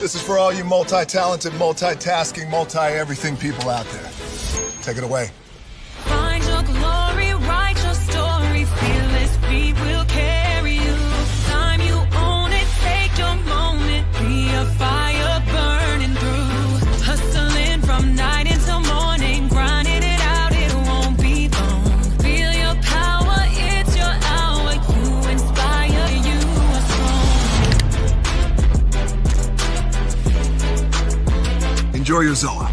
This is for all you multi-talented, multitasking, multi-everything people out there. Take it away. Find your glory, write your story, fearless feet will carry you. Time you own it, take your moment, be a fire burning through. Hustling from night until morning, grinding it out, it won't be long. Feel your power, it's your hour, you inspire, you are strong. Enjoy your Zoa.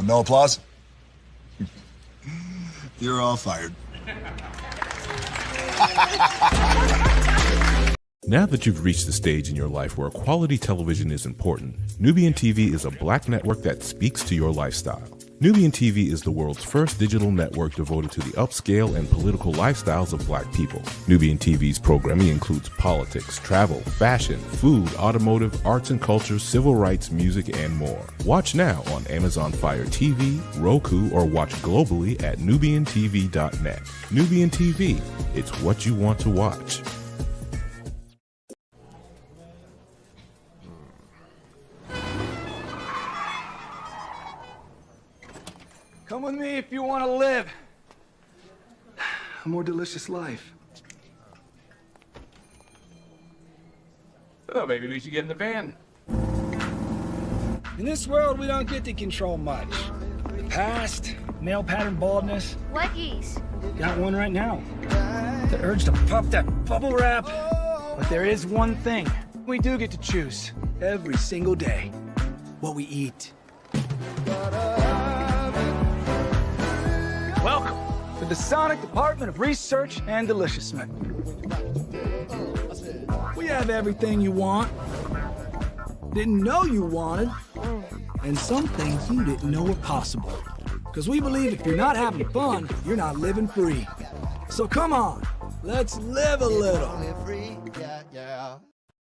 No applause? You're all fired. Now that you've reached the stage in your life where quality television is important, Nubian TV is a black network that speaks to your lifestyle. Nubian TV is the world's first digital network devoted to the upscale and political lifestyles of black people. Nubian TV's programming includes politics, travel, fashion, food, automotive, arts and culture, civil rights, music, and more. Watch now on Amazon Fire TV, Roku, or watch globally at nubiantv.net. Nubian TV, it's what you want to watch. Come with me if you want to live a more delicious life. Oh, maybe we should get in the van. In this world, we don't get to control much. The past, male pattern baldness. What geese? Got one right now. The urge to puff that bubble wrap. But there is one thing we do get to choose every single day. What we eat. Welcome to the Sonic Department of Research and Deliciousment. We have everything you want, didn't know you wanted, and some things you didn't know were possible. Because we believe if you're not having fun, you're not living free. So come on, let's live a little.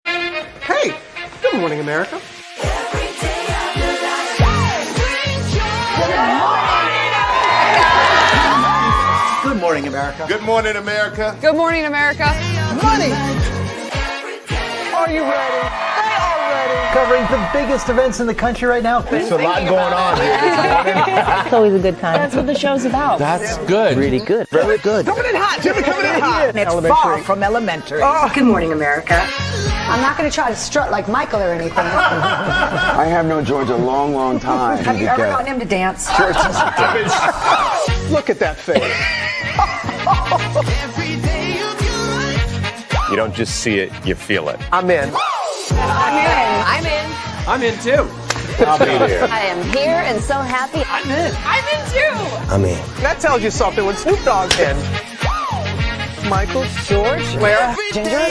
Hey, good morning, America. Good morning, America. Good morning, America. Good morning, America. Money! Are you ready? They are ready. Covering the biggest events in the country right now. There's a lot going on here this morning. It's always a good time. That's what the show's about. That's good. Really good. Very good. Coming in hot, Jimmy, coming in hot. It's far from elementary. Good morning, America. I'm not going to try to strut like Michael or anything. I have known George a long, long time. Have you ever gotten him to dance? Look at that face. You don't just see it, you feel it. I'm in. I'm in. I'm in too. I'll be there. I am here and so happy. I'm in. I'm in too. I'm in. That tells you something when Snoop Dogg's in. Michael, George, Where? Ginger?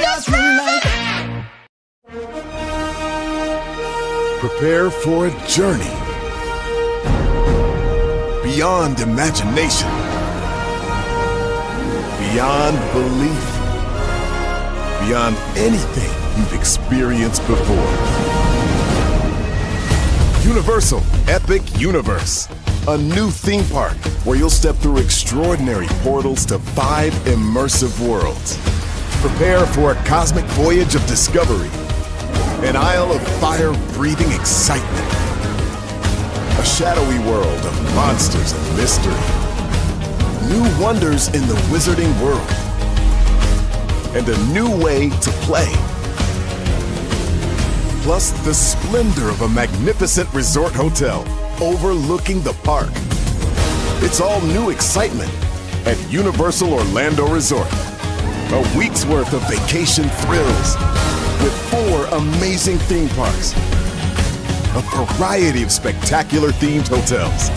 Prepare for a journey beyond imagination, beyond belief, beyond anything you've experienced before. Universal Epic Universe, a new theme park where you'll step through extraordinary portals to 5 immersive worlds. Prepare for a cosmic voyage of discovery, an isle of fire-breathing excitement, a shadowy world of monsters and mystery, new wonders in the wizarding world, and a new way to play. Plus the splendor of a magnificent resort hotel overlooking the park. It's all new excitement at Universal Orlando Resort. A week's worth of vacation thrills with 4 amazing theme parks, a variety of spectacular themed hotels,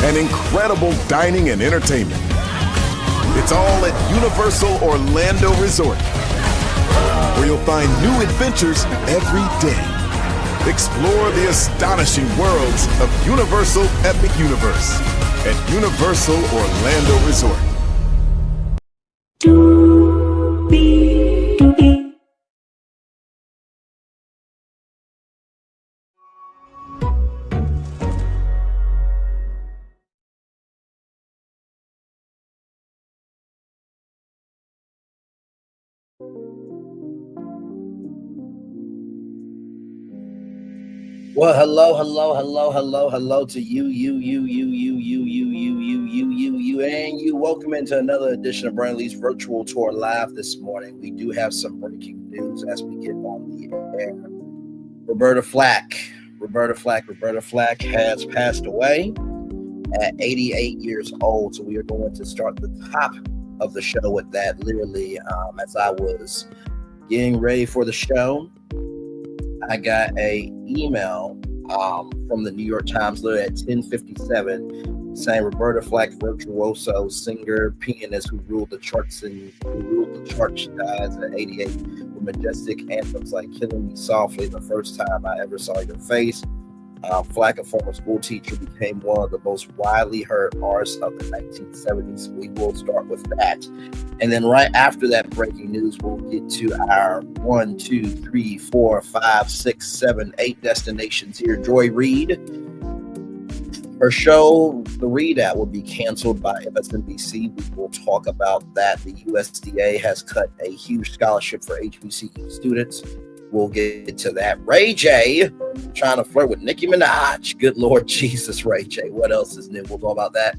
and incredible dining and entertainment. It's all at Universal Orlando Resort, where you'll find new adventures every day. Explore the astonishing worlds of Universal Epic Universe at Universal Orlando Resort. Well, hello to you, and you. Welcome into another edition of Brian Lee's Virtual Tour Live this morning. We do have some breaking news as we get on the air. Roberta Flack has passed away at 88 years old. So we are going to start the top of the show with that. Literally, as I was getting ready for the show, I got a email from the New York Times literally at 10:57 saying Roberta Flack, virtuoso, singer, pianist who ruled the charts dies at 88 with majestic anthems like Killing Me Softly, The First Time I Ever Saw Your Face. Flack, a former school teacher, became one of the most widely heard artists of the 1970s. We will start with that. And then right after that breaking news, we'll get to our 1, 2, 3, 4, 5, 6, 7, 8 destinations here. Joy Reid. Her show, The Readout, will be canceled by MSNBC. We will talk about that. The USDA has cut a huge scholarship for HBCU students. We'll get to that. Ray J trying to flirt with Nicki Minaj. Good Lord Jesus, Ray J. What else is new? We'll talk about that.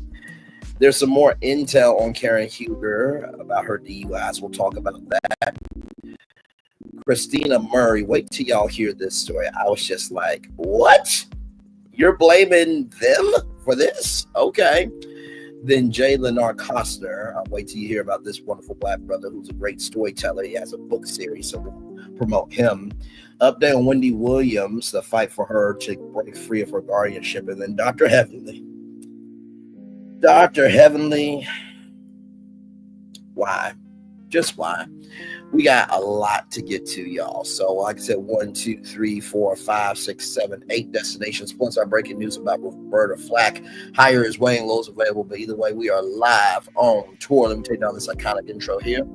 There's some more intel on Karen Huger about her DUIs. We'll talk about that. Krystena Murray. Wait till y'all hear this story. I was just like, what? You're blaming them for this? Okay. Then Leonard Costner. I'll wait till you hear about this wonderful black brother who's a great storyteller. He has a book series, so we'll promote him. Update on Wendy Williams, the fight for her to break free of her guardianship. And then Dr. Heavenly. Why? Just why? We got a lot to get to, y'all. So like I said, 1, 2, 3, 4, 5, 6, 7, 8 destinations, plus our breaking news about Roberta Flack. Higher is weighing, lows available, but either way, we are live on tour. Let me take down this iconic intro here.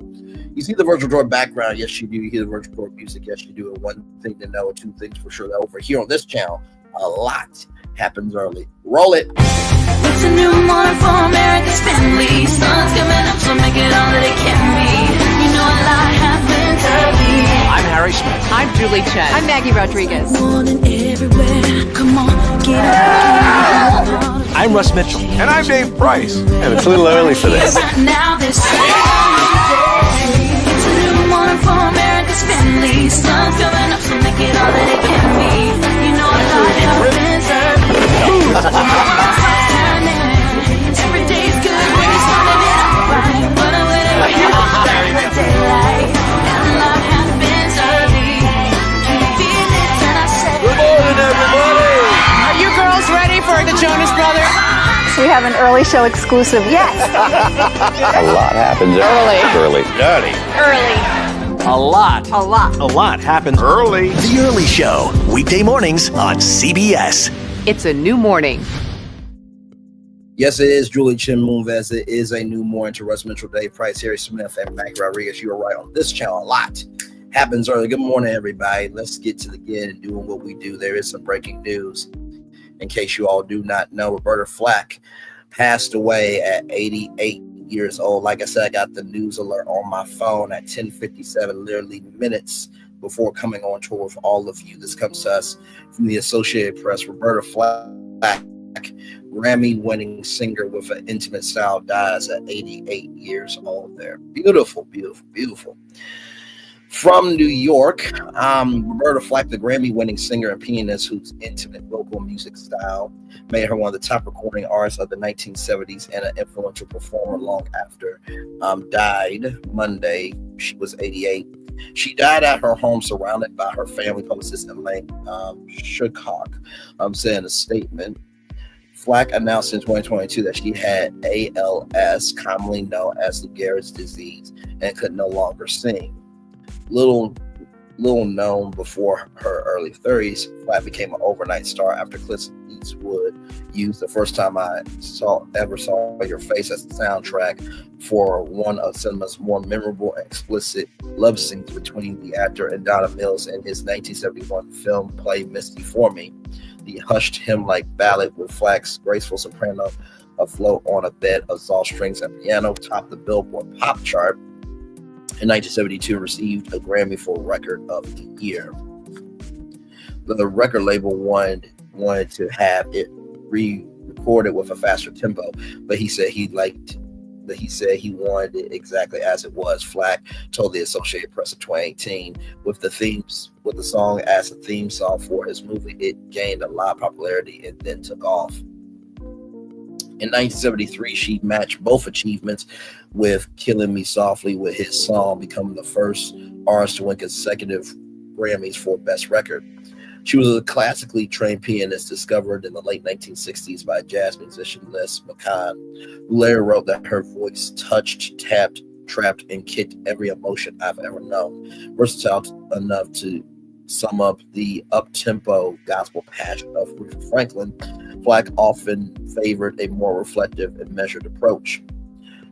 You see the virtual tour background? Yes, you do. You hear the virtual tour music? Yes, you do. And one thing to know, two things for sure, that over here on this channel, a lot happens early. Roll it. It's a new morning for America's family. Sun's coming up, so make it all that it can be. You know a lot happens early. I'm Harry Smith. I'm Julie Chen. I'm Maggie Rodriguez. Morning everywhere. Come on, get up. I'm Russ Mitchell. And I'm Dave Price. And it's a little early for this. Now this it's a new morning for America's family. Sun's coming up, so make it all that it can be. You know a lot happens early. Every day's good when you're starting it out right. But whenever you start the daylight, and a lot happens early. Can you feel it? And I say, Good morning, everybody. Are you girls ready for the Jonas Brothers? We have an early show exclusive. Yes. A lot happens early. A lot happens early. The Early Show, weekday mornings on CBS. It's a new morning. Yes, it is Julie Chen Moonves. It is a new morning to Russ Mitchell, Dave Price, Harry Smith, and Maggie Rodriguez. You are right on this channel. A lot happens early. Good morning, everybody. Let's get to the good and doing what we do. There is some breaking news. In case you all do not know, Roberta Flack passed away at 88 years old. Like I said, I got the news alert on my phone at 10:57, literally minutes before coming on tour with all of you. This comes to us from the Associated Press. Roberta Flack, Grammy-winning singer with an intimate style, dies at 88 years old there. Beautiful, beautiful, beautiful. From New York, Roberta Flack, the Grammy-winning singer and pianist whose intimate vocal music style made her one of the top recording artists of the 1970s and an influential performer long after, died Monday. She was 88. She died at her home surrounded by her family. Publicist Elaine Shookhock said in a statement. Flack announced in 2022 that she had ALS, commonly known as Lou Gehrig's disease, and could no longer sing. Little known before her early 30s, Flack became an overnight star after Clint Eastwood used The First Time I Ever Saw Your Face as the soundtrack for one of cinema's more memorable and explicit love scenes between the actor and Donna Mills in his 1971 film Play Misty for Me. The hushed hymn-like ballad with Flack's graceful soprano afloat on a bed of soft strings and piano topped the Billboard pop chart. In 1972, received a Grammy for Record of the Year. the record label wanted to have it re-recorded with a faster tempo, but he said he wanted it exactly as it was. Flack told the Associated Press in 2018, with the song as a theme song for his movie, it gained a lot of popularity and then took off. In 1973, she matched both achievements with Killing Me Softly, with his song becoming the first artist to win consecutive Grammys for Best Record. She was a classically trained pianist discovered in the late 1960s by jazz musician Les McKnight, who later wrote that her voice touched, tapped, trapped, and kicked every emotion I've ever known. Versatile enough to sum up the up-tempo gospel passion of Aretha Franklin, Flack often favored a more reflective and measured approach.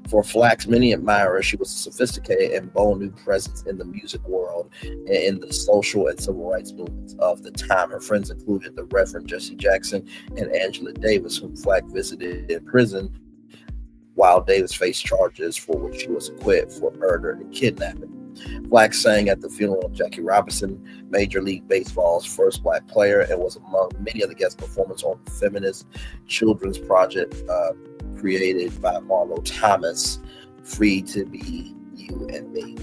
For Flack's many admirers, she was a sophisticated and bold new presence in the music world and in the social and civil rights movements of the time. Her friends included the Reverend Jesse Jackson and Angela Davis, whom Flack visited in prison, while Davis faced charges for which she was acquitted for murder and kidnapping. Flack sang at the funeral of Jackie Robinson, Major League Baseball's first Black player, and was among many of the guest performers on the feminist children's project created by Marlo Thomas, Free to Be You and Me.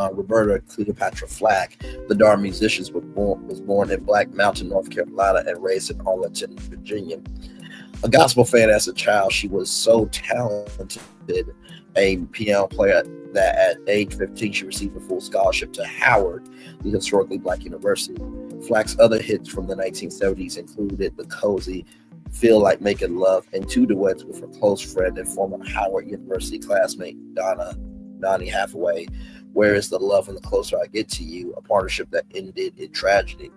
Roberta Cleopatra Flack, the daughter of musicians, was born in Black Mountain, North Carolina, and raised in Arlington, Virginia. A gospel fan as a child, she was so talented, a piano player, that at age 15 she received a full scholarship to Howard, the historically Black university. Flack's other hits from the 1970s included the cozy Feel Like Making Love and two duets with her close friend and former Howard University classmate Donny Hathaway, Where Is the Love and the Closer I Get to You, a partnership that ended in tragedy.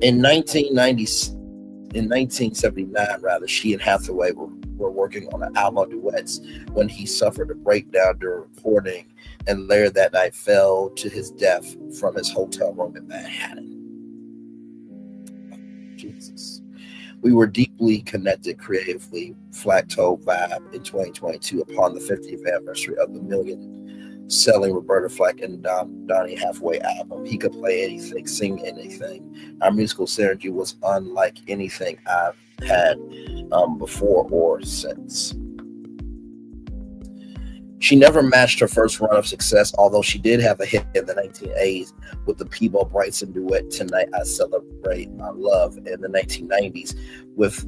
In 1979, she and Hathaway were working on an album of duets when he suffered a breakdown during recording, and later that night fell to his death from his hotel room in Manhattan. Jesus. We were deeply connected creatively, Flack told Vibe in 2022 upon the 50th anniversary of the million-selling Roberta Flack and Donny Hathaway album. He could play anything, sing anything. Our musical synergy was unlike anything I've had before or since. She never matched her first run of success, although she did have a hit in the 1980s with the Peabo Bryson duet Tonight I Celebrate My Love, in the 1990s with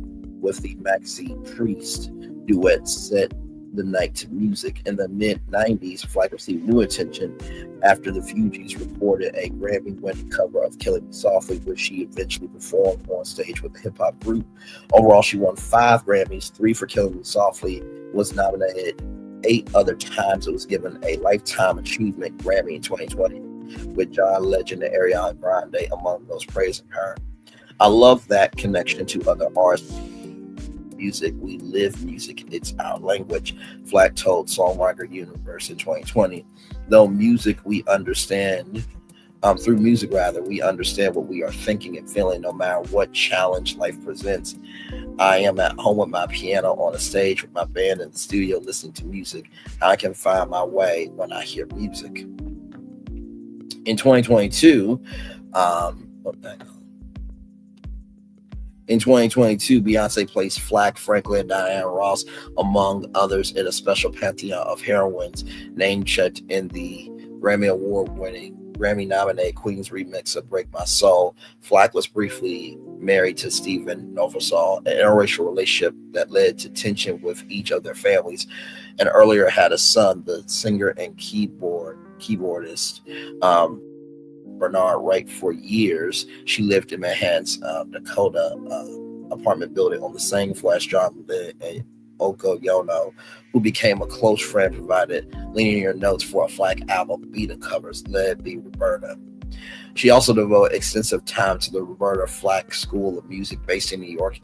the Maxine Priest duet Set the Night to Music. In the mid-90s, Flack received new attention after the Fugees recorded a Grammy-winning cover of Killing Me Softly, which she eventually performed on stage with the hip-hop group. Overall, she won 5 Grammys, 3 for Killing Me Softly, was nominated 8 other times. It was given a Lifetime Achievement Grammy in 2020, with John Legend and Ariana Grande among those praising her. I love that connection to other artists. Music, we live music, it's our language, Flack told Songwriter Universe in 2020. Though music, we understand, through music rather, we understand what we are thinking and feeling no matter what challenge life presents. I am at home with my piano on a stage with my band in the studio listening to music. I can find my way when I hear music. In 2022, Beyonce placed Flack, Franklin, and Diana Ross among others in a special pantheon of heroines name-checked in the Grammy Award-winning, Grammy-nominated Queen's remix of Break My Soul. Flack was briefly married to Stephen Novosol, an interracial relationship that led to tension with each of their families, and earlier had a son, the singer and keyboardist Bernard Wright. For years, she lived in Manhattan's Dakota apartment building on the same floor as John and Oko Yono, who became a close friend, provided linear notes for a Flack album, Beta covers, led by Roberta. She also devoted extensive time to the Roberta Flack School of Music based in New York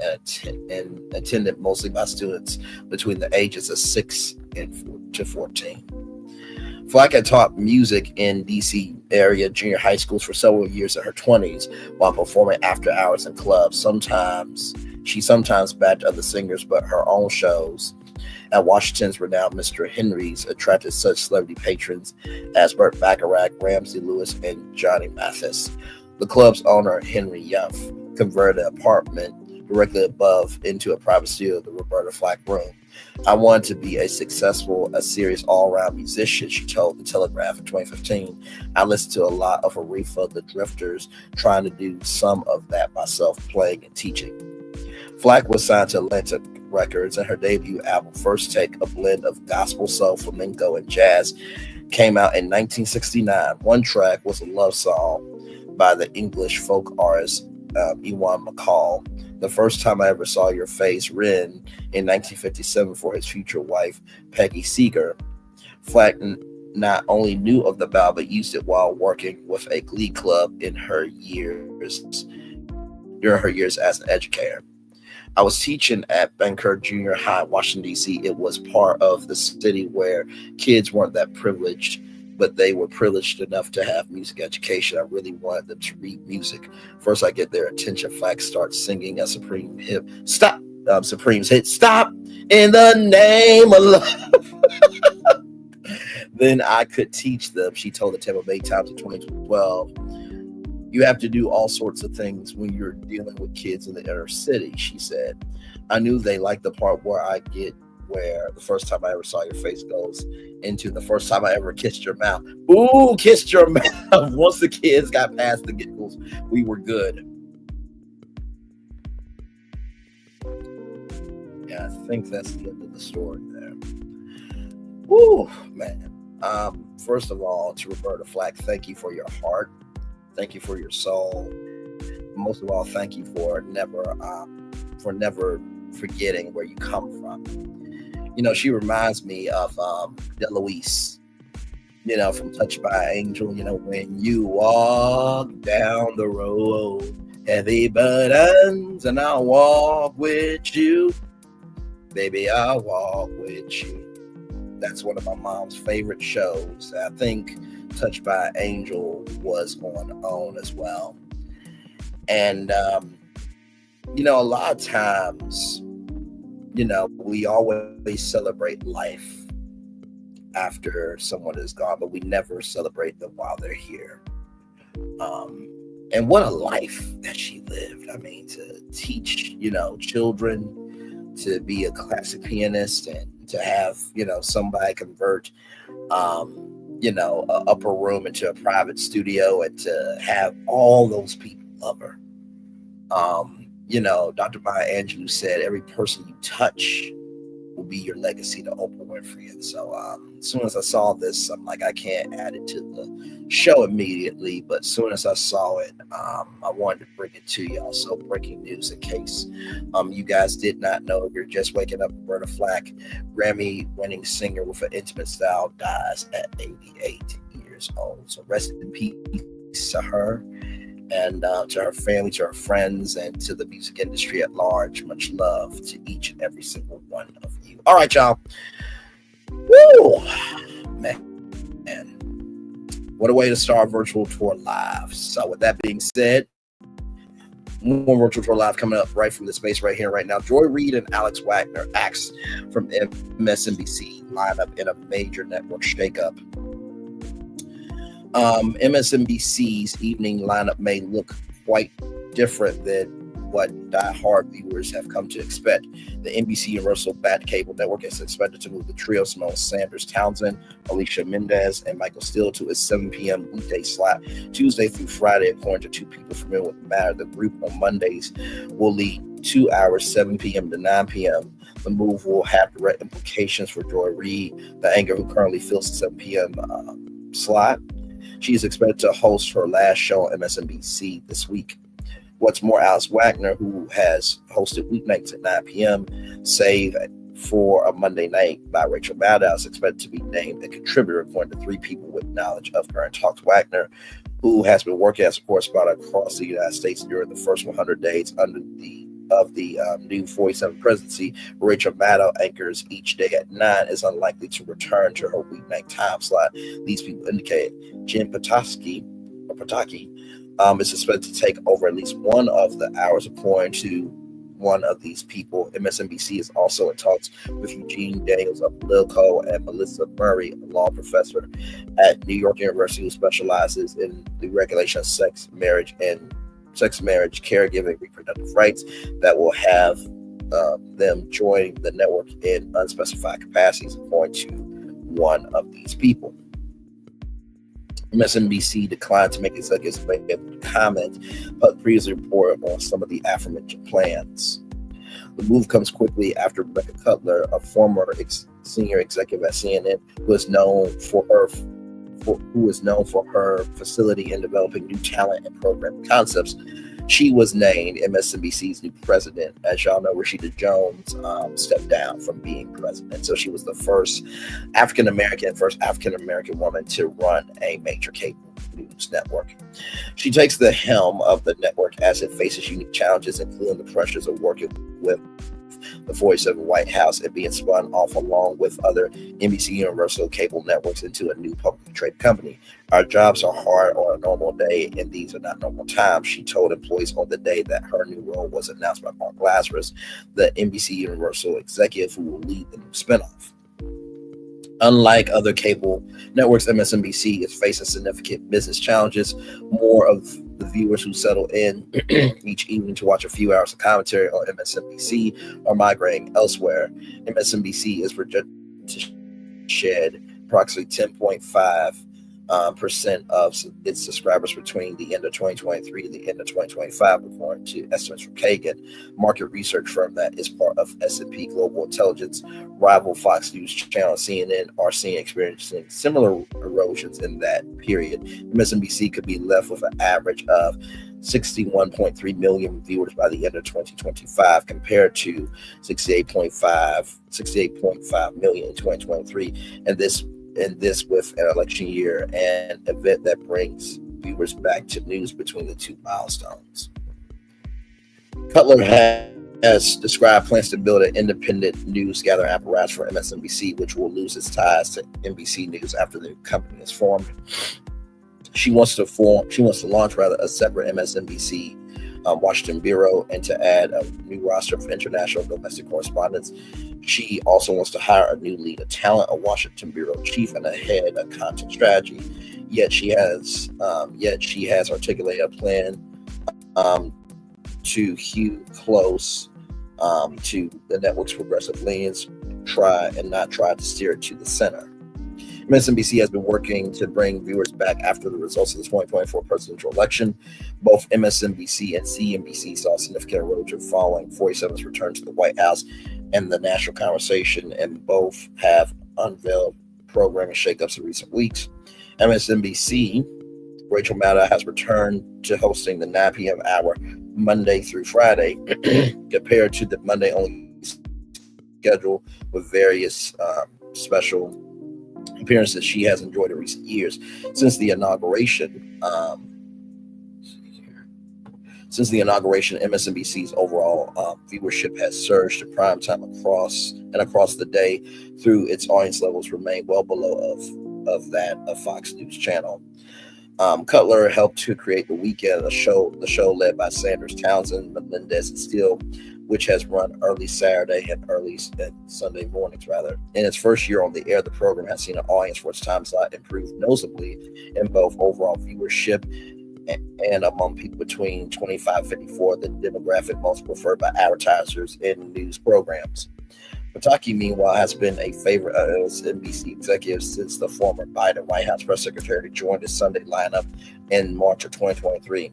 and attended mostly by students between the ages of 6 to 14. Flack had taught music in D.C. area junior high schools for several years in her 20s while performing after hours in clubs. She sometimes backed other singers, but her own shows At Washington's renowned Mr. Henry's attracted such celebrity patrons as Burt Bacharach, Ramsey Lewis, and Johnny Mathis. The club's owner, Henry Yuff, converted an apartment directly above into a private studio, the Roberta Flack Room. I wanted to be a serious all-around musician, she told The Telegraph in 2015. I listened to a lot of Aretha, the Drifters, trying to do some of that myself, playing and teaching. Flack was signed to Atlantic Records, and her debut album, First Take, a blend of gospel, soul, flamenco, and jazz, came out in 1969. One track was a love song by the English folk artist Ewan McCall. The First Time I Ever Saw Your Face, written in 1957 for his future wife, Peggy Seeger. Flack not only knew of the ballad, but used it while working with a glee club during her years as an educator. I was teaching at Banker Junior High, Washington, D.C. It was part of the city where kids weren't that privileged, but they were privileged enough to have music education. I really wanted them to read music. First, I get their attention. Flack starts singing a Supreme's hit, Stop, in the name of love. Then I could teach them, she told the Tampa Bay Times in 2012. You have to do all sorts of things when you're dealing with kids in the inner city, she said. I knew they liked the part where the first time I ever saw your face goes into the first time I ever kissed your mouth. Ooh, kissed your mouth. Once the kids got past the giggles, we were good. Yeah, I think that's the end of the story there. Ooh, man. First of all, to Roberta Flack, thank you for your heart. Thank you for your soul. Most of all, thank you for never forgetting where you come from. You know, she reminds me of DeLuise, you know, from Touched by an Angel. You know, when you walk down the road, heavy burdens, and I'll walk with you. Baby, I'll walk with you. That's one of my mom's favorite shows. I think Touched by an Angel was on OWN as well. And, you know, a lot of times, you know, we always celebrate life after someone is gone, but we never celebrate them while they're here. And what a life that she lived. I mean, to teach, you know, children, to be a classic pianist, and to have, you know, somebody convert, you know, an upper room into a private studio, and to have all those people love her. You know, Dr. Maya Angelou said, every person you touch will be your legacy, to Oprah Winfrey. And so as soon as I saw this, I'm like, I can't add it to the show immediately, but as soon as I saw it, I wanted to bring it to y'all. So breaking news, in case you guys did not know, if you're just waking up, Roberta Flack, Grammy-winning singer with an intimate style, dies at 88 years old. So rest in peace to her, and to her family, to her friends, and to the music industry at large. Much love to each and every single one of you. All right, y'all. Woo! Man. What a way to start Virtual Tour Live. So with that being said, more Virtual Tour Live coming up right from the space right here, right now. Joy Reid and Alex Wagner, acts from MSNBC, line up in a major network shakeup. MSNBC's evening lineup may look quite different than what die-hard viewers have come to expect. The NBC Universal Bat Cable Network is expected to move the trio Simone Sanders Townsend, Alicia Mendez, and Michael Steele to its 7 p.m. weekday slot, Tuesday through Friday, according to two people familiar with the matter. The group on Mondays will lead 2 hours, 7 p.m. to 9 p.m. The move will have direct implications for Joy Reid, the anchor who currently fills the 7 p.m. slot. She is expected to host her last show on MSNBC this week. What's more, Alex Wagner, who has hosted weeknights at 9 p.m., save for a Monday night by Rachel Maddow, is expected to be named a contributor, according to three people with knowledge of current talks. Wagner, who has been working as a correspondent across the United States during the first 100 days of the new 47th presidency, Rachel Maddow anchors each day at 9, is unlikely to return to her weeknight time slot. These people indicate Jen Pataki is expected to take over at least one of the hours, according to one of these people. MSNBC is also in talks with Eugene Daniels of Politico and Melissa Murray, a law professor at New York University who specializes in the regulation of sex, marriage, caregiving, reproductive rights, that will have them join the network in unspecified capacities, according to one of these people. MSNBC declined to make executives comment, but previously reported on some of the aforementioned plans. The move comes quickly after Rebecca Cutler, a former senior executive at CNN, who is known for her facility in developing new talent and program concepts. She was named MSNBC's new president. As y'all know, Rashida Jones stepped down from being president. So she was the first African American woman to run a major cable news network. She takes the helm of the network as it faces unique challenges, including the pressures of working with the 47 White House and being spun off along with other NBC Universal cable networks into a new publicly traded company. Our jobs are hard on a normal day, and these are not normal times, she told employees on the day that her new role was announced by Mark Lazarus, the NBC Universal executive who will lead the new spinoff. Unlike other cable networks, MSNBC is facing significant business challenges. More of the viewers who settle in each evening to watch a few hours of commentary on MSNBC are migrating elsewhere. MSNBC is projected to shed approximately 10.5% of its subscribers between the end of 2023 and the end of 2025, according to estimates from Kagan, market research firm that is part of S&P Global Intelligence. Rival Fox News channel CNN are experiencing similar erosions in that period. MSNBC could be left with an average of 61.3 million viewers by the end of 2025 compared to 68.5 million in 2023, and this with an election year and event that brings viewers back to news between the two milestones. Cutler has described plans to build an independent news gathering apparatus for MSNBC, which will lose its ties to NBC News after the company is formed. She wants to launch a separate MSNBC Washington bureau and to add a new roster of international and domestic correspondents. She also wants to hire a new lead of talent, a Washington bureau chief, and a head of content strategy. Yet she has articulated a plan to hew close to the network's progressive leanings, try to steer it to the center. MSNBC has been working to bring viewers back after the results of the 2024 presidential election. Both MSNBC and CNBC saw significant erosion following 47's return to the White House and the national conversation, and both have unveiled programming shakeups in recent weeks. MSNBC, Rachel Maddow, has returned to hosting the 9 p.m. hour Monday through Friday, compared to the Monday-only schedule with various special appearances she has enjoyed in recent years. Since the inauguration, MSNBC's overall viewership has surged to prime time across the day, through its audience levels remain well below of that of Fox News Channel. Cutler helped to create The Weekend, the show led by Sanders Townsend, Melendez, and Steele, which has run early Saturday and early Sunday mornings, rather. In its first year on the air, the program has seen an audience for its time slot improve noticeably in both overall viewership and among people between 25 and 54, the demographic most preferred by advertisers in news programs. Pataki, meanwhile, has been a favorite of NBC executives since the former Biden White House press secretary joined his Sunday lineup in March of 2023.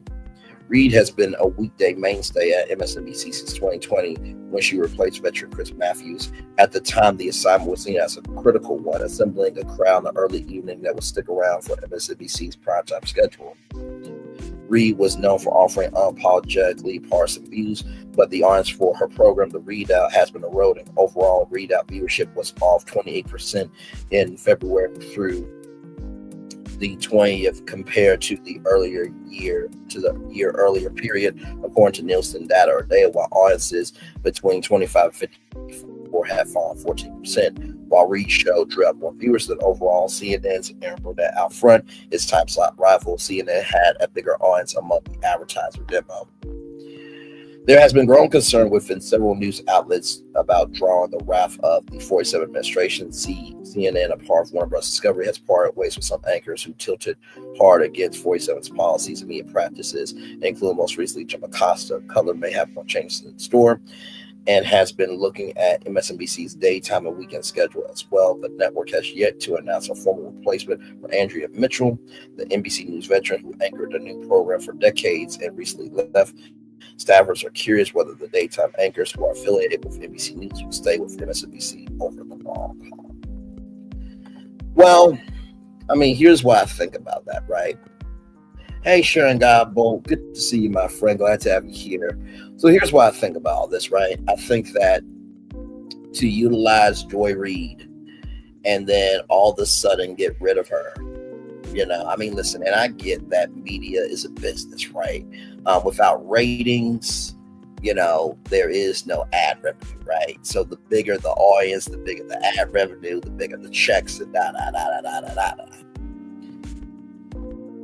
Reid has been a weekday mainstay at MSNBC since 2020, when she replaced veteran Chris Matthews. At the time, the assignment was seen as a critical one, assembling a crowd in the early evening that would stick around for MSNBC's primetime schedule. Reid was known for offering unapologetically partisan views, but the audience for her program, The Readout, has been eroding. Overall, Readout viewership was off 28% in February through the 20th compared to the year earlier period, according to Nielsen data or data, while audiences between 25 and 54 have fallen 14%. While Reid's show drew up more viewers than overall CNN's Aaron Burnett out front, its time slot rival CNN had a bigger audience among the advertiser demo. There has been growing concern within several news outlets about drawing the wrath of the 47 administration. CNN, a part of Warner Bros. Discovery, has parted ways with some anchors who tilted hard against 47's policies and media practices, including most recently Jim Acosta. Color may have more changes in store, and has been looking at MSNBC's daytime and weekend schedule as well. The network has yet to announce a formal replacement for Andrea Mitchell, the NBC News veteran who anchored the new program for decades and recently left. Staffers are curious whether the daytime anchors who are affiliated with NBC News will stay with MSNBC over the long haul. Well, I mean, here's what I think about that, right? Hey, Sharon Godbolt, good to see you, my friend. Glad to have you here. So here's what I think about all this, right? I think that to utilize Joy Reid and then all of a sudden get rid of her, I mean, listen, and I get that media is a business, right? Without ratings, there is no ad revenue, right? So the bigger the audience, the bigger the ad revenue, the bigger the checks, and da-da-da-da-da-da-da.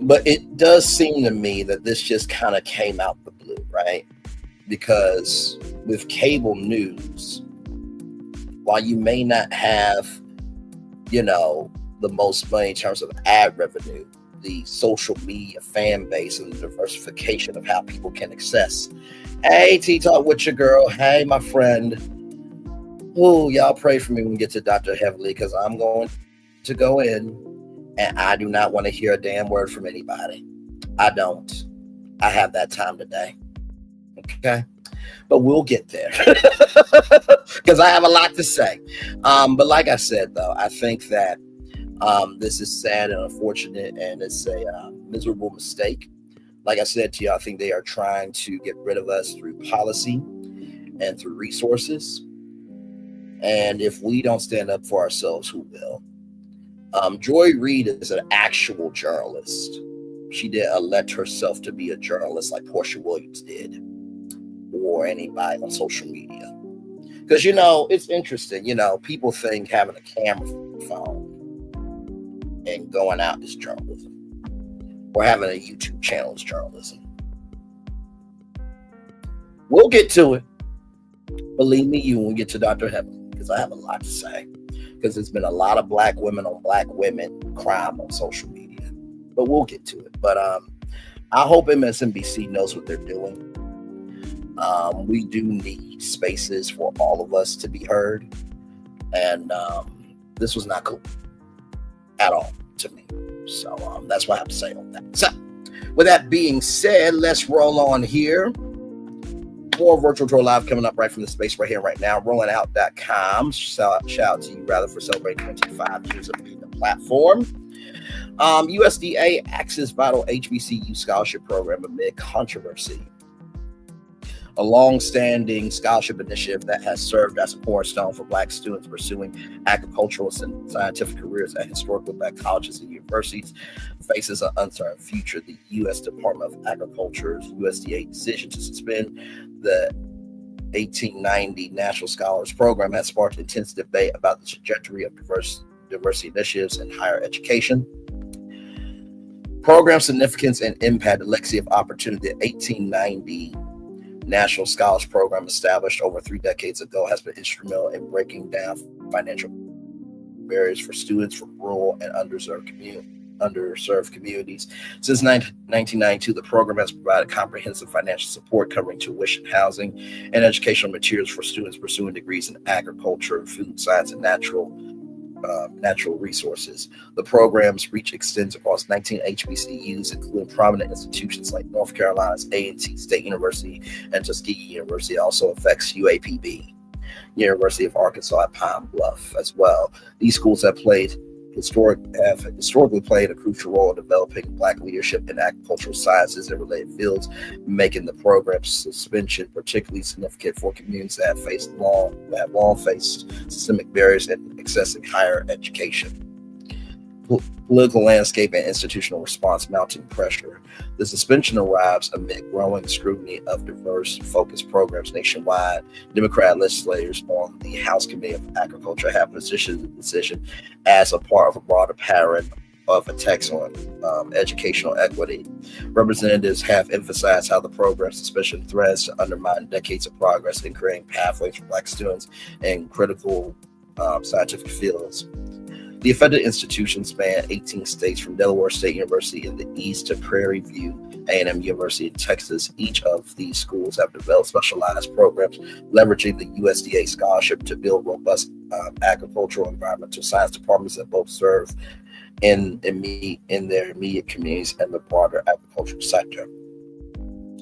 But it does seem to me that this just kind of came out the blue, right? Because with cable news, while you may not have, the most money in terms of ad revenue, the social media fan base and the diversification of how people can access. Hey, T-Talk with your girl. Hey, my friend. Oh, y'all pray for me when we get to Dr. Heavenly, because I'm going to go in and I do not want to hear a damn word from anybody. I don't. I have that time today. Okay? But we'll get there because I have a lot to say. But like I said, though, I think that this is sad and unfortunate, and it's a miserable mistake. Like I said to you, I think they are trying to get rid of us through policy and through resources. And if we don't stand up for ourselves, who will? Joy Reid is an actual journalist. She didn't elect herself to be a journalist like Portia Williams did, or anybody on social media. Because, it's interesting. People think having a camera phone and going out is journalism, or having a YouTube channel is journalism. We'll get to it. Believe me, when we get to Dr. Heaven, because I have a lot to say. Because there's been a lot of black women on black women crime on social media. But we'll get to it. But I hope MSNBC knows what they're doing. We do need spaces for all of us to be heard. And this was not cool at all to me. So that's what I have to say on that. So with that being said, let's roll on here. More Virtual Tour Live coming up right from the space right here, right now. Rollingout.com. Shout out to you, rather, for celebrating 25 years of being the platform. USDA Access Vital HBCU Scholarship Program amid controversy. A long-standing scholarship initiative that has served as a cornerstone for Black students pursuing agricultural and scientific careers at historically Black colleges and universities faces an uncertain future. The U.S. Department of Agriculture's USDA decision to suspend the 1890 National Scholars Program has sparked intense debate about the trajectory of diversity initiatives in higher education. Program significance and impact, the legacy of opportunity. The 1890 National Scholars Program, established over 3 decades ago, has been instrumental in breaking down financial barriers for students from rural and underserved communities. Since 1992, the program has provided comprehensive financial support covering tuition, housing, and educational materials for students pursuing degrees in agriculture, food science, and natural resources. The program's reach extends across 19 HBCUs, including prominent institutions like North Carolina's A&T State University and Tuskegee University. It also affects UAPB, University of Arkansas at Pine Bluff as well. These schools have historically played a crucial role in developing Black leadership in agricultural sciences and related fields, making the program's suspension particularly significant for communities that have long faced systemic barriers in accessing higher education. Political landscape and institutional response mounting pressure. The suspension arrives amid growing scrutiny of diverse focused programs nationwide. Democrat legislators on the House Committee of Agriculture have positioned the decision as a part of a broader pattern of attacks on educational equity. Representatives have emphasized how the program's suspension threats to undermine decades of progress in creating pathways for Black students in critical scientific fields. The affected institutions span 18 states, from Delaware State University in the east to Prairie View A&M University in Texas. Each of these schools have developed specialized programs leveraging the USDA scholarship to build robust agricultural and environmental science departments that both serve in their immediate communities and the broader agricultural sector.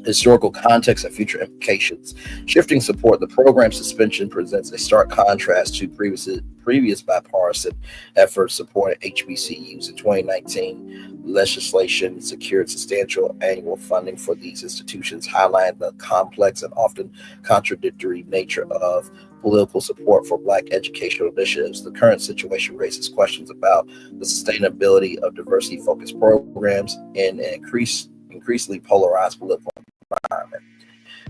Historical context and future implications. Shifting support, the program suspension presents a stark contrast to previous bipartisan efforts supporting HBCUs. In 2019, legislation secured substantial annual funding for these institutions, highlighting the complex and often contradictory nature of political support for Black educational initiatives. The current situation raises questions about the sustainability of diversity-focused programs in an increasingly polarized political environment.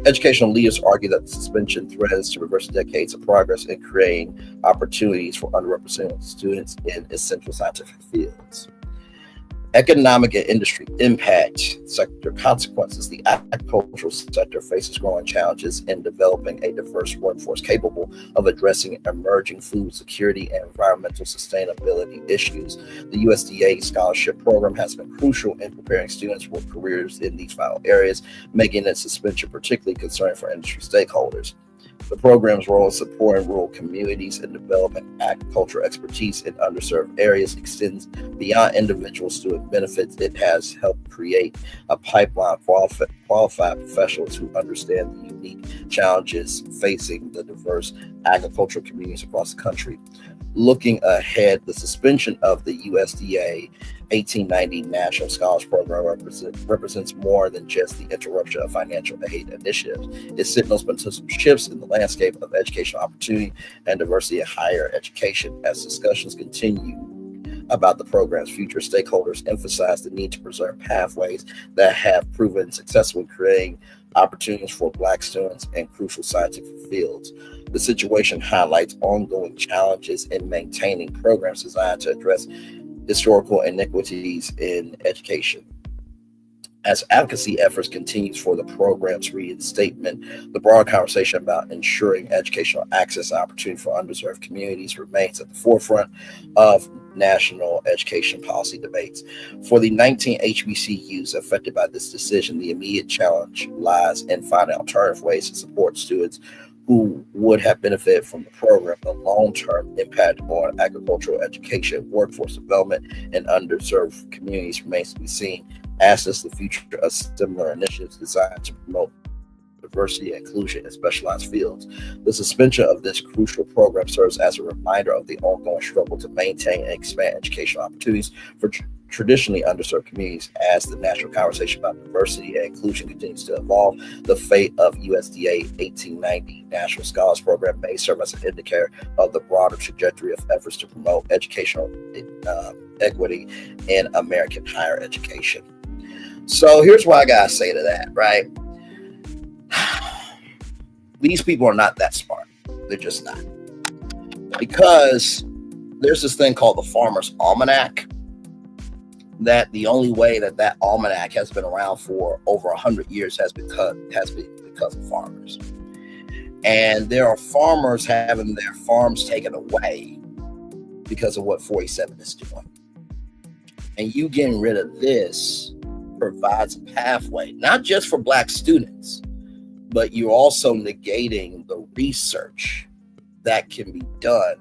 Educational leaders argue that the suspension threatens to reverse decades of progress in creating opportunities for underrepresented students in essential scientific fields. Economic and industry impact sector consequences. The agricultural sector faces growing challenges in developing a diverse workforce capable of addressing emerging food security and environmental sustainability issues. The USDA scholarship program has been crucial in preparing students for careers in these vital areas, making its suspension particularly concerning for industry stakeholders. The program's role in supporting rural communities and developing agricultural expertise in underserved areas extends beyond individual student benefits. It has helped create a pipeline of qualified professionals who understand the unique challenges facing the diverse agricultural communities across the country. Looking ahead, the suspension of the USDA 1890 National Scholars Program represents more than just the interruption of financial aid initiatives. It signals potential shifts in the landscape of educational opportunity and diversity in higher education. As discussions continue about the program's future, stakeholders emphasize the need to preserve pathways that have proven successful in creating opportunities for Black students in crucial scientific fields. The situation highlights ongoing challenges in maintaining programs designed to address historical inequities in education. As advocacy efforts continues for the program's reinstatement, the broader conversation about ensuring educational access and opportunity for underserved communities remains at the forefront of national education policy debates. For the 19 HBCUs affected by this decision, the immediate challenge lies in finding alternative ways to support students who would have benefited from the program. The long-term impact on agricultural education, workforce development, and underserved communities remains to be seen, as does the future of similar initiatives designed to promote diversity and inclusion in specialized fields. The suspension of this crucial program serves as a reminder of the ongoing struggle to maintain and expand educational opportunities for traditionally underserved communities. As the national conversation about diversity and inclusion continues to evolve, the fate of USDA 1890 National Scholars Program may serve as an indicator of the broader trajectory of efforts to promote educational equity in American higher education. So here's what I gotta say to that, right? These people are not that smart. They're just not. Because there's this thing called the Farmer's Almanac, that the only way that almanac has been around for over 100 years has been because of farmers. And there are farmers having their farms taken away because of what 47 is doing. And you getting rid of this provides a pathway, not just for Black students, but you're also negating the research that can be done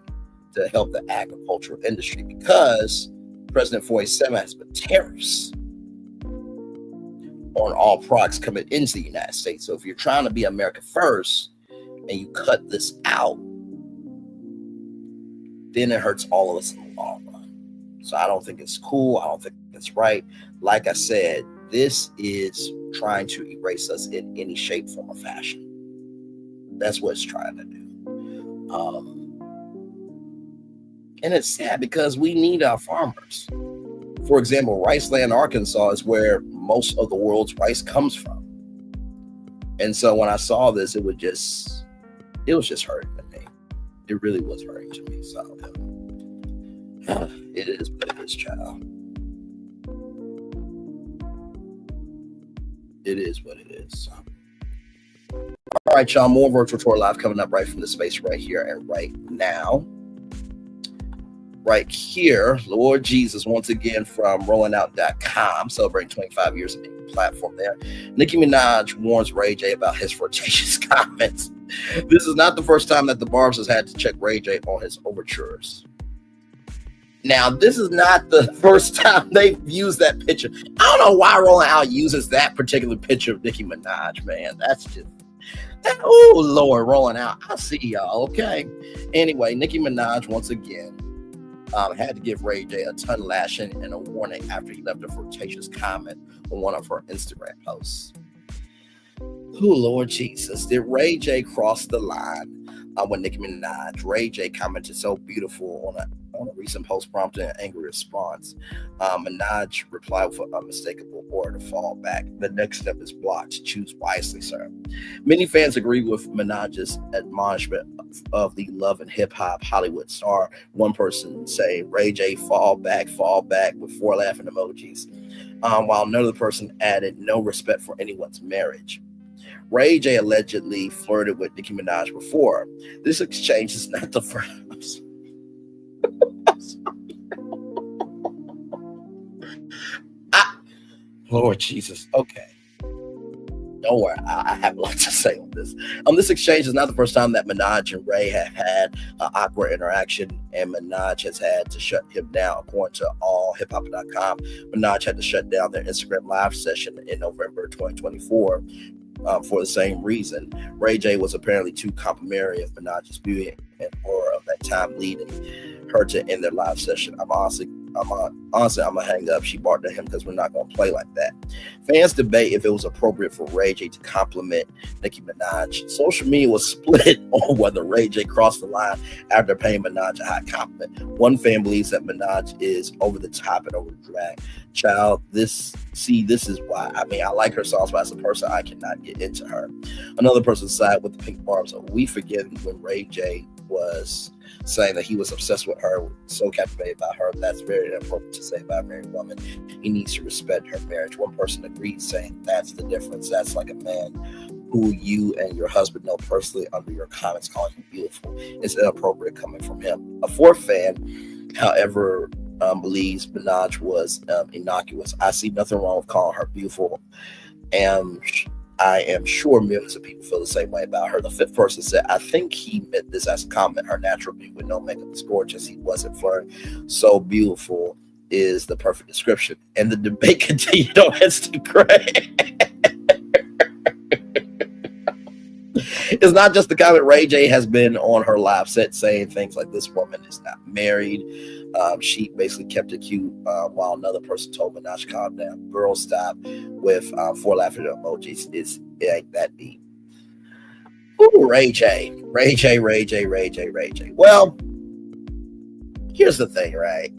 to help the agricultural industry, because President 47 has put tariffs on all products coming into the United States. So if you're trying to be America first and you cut this out, then it hurts all of us in the long run. So I don't think it's cool. I don't think it's right. Like I said, this is trying to erase us in any shape, form, or fashion. That's what it's trying to do. And it's sad because we need our farmers. For example, Riceland, Arkansas is where most of the world's rice comes from. And so when I saw this, it was just hurting to me. It really was hurting to me. So it is what it is, child. It is what it is. All right, y'all. More Virtual Tour Live coming up right from the space right here and right now. Right here, Lord Jesus, once again from rollingout.com, celebrating 25 years of being a platform there. Nicki Minaj warns Ray J about his flirtatious comments. This is not the first time that the Barbs has had to check Ray J on his overtures. Now, this is not the first time they've used that picture. I don't know why Rolling Out uses that particular picture of Nicki Minaj, man. That's just, oh, Lord, Rolling Out. I see y'all, okay? Anyway, Nicki Minaj, once again, had to give Ray J a ton lashing and a warning after he left a flirtatious comment on one of her Instagram posts. Oh, Lord Jesus. Did Ray J cross the line when Nicki Minaj? Ray J commented so beautiful on a recent post prompting an angry response. Minaj replied with an unmistakable order to fall back. The next step is blocked. Choose wisely, sir. Many fans agree with Minaj's admonishment of the love and hip-hop Hollywood star. One person saying, Ray J, fall back with 4 laughing emojis. While another person added, no respect for anyone's marriage. Ray J allegedly flirted with Nicki Minaj before. This exchange is not the first. Lord Jesus. Okay. Don't worry. I have a lot to say on this. This exchange is not the first time that Minaj and Ray have had an awkward interaction, and Minaj has had to shut him down. According to allhiphop.com, Minaj had to shut down their Instagram live session in November 2024 for the same reason. Ray J was apparently too complimentary of Minaj's beauty and aura of that time, leading her to end their live session. I'm gonna hang up. She barked at him because we're not gonna play like that. Fans debate if it was appropriate for Ray J to compliment Nicki Minaj. Social media was split on whether Ray J crossed the line after paying Minaj a hot compliment. One fan believes that Minaj is over the top and over drag. Child, this is why. I mean, I like her songs, but as a person, I cannot get into her. Another person sided with the Pink Barbs. We forget when Ray J was saying that he was obsessed with her, so captivated by her. That's very inappropriate to say about a married woman. He needs to respect her marriage. One person agreed, saying that's the difference. That's like a man who you and your husband know personally under your comments calling you beautiful. It's inappropriate coming from him. A fourth fan, however, believes Minaj was innocuous. I see nothing wrong with calling her beautiful, and I am sure millions of people feel the same way about her. The fifth person said, I think he meant this as a comment. Her natural beauty with no makeup is gorgeous. He wasn't flirting. So beautiful is the perfect description. And the debate continued on Instagram. It's not just the comment. Ray J has been on her live set saying things like, this woman is not married. She basically kept it cute while another person told Minaj, calm down. Girl, stop with 4 laughing emojis. It ain't that deep. Ooh, Ray J. Well, here's the thing, right?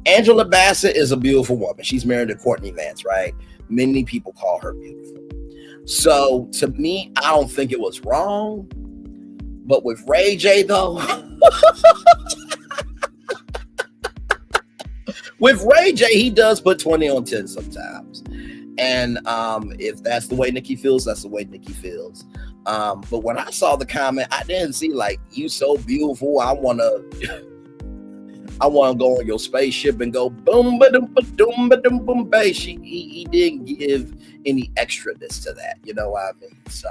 Angela Bassett is a beautiful woman. She's married to Courtney Vance, right? Many people call her beautiful. So to me, I don't think it was wrong. But with Ray J, though, with Ray J, he does put 20 on 10 sometimes. And if that's the way Nicki feels, that's the way Nicki feels. But when I saw the comment, I didn't see like, you so beautiful, I wanna go on your spaceship and go boom ba dum ba dum ba dum boom bass. He didn't give any extraness to that, you know what I mean? So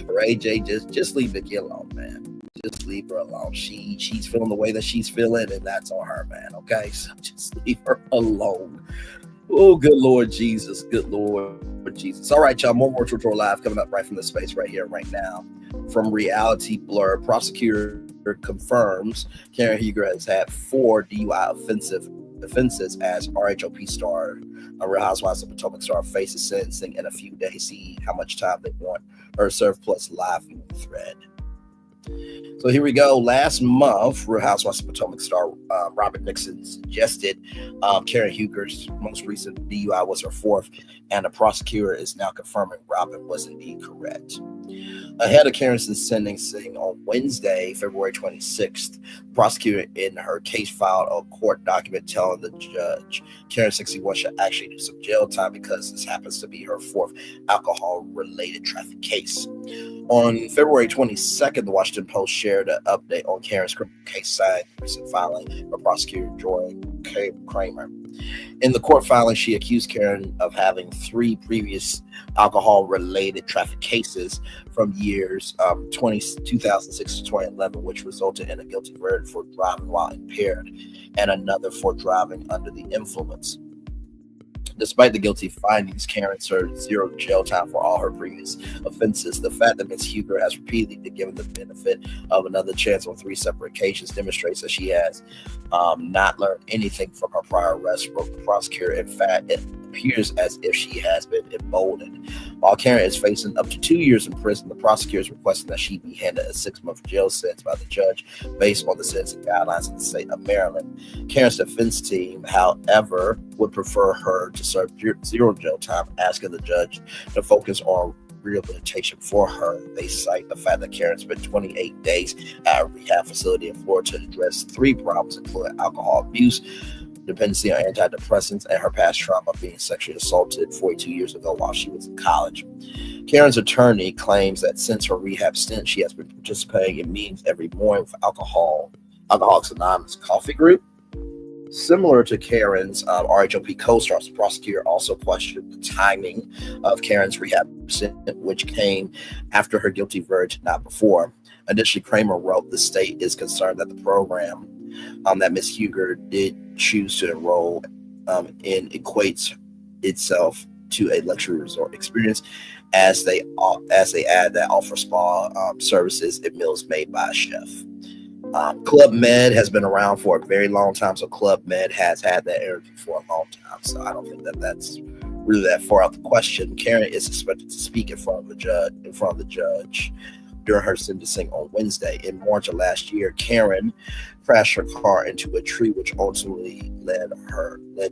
Ray J, just leave Nicki alone, man. Just leave her alone. She's feeling the way that she's feeling, and that's on her, man. Okay, so just leave her alone. Oh, good Lord Jesus. Good Lord Jesus. All right, y'all. More Virtual Tour Live coming up right from the space right here, right now. From Reality Blur, prosecutor confirms Karen Huger has had 4 DUI offenses as RHOP star, a Real Housewives of Potomac star, faces sentencing in a few days. See how much time they want her served, plus live thread. So here we go. Last month, Real Housewives of Potomac star Robert Nixon suggested Karen Huger's most recent DUI was her fourth, and the prosecutor is now confirming Robin was indeed correct. Ahead of Karen's sentencing on Wednesday, February 26th, the prosecutor in her case filed a court document telling the judge Karen 61 should actually do some jail time because this happens to be her fourth alcohol-related traffic case. On February 22nd, the Washington Post shared an update on Karen's criminal case signed recent filing by prosecutor Joy Kramer. In the court filing, she accused Karen of having 3 previous alcohol-related traffic cases from years 2006 to 2011, which resulted in a guilty verdict for driving while impaired and another for driving under the influence. Despite the guilty findings, Karen served 0 jail time for all her previous offenses. The fact that Ms. Huger has repeatedly been given the benefit of another chance on 3 separate occasions demonstrates that she has not learned anything from her prior arrest, wrote the prosecutor. In fact, it appears as if she has been emboldened. While Karen is facing up to 2 years in prison, the prosecutor is requesting that she be handed a 6-month jail sentence by the judge based on the sentencing guidelines of the state of Maryland. Karen's defense team, however, would prefer her to serve 0 jail time, asking the judge to focus on rehabilitation for her. They cite the fact that Karen spent 28 days at a rehab facility in Florida to address 3 problems, including alcohol abuse, dependency on antidepressants, and her past trauma being sexually assaulted 42 years ago while she was in college. Karen's attorney claims that since her rehab stint, she has been participating in meetings every morning with Alcoholics Anonymous coffee group. Similar to Karen's RHOP co-stars, the prosecutor also questioned the timing of Karen's rehab stint, which came after her guilty verdict, not before. Additionally, Kramer wrote, the state is concerned that the program that Ms. Huger did choose to enroll in equates itself to a luxury resort experience, as they add that offer spa services and meals made by a chef. Club Med has been around for a very long time, so Club Med has had that energy for a long time. So I don't think that that's really that far out the question. Karen is expected to speak in front of the judge during her sentencing on Wednesday. In March of last year, Karen crashed her car into a tree, which ultimately led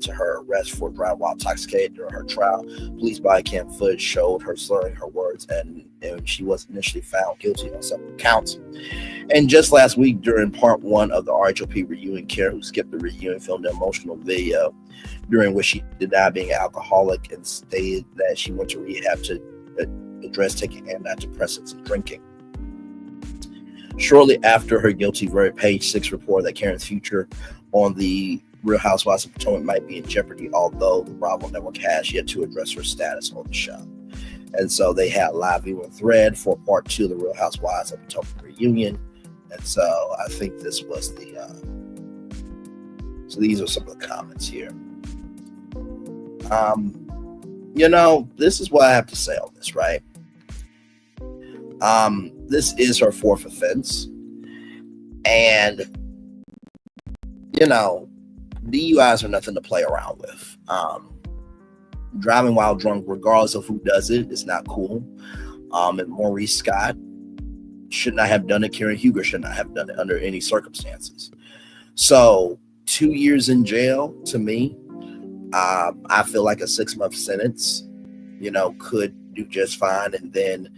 to her arrest for driving while intoxicated. During her trial, police body cam footage showed her slurring her words, and she was initially found guilty on several counts. And just last week, during part 1 of the RHOP reunion, Karen, who skipped the reunion, filmed an emotional video during which she denied being an alcoholic and stated that she went to rehab to address taking antidepressants and drinking. Shortly after her guilty verdict, Page 6 reported that Karen's future on the Real Housewives of Potomac might be in jeopardy, although the Bravo Network has yet to address her status on the show. And so they had a live viewing thread for part 2 of the Real Housewives of Potomac reunion. And so I think this was so these are some of the comments here. This is what I have to say on this, right? This is her 4th offense. And, DUIs are nothing to play around with. Driving while drunk, regardless of who does it, is not cool. And Maurice Scott should not have done it. Karen Huger should not have done it under any circumstances. So 2 years in jail, to me, I feel like a 6-month sentence, could do just fine, and then,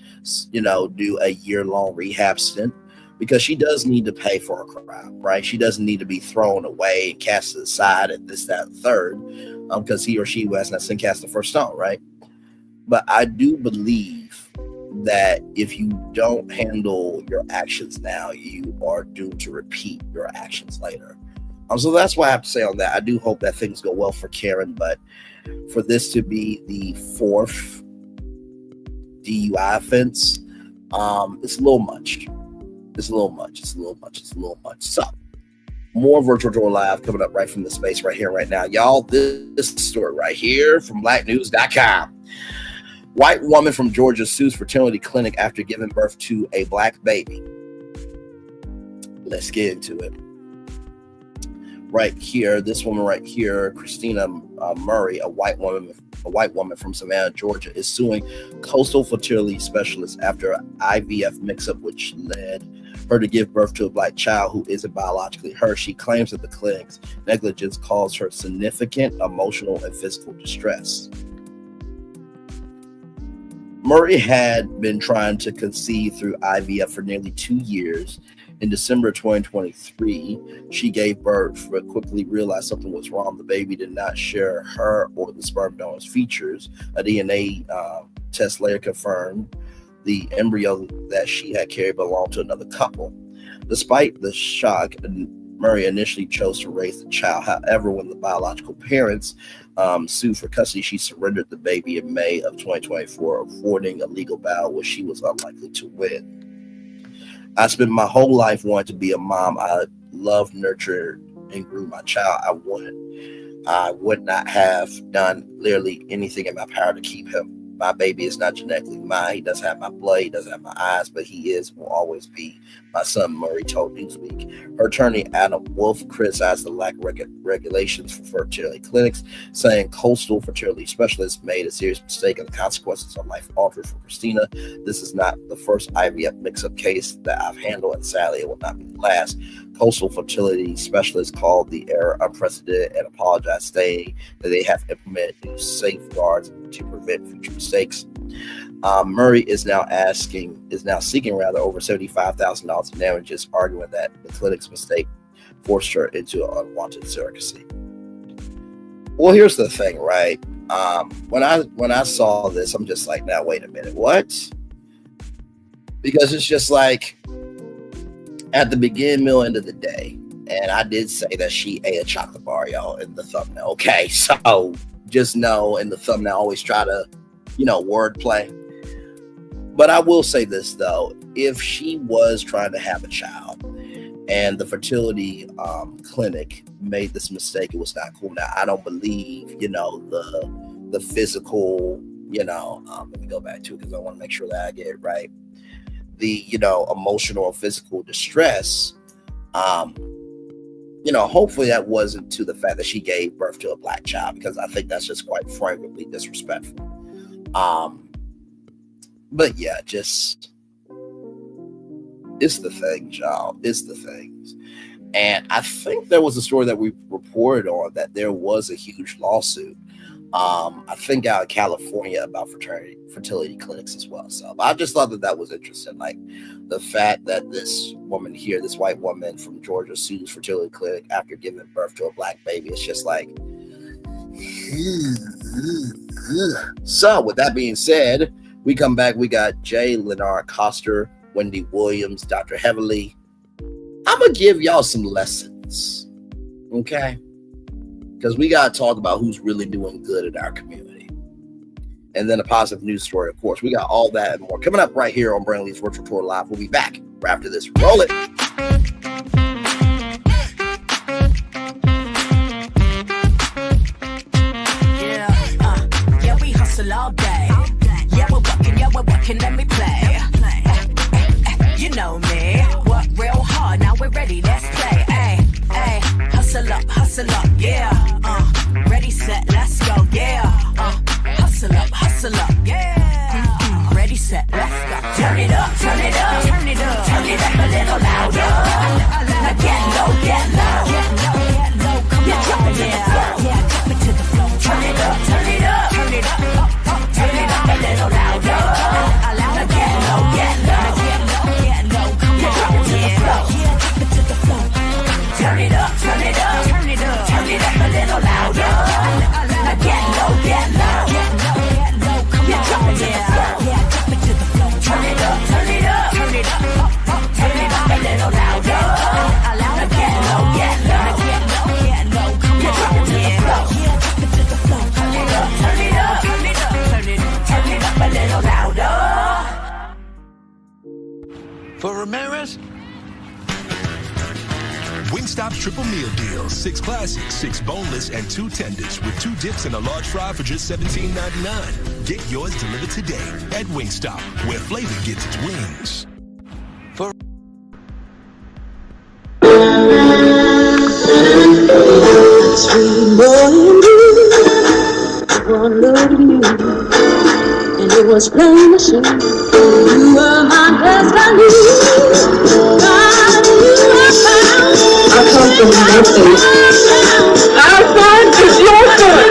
do a year-long rehab stint, because she does need to pay for her crime, right? She doesn't need to be thrown away and cast aside and this, that, and third, because he or she who has not sinned cast the first stone, right? But I do believe that if you don't handle your actions now, you are doomed to repeat your actions later. So that's what I have to say on that. I do hope that things go well for Karen, but for this to be the 4th DUI offense, it's a little much. It's a little much. So, more Virtual Joy Live coming up right from the space right here, right now. Y'all, this story right here from blacknews.com. White woman from Georgia sues fertility clinic after giving birth to a black baby. Let's get into it. Right here, this woman right here, Krystena Murray, a white woman from Savannah, Georgia, is suing Coastal fertility specialists after IVF mix-up, which led her to give birth to a black child who isn't biologically her. She claims that the clinic's negligence caused her significant emotional and physical distress. Murray had been trying to conceive through IVF for nearly 2 years. In December 2023, she gave birth, but quickly realized something was wrong. The baby did not share her or the sperm donor's features. A DNA test later confirmed the embryo that she had carried belonged to another couple. Despite the shock, Murray initially chose to raise the child. However, when the biological parents sued for custody, she surrendered the baby in May of 2024, avoiding a legal battle which she was unlikely to win. I spent my whole life wanting to be a mom. I loved, nurtured, and grew my child. I would not have done literally anything in my power to keep him. My baby is not genetically mine. He doesn't have my blood. He doesn't have my eyes, but he will always be my son, Murray told Newsweek. Her attorney, Adam Wolf, criticized the lack of regulations for fertility clinics, saying coastal fertility specialists made a serious mistake and the consequences are life altering for Krystena. This is not the first IVF mix-up case that I've handled, and sadly, it will not be the last. Coastal fertility specialists called the error unprecedented and apologized, saying that they have implemented new safeguards to prevent future mistakes. Murray is now seeking over $75,000 in damages, arguing that the clinic's mistake forced her into an unwanted surrogacy. Well, here's the thing, right? When I saw this, I'm just like, now wait a minute, what? Because it's just like, at the beginning, middle, end of the day, and I did say that she ate a chocolate bar, y'all, in the thumbnail. Okay, so just know in the thumbnail, always try to, wordplay. But I will say this, though. If she was trying to have a child and the fertility clinic made this mistake, it was not cool. Now, I don't believe, the physical, let me go back to it because I want to make sure that I get it right. The, emotional or physical distress, hopefully that wasn't to the fact that she gave birth to a black child, because I think that's just quite frankly disrespectful. But yeah, just, it's the things, y'all. It's the things. And I think there was a story that we reported on that there was a huge lawsuit, I think out of California, about fertility clinics as well. So I just thought that was interesting. Like the fact that this woman here, this white woman from Georgia, sues fertility clinic after giving birth to a black baby. It's just like, so with that being said, we come back. We got Jay, Leonard, Costner, Wendy Williams, Dr. Heavily. I'm going to give y'all some lessons. Okay? Because we got to talk about who's really doing good in our community. And then a positive news story, of course. We got all that and more coming up right here on Brandon Lee's Virtual Tour Live. We'll be back right after this. Roll it. Yeah, we hustle all day. Yeah, we're working, let me play. You know me. Work real hard, now we're ready, let's play. Hey, hustle up, yeah. Ready, set, let's go, yeah. Hustle up, yeah. Ready, set, let's go. Turn it up, turn it up, turn it up, turn it up a little louder. Now get low, come on, drop it to the floor, yeah, drop it to the floor. Turn it up, turn it up, turn it up, turn it up a little louder. Now get low, come on, drop it to the floor, yeah, drop it to the floor. Turn it up, turn it up, turn it up, turn it up a little louder. Now get low, come on, drop it to the floor, yeah, drop it to the floor. Turn it up, turn it up, turn it up, turn it up a little louder. Now get low, come on, drop it to the floor, yeah, drop it to the floor. Turn it up, turn it up, turn it up, turn it up a little louder. For Ramirez, Wingstop's triple meal deal. 6 classic, 6 boneless, and 2 tenders with 2 dips and a large fry for just $17.99. Get yours delivered today at Wingstop, where flavor gets its wings. For sweet boy and you, one look at you, and it was plain to see you were my destiny. your birthday. Our son is your son.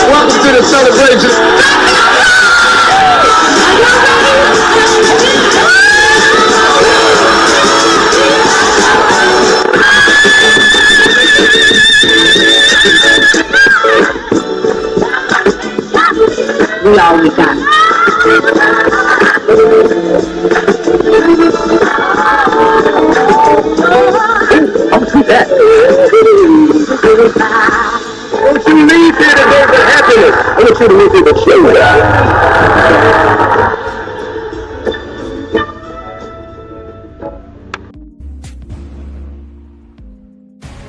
Welcome to the celebration. We all we got. I'll see that. Don't you leave here to go for happiness. I want you to leave here to show.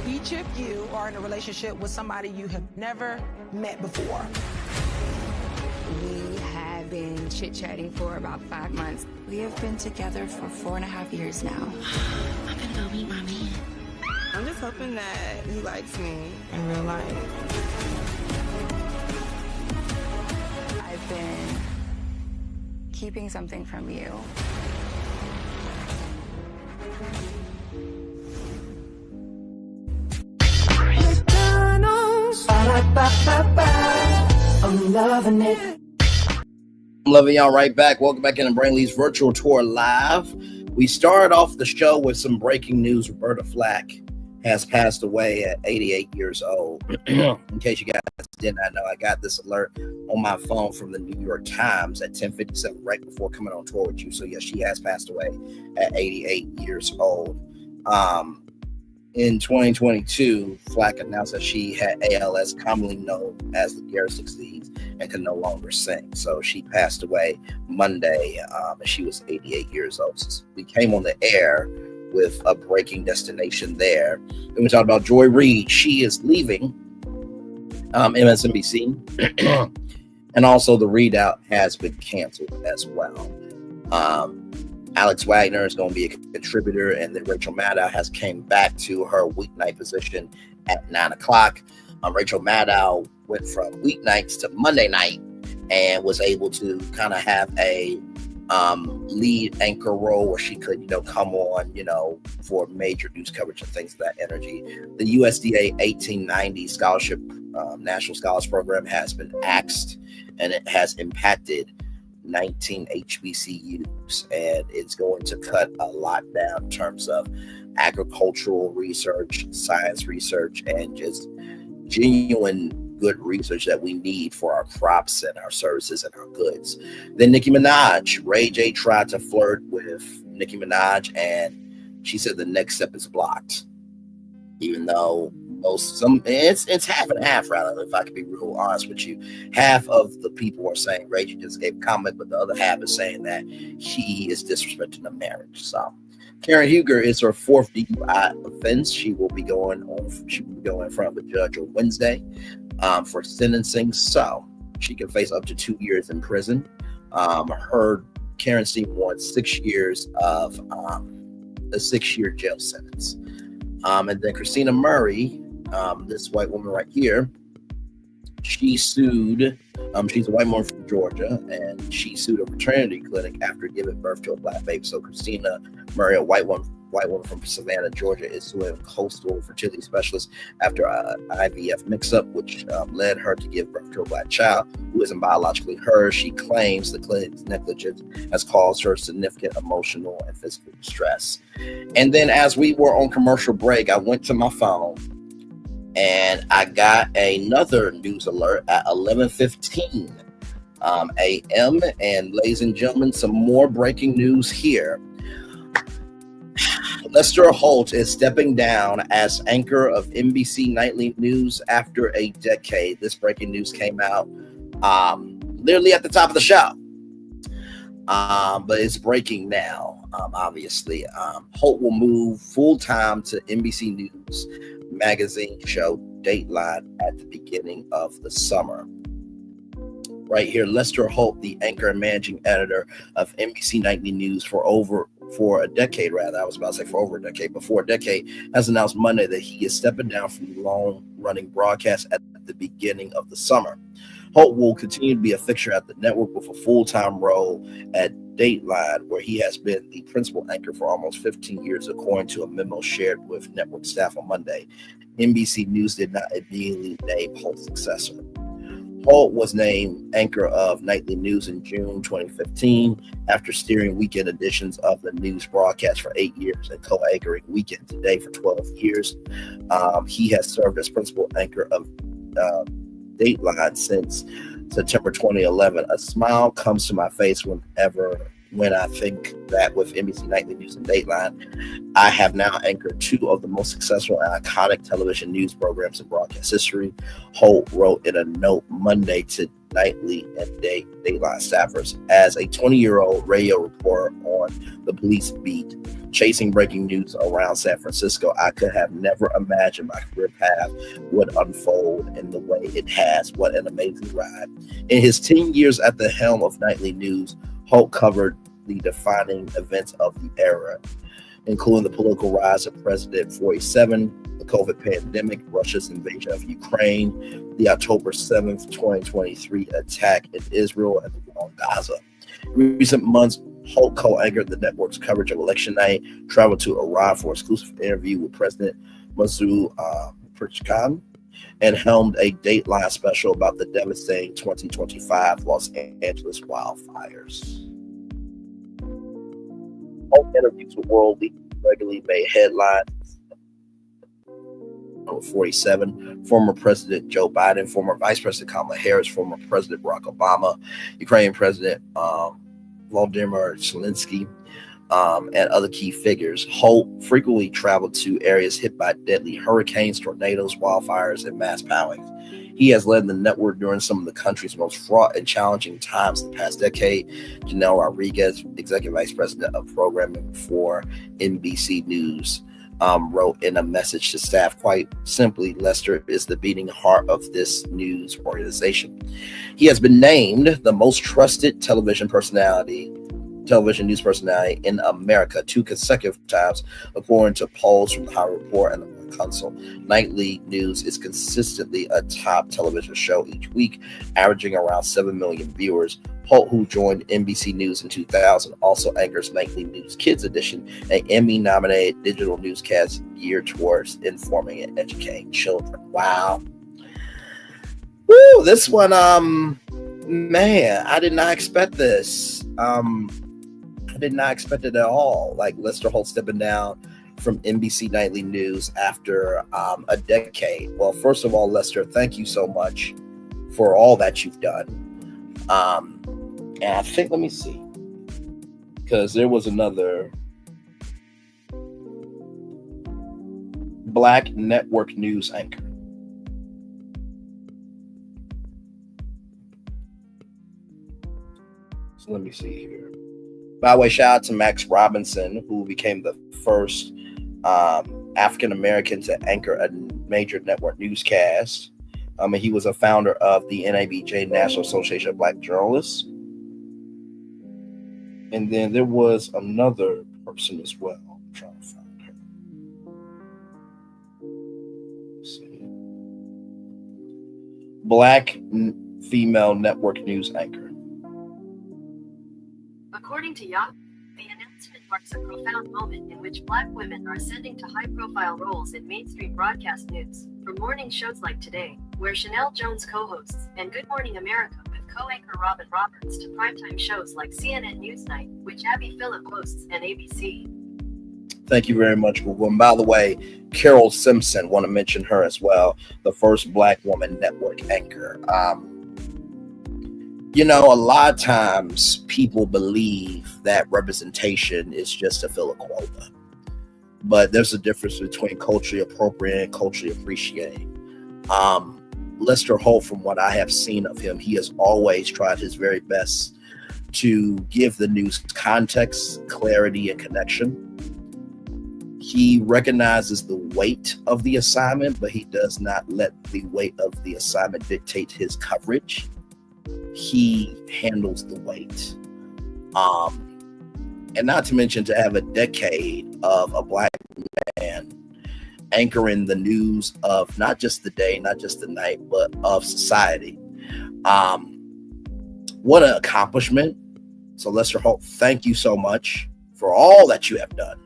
Each of you are in a relationship with somebody you have never met before. We have been chit-chatting for about 5 months. We have been together for 4.5 years now. I'm gonna go meet my man. I'm just hoping that he likes me in real life. I've been keeping something from you. I'm loving it. I'm loving y'all right back. Welcome back in Brainley's virtual tour live. We started off the show with some breaking news. Roberta Flack has passed away at 88 years old. In case you guys did not know, I got this alert on my phone from the New York Times at 10:57, right before coming on tour with you. So yes, she has passed away at 88 years old. In 2022, Flack announced that she had ALS, commonly known as the Garrison disease, and could no longer sing. So she passed away Monday, and she was 88 years old. So we came on the air with a breaking destination there. Then we talked about Joy Reid. She is leaving MSNBC, and also the readout has been canceled as well. Alex Wagner is going to be a contributor, and then Rachel Maddow has came back to her weeknight position at 9 o'clock. Rachel Maddow went from weeknights to Monday night and was able to kind of have a lead anchor role where she could, come on, for major news coverage and things of that energy. The USDA 1890 scholarship, National Scholars Program has been axed, and it has impacted 19 HBCUs, and it's going to cut a lot down in terms of agricultural research, science research, and just genuine good research that we need for our crops and our services and our goods. Then Nicki Minaj, Ray J tried to flirt with Nicki Minaj, and she said the next step is blocked, even though it's half and half, rather, if I could be real honest with you. Half of the people are saying Ray J just gave a comment, but the other half is saying that he is disrespecting the marriage. So Karen Huger is her fourth DUI offense. She will be going in front of a judge on Wednesday for sentencing. So she can face up to 2 years in prison. Karen Steve wants 6 years of a 6-year jail sentence. And then Krystena Murray, this white woman right here, she sued, she's a white woman from Georgia, and she sued a maternity clinic after giving birth to a black baby. So Krystena Murray, a white woman from Savannah, Georgia, is suing a coastal fertility specialist after an IVF mix-up, which led her to give birth to a black child who isn't biologically hers. She claims the clinic's negligence has caused her significant emotional and physical distress. And then as we were on commercial break, I went to my phone and I got another news alert at 11:15 a.m. And ladies and gentlemen, some more breaking news here. Lester Holt is stepping down as anchor of NBC Nightly News after a decade. This breaking news came out literally at the top of the show. But it's breaking now, obviously. Holt will move full-time to NBC News magazine show Dateline at the beginning of the summer. Right here, Lester Holt, the anchor and managing editor of NBC Nightly News for over a decade, has announced Monday that he is stepping down from the long-running broadcast at the beginning of the summer. Holt will continue to be a fixture at the network with a full-time role at Dateline, where he has been the principal anchor for almost 15 years, according to a memo shared with network staff on Monday. NBC News did not immediately name Holt's successor. Holt was named anchor of Nightly News in June 2015 after steering weekend editions of the news broadcast for 8 years and co-anchoring Weekend Today for 12 years. He has served as principal anchor of Dateline since September 2011. A smile comes to my face when I think that with NBC Nightly News and Dateline, I have now anchored two of the most successful and iconic television news programs in broadcast history. Holt wrote in a note Monday to Nightly and Dateline staffers. As a 20-year-old radio reporter on the police beat, chasing breaking news around San Francisco, I could have never imagined my career path would unfold in the way it has. What an amazing ride. In his 10 years at the helm of Nightly News, Holt covered the defining events of the era, including the political rise of President 47, the COVID pandemic, Russia's invasion of Ukraine, the October 7th, 2023 attack in Israel, and the war in Gaza. In recent months, Holt co-anchored the network's coverage of election night, traveled to Iran for an exclusive interview with President Masoud Pezeshkian, and helmed a Dateline special about the devastating 2025 Los Angeles wildfires. Holt interviews with world leaders regularly made headlines. 47, former President Joe Biden, former Vice President Kamala Harris, former President Barack Obama, Ukrainian President Volodymyr Zelensky, and other key figures. Holt frequently traveled to areas hit by deadly hurricanes, tornadoes, wildfires, and mass powerings. He has led the network during some of the country's most fraught and challenging times in the past decade. Janelle Rodriguez, Executive Vice President of Programming for NBC News, wrote in a message to staff, quite simply, Lester is the beating heart of this news organization. He has been named the most trusted television news personality in America 2 consecutive times, according to polls from the Hollywood Report and the Morning Consult. Nightly News is consistently a top television show each week, averaging around 7 million viewers. Holt, who joined NBC News in 2000, also anchors Nightly News Kids Edition, an Emmy-nominated digital newscast geared towards informing and educating children. Wow. Woo, this one, man, I did not expect this. I did not expect it at all. Like Lester Holt stepping down from NBC Nightly News after a decade. Well, first of all, Lester, thank you so much for all that you've done. And I think, let me see, because there was another Black network news anchor. So let me see here. By the way, shout out to Max Robinson, who became the first African American to anchor a major network newscast. And he was a founder of the NABJ, National Association of Black Journalists. And then there was another person as well. I'm trying to find her. Let's see. Black female network news anchor. According to Yahoo, the announcement marks a profound moment in which Black women are ascending to high-profile roles in mainstream broadcast news, from morning shows like Today, where Chanel Jones co-hosts, and Good Morning America with co-anchor Robin Roberts, to primetime shows like CNN Newsnight, which Abby Phillip hosts, and ABC. Thank you very much, Google. And by the way, Carol Simpson, want to mention her as well, the first Black woman network anchor. You know, a lot of times people believe that representation is just to fill a quota. But there's a difference between culturally appropriate and culturally appreciating. Lester Holt, from what I have seen of him, he has always tried his very best to give the news context, clarity, and connection. He recognizes the weight of the assignment, but he does not let the weight of the assignment dictate his coverage. He handles the weight. And not to mention, to have a decade of a Black man anchoring the news of not just the day, not just the night, but of society. What an accomplishment. So Lester Holt, thank you so much for all that you have done.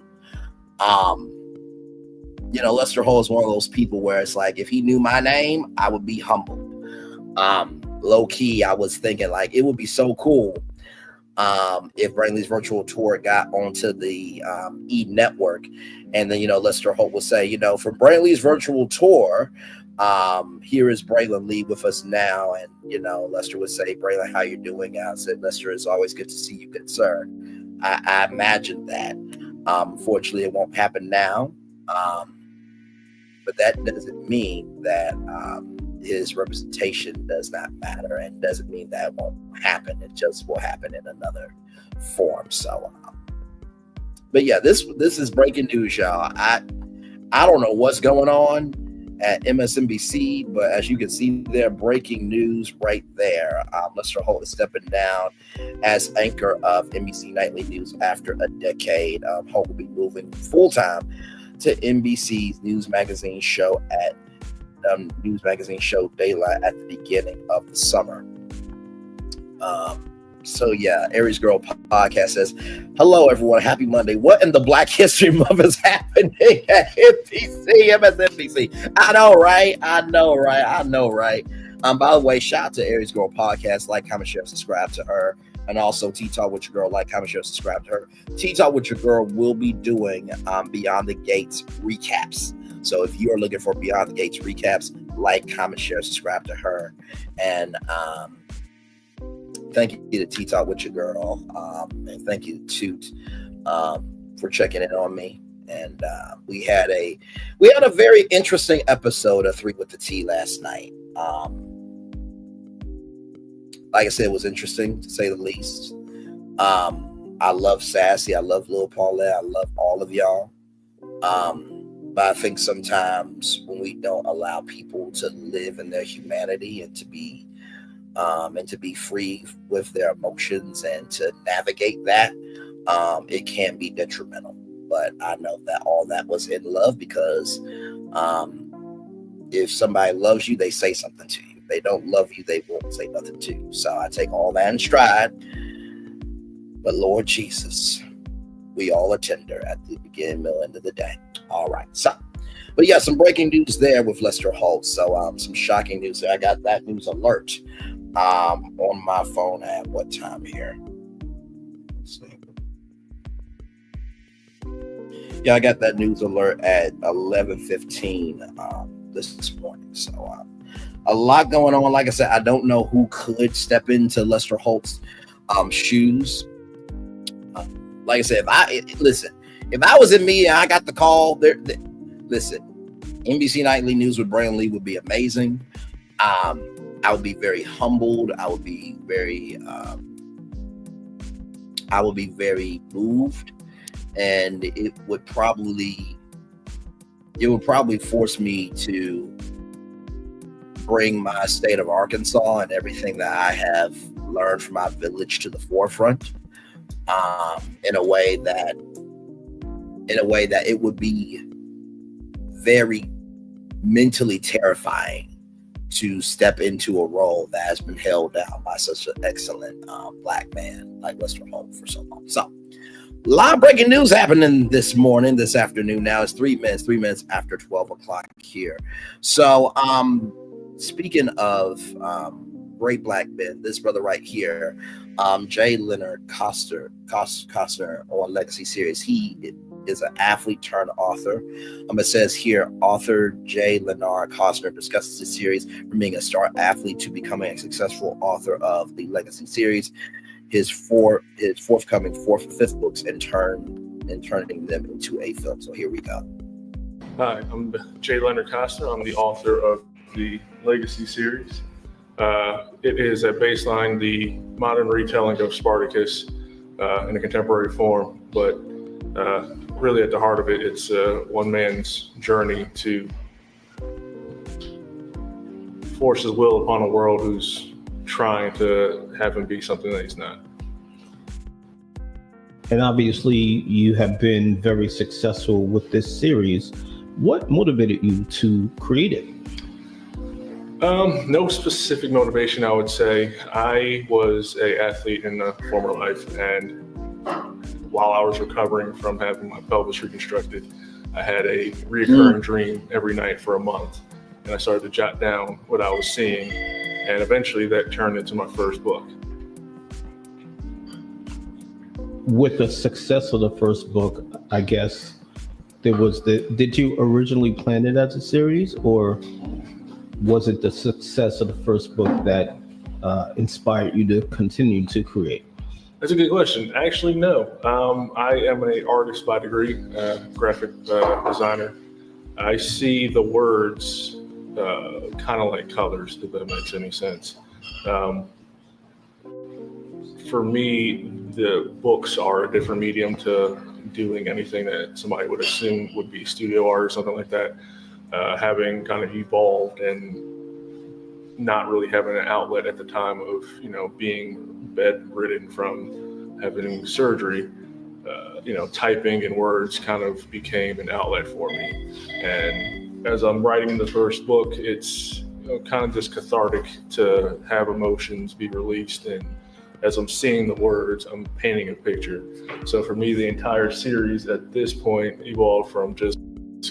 Lester Holt is one of those people where it's like, if he knew my name, I would be humbled. Low key, I was thinking like it would be so cool if Brainley's virtual tour got onto the E Network, and then Lester Holt would say, for Brainley's virtual tour, here is Braylon Lee with us now, and Lester would say, Braylon, how you doing? I said, Lester, it's always good to see you, good sir. I imagined that. Unfortunately, it won't happen now, but that doesn't mean that his representation does not matter, and doesn't mean that won't happen. It just will happen in another form. So, but yeah, this is breaking news, y'all. I don't know what's going on at MSNBC, but as you can see there, breaking news right there. Lester Holt is stepping down as anchor of NBC Nightly News after a decade. Holt will be moving full time to NBC's news magazine show Daylight at the beginning of the summer. So yeah, Aries Girl Podcast says, hello everyone, happy Monday. What in the Black History Month is happening at MSNBC? I know, right? By the way, shout out to Aries Girl Podcast. Like, comment, share, subscribe to her. And also Tea Talk with your girl. Like, comment, share, subscribe to her. Tea Talk with your girl will be doing Beyond the Gates recaps. So if you are looking for Beyond the Gates recaps, like, comment, share, subscribe to her. And thank you to Tea Talk with your girl. And thank you to Toot for checking in on me. And we had a very interesting episode of 3 with the Tea last night. Like I said, it was interesting to say the least. I love Sassy. I love Lil Paulette. I love all of y'all. But I think sometimes when we don't allow people to live in their humanity and to be free with their emotions and to navigate that, it can be detrimental. But I know that all that was in love, because if somebody loves you, they say something to you. If they don't love you, they won't say nothing to you. So I take all that in stride. But Lord Jesus, we all are tender at the beginning, middle, end of the day. All right. So, but yeah, some breaking news there with Lester Holt. So some shocking news there. I got that news alert on my phone at what time here? Let's see. Yeah, I got that news alert at 11:15 this morning. So a lot going on. Like I said, I don't know who could step into Lester Holt's shoes. Like I said, if I was in me and I got the call, listen, NBC Nightly News with Brian Lee would be amazing. I would be very humbled. I would be very moved, and it would probably force me to bring my state of Arkansas and everything that I have learned from my village to the forefront, in a way that it would be very mentally terrifying to step into a role that has been held down by such an excellent black man like Lester Holt for so long. So, a lot of breaking news happening this afternoon. Now it's 3 minutes after 12 o'clock here. So, speaking of great black men, this brother right here, Leonard Costner on Legacy Series. He is an athlete turned author. It says here, author Leonard Costner discusses the series from being a star athlete to becoming a successful author of the Legacy Series, his forthcoming 4th and 5th books, and turning them into a film. So here we go. Hi, I'm Leonard Costner. I'm the author of the Legacy Series. It is a baseline, the modern retelling of Spartacus in a contemporary form, but really at the heart of it, it's one man's journey to force his will upon a world who's trying to have him be something that he's not. And obviously, you have been very successful with this series. What motivated you to create it? No specific motivation, I would say. I was an athlete in a former life, and while I was recovering from having my pelvis reconstructed, I had a recurring dream every night for a month. And I started to jot down what I was seeing, and eventually that turned into my first book. With the success of the first book, I guess did you originally plan it as a series, or was it the success of the first book that inspired you to continue to create? That's a good question. Actually, no. I am an artist by degree, graphic designer. I see the words kind of like colors, if that makes any sense. For me, the books are a different medium to doing anything that somebody would assume would be studio art or something like that. Having kind of evolved and not really having an outlet at the time of, being bedridden from having surgery, typing in words kind of became an outlet for me. And as I'm writing the first book, it's kind of just cathartic to have emotions be released. And as I'm seeing the words, I'm painting a picture. So for me, the entire series at this point evolved from just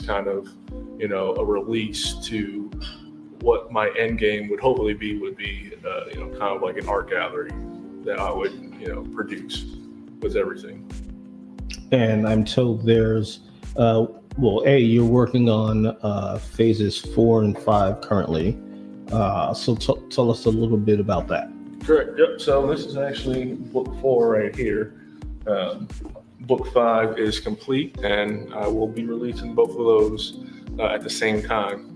kind of, a release to what my end game would hopefully be kind of like an art gallery that I would, produce with everything. And I'm told there's, you're working on phases 4 and 5 currently. So tell us a little bit about that. Correct. Yep. So this is actually book 4 right here. Book 5 is complete, and I will be releasing both of those at the same time.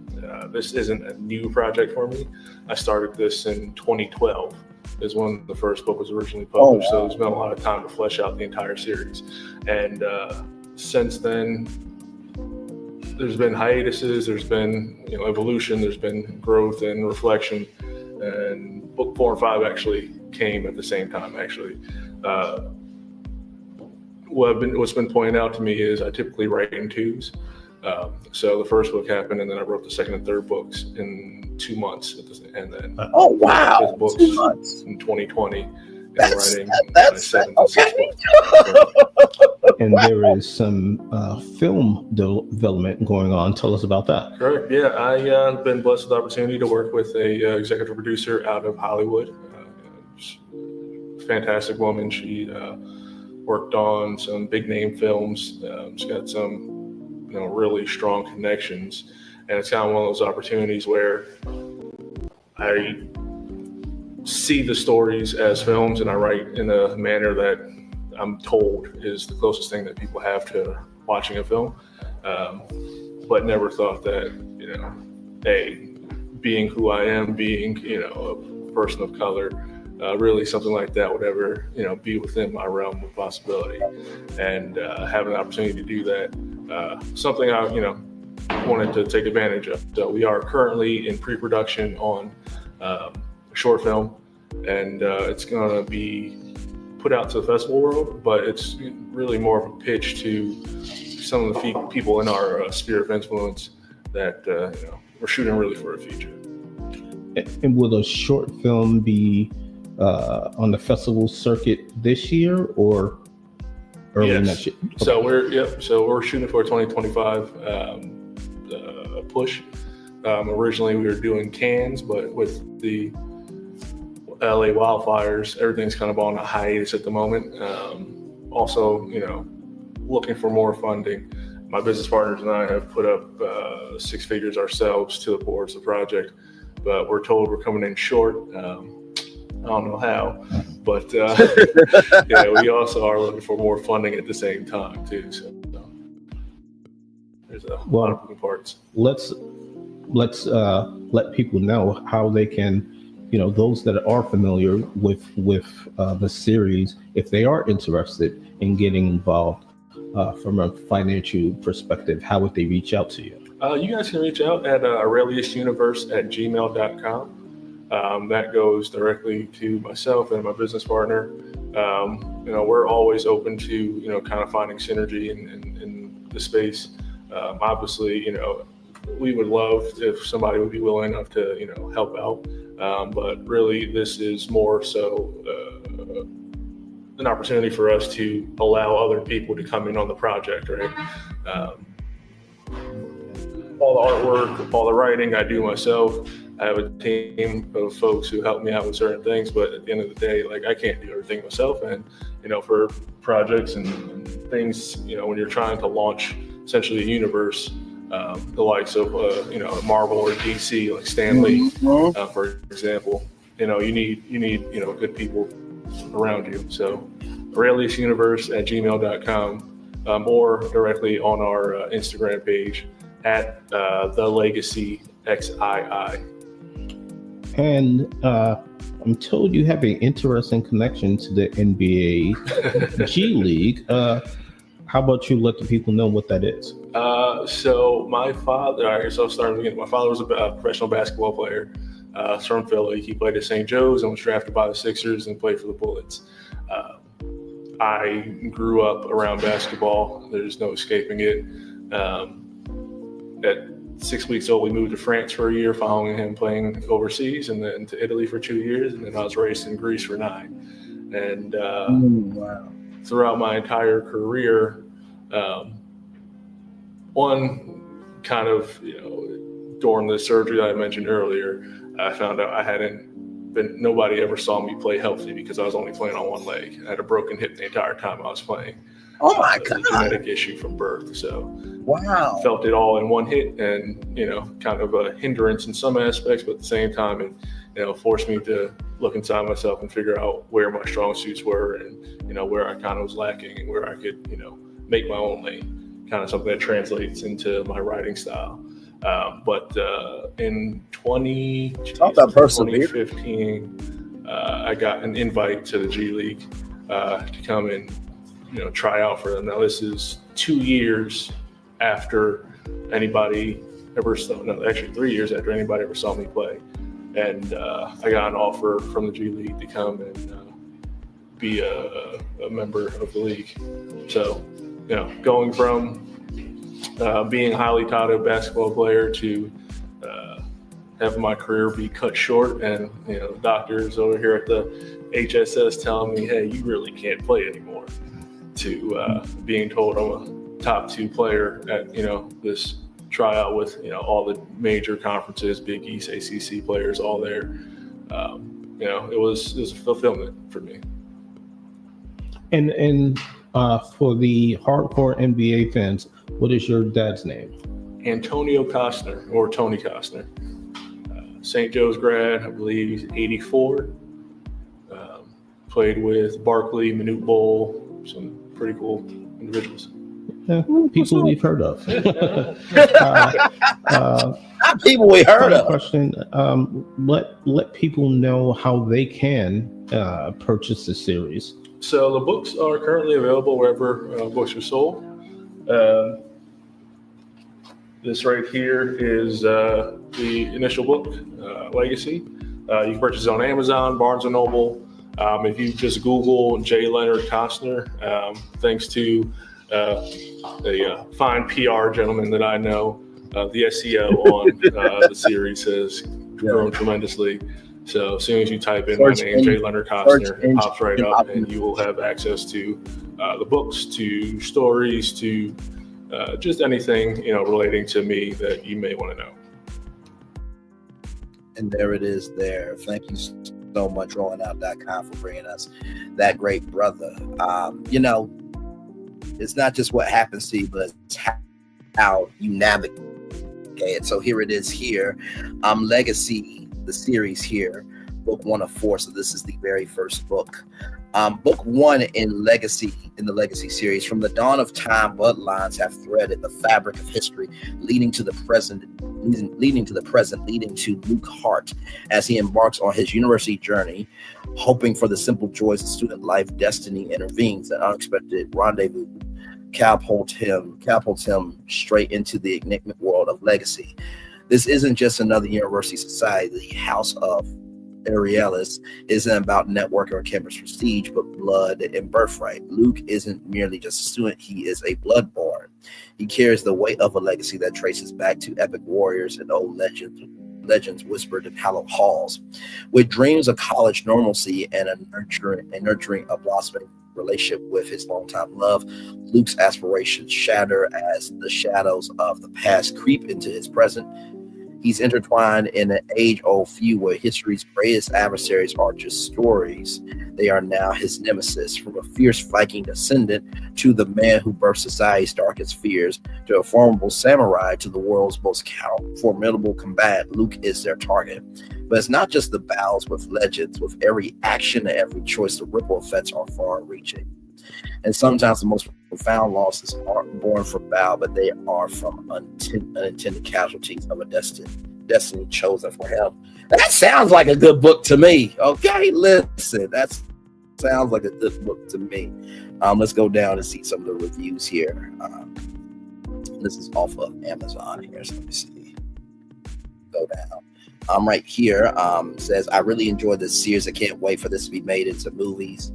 This isn't a new project for me. I started this in 2012 is when the first book was originally published. So there's been a lot of time to flesh out the entire series. And since then, there's been hiatuses, there's been evolution, there's been growth and reflection. And book 4 and 5 actually came at the same time, actually. What's been pointed out to me is I typically write in twos. So the first book happened, and then I wrote the second and third books in 2 months, and then fifth books 2 months in 2020. That's okay. And there is some film development going on. Tell us about that. Correct. Yeah, I've been blessed with the opportunity to work with a executive producer out of Hollywood. Fantastic woman. She worked on some big name films. She's got some really strong connections, and it's kind of one of those opportunities where I see the stories as films and I write in a manner that I'm told is the closest thing that people have to watching a film, but never thought that being who I am, being a person of color, really something like that would ever be within my realm of possibility. And having the opportunity to do that, something I wanted to take advantage of. So we are currently in pre-production on a short film, and it's going to be put out to the festival world, but it's really more of a pitch to some of the people in our sphere of influence that we're shooting really for a feature. And will a short film be on the festival circuit this year or early next year? Okay. So we're shooting for a 2025 push. Originally we were doing Cannes, but with the LA wildfires, everything's kind of on a hiatus at the moment. Also, looking for more funding. My business partners and I have put up 6 figures ourselves to towards the project, but we're told we're coming in short. I don't know how, but we also are looking for more funding at the same time too. So there's a lot of moving parts. Let's let people know how they can, those that are familiar with the series, if they are interested in getting involved from a financial perspective, how would they reach out to you? You guys can reach out at aureliusuniverse@gmail.com. That goes directly to myself and my business partner. We're always open to, kind of finding synergy in the space. Obviously, we would love if somebody would be willing enough to, help out. But really, this is more so an opportunity for us to allow other people to come in on the project, right? All the artwork, all the writing, I do myself. I have a team of folks who help me out with certain things, but at the end of the day, like, I can't do everything myself. And, for projects and things, when you're trying to launch essentially a universe, the likes of, Marvel or DC, like Stan Lee, for example, you need, good people around you. So AureliusUniverse@gmail.com, or directly on our Instagram page at The Legacy XII. And I'm told you have an interesting connection to the NBA G League. How about you let the people know what that is? So my father, all right, so I'll start again. My father was a professional basketball player from Philly. He played at St. Joe's and was drafted by the Sixers and played for the Bullets. I grew up around basketball. There's no escaping it. At 6 weeks old, we moved to France for a year, following him playing overseas, and then to Italy for 2 years, and then I was raised in Greece for 9. And throughout my entire career, one kind of, during the surgery that I mentioned earlier, I found out nobody ever saw me play healthy because I was only playing on one leg. I had a broken hip the entire time I was playing. Oh my God. A genetic issue from birth. So wow. Felt it all in one hit, and, kind of a hindrance in some aspects, but at the same time, it forced me to look inside myself and figure out where my strong suits were, and, where I kind of was lacking and where I could, make my own lane, kind of something that translates into my writing style. But in 2015, I got an invite to the G League to come and, try out for them. Now, this is 2 years after anybody ever saw, no, actually 3 years after anybody ever saw me play. And I got an offer from the G League to come and be a member of the league. So, going from being a highly touted basketball player to having my career be cut short, and the doctors over here at the HSS telling me, hey, you really can't play anymore, to being told I'm a top 2 player at this tryout with all the major conferences, Big East, ACC players, all there. It was a fulfillment for me. And for the hardcore NBA fans, what is your dad's name? Antonio Costner, or Tony Costner. St. Joe's grad, I believe he's 84. Played with Barkley, Manute Bol, some pretty cool individuals. Yeah, people we've heard of. People we heard of. Question: let people know how they can purchase the series. So the books are currently available wherever books are sold. This right here is the initial book, Legacy. You can purchase it on Amazon, Barnes & Noble. If you just Google J. Leonard Costner, thanks to a fine PR gentleman that I know, the SEO on the series has grown tremendously. So as soon as you type in my name, J. Leonard Costner, it pops right up, and you will have access to the books, to stories, to just anything relating to me that you may want to know. And there it is there. Thank you so much, rollingout.com, for bringing us that great brother. It's not just what happens to you, but it's how you navigate it. So here it is here. Legacy, the series here, book 1 of 4. So this is the very first book. Book 1 in the Legacy series. From the dawn of time, bloodlines have threaded the fabric of history, leading to the present, leading to Luke Hart as he embarks on his university journey, hoping for the simple joys of student life. Destiny intervenes, an unexpected rendezvous catapults him straight into the enigmatic world of Legacy. This isn't just another university society. The House of Aurelius isn't about networking or campus prestige, but blood and birthright. Luke isn't merely just a student, he is a bloodborn. He carries the weight of a legacy that traces back to epic warriors and old legends whispered in hallowed halls. With dreams of college normalcy and a nurturing a blossoming relationship with his longtime love, Luke's aspirations shatter as the shadows of the past creep into his present. He's intertwined in an age-old feud where history's greatest adversaries are just stories. They are now his nemesis, from a fierce Viking descendant to the man who birthed society's darkest fears, to a formidable samurai to the world's most formidable combatant. Luke is their target. But it's not just the battles with legends. With every action and every choice, the ripple effects are far-reaching. And sometimes the most profound losses aren't born from battle, but they are from unintended casualties of a destiny chosen for him. That sounds like a good book to me. Okay, listen, that sounds like a good book to me. Let's go down and see some of the reviews here. This is off of Amazon here, so let me see. Go down. Right here says, I really enjoyed this series. I can't wait for this to be made into movies.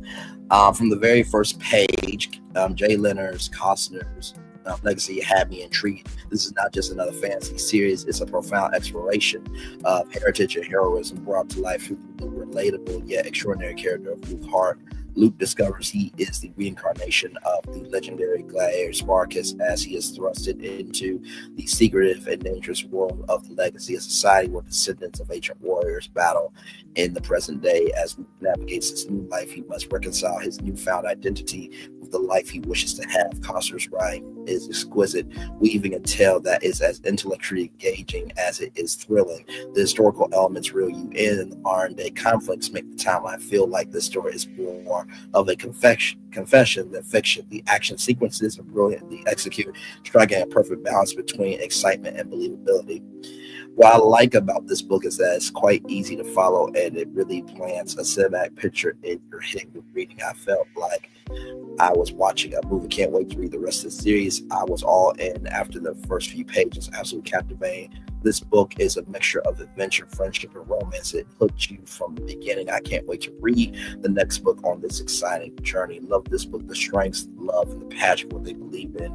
From the very first page, Jay Leonard's, Costner's legacy had me intrigued. This is not just another fantasy series. It's a profound exploration of heritage and heroism brought to life through the relatable yet extraordinary character of Luke Hart. Luke discovers he is the reincarnation of the legendary gladiator Spartacus as he is thrusted into the secretive and dangerous world of the legacy, a society where descendants of ancient warriors battle in the present day. As Luke navigates this new life, he must reconcile his newfound identity with the life he wishes to have. Costner's writing is exquisite, weaving a tale that is as intellectually engaging as it is thrilling. The historical elements reel you in, and the modern-day conflicts make the timeline feel like this story is more of a confession than fiction. The action sequences are brilliantly executed, striking a perfect balance between excitement and believability. What I like about this book is that it's quite easy to follow, and it really plants a cinematic picture in your head with reading. I felt like I was watching a movie. Can't wait to read the rest of the series. I was all in after the first few pages. Absolutely captivating. This book is a mixture of adventure, friendship, and romance. It hooked you from the beginning. I can't wait to read the next book on this exciting journey. Love this book, the strengths, the love, and the passion, what they believe in.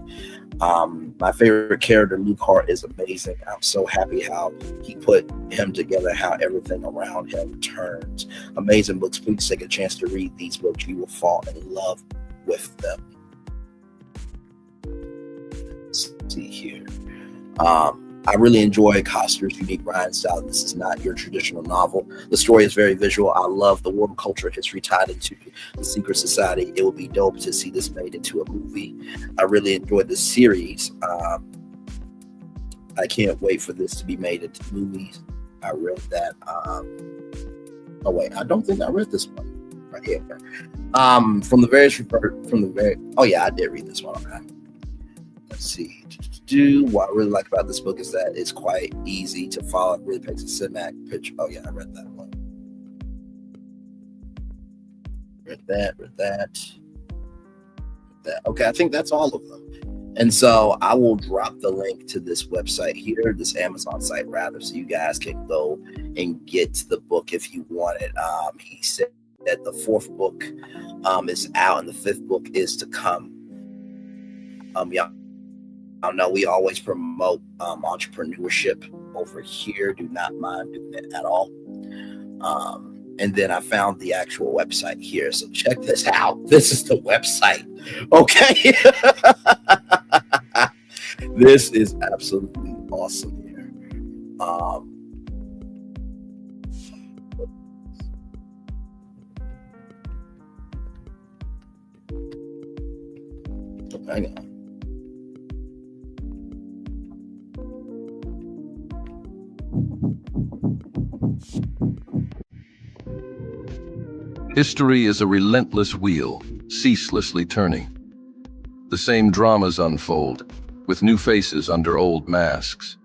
My favorite character, Luke Hart, is amazing. I'm so happy how he put him together, how everything around him turns. Amazing books. Please take a chance to read these books. You will fall in love with them. Let's see here. I really enjoy Costner's unique writing style. This is not your traditional novel. The story is very visual. I love the world, culture, history tied into the secret society. It would be dope to see this made into a movie. I really enjoyed this series. I can't wait for this to be made into movies. I read that. Oh wait, I don't think I read this one right here. Oh yeah, I did read this one. Okay. Let's see. What I really like about this book is that it's quite easy to follow. It really paints a cinematic picture. Oh yeah, I read that one. Read that. Okay, I think that's all of them. And so I will drop the link to this website here, this Amazon site rather, so you guys can go and get the book if you want it. He said that the 4th book is out and the 5th book is to come. Y'all know we always promote entrepreneurship over here. Do not mind doing it at all. And then I found the actual website here. So check this out. This is the website. Okay. This is absolutely awesome here. Hang on. History is a relentless wheel, ceaselessly turning. The same dramas unfold, with new faces under old masks.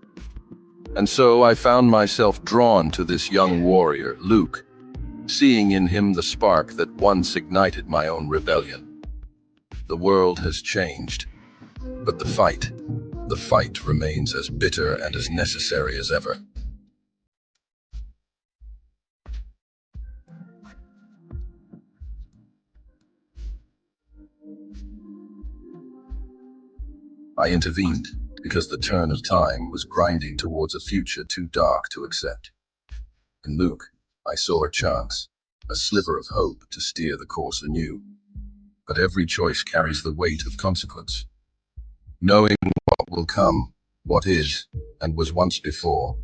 And so I found myself drawn to this young warrior, Luke, seeing in him the spark that once ignited my own rebellion. The world has changed, but the fight remains as bitter and as necessary as ever. I intervened because the turn of time was grinding towards a future too dark to accept. In Luke, I saw a chance, a sliver of hope to steer the course anew. But every choice carries the weight of consequence. Knowing what will come, what is, and was once before,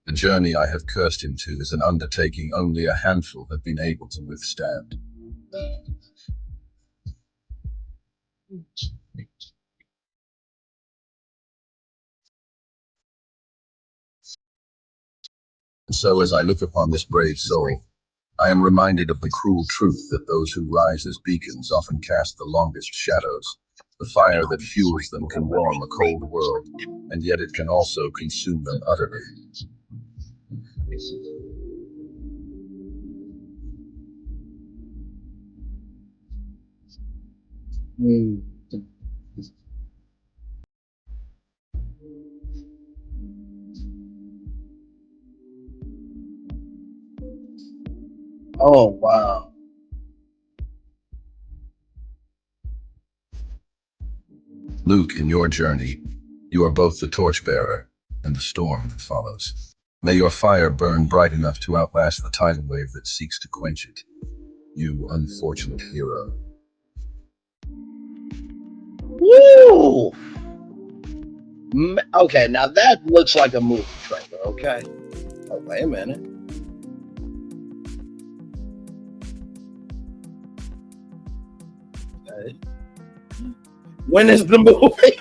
the journey I have cursed into is an undertaking only a handful have been able to withstand. And so as I look upon this brave soul, I am reminded of the cruel truth that those who rise as beacons often cast the longest shadows. The fire that fuels them can warm a cold world, and yet it can also consume them utterly. Oh, wow. Luke, in your journey, you are both the torchbearer and the storm that follows. May your fire burn bright enough to outlast the tidal wave that seeks to quench it. You unfortunate hero. Woo! Okay, now that looks like a movie trailer, okay? Oh, wait a minute. Okay. When is the movie?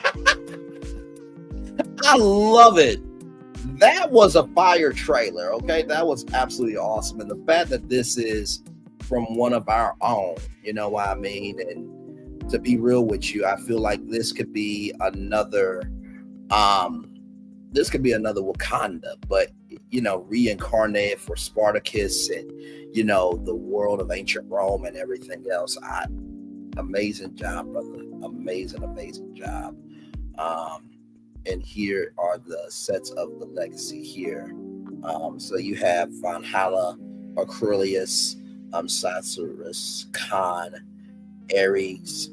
I love it. That was a fire trailer, okay? That was absolutely awesome. And the fact that this is from one of our own, you know what I mean? And to be real with you, I feel like this could be another Wakanda, but reincarnated for Spartacus and the world of ancient Rome and everything else. Amazing job, brother. Amazing job. And here are the sets of the legacy here. So you have Valhalla, Aurelius, Sacerus, Khan, Ares.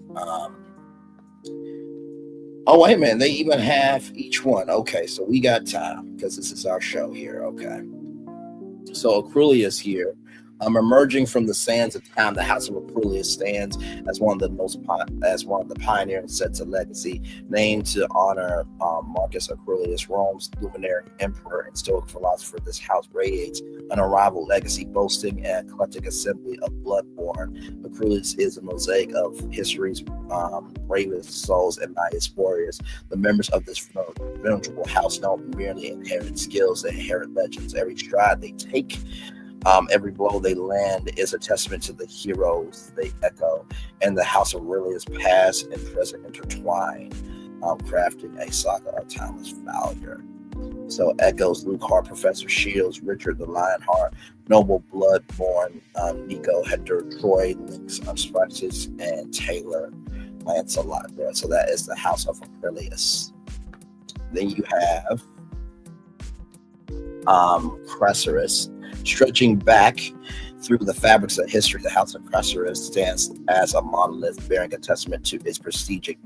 Oh, wait a minute. They even have each one. Okay, so we got time because this is our show here. Okay. So Aurelius here. Emerging from the sands of time, the House of Aurelius stands as one of the pioneering sets of legacy, named to honor Marcus Aurelius, Rome's luminary emperor and Stoic philosopher. This house radiates an unrivaled legacy, boasting an eclectic assembly of bloodborne. Aurelius is a mosaic of history's bravest souls and mightiest warriors. The members of this venerable house don't merely inherit skills; they inherit legends. Every stride they take, every blow they land is a testament to the heroes they echo, and the House of Aurelius past and present intertwine, crafting a saga of timeless valor. So echoes Luke Hart, Professor Shields, Richard the Lionheart, Noble Bloodborne, Nico, Hector, Troy, Lynx, Spartacus, and Taylor Lancelot there. So that is the House of Aurelius. Then you have Cresarus. Stretching back through the fabrics of history, the House of Cresarus stands as a monolith bearing a testament to its prestigious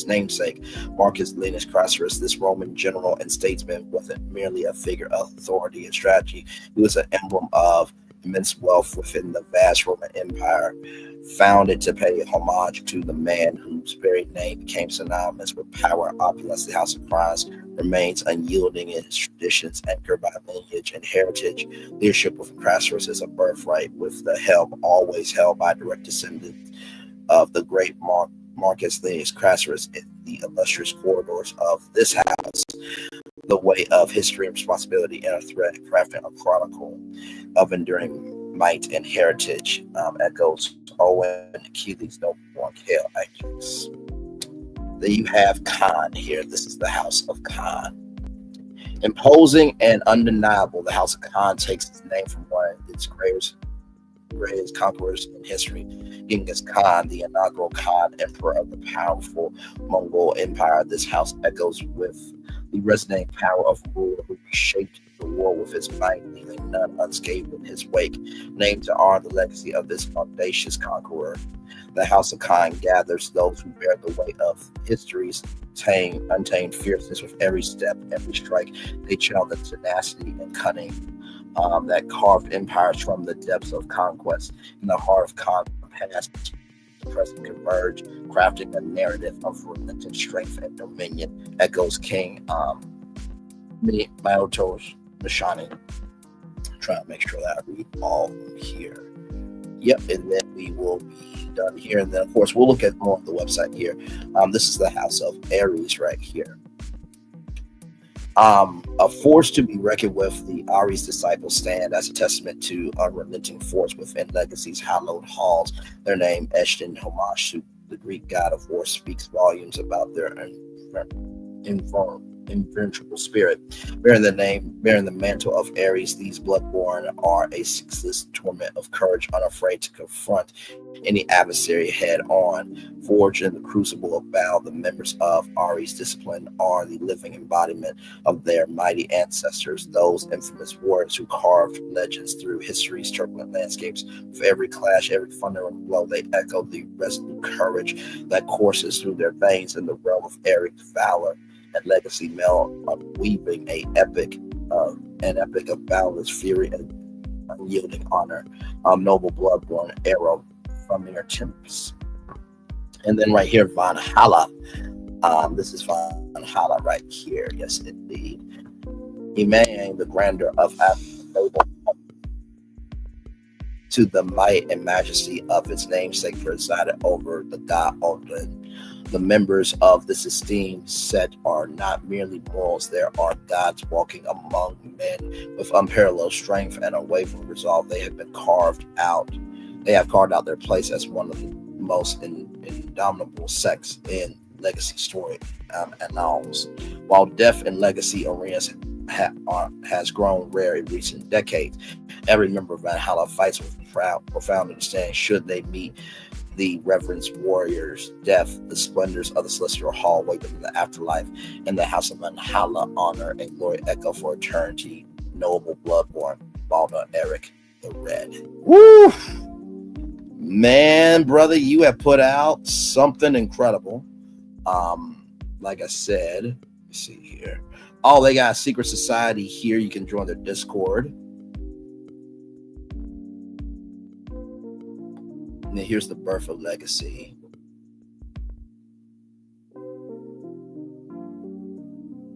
namesake, Marcus Linnus Cresarus. This Roman general and statesman wasn't merely a figure of authority and strategy. He was an emblem of immense wealth within the vast Roman Empire, founded to pay homage to the man whose very name became synonymous with power and opulence. The House of Christ remains unyielding in its traditions, anchored by lineage and heritage. Leadership of Cresarus is a birthright, with the helm always held by direct descendants of the great Marcus Linnus Cresarus in the illustrious corridors of this house. The way of history and responsibility and a thread, crafting a chronicle of enduring might and heritage. Echoes Owen, Achilles, Noble, Hail, Ajax. Then you have Khan here. This is the House of Khan. Imposing and undeniable, the House of Khan takes its name from one of its greatest conquerors in history, Genghis Khan, the inaugural Khan emperor of the powerful Mongol Empire. This house echoes with the resonating power of ruler who shaped the war with his might, leaving none unscathed in his wake. Named to honor the legacy of this audacious conqueror, the House of Khan gathers those who bear the weight of history's untamed fierceness. With every step, every strike, they channel the tenacity and cunning that carved empires from the depths of conquest. In the heart of Khan, past present converge, crafting a narrative of relentless strength and dominion. Echoes King Maoto's Nishani. Trying to make sure that I read all here. Yep, and then we will be done here. And then, of course, we'll look at more on the website here. This is the House of Aries right here. A force to be reckoned with, the Aries disciples stand as a testament to unrelenting force within Legacy's hallowed halls. Their name, etched in homage to the Greek god of war, speaks volumes about their invincible spirit. Bearing the mantle of Aries, these bloodborn are a ceaseless torment of courage, unafraid to confront any adversary head on. Forged in the crucible of battle, the members of Aries discipline are the living embodiment of their mighty ancestors, those infamous warriors who carved legends through history's turbulent landscapes. For every clash, every thundering blow, they echo the resolute courage that courses through their veins. In the realm of Aries valor and legacy, male weaving an epic of boundless fury and unyielding honor. Noble bloodborn arrow from their temps. And then right here, Valhalla. This is Valhalla right here. Yes, indeed. Emanating the grandeur of noble to the might and majesty of its namesake, presided over the god Odin. The members of this esteemed set are not merely mortals, there are gods walking among men with unparalleled strength and unwavering resolve. They have carved out their place as one of the most indomitable sects in legacy story annals. While death in legacy arenas has grown rare in recent decades, every member of Valhalla fights with profound understanding. Should they meet the reverence warriors, death, the splendors of the celestial hall wait them in the afterlife. In the House of Valhalla, honor and glory echo for eternity. Noble bloodborn, Balder Eric the Red. Woo! Man, brother, you have put out something incredible. Like I said, let me see here. Oh, they got a secret society here. You can join their Discord. And then here's the birth of legacy.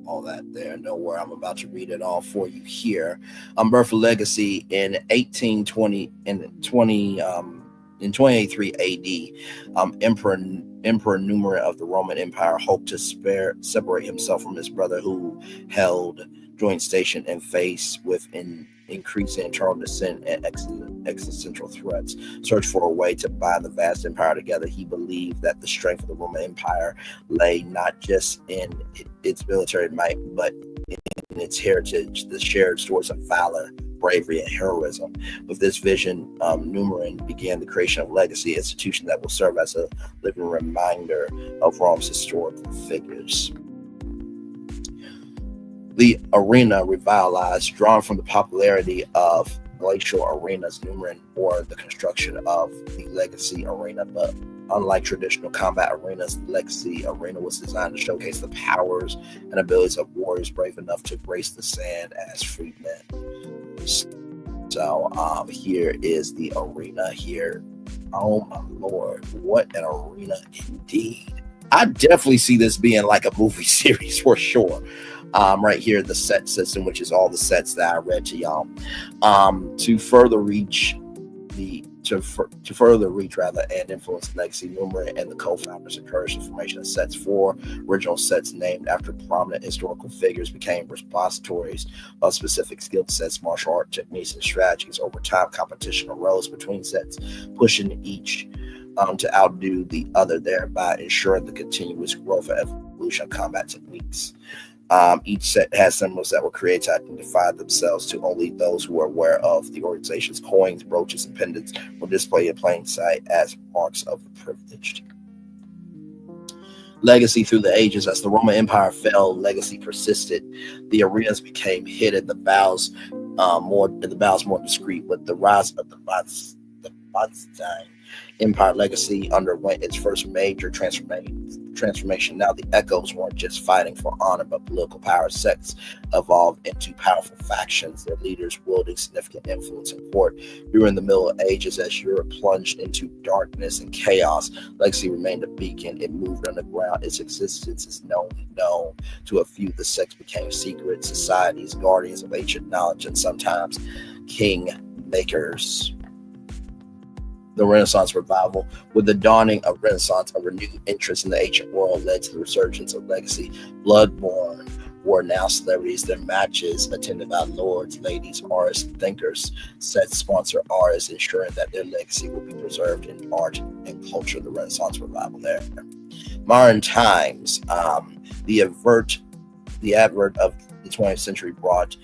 All that there. Know where I'm about to read it all for you here. Birth of legacy in 1820 in 283 AD, Emperor Numerate of the Roman Empire hoped to separate himself from his brother, who held joint station and faced with increasing internal dissent and existential threats. Searched for a way to bind the vast empire together. He believed that the strength of the Roman Empire lay not just in its military might, but in its heritage, the shared stories of valor, bravery, and heroism. With this vision, Numeran began the creation of Legacy, an institution that will serve as a living reminder of Rome's historical figures. The arena revitalized, drawn from the popularity of glacial arenas, Numeran or the construction of the Legacy Arena. But unlike traditional combat arenas, the Legacy Arena was designed to showcase the powers and abilities of warriors brave enough to grace the sand as freedmen. So here is the arena here. Oh my Lord, what an arena indeed. I definitely see this being like a movie series for sure. Right here, the set system, which is all the sets that I read to y'all. To further reach and influence Legacy, Numeran and the co-founders encouraged the formation of sets. 4 original sets named after prominent historical figures became repositories of specific skill sets, martial art techniques, and strategies. Over time, competition arose between sets, pushing each to outdo the other, thereby ensuring the continuous growth and evolution of combat techniques. Each set has symbols that were created to identify themselves to only those who are aware of the organization's coins, brooches, and pendants were displayed in plain sight as marks of the privileged. Legacy through the ages. As the Roman Empire fell, legacy persisted. The arenas became hid at the bows, more discreet. With the rise of the Byzantine Empire, legacy underwent its first major transformation. Now the echoes weren't just fighting for honor, but political power. Sects evolved into powerful factions, their leaders wielding significant influence in court. During the Middle Ages, as Europe plunged into darkness and chaos, legacy remained a beacon. It moved underground. Its existence is known to a few. The sects became secret societies, guardians of ancient knowledge, and sometimes king makers. The Renaissance revival. With the dawning of Renaissance, a renewed interest in the ancient world led to the resurgence of legacy. Bloodborne were now celebrities. Their matches attended by lords, ladies, artists, thinkers, sets sponsor artists, ensuring that their legacy will be preserved in art and culture. The Renaissance revival there. Modern times, the advert of the 20th century brought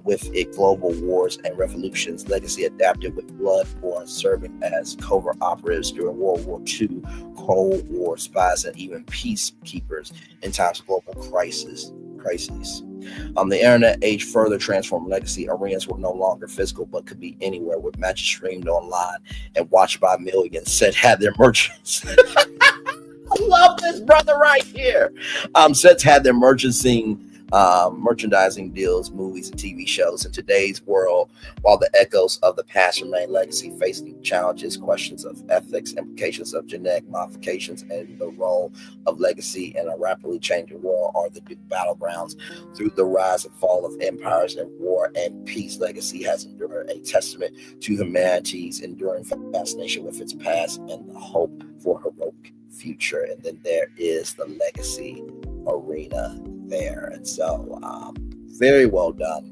with it global wars and revolutions. Legacy adapted with Bloodborne serving as covert operatives during World War II, Cold War spies, and even peacekeepers in times of global crises. The internet age further transformed legacy. Arenas were no longer physical, but could be anywhere, with matches streamed online and watched by millions. Sets had their merchants. I love this brother right here. Sets had their merchandising deals, movies, and TV shows. In today's world, while the echoes of the past remain, legacy facing challenges, questions of ethics, implications of genetic modifications, and the role of legacy in a rapidly changing world are the new battlegrounds. Through the rise and fall of empires and war and peace, legacy has endured, a testament to humanity's enduring fascination with its past and the hope for a heroic future. And then there is the legacy arena there. And so very well done.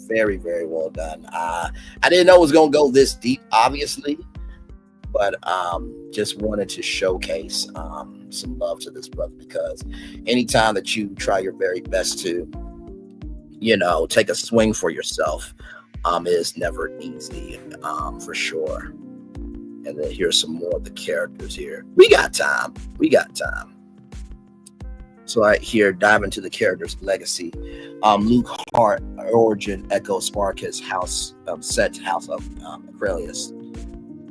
Very, very well done. I didn't know it was going to go this deep, obviously, but just wanted to showcase some love to this brother, because anytime that you try your very best to, take a swing for yourself, is never easy, for sure. And then here's some more of the characters here. We got time. So right here, dive into the characters' legacy. Luke Hart, origin, Echo Sparkus, house set House of Aurelius.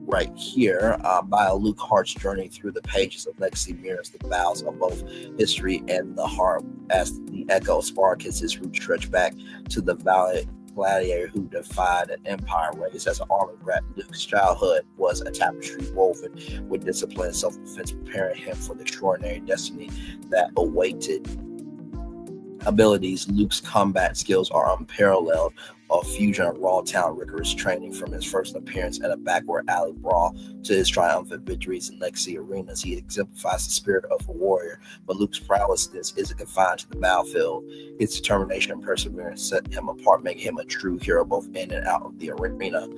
Right here, bio Luke Hart's journey through the pages of legacy mirrors the vows of both history and the heart, as the Echo Sparkus, his roots stretch back to the valiant gladiator who defied an empire raised as an army rat. Luke's childhood was a tapestry woven with discipline and self-defense, preparing him for the extraordinary destiny that awaited. Abilities. Luke's combat skills are unparalleled, a fusion of raw talent, rigorous training from his first appearance in a backward alley brawl to his triumphant victories in legacy arenas. He exemplifies the spirit of a warrior, but Luke's prowess isn't confined to the battlefield. His determination and perseverance set him apart, making him a true hero both in and out of the arena.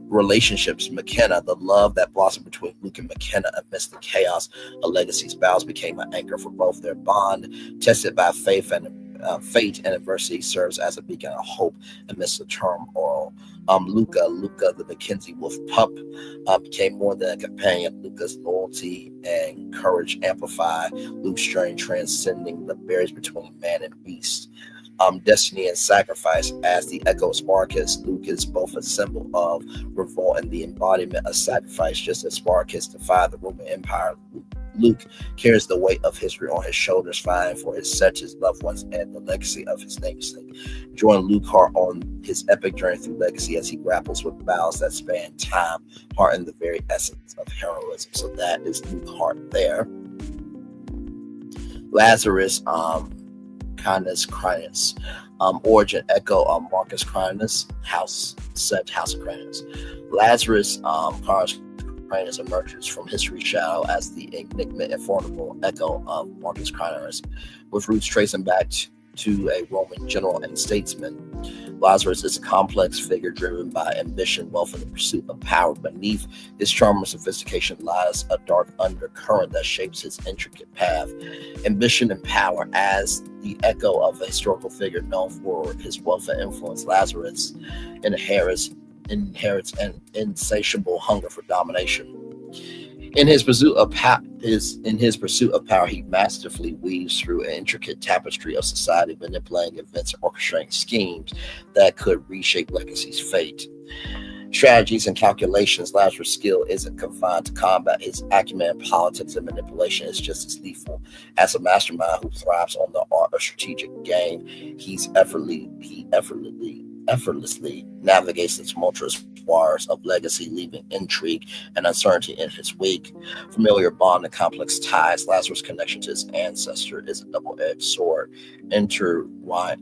Relationships. McKenna. The love that blossomed between Luke and McKenna amidst the chaos of legacy's vows became an anchor for both. Their bond, tested by fate and adversity, serves as a beacon of hope amidst the turmoil. Luca, the Mackenzie Wolf pup, became more than a companion. Luca's loyalty and courage amplify Luke's journey, transcending the barriers between man and beast. Destiny and sacrifice. As the Echo Sparkus, Luke is both a symbol of revolt and the embodiment of sacrifice. Just as Sparkus defied the Roman Empire, Luke carries the weight of history on his shoulders, fighting for his loved ones, and the legacy of his namesake. Join Luke Hart on his epic journey through legacy as he grapples with battles that span time, heart, and the very essence of heroism. So that is Luke Hart there. Lazarus, Kindness, Krystena. Origin, Echo, Marcus Krystena, House of Krystena. Lazarus, Krystena emerges from history's shadow as the enigmatic and formidable Echo of Marcus Krystena, with roots tracing back to a Roman general and statesman. Lazarus is a complex figure driven by ambition, wealth, and the pursuit of power. Beneath his charm and sophistication lies a dark undercurrent that shapes his intricate path. Ambition and power. As the echo of a historical figure known for his wealth and influence, Lazarus inherits an insatiable hunger for domination. In his pursuit of power, he masterfully weaves through an intricate tapestry of society, manipulating events and orchestrating schemes that could reshape Legacy's fate. Strategies and calculations. Lazarus' skill isn't confined to combat. His acumen, politics, and manipulation is just as lethal. As a mastermind who thrives on the art of strategic game, he effortlessly navigates the tumultuous waters of Legacy, leaving intrigue and uncertainty in his wake. Familiar bond and complex ties. Lazarus' connection to his ancestor is a double-edged sword, intertwining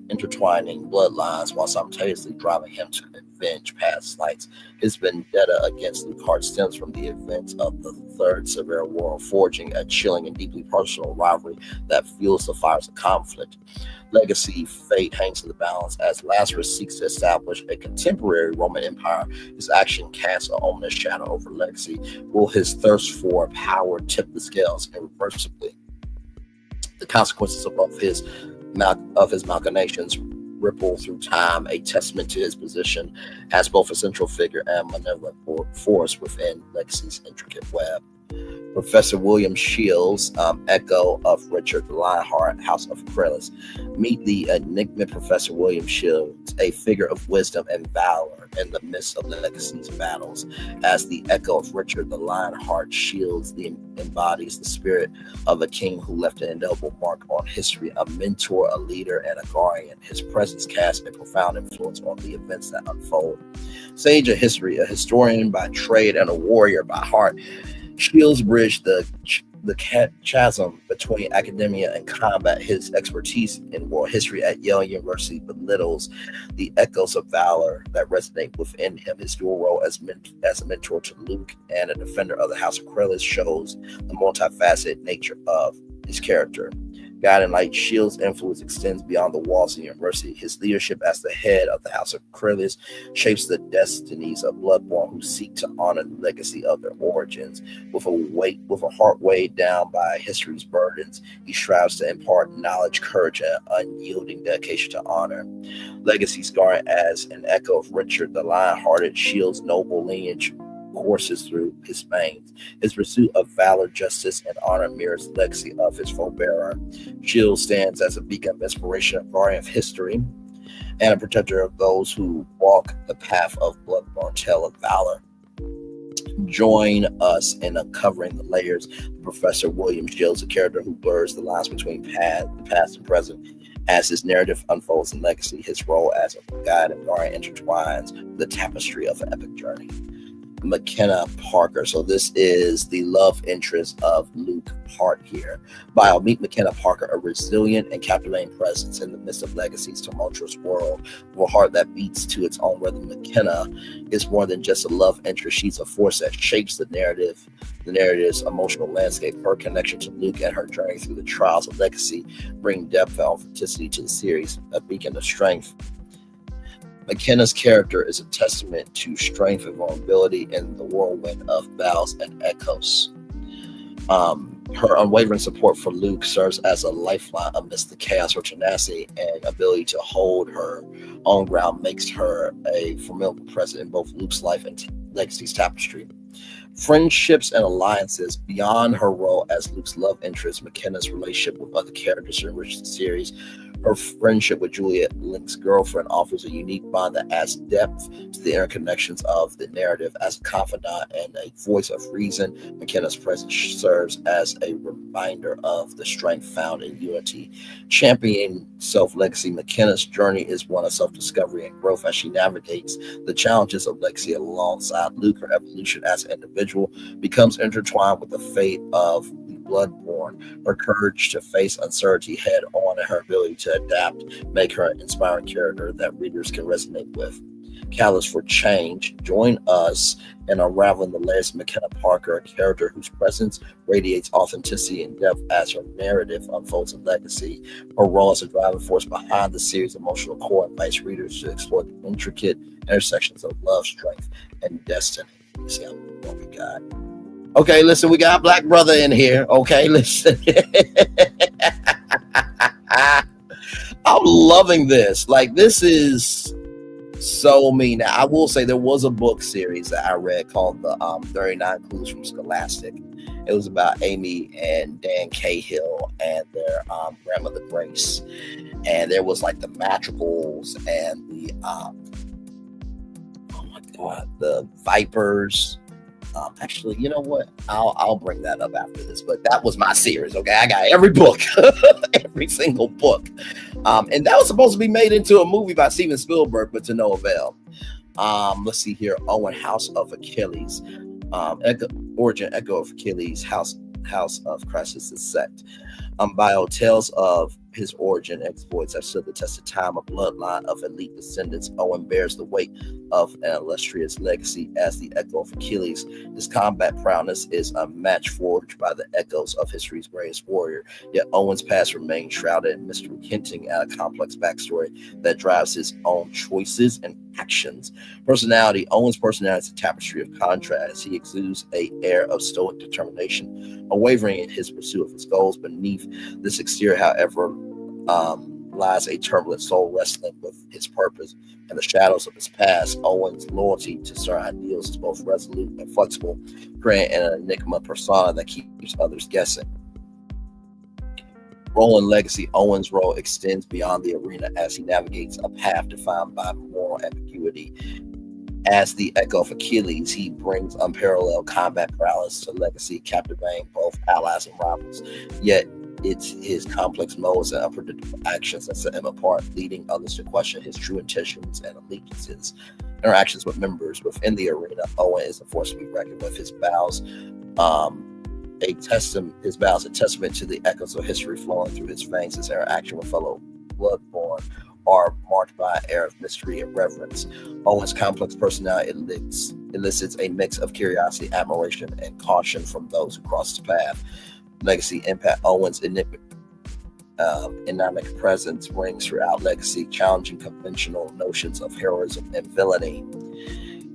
bloodlines while simultaneously driving him to avenge past slights. His vendetta against Luke Hart stems from the events of the Third Severe War, forging a chilling and deeply personal rivalry that fuels the fires of conflict. Legacy fate hangs in the balance as Lazarus seeks to establish a contemporary Roman Empire. His action casts an ominous shadow over Legacy. Will his thirst for power tip the scales irreversibly? The consequences of his machinations ripple through time, a testament to his position as both a central figure and malevolent force within Legacy's intricate web. Professor William Shields, echo of Richard the Lionheart, House of Kryllis. Meet the enigmatic Professor William Shields, a figure of wisdom and valor in the midst of Legacy's battles. As the echo of Richard the Lionheart, Shields embodies the spirit of a king who left an indelible mark on history, a mentor, a leader, and a guardian. His presence casts a profound influence on the events that unfold. Sage of history, a historian by trade and a warrior by heart, Shields bridged the chasm between academia and combat. His expertise in world history at Yale University belittles the echoes of valor that resonate within him. His dual role as a mentor to Luke and a defender of the House of Kryllis shows the multifaceted nature of his character. Guiding light, Shields' influence extends beyond the walls of the university. His leadership as the head of the House of Kryllis shapes the destinies of Bloodborne who seek to honor the legacy of their origins. With a heart weighed down by history's burdens, he strives to impart knowledge, courage, and unyielding dedication to honor. Legacy scarring as an echo of Richard the Lion-Hearted, Shields' noble lineage courses through his veins. His pursuit of valor, justice, and honor mirrors the legacy of his forebearer. Shields stands as a beacon of inspiration, a guardian of history, and a protector of those who walk the path of Bloodborne tale of valor. Join us in uncovering the layers of Professor William Shields, a character who blurs the lines between the past and present. As his narrative unfolds in Legacy, his role as a guide and guardian intertwines with the tapestry of an epic journey. McKenna Parker. So this is the love interest of Luke Hart here. Bio, meet McKenna Parker, a resilient and captivating presence in the midst of Legacy's tumultuous world. With a heart that beats to its own rhythm, McKenna is more than just a love interest. She's a force that shapes the narrative's emotional landscape. Her connection to Luke and her journey through the trials of Legacy bring depth and authenticity to the series, a beacon of strength. McKenna's character is a testament to strength and vulnerability in the whirlwind of battles and echoes. Her unwavering support for Luke serves as a lifeline amidst the chaos. Her tenacity and ability to hold her own ground makes her a formidable presence in both Luke's life and Legacy's tapestry. Friendships and alliances. Beyond her role as Luke's love interest, McKenna's relationship with other characters enrich the series. Her friendship with Juliet, Link's girlfriend, offers a unique bond that adds depth to the interconnections of the narrative. As a confidant and a voice of reason, McKenna's presence serves as a reminder of the strength found in unity. Championing self-legacy, McKenna's journey is one of self-discovery and growth as she navigates the challenges of legacy alongside Luke. Her evolution as an individual becomes intertwined with the fate of Bloodborne. Her courage to face uncertainty head on and her ability to adapt make her an inspiring character that readers can resonate with. Catalyst for change. Join us in unraveling the layers of McKenna Parker, a character whose presence radiates authenticity and depth as her narrative unfolds in Legacy. Her role as a driving force behind the series' emotional core invites readers to explore the intricate intersections of love, strength, and destiny. You see, I'm a guy. Okay, listen, we got a black brother in here. Okay, listen. I'm loving this. Like, this is So many. Now, I will say there was a book series that I read called the 39 Clues from Scholastic. It was about Amy and Dan Cahill and their grandmother Grace. And there was like the Madrigals and the the Vipers. Actually, you know what? I'll bring that up after this. But that was my series. Okay, I got every book, every single book, and that was supposed to be made into a movie by Steven Spielberg, but to no avail. Let's see here. Owen, House of Achilles, origin, Echo of Achilles, House of Crassus' sect. Bio tells of his origin, exploits have stood the test of time. A bloodline of elite descendants, Owen bears the weight of an illustrious legacy as the Echo of Achilles. His combat prowess is a match forged by the echoes of history's greatest warrior. Yet Owen's past remains shrouded in mystery, hinting at a complex backstory that drives his own choices and actions. Personality. Owen's personality is a tapestry of contrast. He exudes an air of stoic determination, unwavering in his pursuit of his goals. Beneath this exterior, however, lies a turbulent soul wrestling with his purpose. In the shadows of his past, Owen's loyalty to certain ideals is both resolute and flexible, creating an enigma persona that keeps others guessing. Role and legacy. Owen's role extends beyond the arena as he navigates a path defined by moral ambiguity. As the Echo of Achilles, he brings unparalleled combat prowess to legacy, captivating both allies and rivals. Yet it's his complex modes and unpredictable actions that set him apart, leading others to question his true intentions and allegiances. Interactions with members within the arena. Owen is a force to be reckoned with. His vows, a testament to the echoes of history flowing through his veins. His interaction with fellow bloodborn are marked by an air of mystery and reverence. Owen's complex personality elicits a mix of curiosity, admiration, and caution from those who cross his path. Legacy impact. Owen's enigmatic presence rings throughout legacy, challenging conventional notions of heroism and villainy.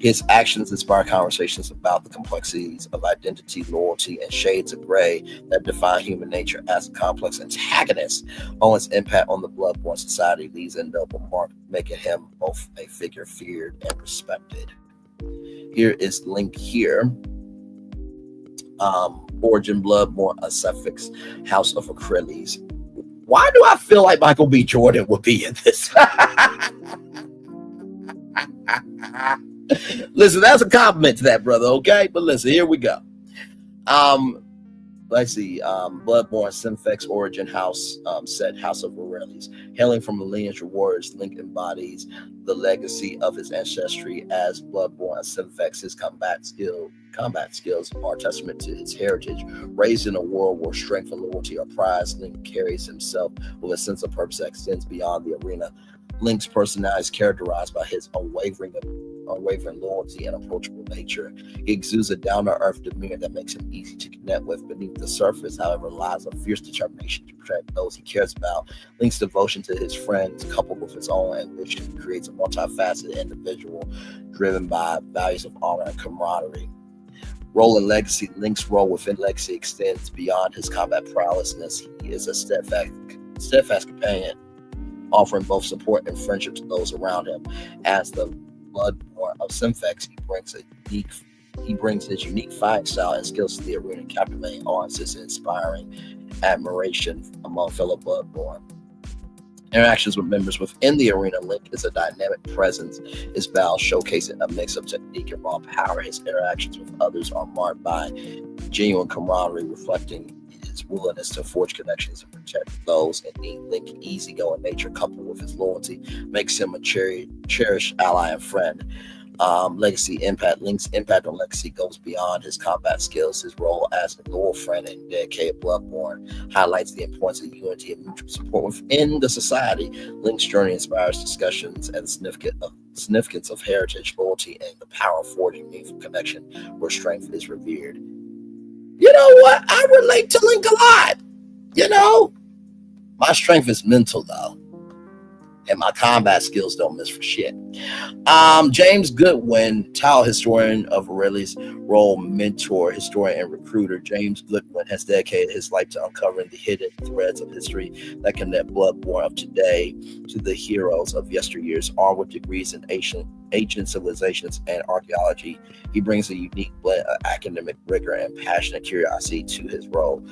His actions inspire conversations about the complexities of identity, loyalty, and shades of gray that define human nature. As a complex antagonist, Owen's impact on the bloodborne society leaves a noble mark, making him both a figure feared and respected. Here is link here. Origin, bloodborne, a suffix, House of Achilles. Why do I feel like Michael B. Jordan would be in this? Listen, that's a compliment to that, brother, okay? But listen, here we go. Let's see. Bloodborne, Symphex, origin, house, set, House of Achilles. Hailing from a lineage of warriors, Link embodies the legacy of his ancestry as bloodborne. Symphex, his combat skills are testament to his heritage. Raised in a world where strength and loyalty are prized, Link carries himself with a sense of purpose that extends beyond the arena. Link's personality is characterized by his unwavering loyalty and approachable nature. He exudes a down-to-earth demeanor that makes him easy to connect with. Beneath the surface, however, lies a fierce determination to protect those he cares about. Link's devotion to his friends, coupled with his own ambition, creates a multifaceted individual driven by values of honor and camaraderie. Role and legacy. Link's role within legacy extends beyond his combat prowessness. He is a steadfast companion, offering both support and friendship to those around him. As the bloodborne of Symphex, he brings his unique fighting style and skills to the arena, captivating audiences and inspiring admiration among fellow bloodborne. Interactions with members within the arena. Link is a dynamic presence. His battles showcasing a mix of technique and raw power. His interactions with others are marked by genuine camaraderie, reflecting his willingness to forge connections and protect those in need. Link's easygoing nature, coupled with his loyalty, makes him a cherished ally and friend. Legacy impact. Link's impact on legacy goes beyond his combat skills. His role as a loyal friend and dedicated bloodborne highlights the importance of unity and mutual support within the society. Link's journey inspires discussions and the significance of heritage, loyalty, and the power of forging meaningful connection where strength is revered. You know what? I relate to Link a lot. You know, my strength is mental, though. and my combat skills don't miss for shit. James Goodwin, tile historian of Aurelius' role, mentor, historian, and recruiter. James Goodwin has dedicated his life to uncovering the hidden threads of history that connect Bloodborne of today to the heroes of yesteryears. Armed with degrees in ancient civilizations and archaeology, he brings a unique blend of academic rigor and passionate curiosity to his role.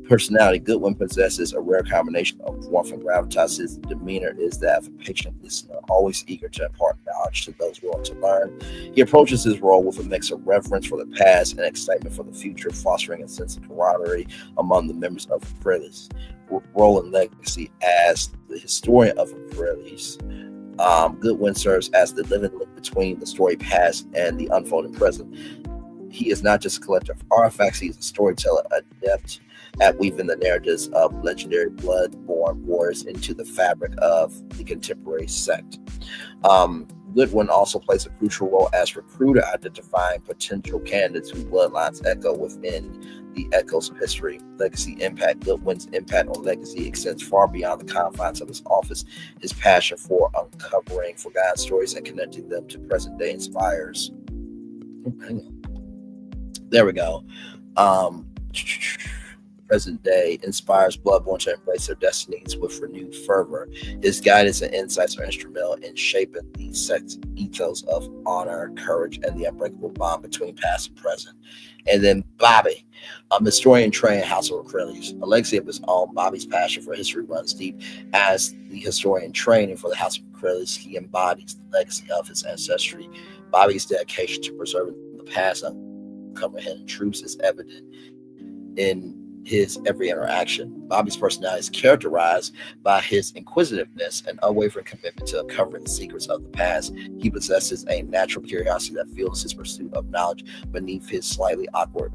Personality, Goodwin possesses a rare combination of warmth and gravitas. His demeanor is that of a patient listener, always eager to impart knowledge to those willing to learn. He approaches his role with a mix of reverence for the past and excitement for the future, fostering a sense of camaraderie among the members of Aurelius. Role and legacy as the historian of Aurelius. Goodwin serves as the living link between the story past and the unfolding present. He is not just a collector of artifacts, he is a storyteller, adept at weaving the narratives of legendary blood-born warriors into the fabric of the contemporary sect. Goodwin also plays a crucial role as recruiter, identifying potential candidates whose bloodlines echo within the echoes of history. Legacy impact. Goodwin's impact on legacy extends far beyond the confines of his office. His passion for uncovering forgotten stories and connecting them to present day inspires. There we go. Present day inspires Bloodborne to embrace their destinies with renewed fervor. His guidance and insights are instrumental in shaping the sect's ethos of honor, courage, and the unbreakable bond between past and present. And then Bobby, a historian trained House of Aurelius, a legacy of his own. Bobby's passion for history runs deep. As the historian training for the House of Aurelius, he embodies the legacy of his ancestry. Bobby's dedication to preserving the past and uncovering hidden truths is evident in his every interaction. Bobby's personality is characterized by his inquisitiveness and unwavering commitment to uncovering the secrets of the past. He possesses a natural curiosity that fuels his pursuit of knowledge beneath his slightly awkward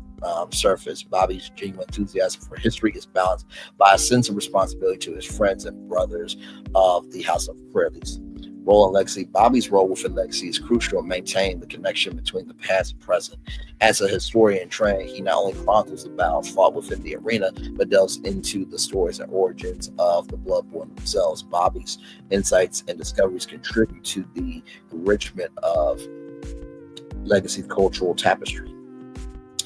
surface. Bobby's genuine enthusiasm for history is balanced by a sense of responsibility to his friends and brothers of the House of Aurelius. Role and legacy. Bobby's role within legacy is crucial in maintaining the connection between the past and present. As a historian trained, he not only chronicles the battles fought within the arena, but delves into the stories and origins of the Bloodborne themselves. Bobby's insights and discoveries contribute to the enrichment of legacy cultural tapestry.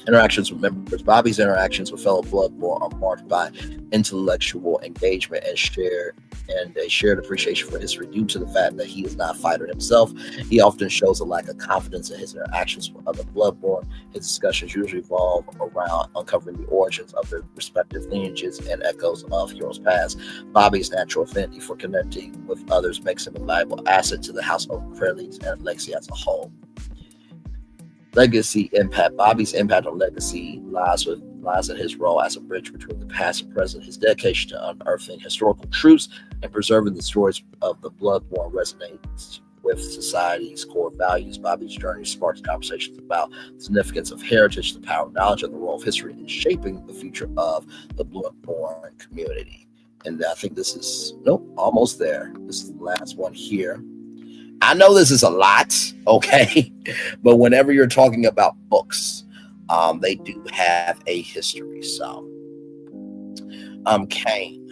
Interactions with members. Bobby's interactions with fellow Bloodborne are marked by intellectual engagement and a shared appreciation for history. Due to the fact that he is not a fighter himself, he often shows a lack of confidence in his interactions with other Bloodborne. His discussions usually revolve around uncovering the origins of their respective lineages and echoes of heroes past. Bobby's natural affinity for connecting with others makes him a valuable asset to the House of Aurelius and legacy as a whole. Legacy impact. Bobby's impact on legacy lies in his role as a bridge between the past and present. His dedication to unearthing historical truths and preserving the stories of the Bloodborne resonates with society's core values. Bobby's journey sparks conversations about the significance of heritage, the power of knowledge, and the role of history in shaping the future of the Bloodborne community. And I think this is, almost there. This is the last one here. I know this is a lot, okay? But whenever you're talking about books, they do have a history. So, Kane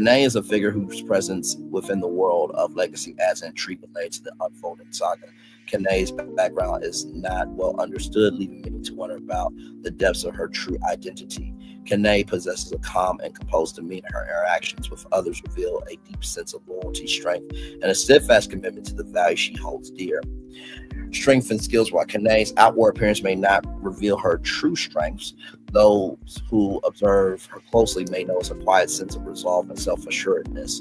is a figure whose presence within the world of legacy adds intrigue related to the unfolding saga. Kane's background is not well understood, leaving many to wonder about the depths of her true identity. Kane possesses a calm and composed demeanor. Her interactions with others reveal a deep sense of loyalty, strength, and a steadfast commitment to the values she holds dear. Strength and skills. While Kane's outward appearance may not reveal her true strengths, those who observe her closely may notice a quiet sense of resolve and self-assuredness.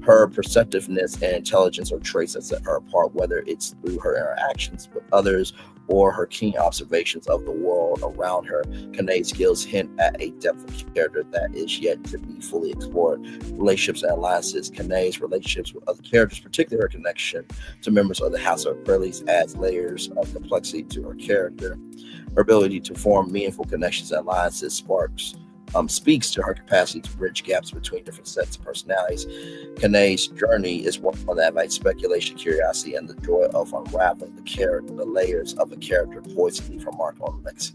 Her perceptiveness and intelligence are traits that set her apart, whether it's through her interactions with others or her keen observations of the world around her. Kane's skills hint at a depth of character that is yet to be fully explored. Relationships and alliances. Kane's relationships with other characters, particularly her connection to members of the House of Aurelius, adds layers of complexity to her character. Her ability to form meaningful connections and alliances speaks to her capacity to bridge gaps between different sets of personalities. Kane's journey is one that invites speculation, curiosity, and the joy of unraveling the layers of a character poised to leave her mark on legacy.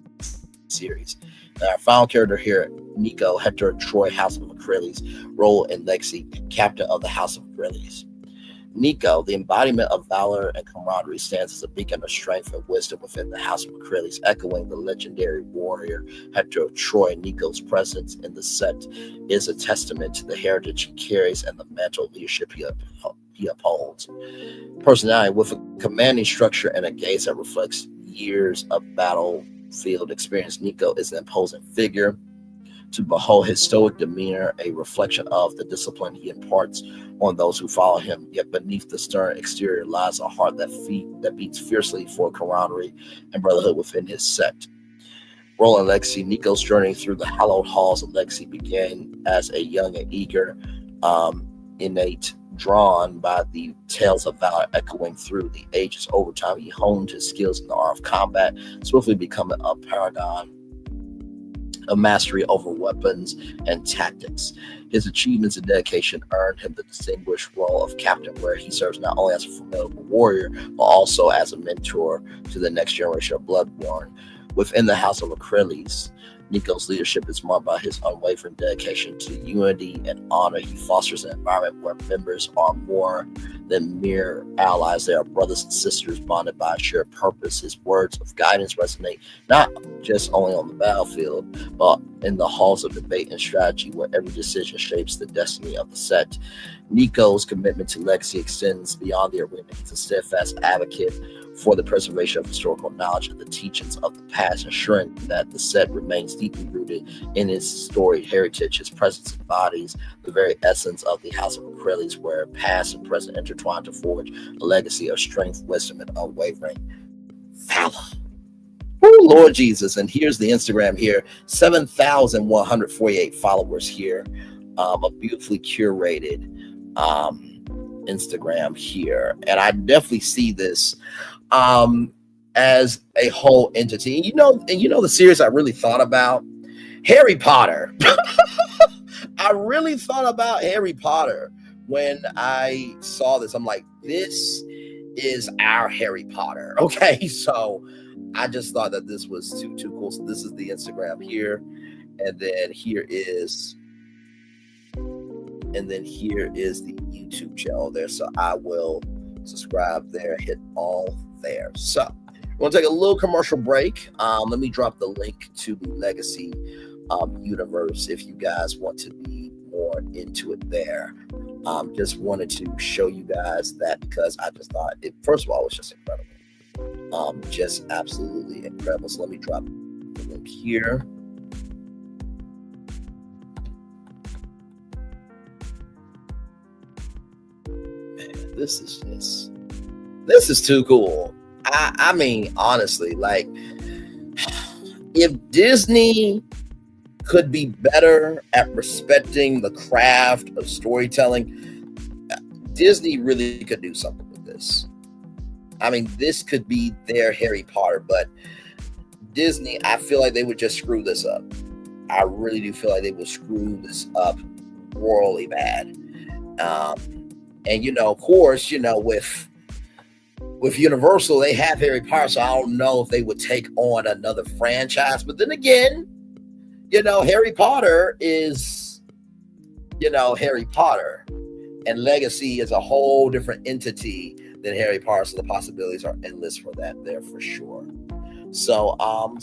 series. And our final character here, Nico Hector Troy House of McCreary's role in Legacy, captain of the House of McCreary's. Nico, the embodiment of valor and camaraderie, stands as a beacon of strength and wisdom within the House of McCreary's, echoing the legendary warrior Hector of Troy. Nico's presence in the set is a testament to the heritage he carries and the mantle leadership he upholds. Personality, with a commanding structure and a gaze that reflects years of battlefield experience, Nico is an imposing figure to behold. His stoic demeanor, a reflection of the discipline he imparts on those who follow him. Yet beneath the stern exterior lies a heart that beats fiercely for camaraderie and brotherhood within his sect. Role in Legacy. Nico's journey through the hallowed halls of Legacy began as a young and eager, innate, drawn by the tales of valor echoing through the ages. Over time, he honed his skills in the art of combat, swiftly becoming a paragon of mastery over weapons and tactics. His achievements and dedication earned him the distinguished role of captain, where he serves not only as a formidable warrior, but also as a mentor to the next generation of Bloodborne. Within the House of McCreary's, Nico's leadership is marked by his unwavering dedication to unity and honor. He fosters an environment where members are more than mere allies. They are brothers and sisters bonded by a shared purpose. His words of guidance resonate not just only on the battlefield, but in the halls of debate and strategy, where every decision shapes the destiny of the set. Nico's commitment to Legacy extends beyond the arena. He's a steadfast advocate for the preservation of historical knowledge and the teachings of the past, ensuring that the set remains deeply rooted in its storied heritage. His presence embodies the very essence of the House of McCreary's, where past and present intertwine to forge a legacy of strength, wisdom, and unwavering valor. Oh, Lord Jesus. And here's the Instagram here. 7,148 followers here. A beautifully curated Instagram here. And I definitely see this as a whole entity. And you know the series I really thought about? Harry Potter. I really thought about Harry Potter when I saw this. I'm like, this is our Harry Potter. Okay, so I just thought that this was too cool. So this is the Instagram here, and then here is the YouTube channel there. So I will subscribe there, hit all there. So we're gonna take a little commercial break. Let me drop the link to the Legacy universe if you guys want to be more into it there. Just wanted to show you guys that because I just thought it, first of all, it was just incredible. Just absolutely incredible. So let me drop the link here. Man, this is too cool. I mean, honestly, like, if Disney could be better at respecting the craft of storytelling, Disney really could do something with this. I mean, this could be their Harry Potter, but Disney, I feel like they would just screw this up. I really do feel like they would screw this up royally bad. And, of course, with Universal, they have Harry Potter, so I don't know if they would take on another franchise. But then again, Harry Potter is, Harry Potter. And Legacy is a whole different entity than Harry Potter, so the possibilities are endless for that there for sure. So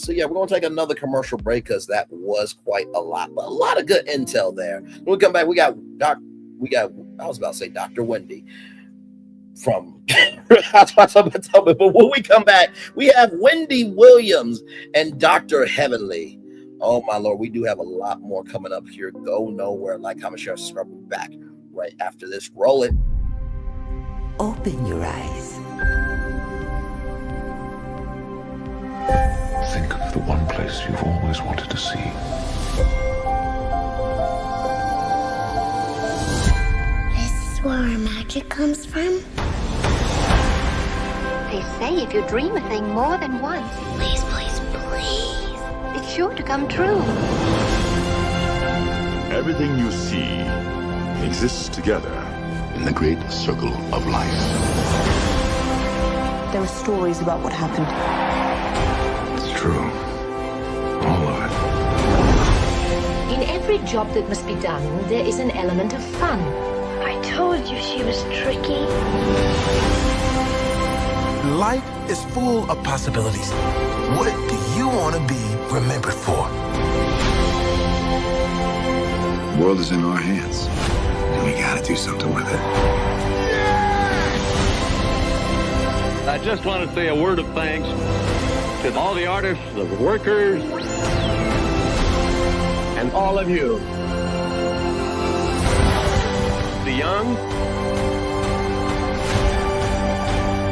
yeah, we're going to take another commercial break because that was quite a lot of good intel there. When we come back, we got I was about to say Dr. Wendy from but when we come back, we have Wendy Williams and Dr. Heavenly. Oh my Lord, we do have a lot more coming up here. Go nowhere. Like, comment, share, subscribe. We'll be back right after this. Roll it. Open your eyes. Think of the one place you've always wanted to see. This is where our magic comes from? They say if you dream a thing more than once, Please, please, please. it's sure to come true. Everything you see exists together in the great circle of life. There are stories about what happened. It's true. All of it. In every job that must be done, there is an element of fun. I told you she was tricky. Life is full of possibilities. What do you want to be remembered for? The world is in our hands, and we gotta do something with it. I just want to say a word of thanks to all the artists, the workers, and all of you. The young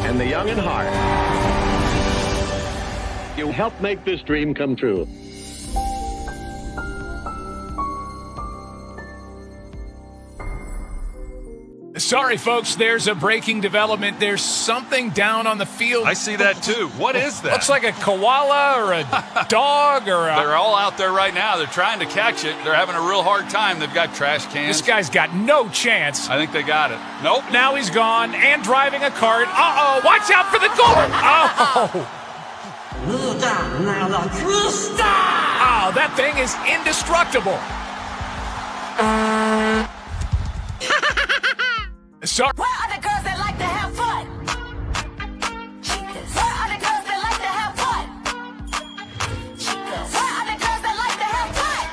and the young in heart. You helped make this dream come true. Sorry, folks, there's a breaking development. There's something down on the field. I see that too. What is that? Looks like a koala or a dog or a... They're all out there right now. They're trying to catch it. They're having a real hard time. They've got trash cans. This guy's got no chance. I think they got it. Nope. Now he's gone and driving a cart. Uh-oh, watch out for the goal. Oh. Oh, that thing is indestructible. Sorry. Where are the girls that like to have fun? Chicas. Where are the girls that like to have fun? Chicas. Where are the girls that like to have fun?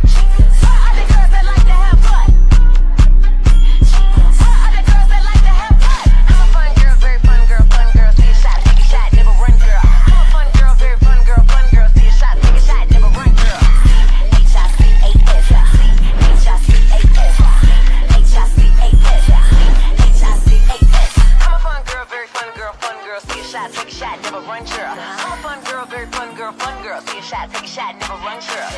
Chicas. Where are the girls that like to have fun? Chicas. Where are the girls that like to have fun? I'm a fun girl, very fun girl, see a shot, take a shot, never run girl. I'm a fun girl, very fun girl, see a shot, take a shot, never run girl. H-I-C-A-S, H-I-C-A-S. I'm a fun girl, very fun girl, see a shot, take a shot, never run girl. I'm a fun girl, very fun girl, see a shot, take a shot, never run girl.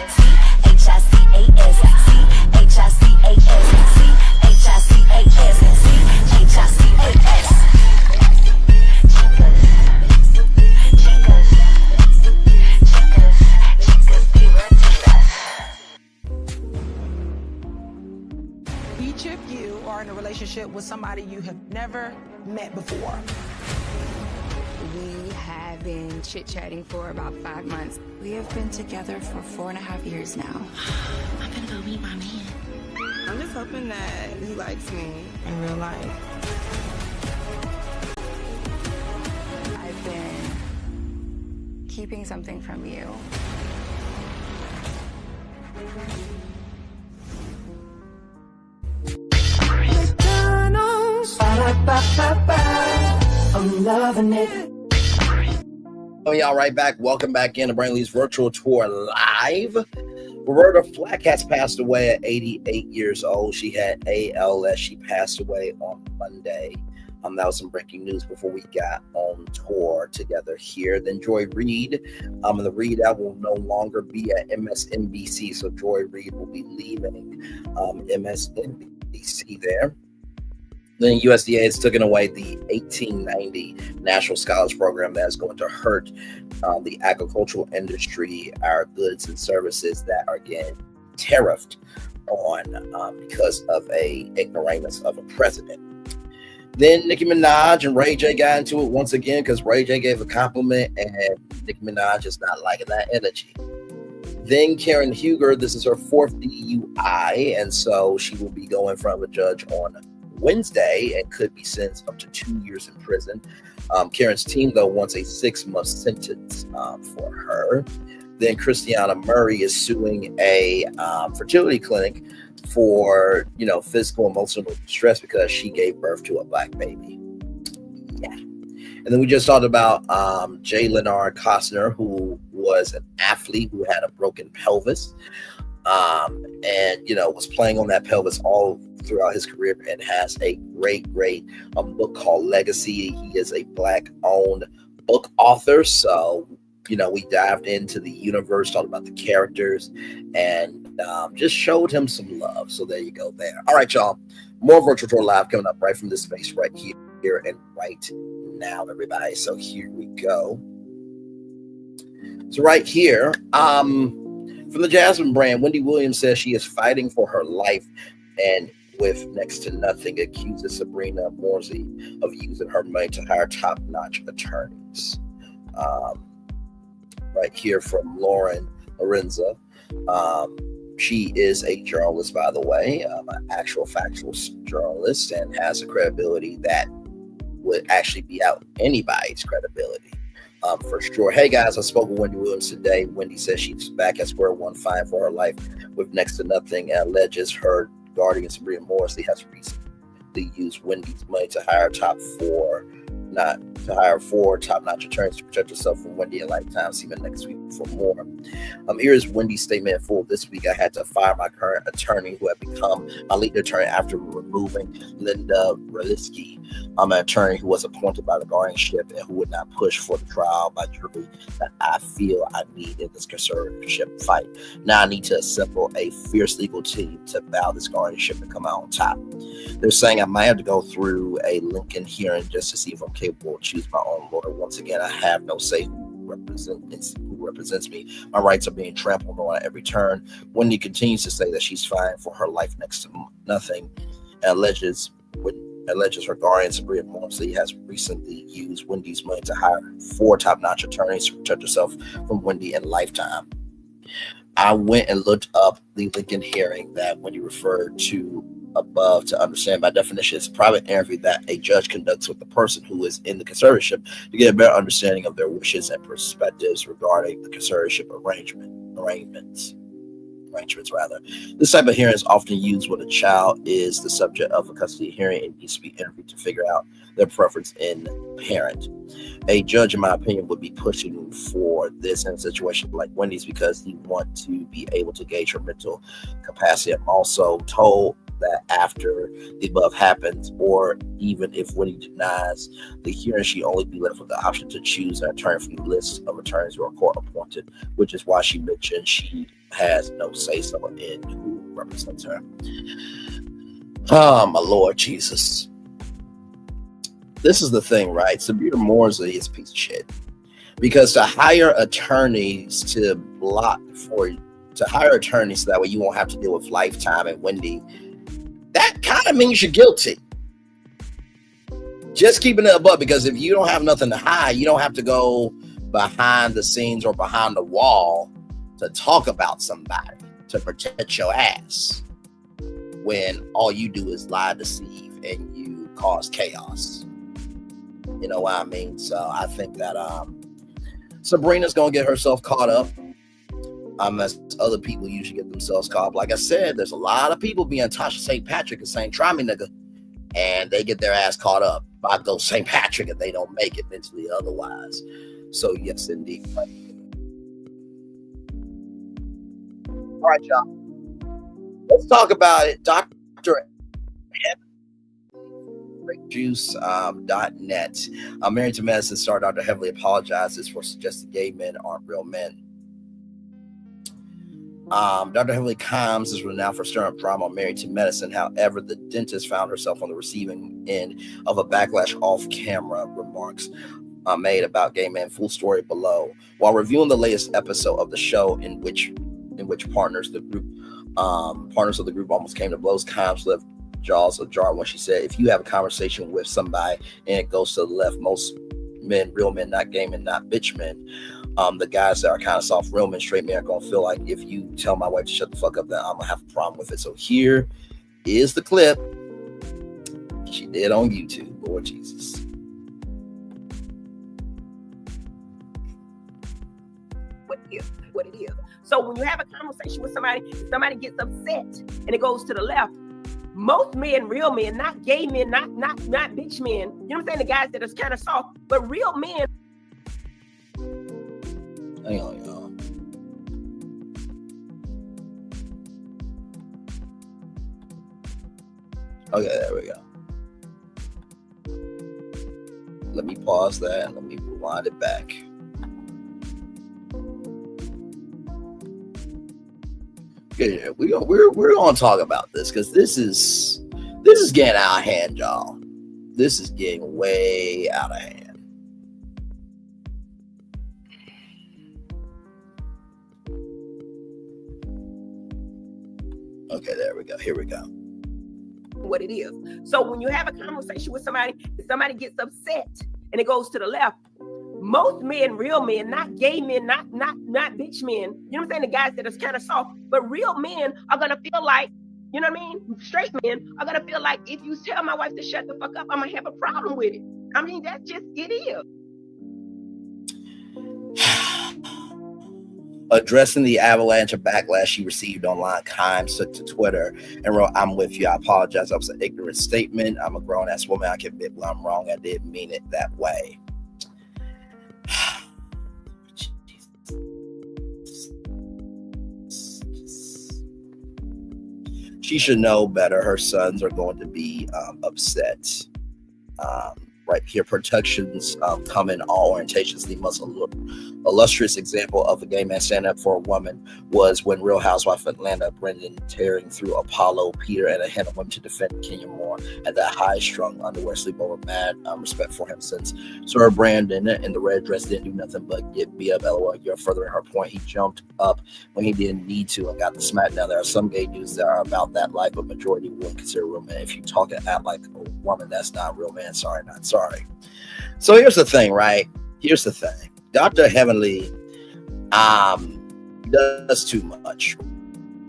C-H-I-C-A-S, C-H-I-C-A-S, C-H-I-C-A-S, C-H-I-C-A-S. Chicas, divertidas. Each of you are in a relationship with somebody you have never met before. We have been chit-chatting for about 5 months. We have been together for 4.5 years now. I'm gonna go meet my man. I'm just hoping that he likes me in real life. I've been keeping something from you. I'm loving it. Oh, y'all, right back. Welcome back in to Brian Lee's virtual tour live. Roberta Flack has passed away at 88 years old. She had ALS. She passed away on Monday. That was some breaking news before we got on tour together here. Then Joy Reid, and the Reid album will no longer be at MSNBC. So Joy Reid will be leaving MSNBC there. Then USDA has taken away the 1890 National Scholars Program that is going to hurt the agricultural industry, our goods and services that are getting tariffed on because of a ignoramus of a president. Then Nicki Minaj and Ray J got into it once again because Ray J gave a compliment and Nicki Minaj is not liking that energy. Then Karen Huger, this is her 4th DUI, and so she will be going in front of a judge on Wednesday and could be sentenced up to 2 years in prison. Karen's team, though, wants a 6-month sentence for her. Then Krystena Murray is suing a fertility clinic for, physical and emotional distress because she gave birth to a black baby. Yeah. And then we just talked about Leonard Costner, who was an athlete who had a broken pelvis. And was playing on that pelvis all throughout his career and has a great book called Legacy. He is a Black-owned book author. So, we dived into the universe, talked about the characters, and just showed him some love. So there you go there. All right, y'all. More Virtual Tour Live coming up right from this space right here and right now, everybody. So here we go. So right here, from the Jasmine brand, Wendy Williams says she is fighting for her life and with next to nothing accuses Sabrina Morsey of using her money to hire top-notch attorneys. right here from Lauren Lorenza. She is a journalist, by the way, an actual factual journalist, and has a credibility that would actually be out anybody's credibility, for sure. Hey guys, I spoke with Wendy Williams today. Wendy says she's back at square one, fighting for her life with next to nothing, and alleges her guardian Sabrina Morsley has recently used Wendy's money to hire top-notch attorneys to protect herself from Wendy and Lifetime. See me next week for more. Here is Wendy's statement in full. This week I had to fire my current attorney who had become my lead attorney after removing Linda Reliski, an attorney who was appointed by the guardianship and who would not push for the trial by jury that I feel I need in this conservatorship fight. Now I need to assemble a fierce legal team to bow this guardianship and come out on top. They're saying I might have to go through a Lincoln hearing just to see if I'm capable of choosing my own lawyer. Once again, I have no say who represents me. My rights are being trampled on at every turn. Wendy continues to say that she's fighting for her life next to nothing, and alleges her guardian Sabrina Morsley has recently used Wendy's money to hire 4 top-notch attorneys to protect herself from Wendy and Lifetime. I went and looked up the Lincoln hearing that Wendy referred to above to understand. By definition, it's a private interview that a judge conducts with the person who is in the conservatorship to get a better understanding of their wishes and perspectives regarding the conservatorship arrangements. This type of hearing is often used when a child is the subject of a custody hearing and needs to be interviewed to figure out their preference in parent. A judge, in my opinion, would be pushing for this in a situation like Wendy's because he wants to be able to gauge her mental capacity. I'm also told that after the above happens, or even if Wendy denies the hearing, she only be left with the option to choose an attorney from the list of attorneys who are court appointed, which is why she mentioned she has no say-so in who represents her. Oh, my Lord Jesus. This is the thing, right? Sabrina Morsley is a piece of shit. Because to hire attorneys to hire attorneys so that way you won't have to deal with Lifetime and Wendy, that kind of means you're guilty. Just keeping it above, because if you don't have nothing to hide, you don't have to go behind the scenes or behind the wall to talk about somebody to protect your ass when all you do is lie, deceive, and you cause chaos. You know what I mean? So I think that Sabrina's gonna get herself caught up. As other people usually get themselves caught up. Like I said, there's a lot of people being Tasha St. Patrick and saying, try me, nigga. And they get their ass caught up by those St. Patrick and they don't make it mentally otherwise. So yes, indeed. All right, y'all. Let's talk about it. Dr. Juice.net. Married to Medicine star Dr. Heavily apologizes for suggesting gay men aren't real men. Dr. Heavily Combs is renowned for stirring up drama on Married to Medicine. However, the dentist found herself on the receiving end of a backlash off-camera remarks made about gay men. Full story below. While reviewing the latest episode of the show, in which partners of the group almost came to blows, Combs left jaws ajar when she said, "If you have a conversation with somebody and it goes to the left, most men, real men, not gay men, not bitch men." The guys that are kind of soft, real men, straight men are going to feel like if you tell my wife to shut the fuck up, then I'm going to have a problem with it. So here is the clip she did on YouTube. Lord Jesus. What it is. So when you have a conversation with somebody gets upset and it goes to the left, most men, real men, not gay men, not bitch men, you know what I'm saying? The guys that are kind of soft, but real men. Hang on, y'all. Okay, there we go. Let me pause that and let me rewind it back. Yeah, we're gonna talk about this because this is getting out of hand, y'all. This is getting way out of hand. Okay, there we go. Here we go. What it is. So when you have a conversation with somebody gets upset and it goes to the left, most men, real men, not gay men, not bitch men, you know what I'm saying? The guys that are kind of soft, but real men are gonna feel like, you know what I mean? Straight men are gonna feel like if you tell my wife to shut the fuck up, I'm gonna have a problem with it. I mean, that's just it is. Addressing the avalanche of backlash she received online, Kimes took to Twitter and wrote, "I'm with you. I apologize. That was an ignorant statement. I'm a grown-ass woman. I can admit when I'm wrong. I didn't mean it that way." She should know better. Her sons are going to be upset. Right here, protections come in all orientations. The most illustrious example of a gay man standing up for a woman was when Real Housewife of Atlanta, Brendan, tearing through Apollo, Peter, and a hand of women to defend Kenya Moore at that high-strung underwear sleepover. Mad respect for him since Sir Brandon in the red dress didn't do nothing but get beat up. LOL, you're furthering her point. He jumped up when he didn't need to and got the smack down. There are some gay dudes that are about that life, but majority wouldn't consider real men. If you talk and act like a woman, that's not real man. Sorry, not sorry. So here's the thing, right? Here's the thing. Dr. Heavenly does too much,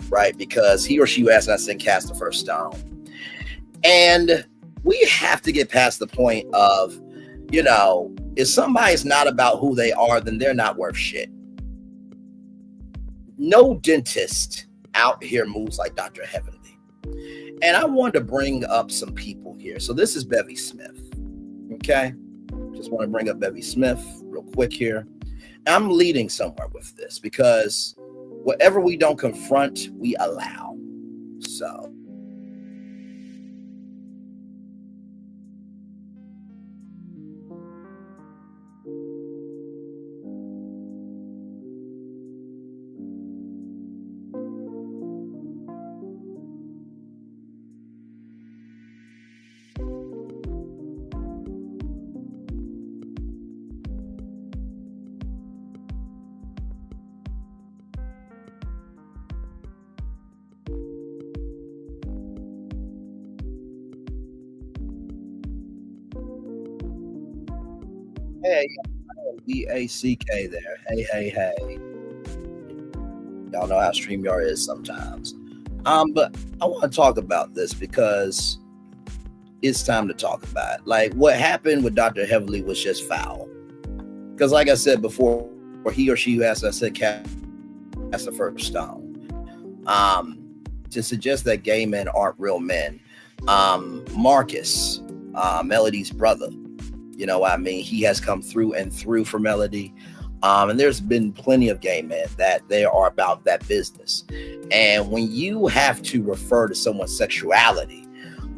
right? Because he or she, as I said, cast the first stone. And we have to get past the point of, you know, if somebody's not about who they are, then they're not worth shit. No dentist out here moves like Dr. Heavenly. And I wanted to bring up some people here. So this is Bevy Smith. Okay, just want to bring up Bevy Smith real quick here. I'm leading somewhere with this because whatever we don't confront, we allow. So. Hey, B-A-C-K there. Hey. Y'all know how StreamYard is sometimes. But I want to talk about this because it's time to talk about it. Like, what happened with Dr. Heavenly was just foul. Because like I said before, or he or she who asked, I said, cast the first stone. To suggest that gay men aren't real men. Marcus, Melody's brother, you know what I mean? He has come through and through for Melody. And there's been plenty of gay men that they are about that business. And when you have to refer to someone's sexuality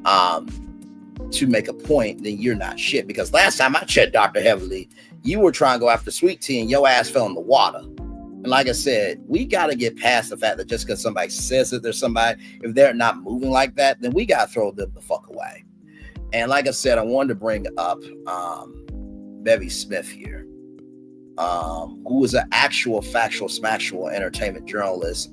to make a point, then you're not shit. Because last time I checked Dr. Heavenly, you were trying to go after Sweet Tea and your ass fell in the water. And like I said, we got to get past the fact that just because somebody says that there's somebody, if they're not moving like that, then we got to throw them the fuck away. And like I said, I wanted to bring up Bevy Smith here, who is an actual factual smacktual entertainment journalist.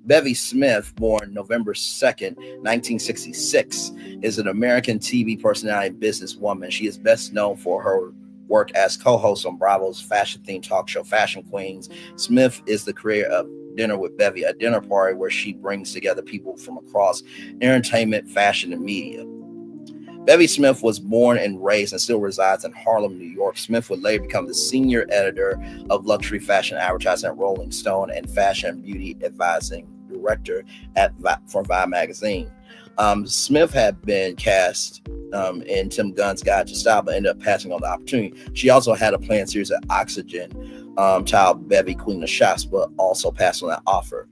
Bevy Smith, born November 2nd, 1966, is an American TV personality and businesswoman. She is best known for her work as co-host on Bravo's fashion-themed talk show, Fashion Queens. Smith is the creator of Dinner with Bevy, a dinner party where she brings together people from across entertainment, fashion, and media. Bevy Smith was born and raised and still resides in Harlem, New York. Smith would later become the senior editor of luxury fashion advertising at Rolling Stone and fashion and beauty advising director for Vibe magazine. Smith had been cast in Tim Gunn's Guide to Style, but ended up passing on the opportunity. She also had a planned series of Oxygen, child Bevy Queen of Shots, but also passed on that offer.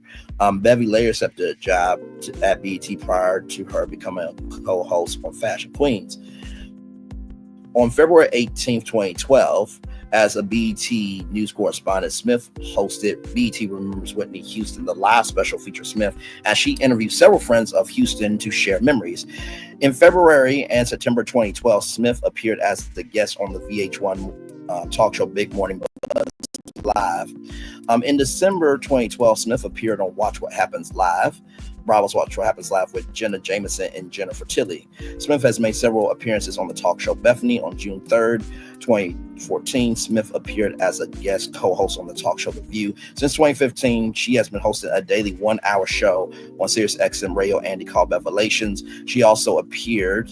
Bevy later accepted a job at BET prior to her becoming a co-host on Fashion Queens. On February 18th, 2012, as a BET news correspondent, Smith hosted BET Remembers Whitney Houston, the live special feature Smith, as she interviewed several friends of Houston to share memories. In February and September 2012, Smith appeared as the guest on the VH1 talk show Big Morning Buzz Live. In December 2012, Smith appeared on Watch What Happens Live. Bravo's Watch What Happens Live with Jenna Jameson and Jennifer Tilly. Smith has made several appearances on the talk show Bethany on June 3rd, 2014. Smith appeared as a guest co-host on the talk show The View. Since 2015, she has been hosting a daily 1-hour show on Sirius XM Radio Andy called Revelations. She also appeared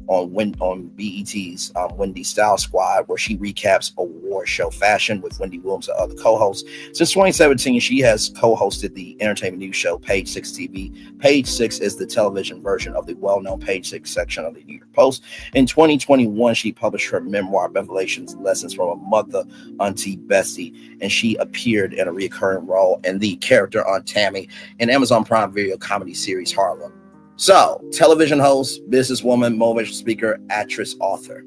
on BET's Wendy Style Squad, where she recaps award show fashion with Wendy Williams and other co-hosts. Since 2017, she has co-hosted the entertainment news show Page 6 TV. Page 6 is the television version of the well-known Page 6 section of the New York Post. In 2021, she published her memoir, Revelations, Lessons from a Mother, Auntie Bessie, and she appeared in a recurring role in the character on Tammy in Amazon Prime Video comedy series Harlem. So, television host, businesswoman, motivational speaker, actress, author.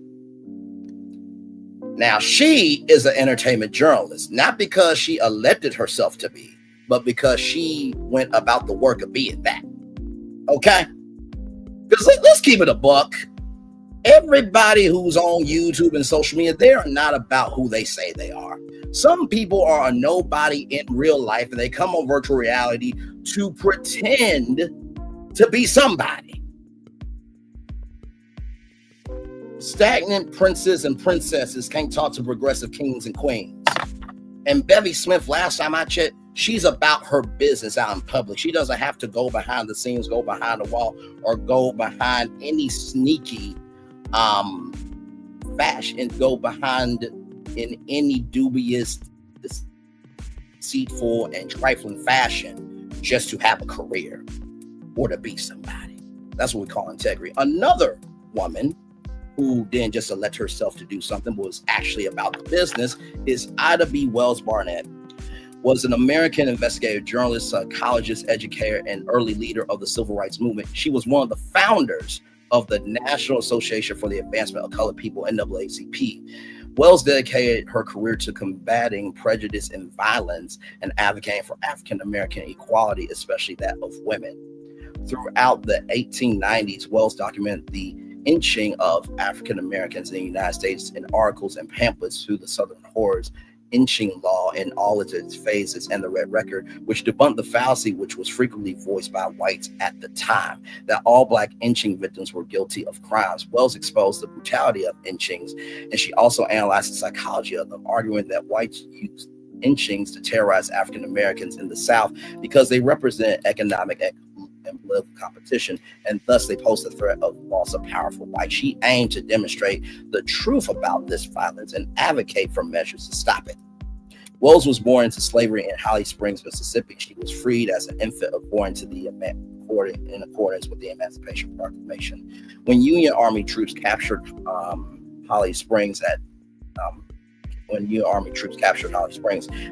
Now, she is an entertainment journalist, not because she elected herself to be, but because she went about the work of being that. Okay? Because let's keep it a buck. Everybody who's on YouTube and social media, they are not about who they say they are. Some people are a nobody in real life, and they come on virtual reality to pretend to be somebody. Stagnant princes and princesses can't talk to progressive kings and queens. And Bevy Smith, last time I checked, she's about her business out in public. She doesn't have to go behind the scenes, go behind the wall, or go behind any sneaky fashion, go behind in any dubious, deceitful, and trifling fashion just to have a career or to be somebody. That's what we call integrity. Another woman who didn't just elect herself to do something, but was actually about the business, is Ida B. Wells Barnett. Was an American investigative journalist, psychologist, educator, and early leader of the civil rights movement. She was one of the founders of the National Association for the Advancement of Colored People, NAACP. Wells dedicated her career to combating prejudice and violence and advocating for African American equality, especially that of women. Throughout the 1890s, Wells documented the inching of African Americans in the United States in articles and pamphlets through the Southern Horrors, inching law in all of its phases, and the Red Record, which debunked the fallacy which was frequently voiced by whites at the time, that all Black inching victims were guilty of crimes. Wells exposed the brutality of inchings, and she also analyzed the psychology of them, arguing that whites used inchings to terrorize African Americans in the South because they represent economic and political competition, and thus they pose the threat of loss of powerful whites. She aimed to demonstrate the truth about this violence and advocate for measures to stop it. Wells was born into slavery in Holly Springs, Mississippi. She was freed as an infant according to the in accordance with the Emancipation Proclamation. When Union Army troops captured Holly Springs at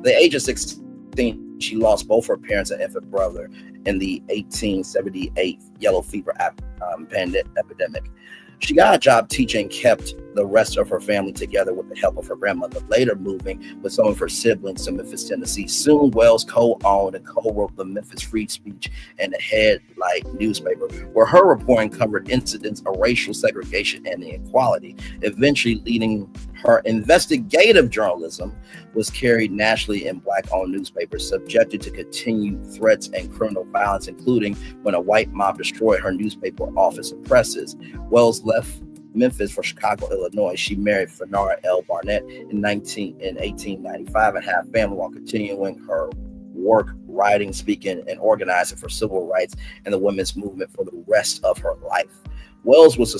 the age of 16, she lost both her parents and infant brother in the 1878 yellow fever epidemic. She got a job teaching, kept the rest of her family together with the help of her grandmother, later moving with some of her siblings to Memphis, Tennessee. Soon, Wells co-owned and co-wrote the Memphis Free Speech and the Headlight newspaper, where her reporting covered incidents of racial segregation and inequality. Eventually leading her investigative journalism was carried nationally in Black-owned newspapers, subjected to continued threats and criminal violence, including when a white mob destroyed her newspaper office and presses. Wells left Memphis for Chicago, Illinois. She married Fenard L. Barnett in 1895 and had a family while continuing her work, writing, speaking, and organizing for civil rights and the women's movement for the rest of her life. Wells was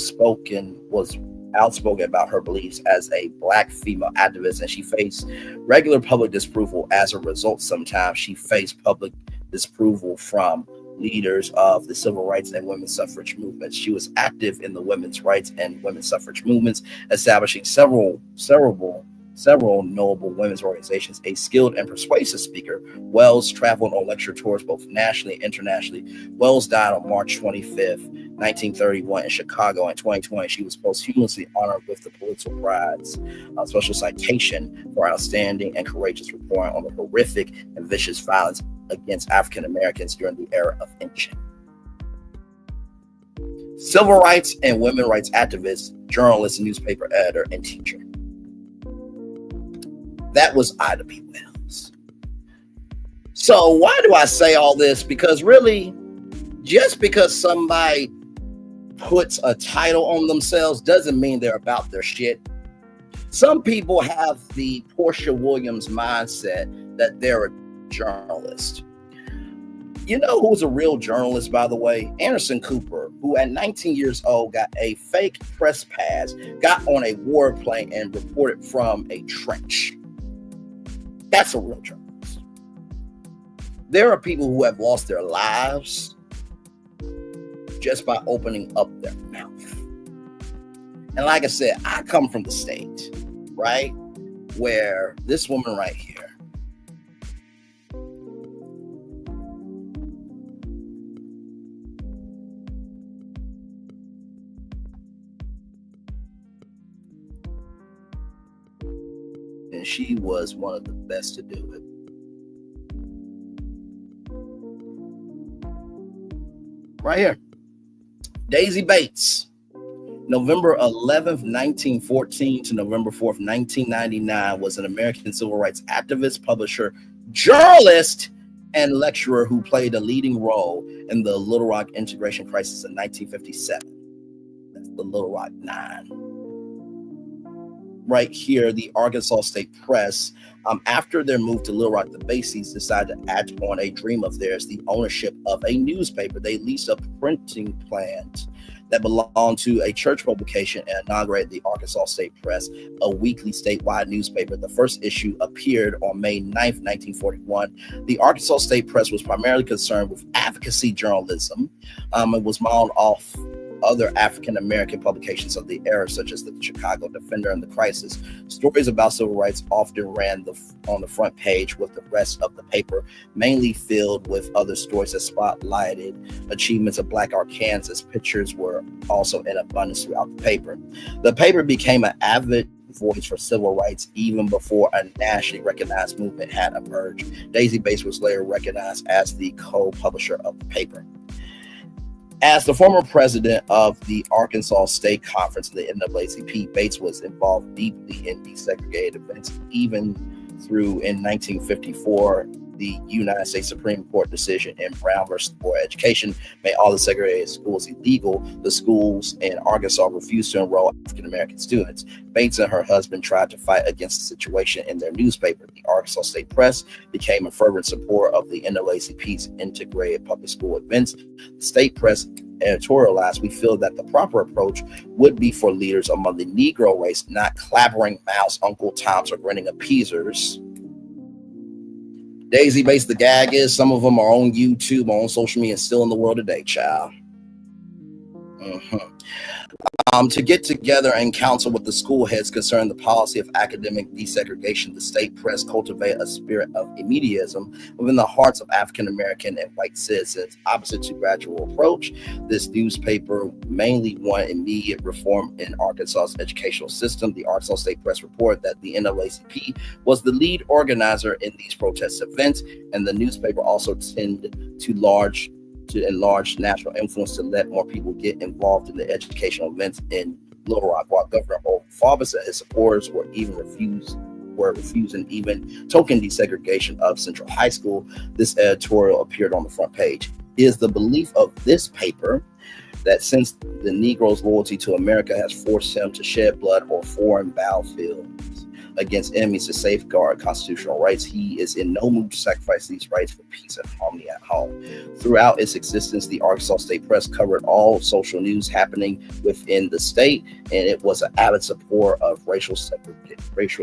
outspoken about her beliefs as a Black female activist, and she faced regular public disapproval. As a result, sometimes she faced public disapproval from leaders of the civil rights and women's suffrage movements. She was active in the women's rights and women's suffrage movements, establishing several notable women's organizations. A skilled and persuasive speaker, Wells traveled on lecture tours both nationally and internationally. Wells died on March 25th, 1931 in Chicago. In 2020, she was posthumously honored with the Pulitzer Prize special citation for outstanding and courageous reporting on the horrific and vicious violence against African Americans during the era of lynching. Civil rights and women's rights activist, journalist, newspaper editor, and teacher. That was Ida B. Wells. So why do I say all this? Because really, Just because somebody puts a title on themselves doesn't mean they're about their shit. Some people have the Portia Williams mindset that they're a journalist. You know who's a real journalist, by the way? Anderson Cooper, who at 19 years old got a fake press pass, got on a warplane and reported from a trench. That's a real journalist. There are people who have lost their lives just by opening up their mouth. And like I said, I come from the state, right, where this woman right here, and she was one of the best to do it. Right here. Daisy Bates, November 11th, 1914 to November 4th, 1999, was an American civil rights activist, publisher, journalist, and lecturer who played a leading role in the Little Rock integration crisis in 1957. That's the Little Rock 9. Right here, the Arkansas State Press, after their move to Little Rock, the Bases decided to act on a dream of theirs, the ownership of a newspaper. They leased a printing plant that belonged to a church publication and inaugurated the Arkansas State Press, a weekly statewide newspaper. The first issue appeared on May 9th, 1941. The Arkansas State Press was primarily concerned with advocacy journalism. It was modeled off other African-American publications of the era, such as the Chicago Defender and the Crisis. Stories about civil rights often ran on the front page, with the rest of the paper mainly filled with other stories that spotlighted achievements of Black Arkansas. Pictures were also in abundance throughout the paper. The paper became an avid voice for civil rights even before a nationally recognized movement had emerged. Daisy Bates was later recognized as the co-publisher of the paper. As the former president of the Arkansas State Conference, the NAACP, Bates was involved deeply in desegregated events, even through, in 1954, the United States Supreme Court decision in Brown versus Board of Education made all the segregated schools illegal. The schools in Arkansas refused to enroll African-American students. Bates and her husband tried to fight against the situation in their newspaper. The Arkansas State Press became a fervent supporter of the NAACP's integrated public school events. The State Press editorialized, "We feel that the proper approach would be for leaders among the Negro race, not clabbering mouths, Uncle Toms, or grinning appeasers." Daisy Bates, the gag is, some of them are on YouTube, on social media, and still in the world today, child. To get together and counsel with the school heads concerning the policy of academic desegregation, the State Press cultivated a spirit of immediatism within the hearts of African American and white citizens. Opposite to gradual approach, this newspaper mainly wanted immediate reform in Arkansas's educational system. The Arkansas State Press reported that the NAACP was the lead organizer in these protest events, and the newspaper also tended to enlarge national influence to let more people get involved in the educational events in Little Rock. While Governor Faubus and his supporters were refusing even token desegregation of Central High School, this editorial appeared on the front page. It is the belief of this paper that since the Negro's loyalty to America has forced him to shed blood or foreign battlefields against enemies to safeguard constitutional rights, he is in no mood to sacrifice these rights for peace and harmony at home. Throughout its existence, the Arkansas State Press covered all social news happening within the state, and it was an avid supporter of racial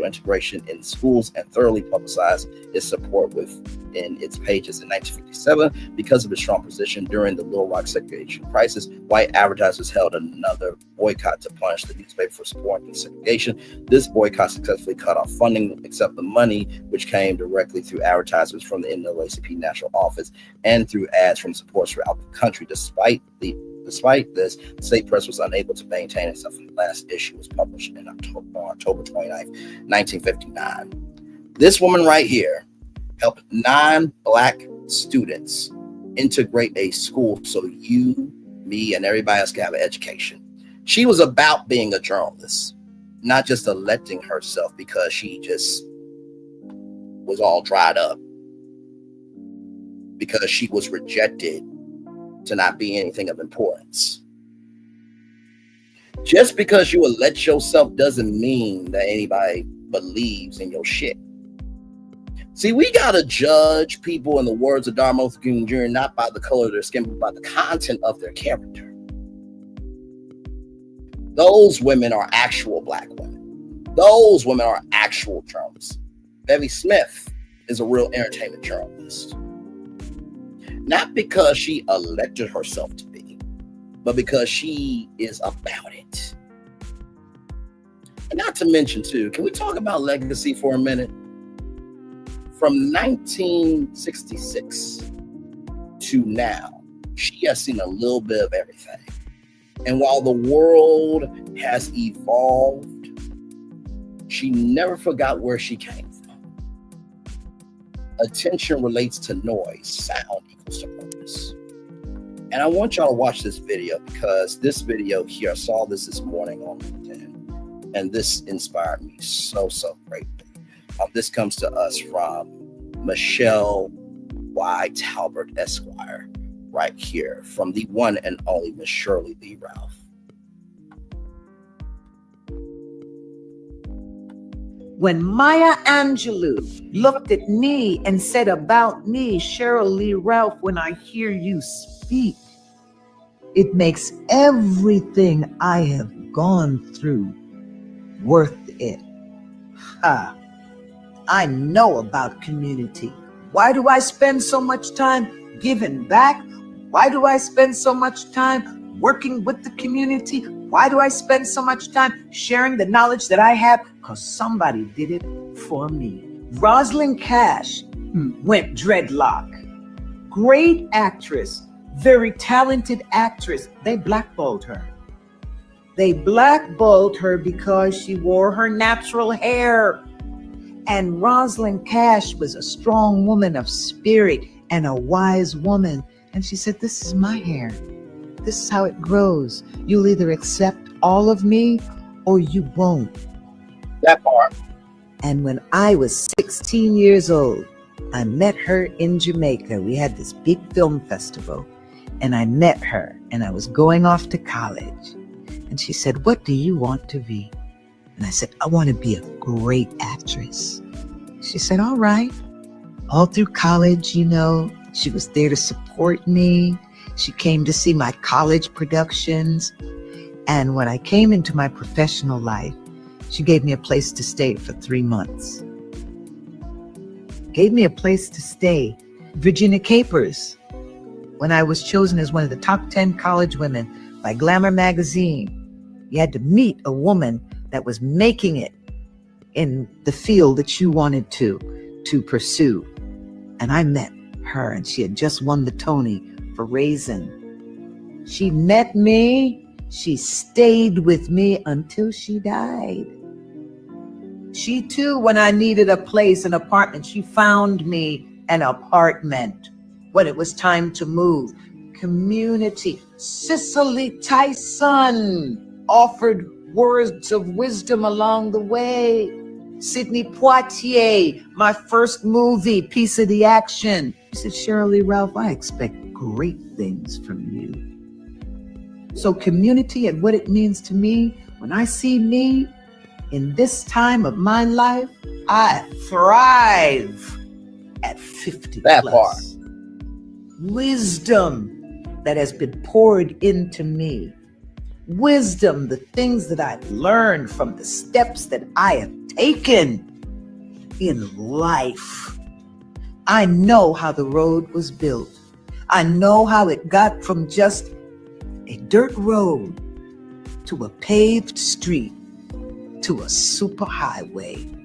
integration in schools and thoroughly publicized its support within its pages. In 1957, because of its strong position during the Little Rock segregation crisis, white advertisers held another boycott to punish the newspaper for supporting segregation. This boycott successfully cut off funding except the money, which came directly through advertisements from the NAACP national office and through ads from supporters throughout the country. Despite this, the State Press was unable to maintain itself, and the last issue was published in October 29th, 1959. This woman right here helped 9 Black students integrate a school so you, me, and everybody else can have an education. She was about being a journalist, not just electing herself because she just was all dried up, because she was rejected to not be anything of importance. Just because you elect yourself doesn't mean that anybody believes in your shit. See, we gotta judge people, in the words of Martin Luther King Jr., not by the color of their skin, but by the content of their character. Those women are actual black women. Those women are actual journalists. Bevy Smith is a real entertainment journalist. Not because she elected herself to be, but because she is about it. And not to mention, too, can we talk about legacy for a minute? From 1966 to now, she has seen a little bit of everything. And while the world has evolved, she never forgot where she came from. Attention relates to noise. Sound equals to purpose. And I want y'all to watch this video, because this video here, I saw this morning on LinkedIn, and this inspired me so greatly. This comes to us from Michelle Y. Talbert Esquire, right here, from the one and only Miss Shirley Lee Ralph. When Maya Angelou looked at me and said about me, Cheryl Lee Ralph, when I hear you speak, it makes everything I have gone through worth it. I know about community. Why do I spend so much time giving back? Why do I spend so much time working with the community? Why do I spend so much time sharing the knowledge that I have? Because somebody did it for me. Rosalind Cash went dreadlock. Great actress, very talented actress. They blackballed her. They blackballed her because she wore her natural hair. And Rosalind Cash was a strong woman of spirit and a wise woman. And she said, this is my hair. This is how it grows. You'll either accept all of me or you won't. That part. And when I was 16 years old, I met her in Jamaica. We had this big film festival, and I met her, and I was going off to college. And she said, what do you want to be? And I said, I want to be a great actress. She said, all right. All through college, you know, she was there to support me. She came to see my college productions. And when I came into my professional life, she gave me a place to stay for 3 months. Gave me a place to stay. Virginia Capers, when I was chosen as one of the top 10 college women by Glamour magazine, you had to meet a woman that was making it in the field that you wanted to pursue. And I met her, and she had just won the Tony for Raisin. She met me, she stayed with me until she died. She too, when I needed a place, an apartment, she found me an apartment when it was time to move. Community. Cicely Tyson offered words of wisdom along the way. Sidney Poitier, my first movie, Piece of the Action. She said, Cheryl Lee Ralph, I expect great things from you. So community and what it means to me, when I see me in this time of my life, I thrive at 50 that plus. Part. Wisdom that has been poured into me. Wisdom, the things that I've learned from the steps that I have taken in life. I know how the road was built. I know how it got from just a dirt road to a paved street to a superhighway.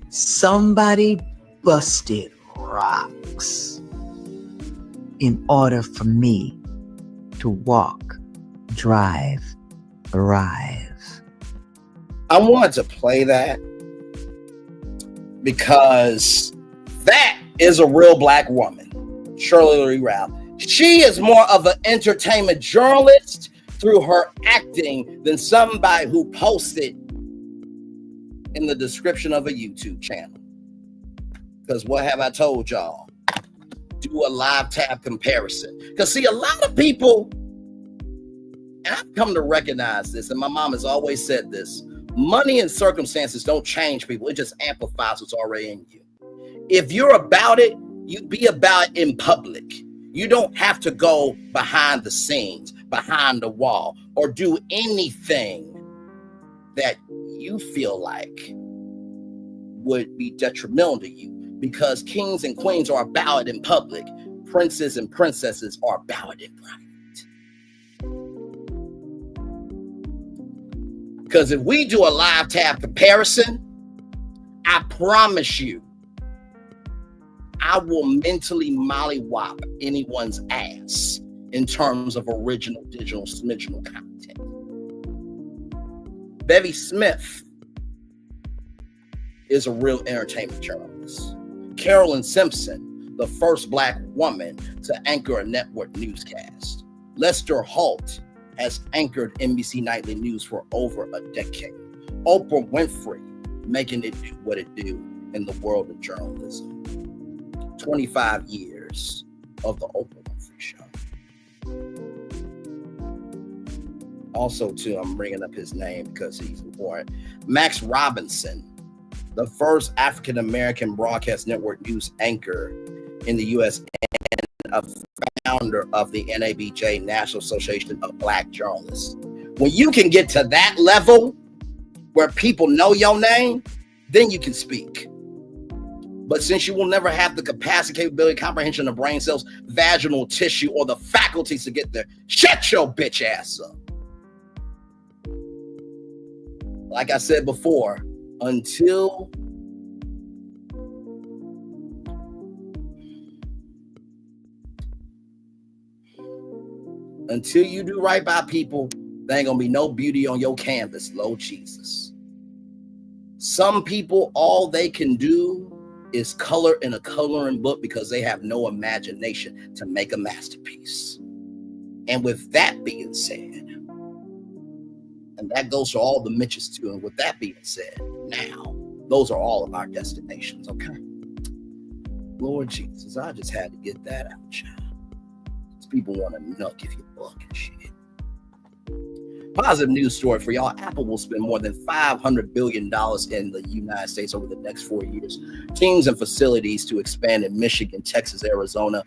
Somebody busted rocks in order for me to walk, drive, arrive. I wanted to play that because that is a real black woman, Shirley Lee Ralph. She is more of an entertainment journalist through her acting than somebody who posted in the description of a YouTube channel. Because what have I told y'all? Do do a live tab comparison. Because see, a lot of people, and I've come to recognize this, and my mom has always said this, money and circumstances don't change people. It just amplifies what's already in you. If you're about it, you be about it in public. You don't have to go behind the scenes, behind the wall, or do anything that you feel like would be detrimental to you, because kings and queens are about it in public. Princes and princesses are about it in private. Because if we do a live tab comparison, I promise you, I will mentally mollywop anyone's ass in terms of original digital content. Bevy Smith is a real entertainment journalist. Carolyn Simpson, the first Black woman to anchor a network newscast. Lester Holt has anchored NBC Nightly News for over a decade. Oprah Winfrey making it do what it do in the world of journalism. 25 years of the Oprah Winfrey Show. Also, too, I'm bringing up his name because he's important. Max Robinson, the first African-American broadcast network news anchor in the U.S. and a founder of the NABJ, National Association of Black Journalists. When you can get to that level where people know your name, then you can speak. But since you will never have the capacity, capability, comprehension of brain cells, vaginal tissue, or the faculties to get there, shut your bitch ass up. Like I said before, until you do right by people, there ain't gonna be no beauty on your canvas, Lord Jesus. Some people, all they can do is color in a coloring book because they have no imagination to make a masterpiece. And with that being said, and that goes for all the Mitches too, and with that being said, now, those are all of our destinations, okay? Lord Jesus, I just had to get that out, child. People want to nuck if you buck and shit. Positive news story for y'all. Apple will spend more than $500 billion in the United States over the next 4 years. Teams and facilities to expand in Michigan, Texas, Arizona,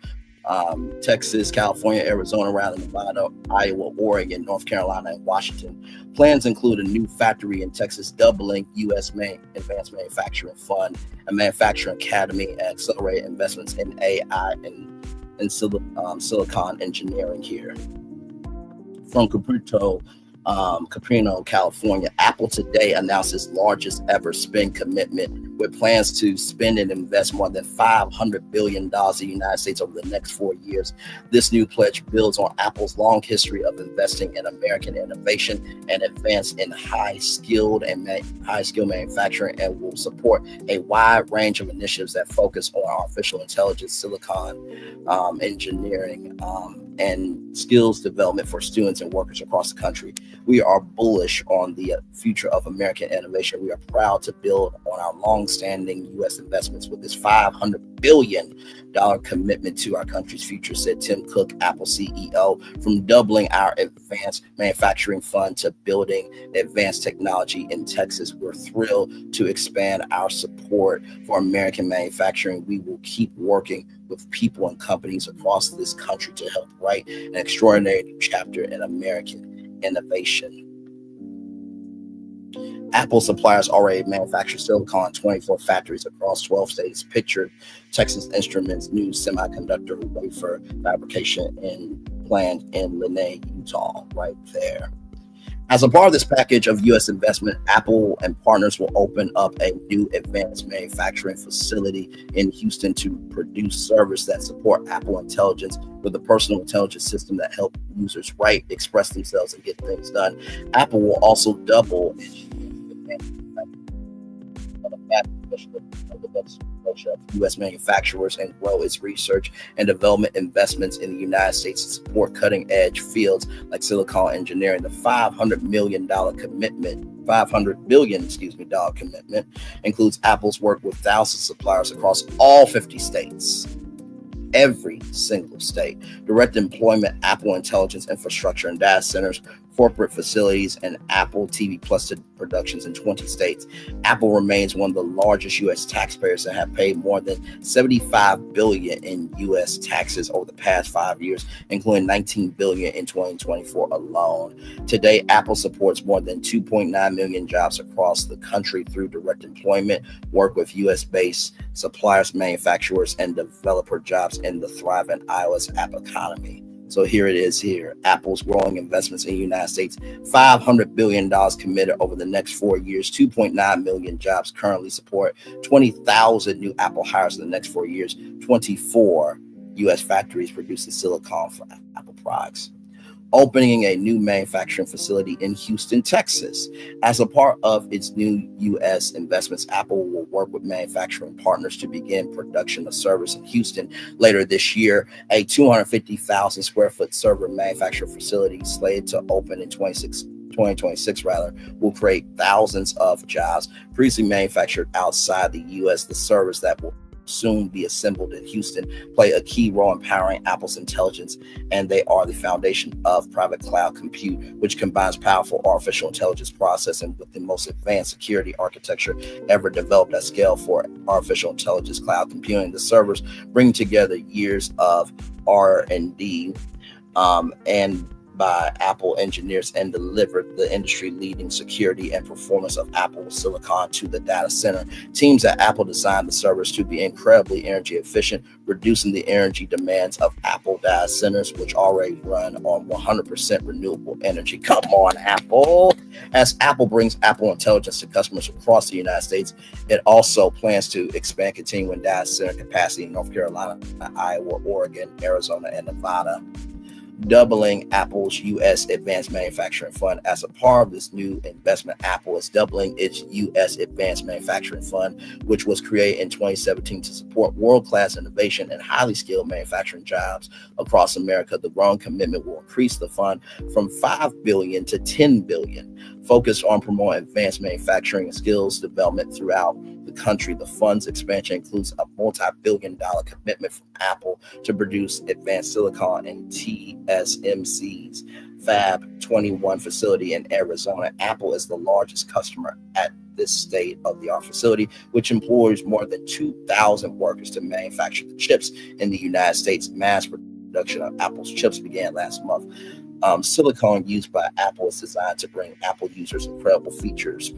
Texas, California, Arizona, rather than Nevada, Iowa, Oregon, North Carolina, and Washington. Plans include a new factory in Texas, doubling U.S. Advanced Manufacturing Fund, a manufacturing academy, and accelerated investments in AI and silicon engineering here. From Cupertino, California, Apple today announced its largest ever spend commitment with plans to spend and invest more than $500 billion in the United States over the next 4 years. This new pledge builds on Apple's long history of investing in American innovation and advance in high-skilled manufacturing, and will support a wide range of initiatives that focus on artificial intelligence, silicon engineering, and skills development for students and workers across the country. We are bullish on the future of American innovation. We are proud to build on our long-standing U.S. investments with this $500 billion commitment to our country's future, said Tim Cook, Apple CEO. From doubling our advanced manufacturing fund to building advanced technology in Texas, we're thrilled to expand our support for American manufacturing. We will keep working with people and companies across this country to help write an extraordinary chapter in American innovation. Apple suppliers already manufacture silicon in 24 factories across 12 states. Pictured Texas Instruments' new semiconductor wafer fabrication planned in Leonard, Utah, right there. As a part of this package of U.S. investment, Apple and partners will open up a new advanced manufacturing facility in Houston to produce servers that support Apple Intelligence with a personal intelligence system that help users write, express themselves, and get things done. Apple will also double U.S. manufacturers and grow its research and development investments in the United States to support cutting-edge fields like silicon engineering. The $500 billion commitment includes Apple's work with thousands of suppliers across all 50 states every single state. Direct employment, Apple Intelligence Infrastructure and data centers, corporate facilities, and Apple TV Plus productions in 20 states. Apple remains one of the largest U.S. taxpayers and have paid more than $75 billion in U.S. taxes over the past 5 years, including $19 billion in 2024 alone. Today, Apple supports more than 2.9 million jobs across the country through direct employment, work with U.S.-based suppliers, manufacturers, and developer jobs in the thriving iOS app economy. So here it is here. Apple's growing investments in the United States, $500 billion committed over the next 4 years, 2.9 million jobs currently support, 20,000 new Apple hires in the next 4 years, 24 U.S. factories producing silicon for Apple products. Opening a new manufacturing facility in Houston, Texas. As a part of its new U.S. investments, Apple will work with manufacturing partners to begin production of servers in Houston later this year. A 250,000 square foot server manufacturing facility slated to open in 2026 will create thousands of jobs. Previously manufactured outside the U.S., the servers that will soon be assembled in Houston play a key role in powering Apple's intelligence, and they are the foundation of private cloud compute, which combines powerful artificial intelligence processing with the most advanced security architecture ever developed at scale for artificial intelligence cloud computing. The servers bring together years of R&D and by Apple engineers and delivered the industry-leading security and performance of Apple silicon to the data center. Teams at Apple designed the servers to be incredibly energy efficient, reducing the energy demands of Apple data centers, which already run on 100% renewable energy. Come on, Apple. As Apple brings Apple Intelligence to customers across the United States, it also plans to expand continuing data center capacity in North Carolina, Iowa, Oregon, Arizona, and Nevada, doubling Apple's U.S. Advanced Manufacturing Fund. As a part of this new investment, Apple is doubling its U.S. Advanced Manufacturing Fund, which was created in 2017 to support world-class innovation and highly skilled manufacturing jobs across America. The growing commitment will increase the fund from $5 billion to $10 billion, focused on promoting advanced manufacturing and skills development throughout the country. The fund's expansion includes a multi-billion-dollar commitment from Apple to produce advanced silicon and TSMC's Fab 21 facility in Arizona. Apple is the largest customer at this state-of-the-art facility, which employs more than 2,000 workers to manufacture the chips in the United States. Mass production of Apple's chips began last month. Silicon used by Apple is designed to bring Apple users incredible features,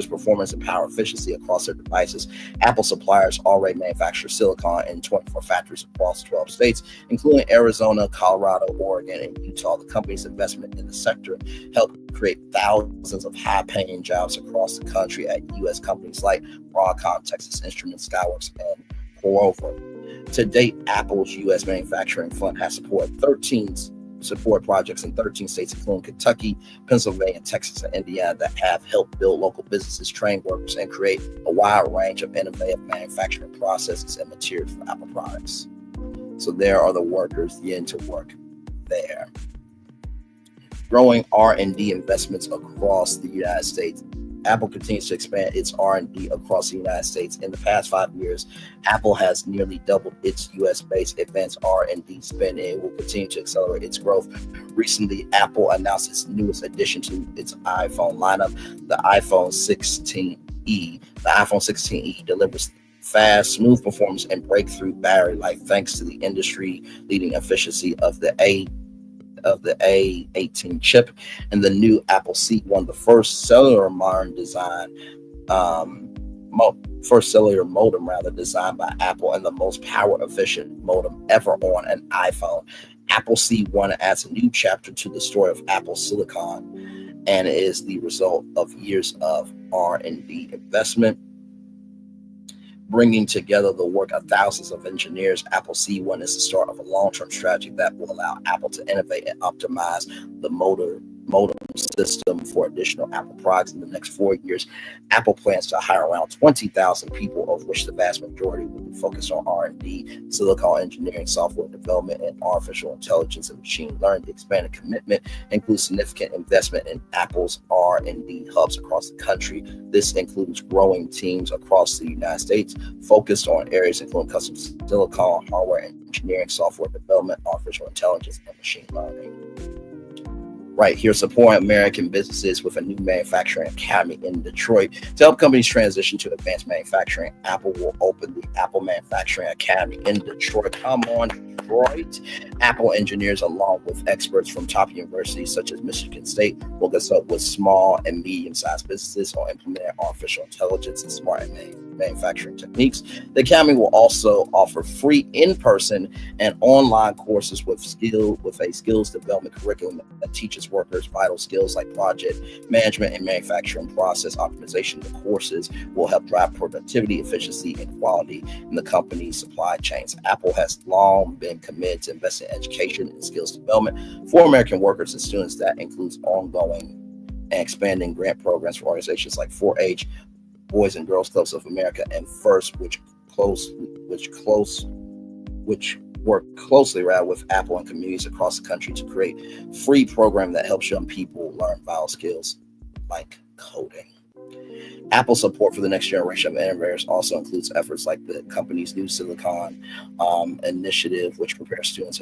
performance, and power efficiency across their devices. Apple suppliers already manufacture silicon in 24 factories across 12 states, including Arizona, Colorado, Oregon, and Utah. The company's investment in the sector helped create thousands of high-paying jobs across the country at U.S. companies like Broadcom, Texas Instruments, Skyworks, and Qorvo. To date, Apple's U.S. Manufacturing Fund has supported support projects in 13 states, including Kentucky, Pennsylvania, Texas, and Indiana, that have helped build local businesses, train workers, and create a wide range of innovative manufacturing processes and materials for Apple products. So there are the workers getting to work there. Growing R&D investments across the United States. Apple continues to expand its R&D across the United States. In the past 5 years, Apple has nearly doubled its U.S.-based advanced R&D spend, and it will continue to accelerate its growth. Recently, Apple announced its newest addition to its iPhone lineup, the iPhone 16e. The iPhone 16e delivers fast, smooth performance and breakthrough battery life thanks to the industry-leading efficiency of the A18 chip and the new Apple C1, the first cellular modem designed, designed by Apple, and the most power efficient modem ever on an iPhone. Apple C1 adds a new chapter to the story of Apple Silicon, and it is the result of years of R&D investment, bringing together the work of thousands of engineers. Apple C1 is the start of a long-term strategy that will allow Apple to innovate and optimize the modem system for additional Apple products. In the next 4 years, Apple plans to hire around 20,000 people, of which the vast majority will be focused on R&D, silicon engineering, software development in artificial intelligence and machine learning. The expanded commitment includes significant investment in Apple's R&D hubs across the country. This includes growing teams across the United States focused on areas including custom silicon, hardware engineering, software development, artificial intelligence, and machine learning. Right here, supporting American businesses with a new manufacturing academy in Detroit. To help companies transition to advanced manufacturing, Apple will open the Apple Manufacturing Academy in Detroit. Come on, Detroit. Apple engineers, along with experts from top universities such as Michigan State, will consult with small and medium-sized businesses on implementing artificial intelligence and smart manufacturing techniques. The academy will also offer free in-person and online courses with a skills development curriculum that teaches workers vital skills like project management and manufacturing process optimization. The courses will help drive productivity, efficiency, and quality in the company's supply chains. Apple has long been committed to investing in education and skills development for American workers and students. That includes ongoing and expanding grant programs for organizations like 4-H, Boys and Girls Clubs of America, and FIRST, which work closely with Apple and communities across the country to create free program that helps young people learn vital skills like coding. Apple support for the next generation of innovators also includes efforts like the company's new Silicon initiative, which prepares students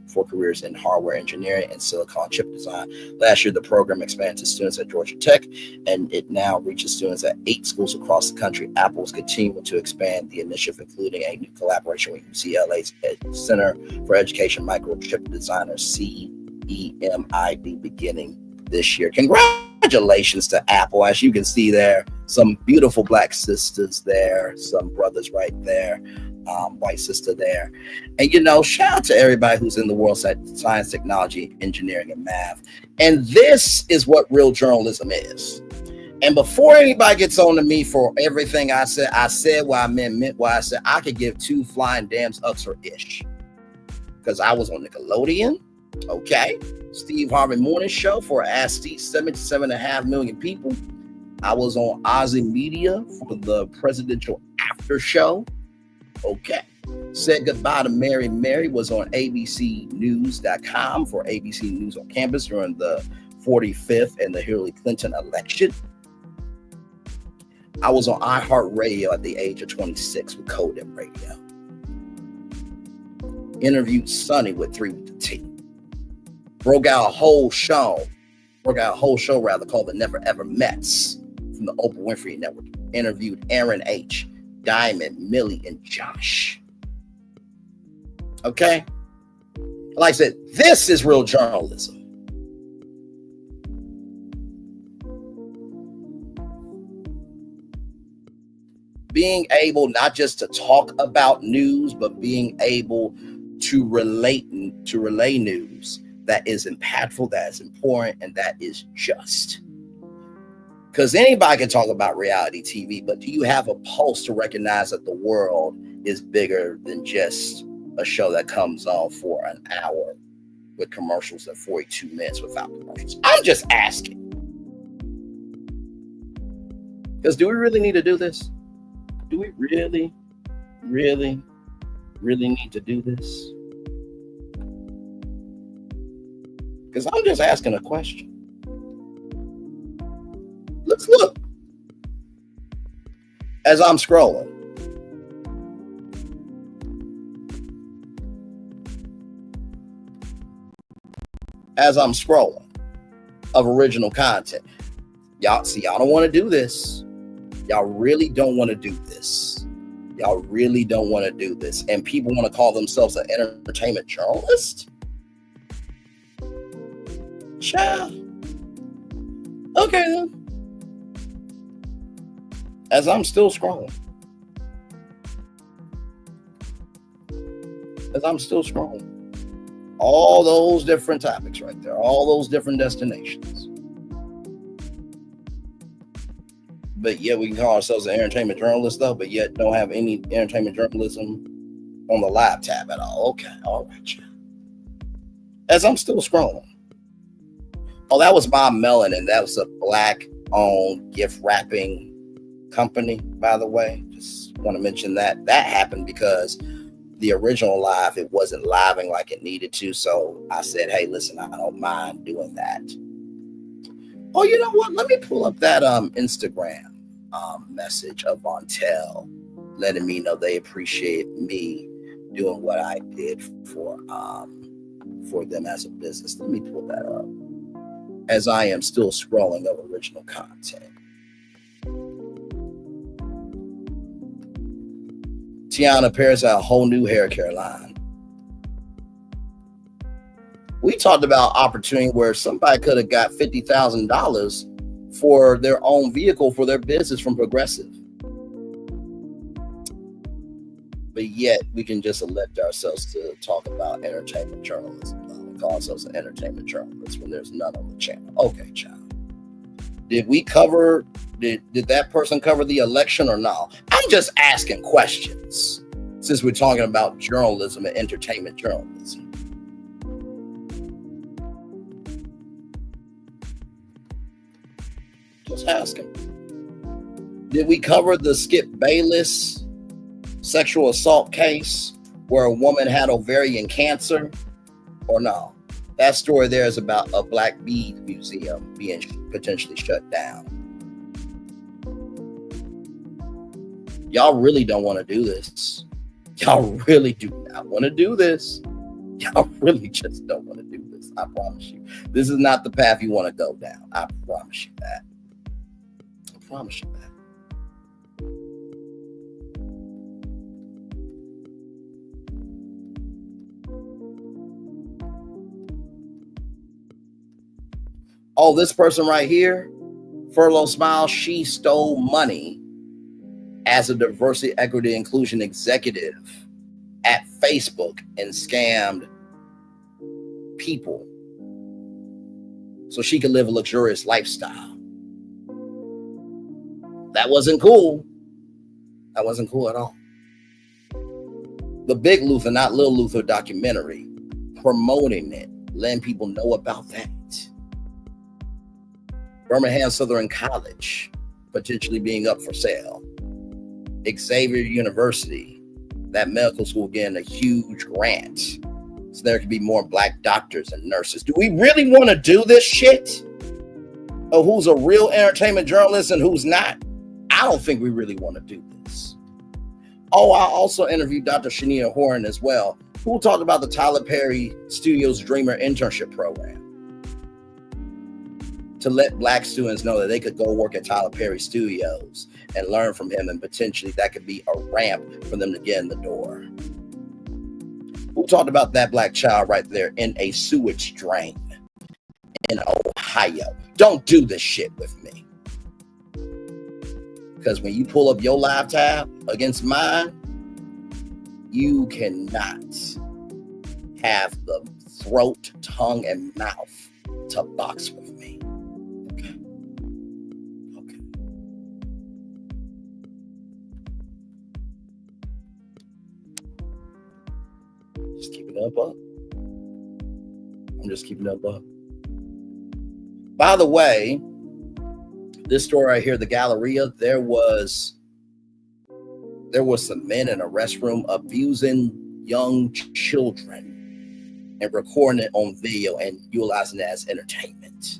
for careers in hardware engineering and silicon chip design. Last year, the program expanded to students at Georgia Tech, and it now reaches students at 8 schools across the country. Apple is continuing to expand the initiative, including a new collaboration with UCLA's Center for Education Microchip Designers, CEMID, beginning this year. Congratulations to Apple. As you can see there, some beautiful black sisters there, some brothers right there, white sister there. And, shout out to everybody who's in the world of science, technology, engineering, and math. And this is what real journalism is. And before anybody gets on to me for everything I said what I meant what I said. I could give 2 flying damns ups or ish. Because I was on Nickelodeon, okay? Steve Harvey Morning Show for Ask Steve, 77.5 million people. I was on Ozzy Media for the presidential after show. Okay. Said Goodbye to Mary Mary was on abcnews.com for ABC News on Campus during the 45th and the Hillary Clinton election. I was on iHeartRadio at the age of 26 with Code and Radio. Interviewed Sonny with 3 with the T. Broke out a whole show called The Never Ever Mets from the Oprah Winfrey Network. Interviewed Aaron H., Diamond, Millie, and Josh. Okay? Like I said, this is real journalism. Being able not just to talk about news, but being able to relay news that is impactful, that is important, and that is just. Because anybody can talk about reality TV, but do you have a pulse to recognize that the world is bigger than just a show that comes on for an hour with commercials and 42 minutes without commercials? I'm just asking. Because do we really need to do this? Do we really need to do this? Because I'm just asking a question. Let's look. As I'm scrolling, of original content. Y'all don't want to do this. Y'all really don't want to do this. And people want to call themselves an entertainment journalist? Child. Okay then. As I'm still scrolling. All those different topics right there. All those different destinations. But yet we can call ourselves an entertainment journalist though, but yet don't have any entertainment journalism on the live tab at all. Okay, all right. As I'm still scrolling. Oh, that was Bob Mellon, and that was a Black-owned gift wrapping company, by the way. Just want to mention that. That happened because the original live, it wasn't living like it needed to. So I said, hey, listen, I don't mind doing that. Oh, you know what? Let me pull up that Instagram message of Vontel, letting me know they appreciate me doing what I did for them as a business. Let me pull that up as I am still scrolling over original content. Tiana Paris had a whole new hair care line. We talked about opportunity where somebody could have got $50,000 for their own vehicle for their business from Progressive. But yet we can just elect ourselves to talk about entertainment journalism. We call ourselves an entertainment journalist when there's none on the channel. Okay, child. Did we cover, did that person cover the election or no? I'm just asking questions since we're talking about journalism and entertainment journalism. Just asking. Did we cover the Skip Bayless sexual assault case where a woman had ovarian cancer or no? That story there is about a Black bead museum being potentially shut down. Y'all really don't want to do this. Y'all really do not want to do this. Y'all really just don't want to do this. I promise you. This is not the path you want to go down. I promise you that. I promise you that. Oh, this person right here, Furlough Smile, she stole money as a diversity, equity, inclusion executive at Facebook and scammed people so she could live a luxurious lifestyle. That wasn't cool. That wasn't cool at all. The Big Luther, not Little Luther documentary, promoting it, letting people know about that. Birmingham Southern College potentially being up for sale. Xavier University, that medical school getting a huge grant so there could be more Black doctors and nurses. Do we really want to do this shit? Of who's a real entertainment journalist and who's not? I don't think we really want to do this. Oh, I also interviewed Dr. Shania Horn as well, who talked about the Tyler Perry Studios Dreamer internship program, to let Black students know that they could go work at Tyler Perry Studios and learn from him, and potentially that could be a ramp for them to get in the door. Who talked about that Black child right there in a sewage drain in Ohio? Don't do this shit with me. Because when you pull up your live tab against mine, you cannot have the throat, tongue, and mouth to box with me. Just keeping up. I'm just keeping up. By the way, this story right here, the Galleria, there was some men in a restroom abusing young children and recording it on video and utilizing it as entertainment.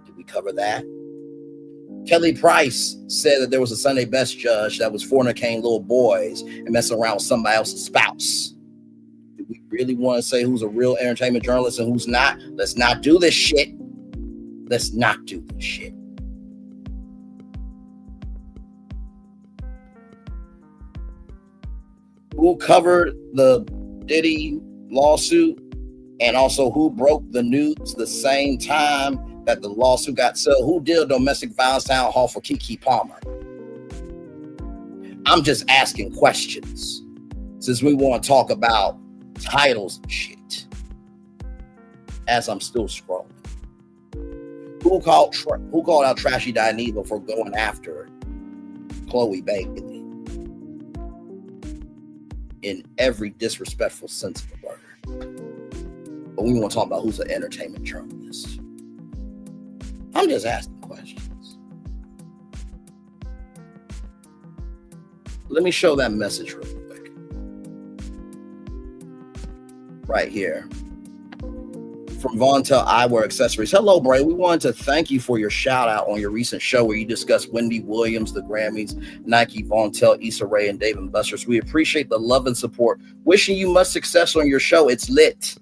Did we cover that? Kelly Price said that there was a Sunday Best judge that was fornicating little boys and messing around with somebody else's spouse. Do we really want to say who's a real entertainment journalist and who's not? Let's not do this shit. Let's not do this shit. Who covered the Diddy lawsuit and also who broke the news the same time that the lawsuit got settled? Who did a domestic violence town hall for Keke Palmer? I'm just asking questions since we want to talk about titles and shit as I'm still scrolling. Who called out Trashy Dineva for going after Chloe Bailey in every disrespectful sense of the word? But we want to talk about who's an entertainment journalist. I'm just asking questions. Let me show that message real quick. right here. From Vontel Eyewear Accessories. Hello, Bray. We wanted to thank you for your shout out on your recent show where you discussed Wendy Williams, the Grammys, Nike, Vontel, Issa Rae, and Dave & Buster's. We appreciate the love and support. Wishing you much success on your show. It's lit.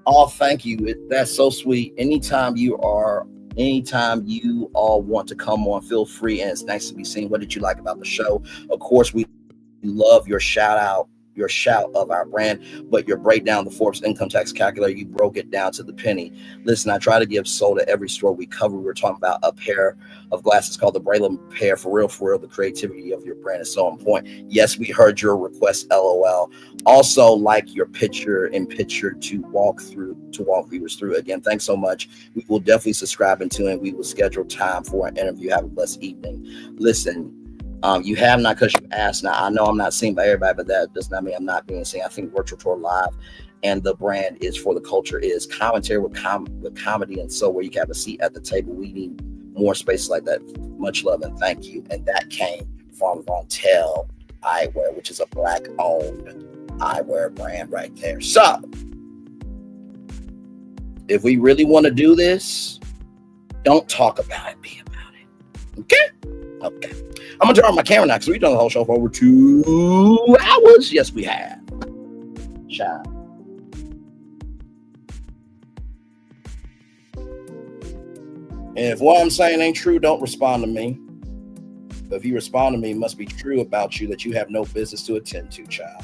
Oh, thank you. That's so sweet. Anytime you all want to come on, feel free, and it's nice to be seen. What did you like about the show? Of course, we love your shout of our brand, but your breakdown, the Forbes income tax calculator, you broke it down to the penny. Listen, I try to give soul to every store we cover. We were talking about a pair of glasses called the Braylon pair. For real, the creativity of your brand is so on point. Yes, we heard your request, LOL. Also, like your picture to walk viewers through. Again, thanks so much. We will definitely subscribe into it. We will schedule time for an interview. Have a blessed evening. Listen, you have not because you asked. Now, I know I'm not seen by everybody, but that does not mean I'm not being seen. I think Virtual Tour Live and the brand is for the culture is commentary with comedy. And so where you can have a seat at the table, we need more spaces like that. Much love and thank you. And that came from Vontel Eyewear, which is a Black-owned eyewear brand right there. So if we really want to do this, don't talk about it, be about it. Okay. I'm gonna turn on my camera now because we've done the whole show for over 2 hours. Yes, we have. Shine. And if what I'm saying ain't true, don't respond to me. But if you respond to me, it must be true about you that you have no business to attend to, child.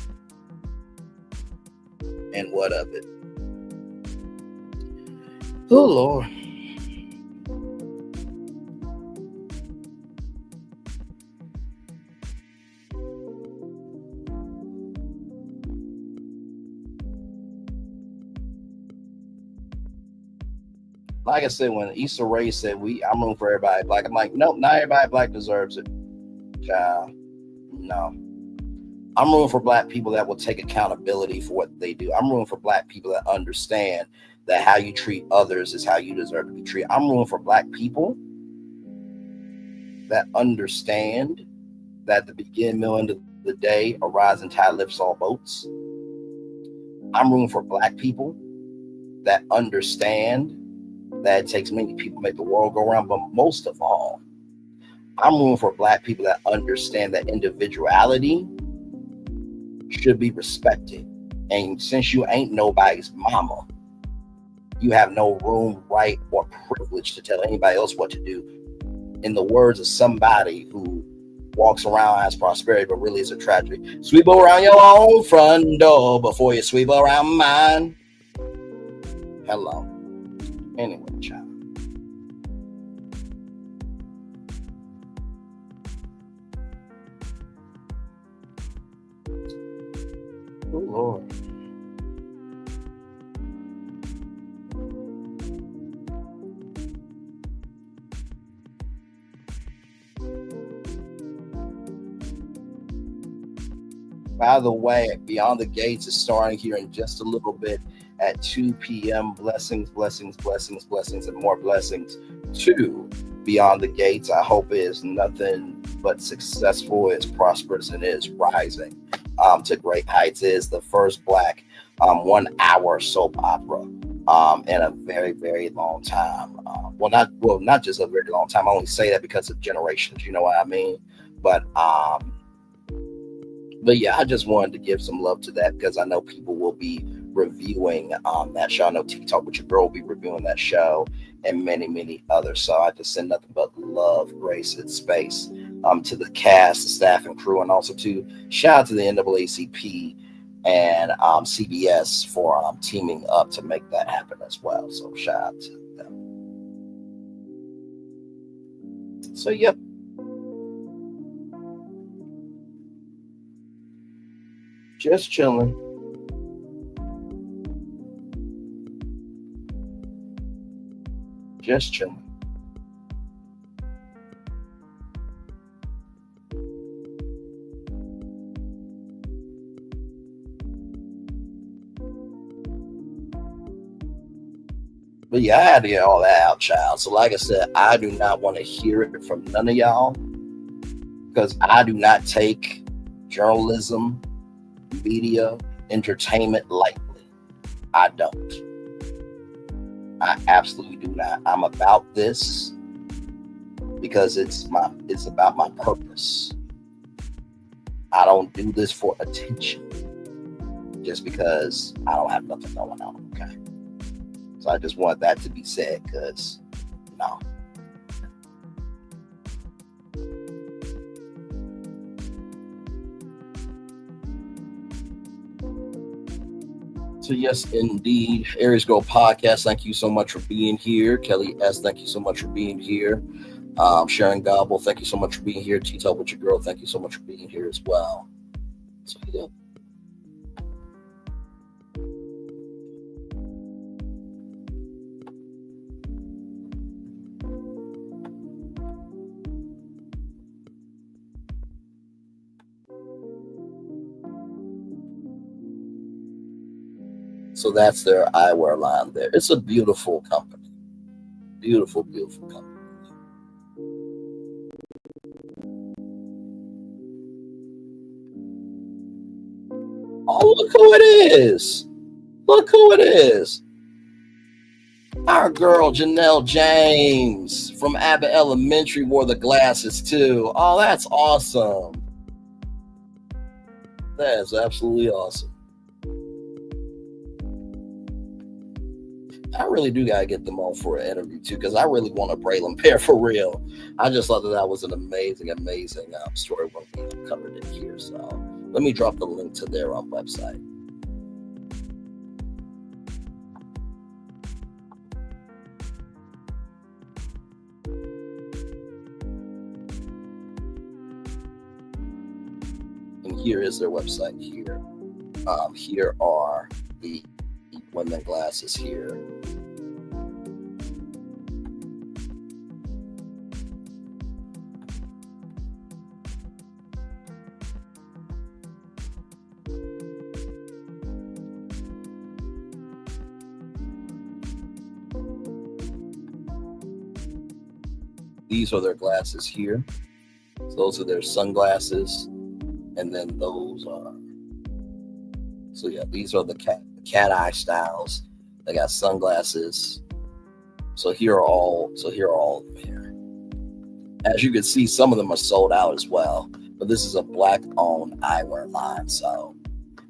And what of it? Oh, Lord. Like I said, when Issa Rae said, I'm rooting for everybody black, I'm like, nope, not everybody black deserves it. Child, no. I'm rooting for black people that will take accountability for what they do. I'm rooting for black people that understand that how you treat others is how you deserve to be treated. I'm rooting for black people that understand that the beginning, middle, end of the day, a rising tide lifts all boats. I'm rooting for black people that understand that it takes many people to make the world go around, but most of all, I'm rooting for black people that understand that individuality should be respected. And since you ain't nobody's mama, you have no room, right, or privilege to tell anybody else what to do. In the words of somebody who walks around as prosperity, but really is a tragedy. Sweep around your own front door before you sweep around mine. Hello. Anyway, child. Oh, Lord. By the way, Beyond the Gates is starting here in just a little bit at 2 p.m. Blessings, blessings, blessings, blessings, and more blessings to Beyond the Gates. I hope it is nothing but successful, it's prosperous, and it is rising to great heights. It is the first Black 1 hour soap opera in a very, very long time. Not just a very long time. I only say that because of generations, you know what I mean? But yeah, I just wanted to give some love to that because I know people will be reviewing that show. I know TikTok with your girl will be reviewing that show and many, many others. So I just send nothing but love, grace, and space to the cast, the staff, and crew, and also to shout out to the NAACP and CBS for teaming up to make that happen as well. So shout out to them. So yep. Just chilling. Just chilling. But yeah, I had to get all that out, child. So like I said, I do not want to hear it from none of y'all because I do not take journalism, media, entertainment lightly. I don't. I absolutely do not. I'm about this because it's about my purpose. I don't do this for attention just because I don't have nothing going on. Okay. So I just want that to be said, because no. So yes, indeed. Aries Girl Podcast, thank you so much for being here. Kelly S., thank you so much for being here. Sharon Gobble, thank you so much for being here. T-Talk with your girl, thank you so much for being here as well. So yeah. So that's their eyewear line there. It's a beautiful company. Beautiful, beautiful company. Oh, look who it is. Look who it is. Our girl, Janelle James from Abbott Elementary, wore the glasses too. Oh, that's awesome. That is absolutely awesome. I really do gotta get them on for an interview too, because I really want a Braylon pair for real. I just thought that was an amazing story when we covered it here. So let me drop the link to their website. And here is their website here. Here are the women glasses here. These are their glasses here. So those are their sunglasses. And then those are, so yeah, these are the cat eye styles. They got sunglasses. So here are all of them here. As you can see, some of them are sold out as well. But this is a black-owned eyewear line. So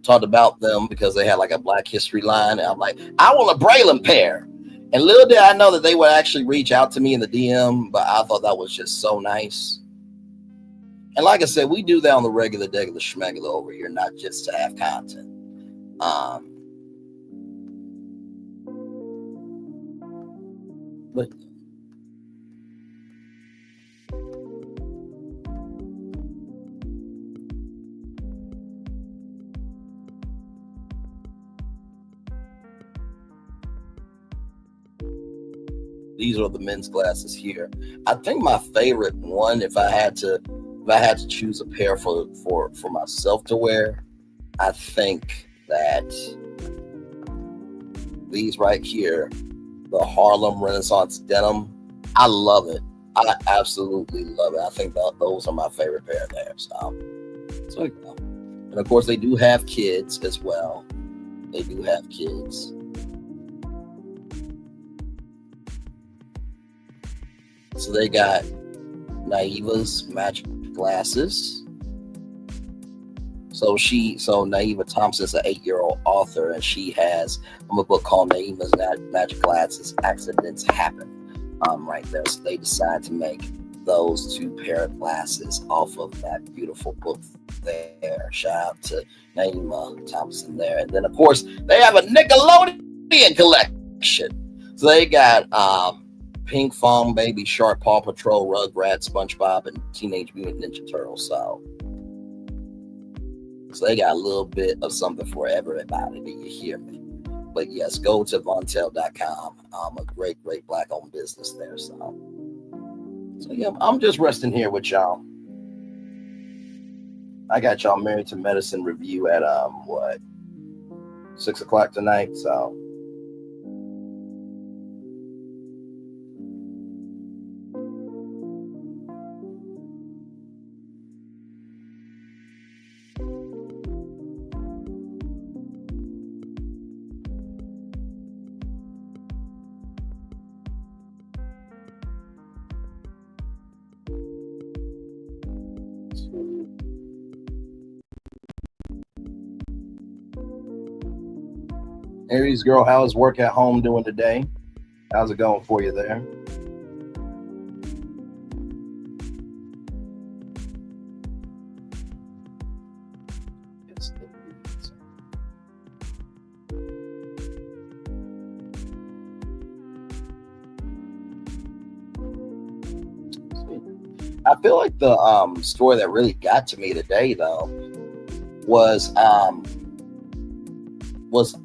talked about them because they had like a Black History line. And I'm like, I want a Braylon pair. And little did I know that they would actually reach out to me in the DM, but I thought that was just so nice. And like I said, we do that on the regular schmegular over here, not just to have content. But these are the men's glasses here. I think my favorite one, if I had to choose a pair for myself to wear, I think that these right here, the Harlem Renaissance denim, I love it. I absolutely love it. I think those are my favorite pair there. So and of course they do have kids as well. They do have kids. So they got Naiva's magic glasses. So Naiva Thompson's an 8-year-old author, and she has a book called Naiva's Magic Glasses, Accidents Happen. Right there. So they decide to make those 2 pair of glasses off of that beautiful book there. Shout out to Naiva Thompson there. And then of course they have a Nickelodeon collection. So they got Pink Fong Baby Shark, Paw Patrol, Rugrats, SpongeBob, and Teenage Mutant Ninja Turtles. So they got a little bit of something for everybody. Do you hear me? But yes, go to vontel.com. A great black-owned business there. So yeah, I'm just resting here with y'all. I got y'all Married to Medicine review at 6 o'clock tonight. So Aries girl, how's work at home doing today? How's it going for you there? I feel like the story that really got to me today, though, was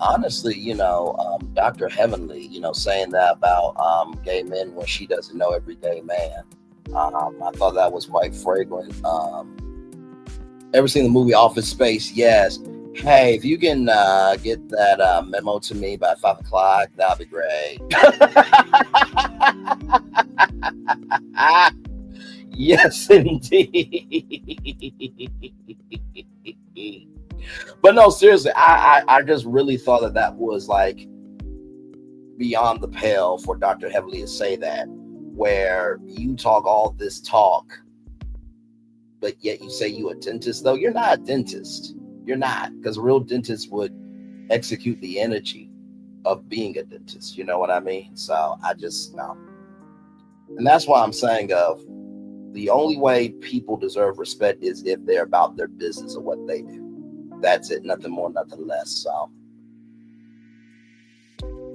honestly, Dr. Heavenly, saying that about gay men when she doesn't know every gay man. I thought that was quite fragrant. Ever seen the movie Office Space? Yes. Hey, if you can get that memo to me by 5 o'clock, that'd be great. Yes, indeed. But no, seriously, I just really thought that was like beyond the pale for Dr. Heavenly to say that, where you talk all this talk, but yet you say you a dentist, though you're not a dentist. You're not, because a real dentist would execute the energy of being a dentist. You know what I mean? So I just, no. And that's why I'm saying the only way people deserve respect is if they're about their business or what they do. That's it. Nothing more, nothing less. So,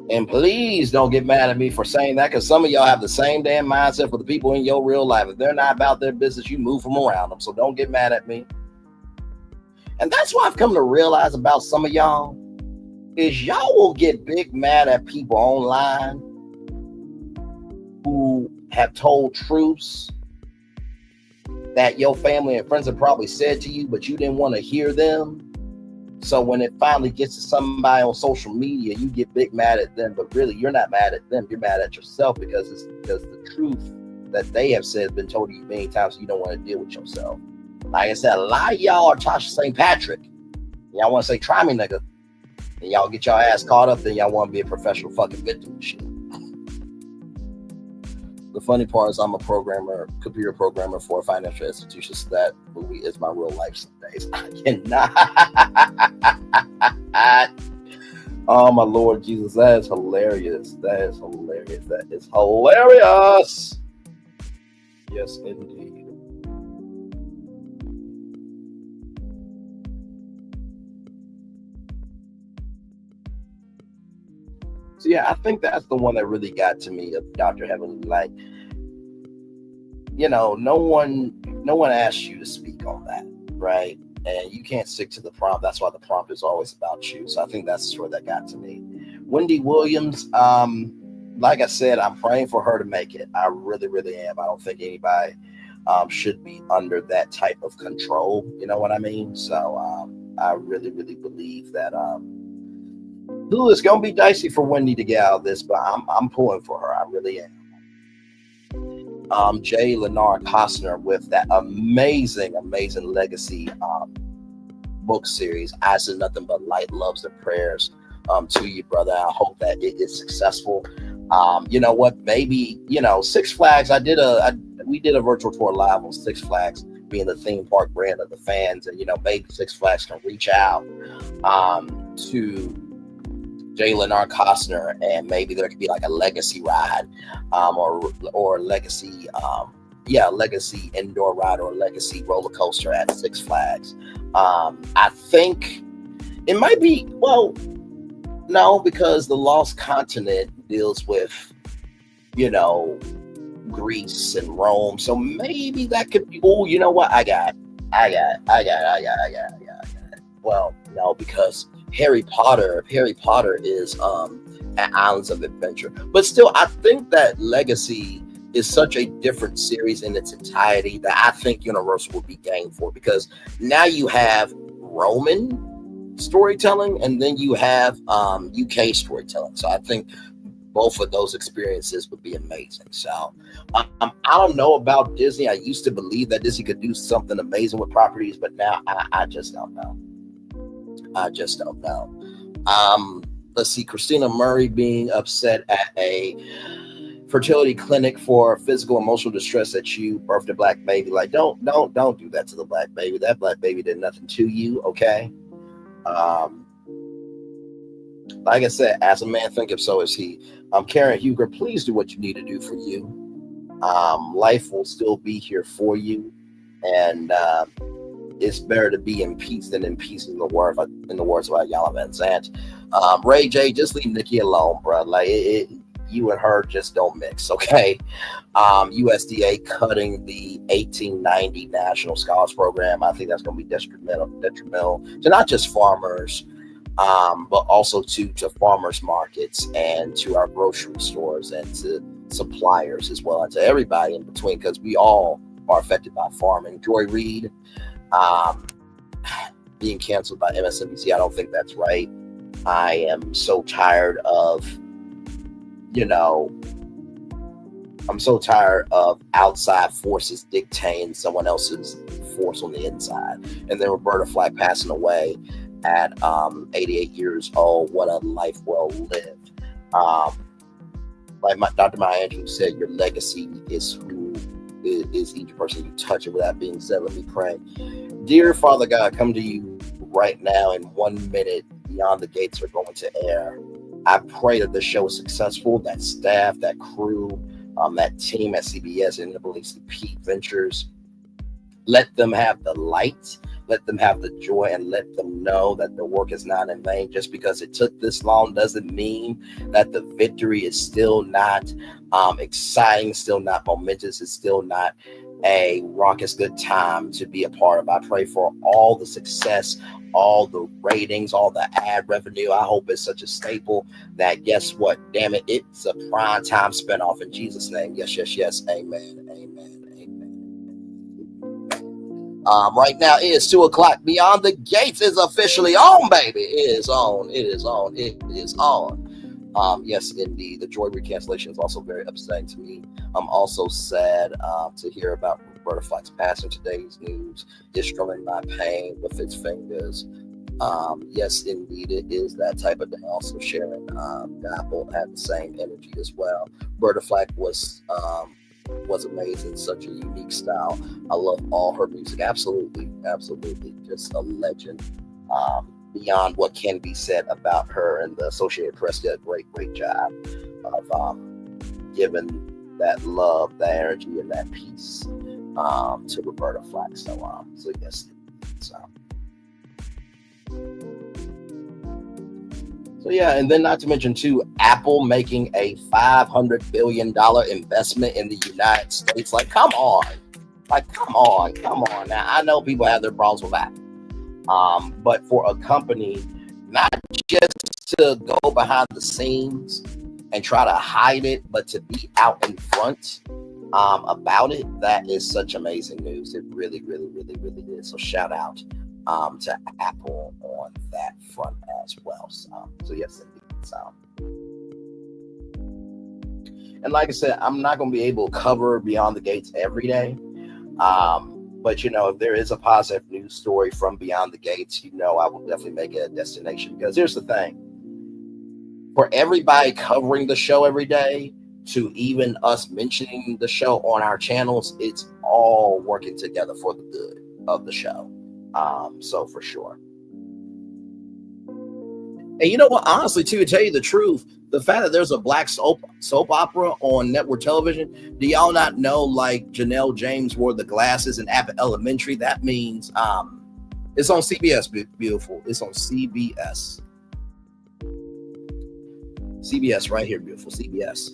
and please don't get mad at me for saying that, because some of y'all have the same damn mindset for the people in your real life. If they're not about their business, you move them around them. So don't get mad at me. And that's what I've come to realize about some of y'all is y'all will get big mad at people online who have told truths that your family and friends have probably said to you, but you didn't want to hear them. So when it finally gets to somebody on social media, you get big mad at them, but really you're not mad at them. You're mad at yourself because the truth that they have said has been told to you many times, so you don't want to deal with yourself. Like I said, a lot of y'all are Tasha St. Patrick. Y'all want to say, try me, nigga. And y'all get y'all ass caught up, then y'all want to be a professional fucking victim and shit. The funny part is I'm a computer programmer for a financial institution, so that movie is my real life some days. I cannot. Oh, my Lord Jesus. That is hilarious. That is hilarious. That is hilarious. Yes, indeed. So yeah, I think that's the one that really got to me of Dr. Heavenly. Like, no one asked you to speak on that, right? And you can't stick to the prompt. That's why the prompt is always about you. So I think that's the story that got to me. Wendy Williams, like I said, I'm praying for her to make it. I really, really am. I don't think anybody should be under that type of control. You know what I mean? So I really, really believe that it's gonna be dicey for Wendy to get out of this, but I'm pulling for her. I really am. Leonard Costner with that amazing legacy book series. I said nothing but light, loves, and prayers to you, brother. I hope that it is successful. You know what? Maybe Six Flags. We did a virtual tour live on Six Flags, being the theme park brand of the fans, and maybe Six Flags can reach out to Leonard Costner, and maybe there could be like a legacy ride, or legacy, legacy indoor ride or legacy roller coaster at Six Flags. I think it might be, no, because the Lost Continent deals with, Greece and Rome, so maybe that could be. Oh, you know what? I got it. Well, no, because Harry Potter is at Islands of Adventure. But still, I think that Legacy is such a different series in its entirety that I think Universal would be game for, because now you have Roman storytelling and then you have UK storytelling. So I think both of those experiences would be amazing. So I don't know about Disney. I used to believe that Disney could do something amazing with properties, but now I just don't know. Let's see, Krystena Murray being upset at a fertility clinic for physical emotional distress that you birthed a black baby. Like, don't do that to the black baby. That black baby did nothing to you, okay? Like I said, as a man thinketh, so is he. Karen Huger, please do what you need to do for you. Life will still be here for you, and it's better to be in peace than in peace, in the words of Ayala Van Zant. Ray J, just leave Nicki alone, bro. Like you and her just don't mix, okay? USDA cutting the 1890 National Scholars Program. I think that's going to be detrimental to not just farmers, but also to farmers markets and to our grocery stores and to suppliers as well, and to everybody in between, because we all are affected by farming. Joy Reid being canceled by MSNBC, I don't think that's right. I am so tired of, I'm so tired of outside forces dictating someone else's force on the inside. And then Roberta Flack passing away at 88 years old. What a life well lived. Like Dr. Maya Angelou said, your legacy is each person you touch. And with that being said, let me pray. Dear Father God, I come to you right now in 1 minute. Beyond the Gates are going to air. I pray that the show is successful, that staff, that crew, that team at CBS and NAACP Ventures, let them have the light, let them have the joy, and let them know that the work is not in vain. Just because it took this long doesn't mean that the victory is still not exciting, still not momentous, it's still not a raucous good time to be a part of. I pray for all the success, all the ratings, all the ad revenue. I hope it's such a staple that, guess what? Damn it, it's a prime time spinoff in Jesus' name. Yes, yes, yes. Amen. Amen. Amen. Right now it is 2:00. Beyond the Gates is officially on, baby. It is on. It is on. It is on. Yes, indeed. The Joy Reid cancellation is also very upsetting to me. I'm also sad to hear about Roberta Flack's passing. Today's news is strumming my pain with its fingers. Yes, indeed, it is that type of thing. Also, Sharon Apple had the same energy as well. Roberta Flack was amazing, such a unique style. I love all her music. Absolutely, absolutely, just a legend. Beyond what can be said about her, and the Associated Press did a great job of giving that love, that energy, and that peace to Roberta Flack. So yes. So yeah, and then not to mention too, Apple making a $500 billion investment in the United States. Like, come on. Now, I know people have their problems with Apple. But for a company, not just to go behind the scenes and try to hide it, but to be out in front about it, that is such amazing news. It really, really, really, really is. So shout out to Apple on that front as well. So yes, indeed. So, and like I said, I'm not going to be able to cover Beyond the Gates every day. But, if there is a positive news story from Beyond the Gates, I will definitely make it a destination. Because here's the thing. For everybody covering the show every day, to even us mentioning the show on our channels, it's all working together for the good of the show. So for sure. And you know what? Honestly, to tell you the truth, the fact that there's a black soap opera on network television, do y'all not know, like, Janelle James wore the glasses in Abbott Elementary? That means it's on CBS, beautiful. It's on CBS. CBS right here, beautiful. CBS.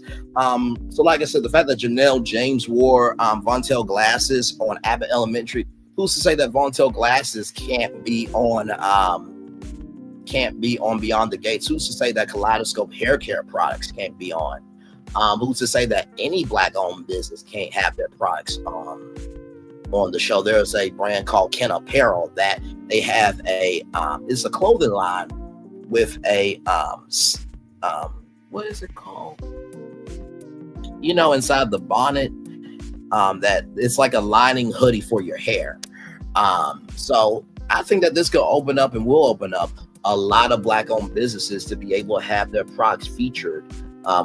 So like I said, the fact that Janelle James wore Vontel glasses on Abbott Elementary, who's to say that Vontel glasses can't be on Beyond the Gates? Who's to say that Kaleidoscope hair care products can't be on? Who's to say that any black-owned business can't have their products on the show? There's a brand called Ken Apparel that they have it's a clothing line with a what is it called? Inside the bonnet, that it's like a lining hoodie for your hair. So I think that this could open up and will open up a lot of black-owned businesses to be able to have their products featured,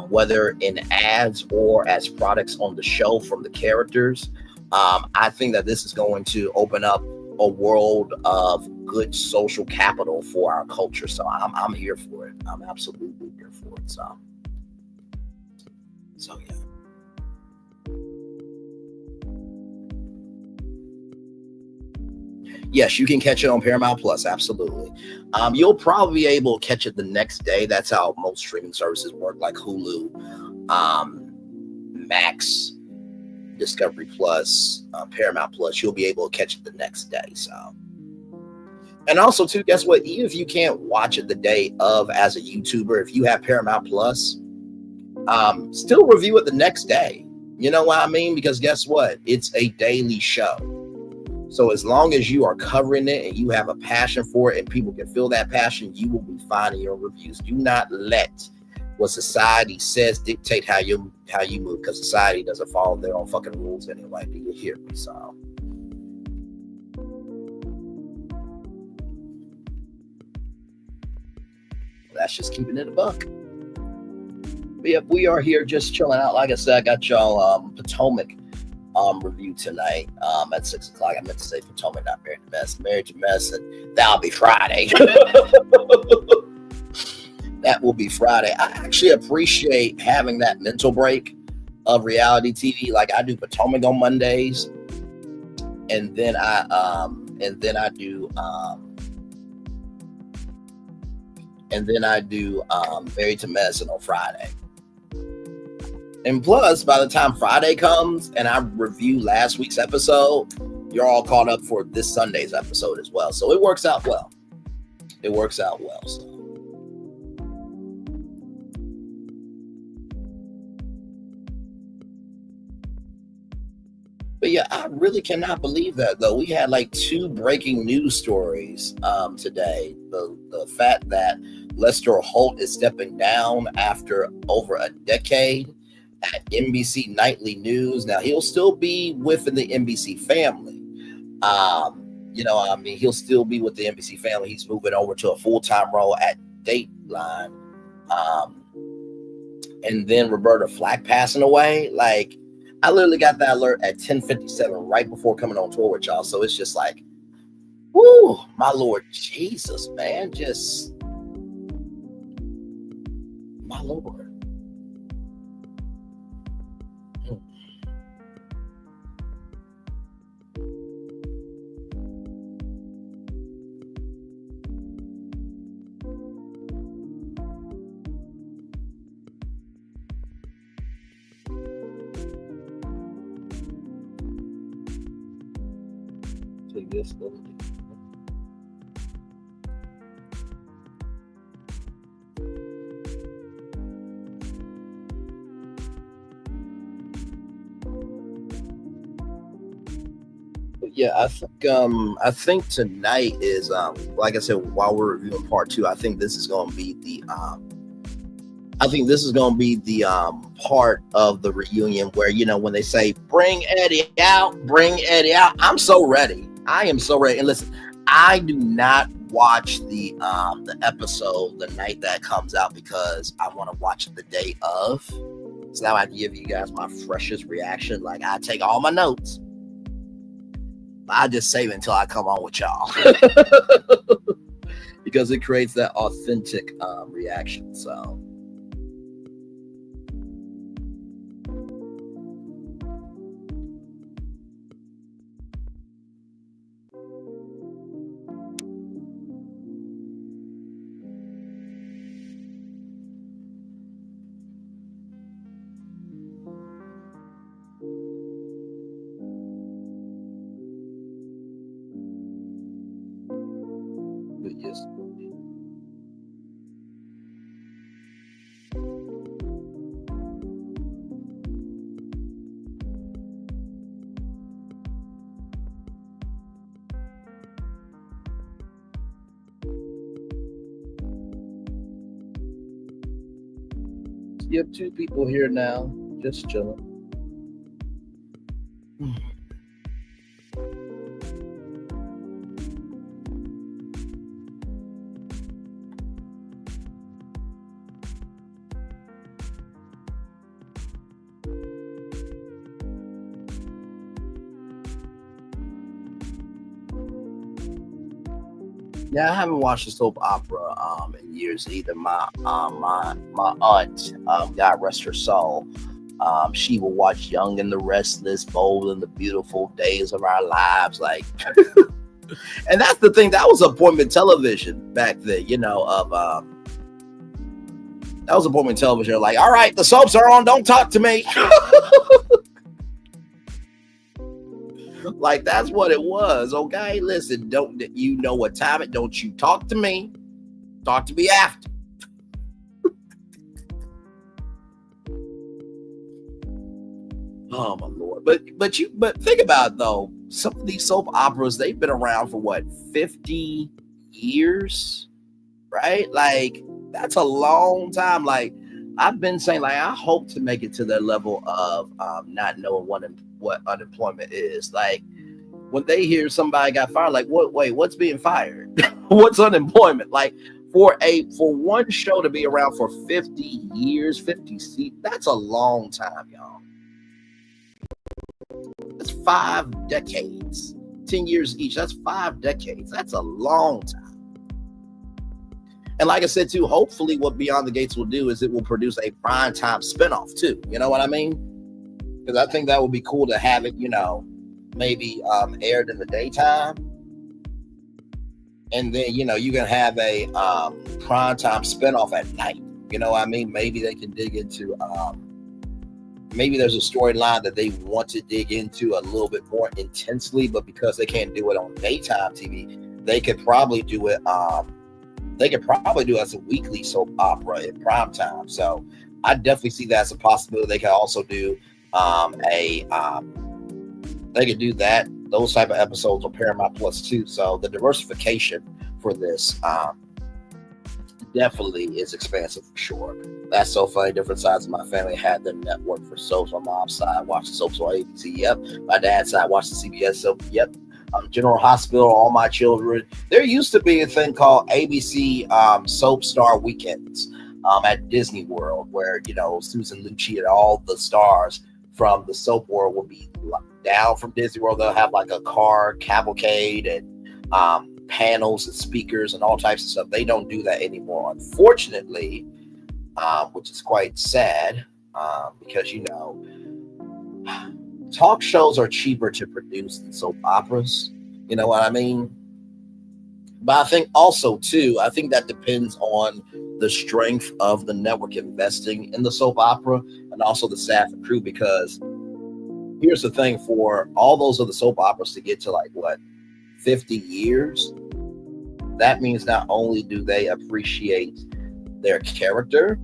whether in ads or as products on the show from the characters. I think that this is going to open up a world of good social capital for our culture. So I'm here for it. I'm absolutely here for it. So yeah. Yes, you can catch it on Paramount Plus. Absolutely. You'll probably be able to catch it the next day. That's how most streaming services work, like Hulu, Max, Discovery Plus, Paramount Plus. You'll be able to catch it the next day. So, and also too, guess what? Even if you can't watch it the day of as a YouTuber, if you have Paramount Plus, still review it the next day. You know what I mean? Because guess what? It's a daily show. So as long as you are covering it and you have a passion for it and people can feel that passion, you will be fine in your reviews. Do not let what society says dictate how you move, because society doesn't follow their own fucking rules anyway. Do you hear me? So that's just keeping it a buck. But yeah, we are here just chilling out. Like I said, I got y'all Potomac review tonight at 6 o'clock. I meant to say Potomac, not Married to Mess. Married to Mess, and that'll be Friday. That will be Friday. I actually appreciate having that mental break of reality TV. Like I do Potomac on Mondays, and then I do Married to Mess on Friday. And plus, by the time Friday comes and I review last week's episode, you're all caught up for this Sunday's episode as well. So it works out well. It works out well. So. But yeah, I really cannot believe that, though. We had like 2 breaking news stories today. The fact that Lester Holt is stepping down after over a decade at NBC Nightly News. Now, he'll still be within the NBC family. He'll still be with the NBC family. He's moving over to a full-time role at Dateline. And then Roberta Flack passing away. Like, I literally got that alert at 10:57 right before coming on tour with y'all. So it's just like, whoo, my Lord Jesus, man. Just, my Lord. Take this. Yeah, I think tonight is like I said, while we're reviewing part 2, I think this is going to be the part of the reunion where, when they say bring Eddie out, I'm so ready. I am so ready. And listen, I do not watch the episode the night that comes out because I want to watch it the day of. So now I can give you guys my freshest reaction. Like, I take all my notes. I just save it until I come on with y'all. Because it creates that authentic reaction. So yes. You have 2 people here now, just chilling. Yeah, I haven't watched a soap opera in years either. My aunt, God rest her soul, she will watch Young and the Restless, Bold and the Beautiful, Days of Our Lives, like. And that's the thing. That was appointment television back then, you know. That was appointment television. Like, all right, the soaps are on. Don't talk to me. Like, that's what it was. Okay, listen, don't you know what time it? Don't you talk to me. Talk to me after. Oh my Lord. But think about it though. Some of these soap operas, they've been around for what, 50 years? Right? Like, that's a long time. Like, I've been saying, like, I hope to make it to the level of not knowing what unemployment is. Like, when they hear somebody got fired, like, wait, what's being fired? What's unemployment? Like, for one show to be around for 50 years, 50 seasons, that's a long time, y'all. That's 5 decades, 10 years each. That's 5 decades. That's a long time. And like I said, too, hopefully what Beyond the Gates will do is it will produce a primetime spinoff, too. You know what I mean? Because I think that would be cool to have it, you know, maybe aired in the daytime. And then, you know, you can have a primetime spinoff at night. You know what I mean? Maybe they can dig into, maybe there's a storyline that they want to dig into a little bit more intensely, but because they can't do it on daytime TV, they could probably do it. They could probably do it as a weekly soap opera in prime time. So I definitely see that as a possibility. They can also do they could do that. Those type of episodes on Paramount Plus too. So the diversification for this definitely is expansive for sure. That's so funny. Different sides of my family had their network for soaps. My mom's side watched the soaps on ABC. Yep. My dad's side watched the CBS soap. Yep. General Hospital, All My Children. There used to be a thing called ABC Soap Star Weekends at Disney World, where, you know, Susan Lucci and all the stars from the soap world will be down from Disney World. They'll have like a car cavalcade and panels and speakers and all types of stuff. They don't do that anymore, unfortunately, which is quite sad because, you know, talk shows are cheaper to produce than soap operas. You know what I mean? But I think also, too, I think that depends on the strength of the network investing in the soap opera and also the staff and crew, because here's the thing, for all those other soap operas to get to like, what, 50 years, that means not only do they appreciate their character,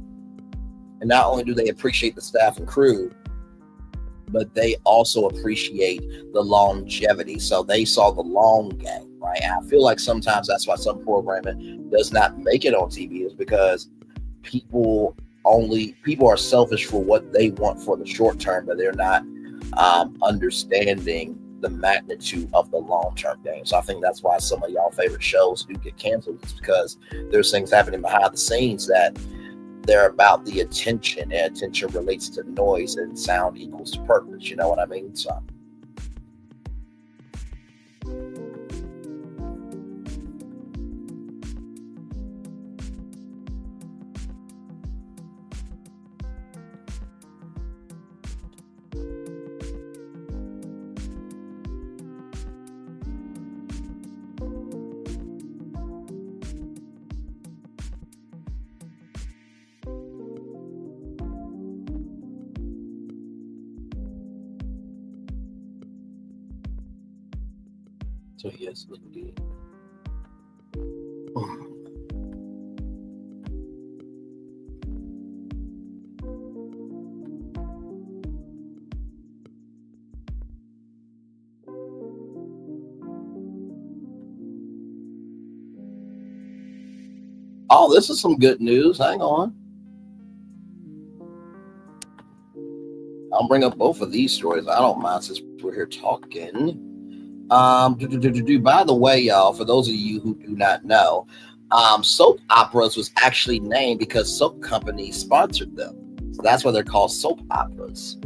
and not only do they appreciate the staff and crew, but they also appreciate the longevity. So they saw the long game, right? And I feel like sometimes that's why some programming does not make it on TV, is because people are selfish for what they want for the short term, but they're not understanding the magnitude of the long-term game. So I think that's why some of y'all favorite shows do get canceled. It's because there's things happening behind the scenes that they're about the attention, and attention relates to noise, and sound equals to purpose. You know what I mean? So. So yes, look good. Oh, this is some good news. Hang on. I'll bring up both of these stories. I don't mind since we're here talking. By the way, y'all, for those of you who do not know, soap operas was actually named because soap companies sponsored them. So that's why they're called soap operas.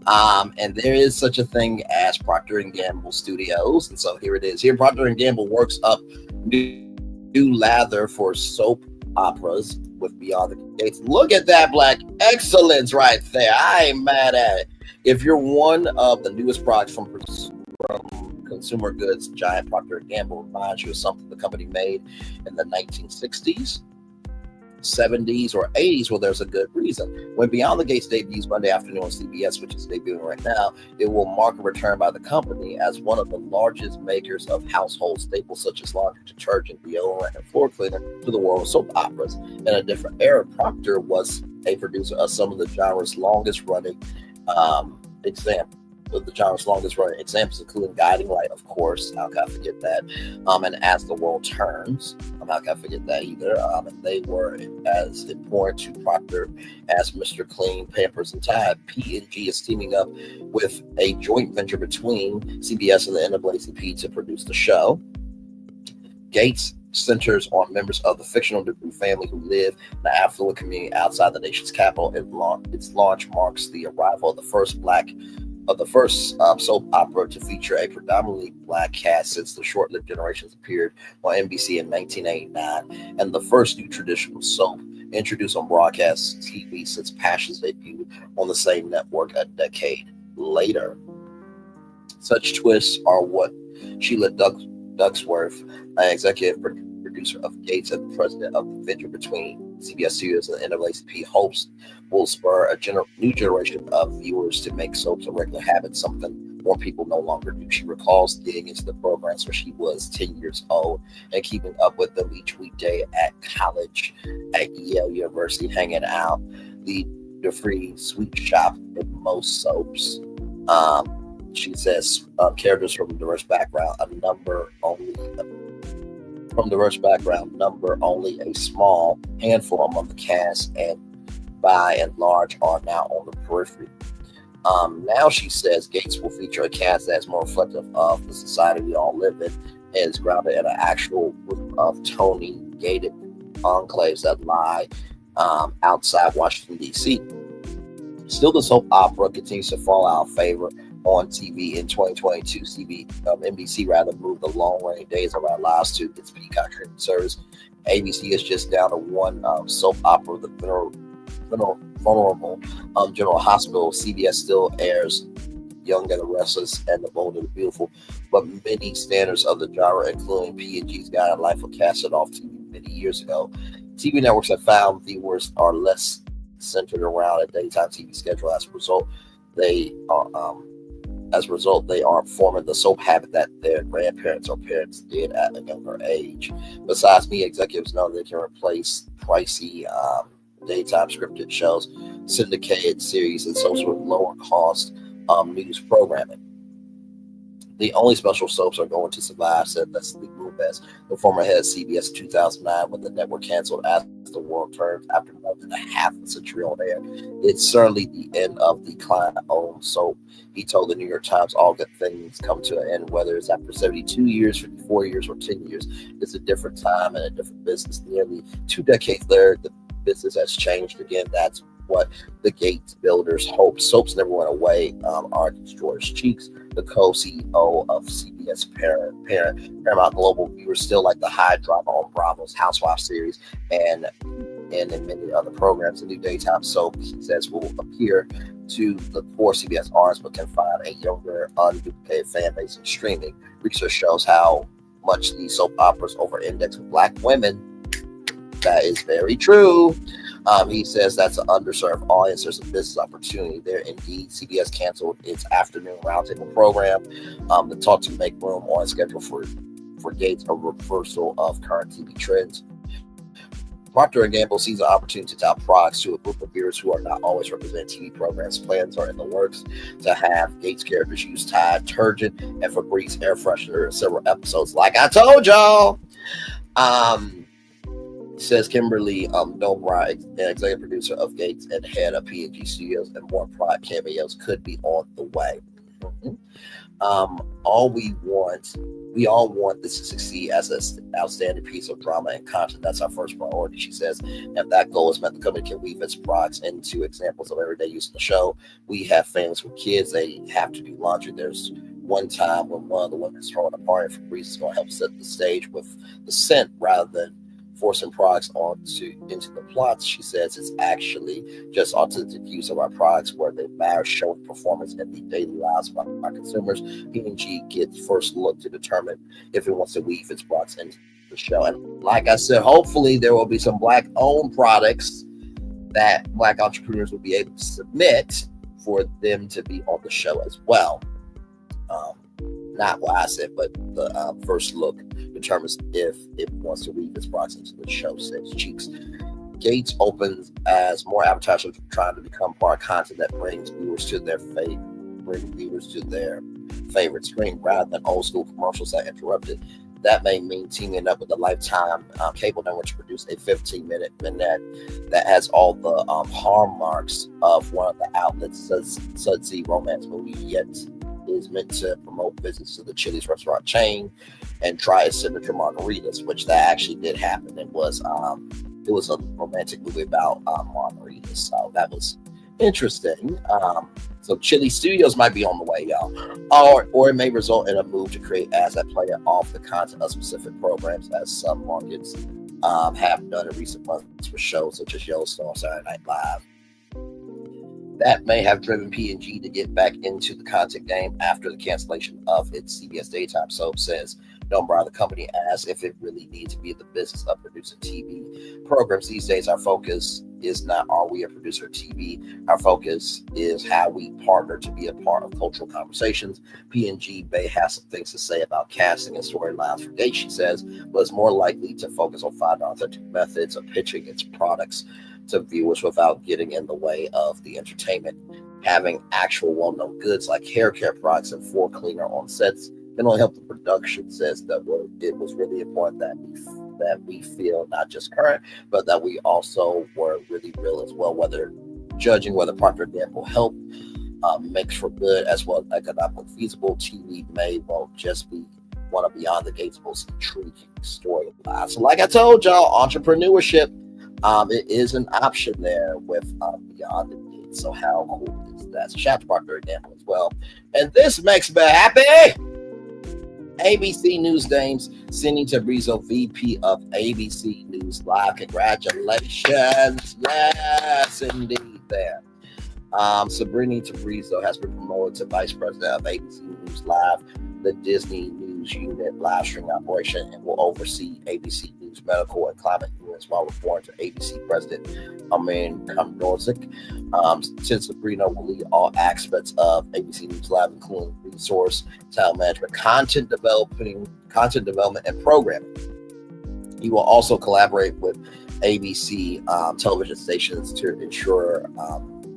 And there is such a thing as Procter & Gamble Studios. And so here it is. Here Procter & Gamble works up new lather for soap operas with Beyond the Gates. Look at that black excellence right there. I ain't mad at it. If you're one of the newest products from consumer goods giant Procter & Gamble, reminds you of something the company made in the 1960s, 70s, or 80s, well, there's a good reason. When Beyond the Gates debuts Monday afternoon on CBS, which is debuting right now, it will mark a return by the company as one of the largest makers of household staples such as laundry detergent, deodorant, and floor cleaner to the world of soap operas. In a different era, Procter was a producer of some of the genre's longest running examples, including Guiding Light, of course. How can I forget that? And As the World Turns. How can I forget that either? And they were as important to Procter as Mr. Clean, Pampers, and Tide. P&G is teaming up with a joint venture between CBS and the NAACP to produce the show. Gates centers on members of the fictional Dupree family who live in an affluent community outside the nation's capital. Its launch marks the arrival of the first soap opera to feature a predominantly black cast since the short-lived Generations appeared on NBC in 1989, and the first new traditional soap introduced on broadcast TV since Passion's debuted on the same network a decade later. Such twists are what Sheila Ducksworth, an executive producer of Gates and president of the venture between CBS Studios and the NAACP, hopes will spur a new generation of viewers to make soaps a regular habit, something more people no longer do. She recalls getting into the programs when she was 10 years old and keeping up with them each weekday at college at Yale University, hanging out the free sweet shop in most soaps. She says characters from a diverse background, number only a small handful among the cast, and by and large are now on the periphery. Now she says Gates will feature a cast that's more reflective of the society we all live in and is grounded in an actual group of Tony-gated enclaves that lie outside Washington, D.C. Still, the soap opera continues to fall out of favor on TV. In 2022, NBC moved the long-running Days of Our Lives to its Peacock streaming service. ABC is just down to one soap opera, The Vulnerable General Hospital. CBS still airs Young and the Restless and The Bold and the Beautiful, but many standards of the genre, including P&G's Guiding Light, were casted off TV many years ago. TV networks have found viewers are less centered around a daytime TV schedule. As a result, they aren't forming the soap habit that their grandparents or parents did at a younger age. Besides, media executives know they can replace pricey daytime scripted shows, syndicated series, and soaps with lower cost news programming. The only special soaps are going to survive, said Leslie Moonves, the former head of CBS in 2009, when the network canceled As the World Turns after more than a half a century on air. It's certainly the end of the client-owned soap. He told the New York Times, all good things come to an end, whether it's after 72 years, 54 years, or 10 years. It's a different time and a different business. Nearly 2 decades later, the business has changed again. That's what the Gates builders hope. Soaps never went away, argues George Cheeks, the co-CEO of CBS Paramount Global. Viewers still like the high drama on Bravo's Housewives series and in many other programs. The new daytime soap, he says, will appear to the core CBS audience, but can find a younger, unduplicated fan base in streaming. Research shows how much these soap operas over-index with Black women. That is very true. He says that's an underserved audience. There's a business opportunity there. Indeed, CBS canceled its afternoon roundtable program. The talk to make room on schedule for Gates, a reversal of current TV trends. Procter & Gamble sees an opportunity to tout products to a group of viewers who are not always represented TV programs. Plans are in the works to have Gates characters use Tide detergent and Febreze air freshener in several episodes, like I told y'all. Says Kimberly Dolbright, an executive producer of Gates and head of P&G Studios, and more product cameos could be on the way. We all want this to succeed as an outstanding piece of drama and content. That's our first priority, she says. If that goal is met, the company can weave its products into examples of everyday use in the show. We have families with kids. They have to do laundry. There's one time when one of the women is throwing a party, Febreze is going to help set the stage with the scent rather than forcing products into the plots. She says it's actually just authentic use of our products where they matter, showing performance in the daily lives of our consumers. P&G gets first look to determine if it wants to weave its products into the show. And like I said, hopefully there will be some Black-owned products that Black entrepreneurs will be able to submit for them to be on the show as well. Not what I said, but the first look determines if it wants to weave its products into the show, says Cheeks. Gates opens as more advertisers are trying to become part of content that brings viewers to their favorite screen rather than old school commercials that interrupted. That may mean teaming up with the Lifetime cable network to produce a 15-minute vignette that has all the hallmarks of one of the outlets' sudsy romance movie, yet is meant to promote business to the Chili's restaurant chain and try its signature margaritas, which that actually did happen. It was a romantic movie about margaritas, so that was interesting. So Chili Studios might be on the way, y'all, or it may result in a move to create ads that play off the content of specific programs, as some markets have done in recent months for shows such as Yellowstone, Saturday Night Live. That may have driven P&G to get back into the content game after the cancellation of its CBS daytime soap, says Don't Bother. The company asks if it really needs to be in the business of producing TV programs these days. Our focus is not are we a producer of TV. Our focus is how we partner to be a part of cultural conversations. P&G may have some things to say about casting and storylines for Gates, she says, but it's more likely to focus on finding authentic methods of pitching its products to viewers without getting in the way of the entertainment. Having actual well-known goods like hair care products and floor cleaner on sets can only help the production, says that it was really important that we feel not just current, but that we also were really real as well, judging whether Procter & Gamble help makes for good as well as economically feasible. TV may well just be one of Beyond the Gates' most intriguing storylines. So like I told y'all, entrepreneurship, it is an option there with Beyond the Gates. So how cool is that? So shout out to Procter & Gamble as well. And this makes me happy. ABC News names Cindy Tabrizo VP of ABC News Live. Congratulations. Yes, indeed there. Sabrina Tabrizo has been promoted to Vice President of ABC News Live, the Disney News Unit live streaming operation, and will oversee ABC News medical and climate units while reporting to ABC President Amin Kamdorzik. Since Sabrina will lead all aspects of ABC News Live, including resource, talent management, content development, and programming. He will also collaborate with ABC television stations to ensure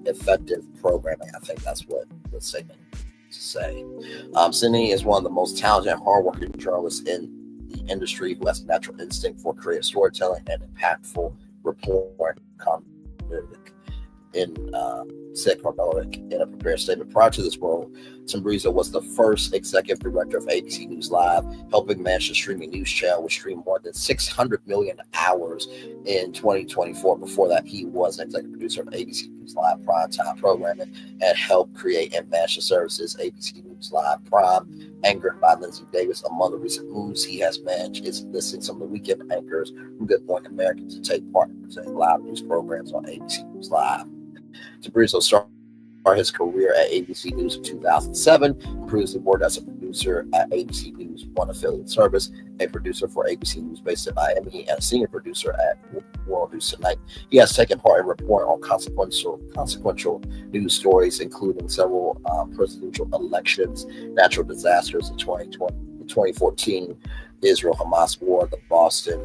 effective programming. I think that's what the segment to say. Cindy is one of the most talented and hardworking journalists in the industry who has a natural instinct for creative storytelling and impactful reporting. Said Karnovic in a prepared statement. Prior to this role, Tabrizo was the first executive director of ABC News Live, helping manage the streaming news channel, which streamed more than 600 million hours in 2024. Before that, he was an executive producer of ABC News Live primetime programming and helped create and manage the services ABC News Live Prime, anchored by Lindsay Davis. Among the recent moves he has managed is listing some of the weekend anchors from Good Morning America to take part in presenting live news programs on ABC News Live. Tabrizo started his career at ABC News in 2007, previously worked as a producer at ABC News One affiliate service, a producer for ABC News based in Miami, and a senior producer at World News Tonight. He has taken part in reporting on consequential news stories, including several presidential elections, natural disasters in 2014, Israel-Hamas war, the Boston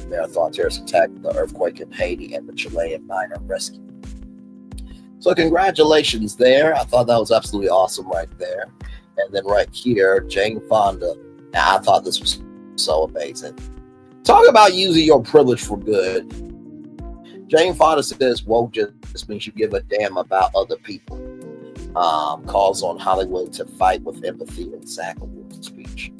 Marathon terrorist attack, the earthquake in Haiti, and the Chilean miner rescue. So congratulations there. I thought that was absolutely awesome right there. And then right here, Jane Fonda. Now, I thought this was so amazing. Talk about using your privilege for good. Jane Fonda says, woke just means you give a damn about other people. Calls on Hollywood to fight with empathy in SAG Awards speech.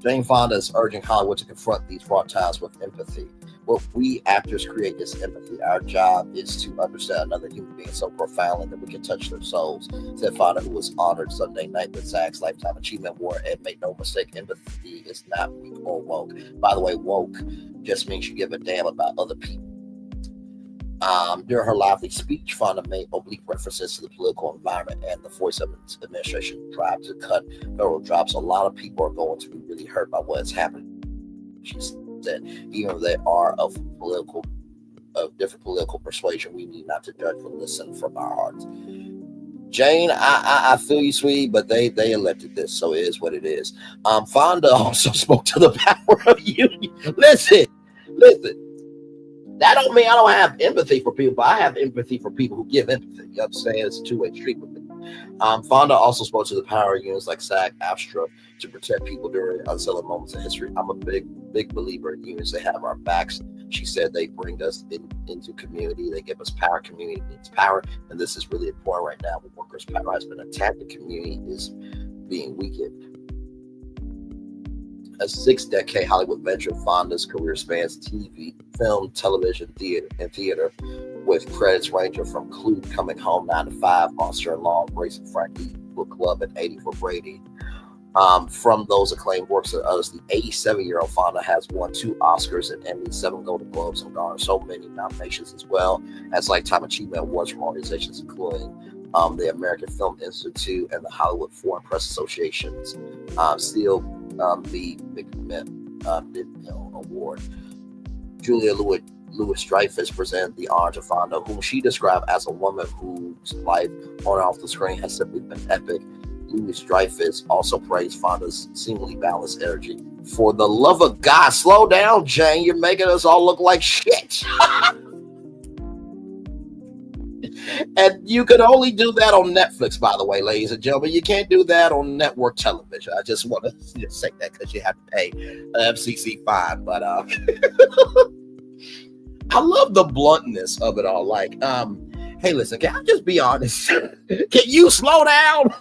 Jane Fonda is urging Hollywood to confront these fraught ties with empathy. What we actors create is empathy. Our job is to understand another human being so profoundly that we can touch their souls, said Fonda, who was honored Sunday night with SAG's Lifetime Achievement Award. And make no mistake, empathy is not weak or woke. By the way, woke just means you give a damn about other people. During her lively speech, Fonda made oblique references to the political environment and the 47 administration drive to cut federal jobs. A lot of people are going to be really hurt by what's happening. She said, even if they are of different political persuasion, we need not to judge but listen from our hearts. Jane, I feel you, sweetie, but they elected this, so it is what it is. Fonda also spoke to the power of union. Listen. That don't mean I don't have empathy for people, but I have empathy for people who give empathy. You know what I'm saying? It's a two-way street with me. Fonda also spoke to the power of unions like SAG-AFTRA to protect people during unsettling moments in history. I'm a big believer in unions. They have our backs. She said they bring us into community. They give us power. Community needs power. And this is really important right now. When workers' power has been attacked, the community is being weakened. A 6-decade Hollywood veteran, Fonda's career spans TV, film, television, theater, with credits ranging from Clue, Coming Home, 9 to 5, Monster and Law, Racing Frankie, Book Club, and 80 for Brady. From those acclaimed works of others, the 87-year-old Fonda has won 2 Oscars and Emmys, 7 Golden Globes, and garnered so many nominations as well as Lifetime Achievement Awards from organizations including the American Film Institute and the Hollywood Foreign Press Association's the McKnight Award. Julia Louis-Dreyfus presented the honor to Fonda, whom she described as a woman whose life on and off the screen has simply been epic. Louis-Dreyfus also praised Fonda's seemingly balanced energy. For the love of God, slow down, Jane. You're making us all look like shit. And you can only do that on Netflix, by the way, ladies and gentlemen. You can't do that on network television. I just want to say that because you have to pay an FCC fine. But I love the bluntness of it all. Like, hey, listen, can I just be honest? Can you slow down?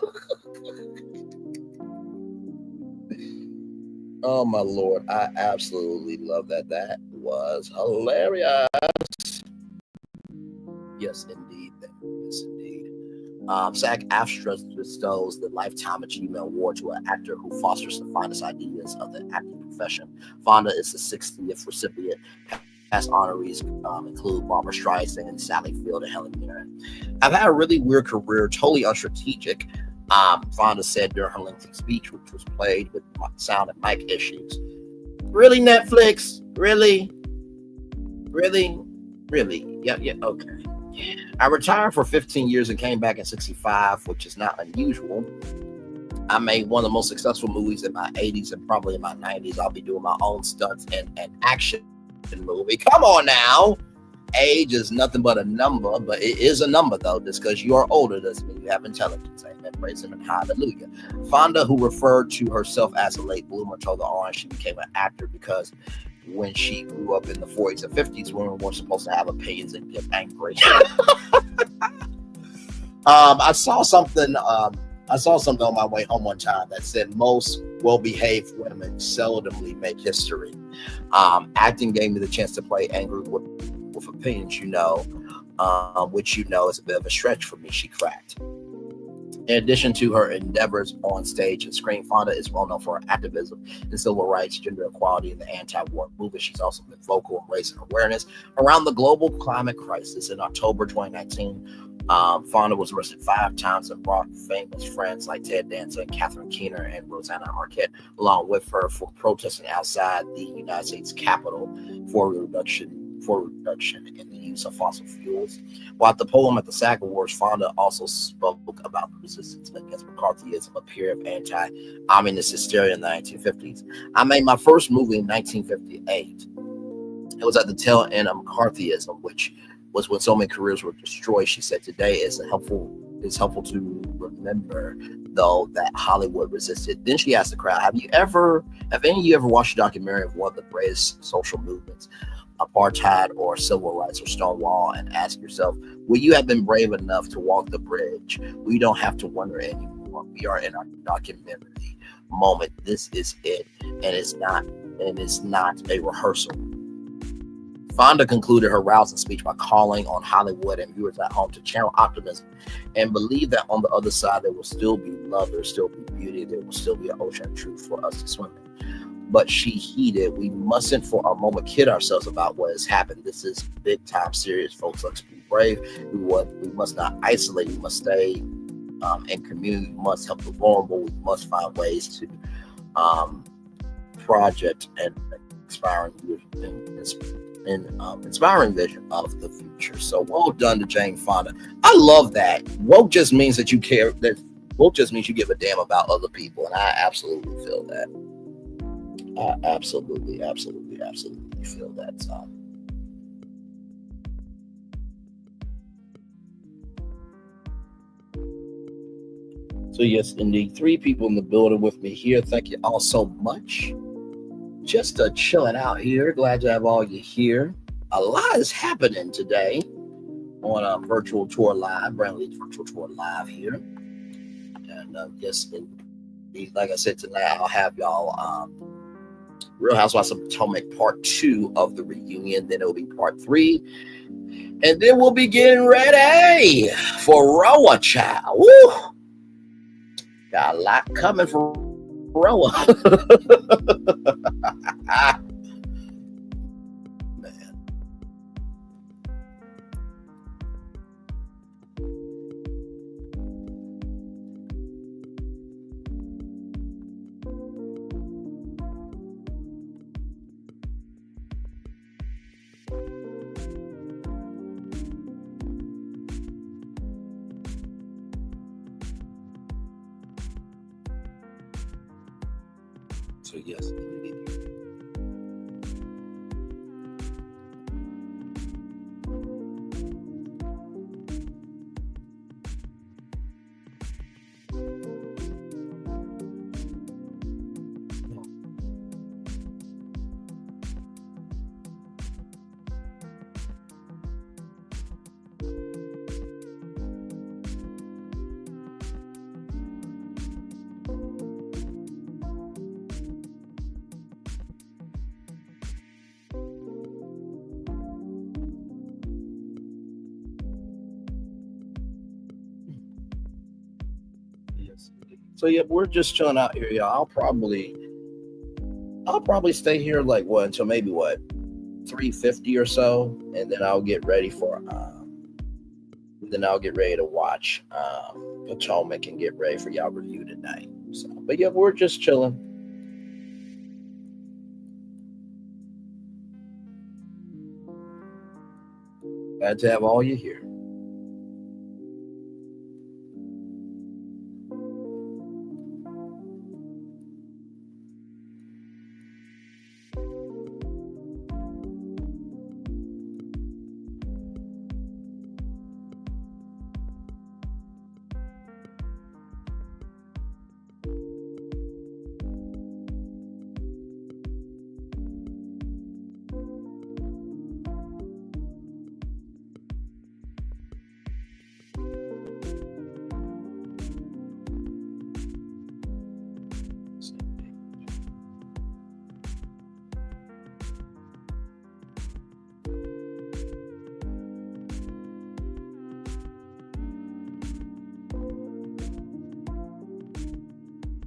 Oh, my Lord. I absolutely love that. That was hilarious. Yes, indeed. Yes, indeed. SAG-AFTRA bestows the Lifetime Achievement Award to an actor who fosters the finest ideas of the acting profession. Fonda is the 60th recipient. Past honorees include Barbra Streisand and Sally Field and Helen Mirren. I've had a really weird career, totally unstrategic, Fonda said during her lengthy speech, which was played with sound and mic issues. Really, Netflix? Really? Yeah, okay. I retired for 15 years and came back in 65, which is not unusual. I made one of the most successful movies in my 80s and probably in my 90s. I'll be doing my own stunts and action movie. Come on now. Age is nothing but a number, but it is a number, though. Just because you are older doesn't mean you have intelligence. Amen. Praise him and hallelujah. Fonda, who referred to herself as a late bloomer, told the Orange she became an actor because when she grew up in the 40s and 50s, women weren't supposed to have opinions and get angry. I saw something on my way home one time that said most well-behaved women seldomly make history. Acting gave me the chance to play angry with opinions, which is a bit of a stretch for me, she cracked. In addition to her endeavors on stage and screen, Fonda is well known for her activism in civil rights, gender equality, and the anti-war movement. She's also been vocal in raising awareness around the global climate crisis. In October 2019, Fonda was arrested 5 times and brought famous friends like Ted Danson, Catherine Keener, and Rosanna Arquette along with her for protesting outside the United States Capitol for reduction in the use of fossil fuels. While at the podium at the SAG Awards, Fonda also spoke about the resistance against McCarthyism, a period of anti-communist hysteria in the 1950s. I made my first movie in 1958. It was at the tail end of McCarthyism, which was when so many careers were destroyed. She said, today it's helpful to remember, though, that Hollywood resisted. Then she asked the crowd, have any of you ever watched a documentary of one of the greatest social movements, apartheid or civil rights or Stonewall, and ask yourself, will you have been brave enough to walk the bridge? We don't have to wonder anymore. We are in our documentary. moment. This is it, and it's not a rehearsal. Fonda concluded her rousing speech by calling on Hollywood and viewers at home to channel optimism and believe that on the other side there will still be love, there will still be beauty, there will still be an ocean of truth for us to swim in. But she heeded, we mustn't for a moment kid ourselves about what has happened. This is big time serious, folks. Let's be brave. We must not isolate. We must stay in community. We must help the vulnerable. We must find ways to project and inspiring vision of the future. So well done to Jane Fonda. I love that. Woke just means that you care. That woke just means you give a damn about other people, and I absolutely feel that. I absolutely feel that. So yes, indeed, 3 people in the building with me here. Thank you all so much. Just chilling out here. Glad to have all you here. A lot is happening today on Virtual Tour Live, Brand Lee's Virtual Tour Live here. And yes, indeed, like I said, tonight I'll have y'all Real Housewives of Potomac Part 2 of the reunion. Then it'll be Part 3. And then we'll be getting ready for Roa Child. Woo! Got a lot coming for Roa. Man. So yes, indeed. So yeah, we're just chilling out here, y'all. I'll probably stay here like until maybe 3:50 or so, and then I'll get ready for to watch Potomac and get ready for y'all review tonight. So, but yeah, we're just chilling. Glad to have all you here.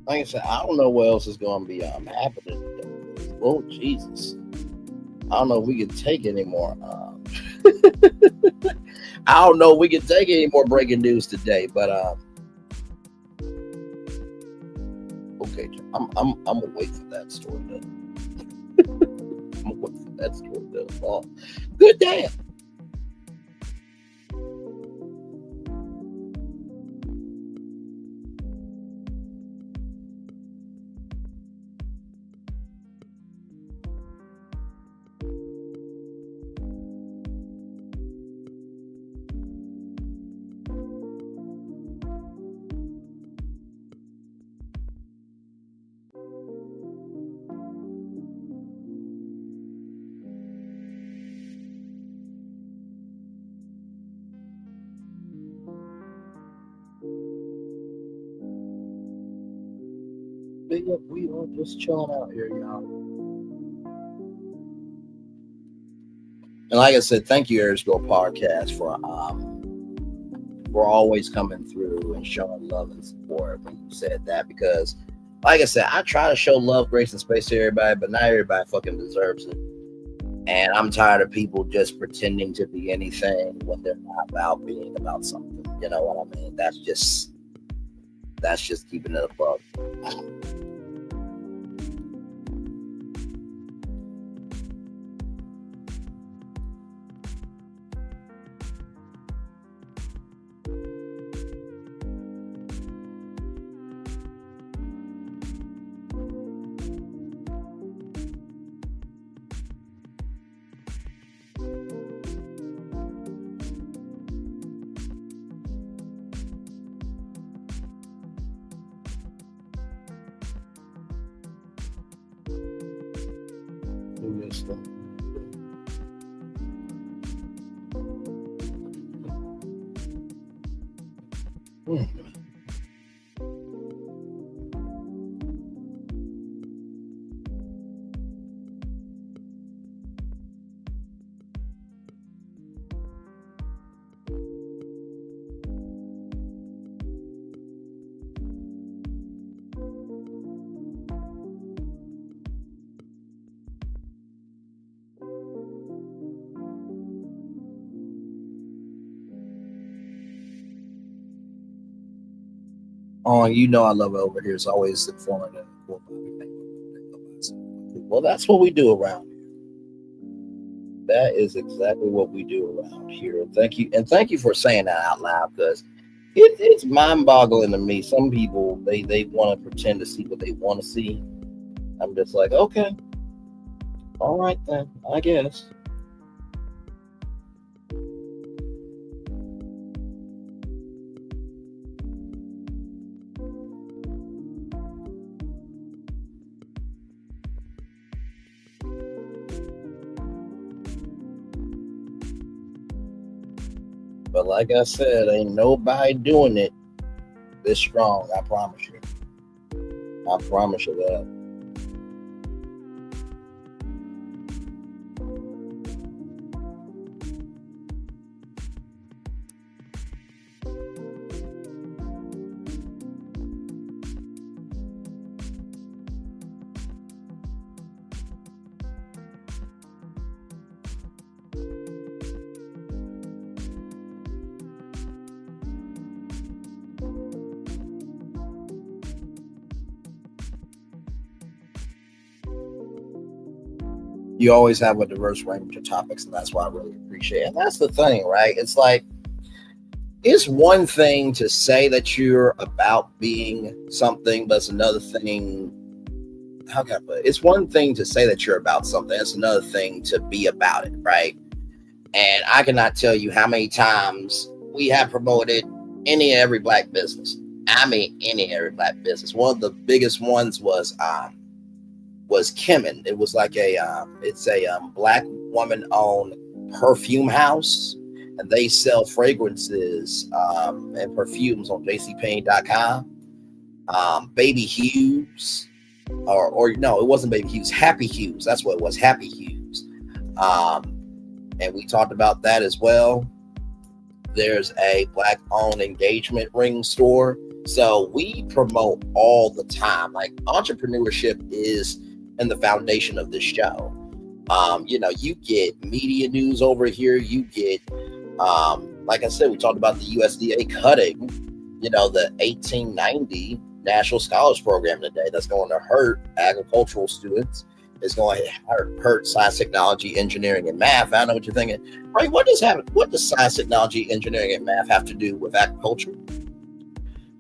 Like I said, I don't know what else is going to be happening. Oh, Jesus. I don't know if we can take any more. I don't know if we can take any more breaking news today, but okay, I'm gonna wait for that story to. I'm gonna wait for that story to fall. Good damn. But yeah, we are just chilling out here, y'all. And like I said, thank you, Arizville Podcast, for always coming through and showing love and support when you said that. Because, like I said, I try to show love, grace, and space to everybody, but not everybody fucking deserves it. And I'm tired of people just pretending to be anything when they're not about being about something. You know what I mean? That's just keeping it above. Oh, you know I love it over here. It's always informative. Well, that's what we do around here. That is exactly what we do around here. Thank you for saying that out loud, because it's mind-boggling to me. Some people they want to pretend to see what they want to see. I'm just like, okay, all right then, I guess. But like I said, ain't nobody doing it this strong. I promise you. I promise you that. You always have a diverse range of topics, and that's why I really appreciate it. And that's the thing, right? It's like, it's one thing to say that you're about being something, but it's another thing. How can I put it? It's one thing to say that you're about something. It's another thing to be about it, right? And I cannot tell you how many times we have promoted any and every black business. I mean, any and every black business. One of the biggest ones was Kemen. It was like it's a black woman-owned perfume house, and they sell fragrances and perfumes on jcpenney.com. Baby Hues, or no, it wasn't Baby Hues. Happy Hues. That's what it was. Happy Hues. And we talked about that as well. There's a black-owned engagement ring store. So we promote all the time. Like, entrepreneurship is in the foundation of this show. You get media news over here. You get, like I said, we talked about the USDA cutting, the 1890 National Scholars Program today. That's going to hurt agricultural students. It's going to hurt science, technology, engineering, and math. I know what you're thinking, right? What does science, technology, engineering, and math have to do with agriculture?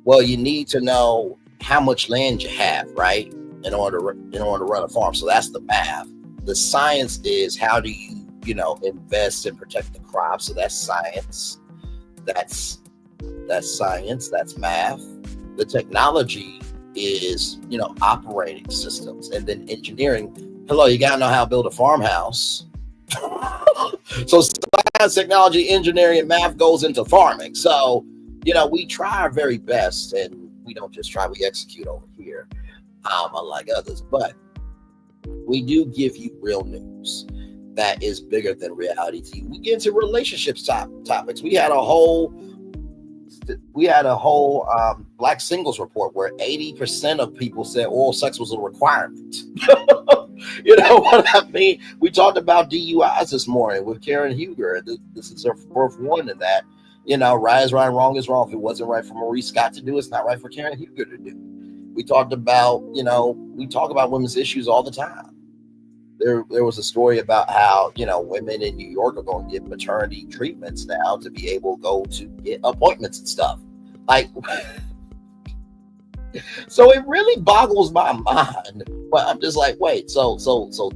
Well, you need to know how much land you have, right? In order to run a farm. So that's the math. The science is how do you, invest and protect the crops. So that's science. That's science. That's math. The technology is, operating systems. And then engineering. Hello, you got to know how to build a farmhouse. So science, technology, engineering, and math goes into farming. So, we try our very best, and we don't just try, we execute over here. unlike others. But we do give you real news that is bigger than reality TV. We get into relationships topics. We had a whole Black singles report where 80% of people said oral sex was a requirement. You know what I mean? We talked about DUIs this morning with Karen Huger. This is her fourth one in that. You know, right is right, wrong is wrong. If it wasn't right for Maurice Scott to do, it's not right for Karen Huger to do. We talked about, we talk about women's issues all the time. There was a story about how, women in New York are going to get maternity treatments now to be able to go to get appointments and stuff. Like, so it really boggles my mind. But I'm just like, wait, so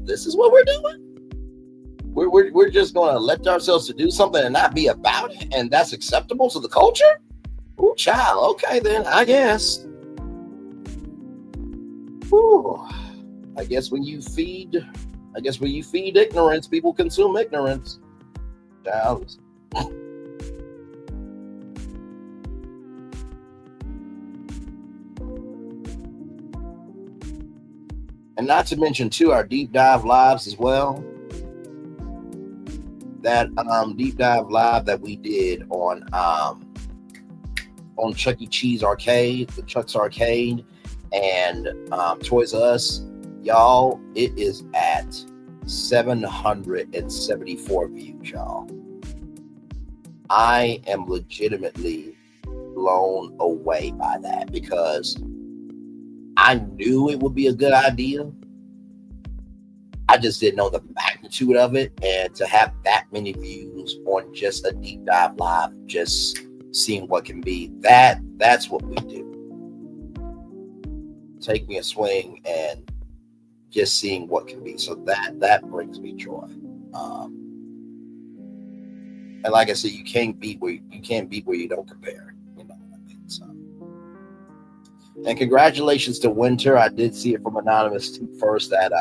this is what we're doing? We're just going to let ourselves to do something and not be about it, and that's acceptable to the culture? Ooh, child. Okay, then I guess. Ooh. I guess when you feed ignorance, people consume ignorance. Child. And not to mention, too, our deep dive lives as well. That deep dive live that we did on Chuck E. Cheese Arcade, the Chuck's Arcade, and Toys R Us, y'all, it is at 774 views, y'all. I am legitimately blown away by that because I knew it would be a good idea. I just didn't know the magnitude of it, and to have that many views on just a deep dive live, just seeing what can be, that's what we do. Take me a swing and just seeing what can be. So that brings me joy. And like I said, you can't beat where you don't compare. You know what I mean? So, and congratulations to Winter. I did see it from Anonymous first that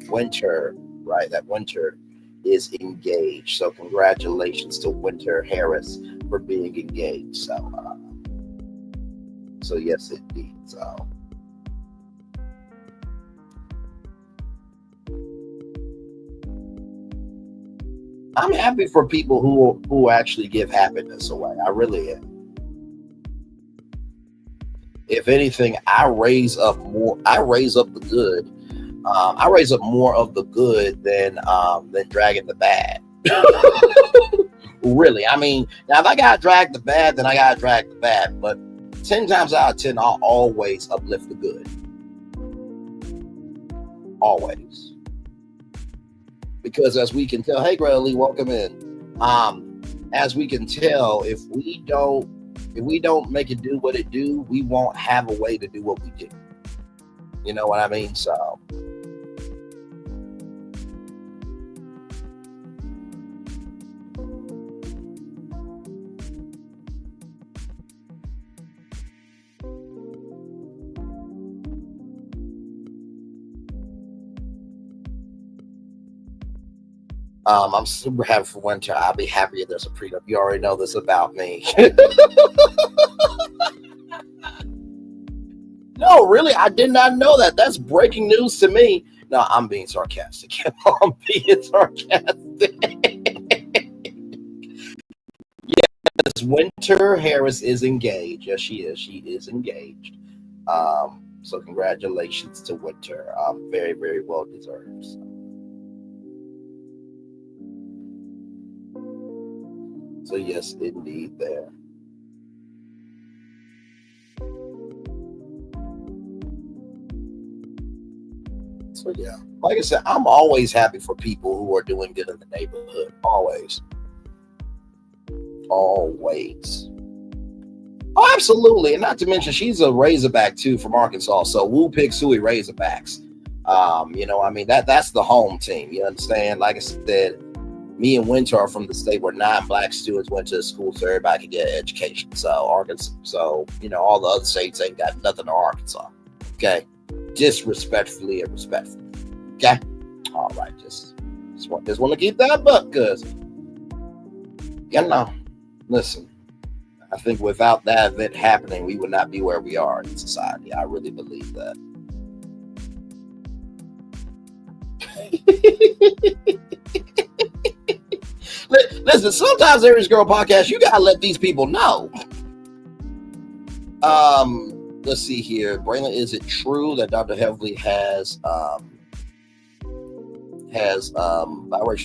Winter, right? That Winter is engaged. So congratulations to Winter Harris for being engaged. So yes, indeed. So I'm happy for people who actually give happiness away. I really am. If anything, I raise up the good. I raise up more of the good than dragging the bad. Really, I mean, now if I gotta drag the bad, then I gotta drag the bad. But 10 times out of 10, I'll always uplift the good. Always. Because as we can tell, hey, Greta Lee, welcome in. As we can tell, if we don't make it do what it do, we won't have a way to do what we do. You know what I mean? So I'm super happy for Winter. I'll be happy if there's a prenup. You already know this about me. No, really, I did not know that. That's breaking news to me. No, I'm being sarcastic. I'm being sarcastic. Yes, Winter Harris is engaged. Yes, she is. She is engaged. So congratulations to Winter. Very, very well deserved. So yes, indeed there. So yeah, like I said, I'm always happy for people who are doing good in the neighborhood. Always. Always. Oh, absolutely. And not to mention, she's a Razorback too from Arkansas. So Woo Pig Suey Razorbacks. You know, I mean, that's the home team. You understand? Like I said, me and Winter are from the state where 9 black students went to school so everybody could get an education. So Arkansas, so you know, all the other states ain't got nothing to Arkansas. Okay, disrespectfully and respectfully. Okay, all right, just want to keep that up, cause you know, listen, I think without that event happening, we would not be where we are in society. I really believe that. Listen, sometimes Aries Girl Podcast, you gotta let these people know. Let's see here. Braylon, is it true that Dr. Heavily has biracial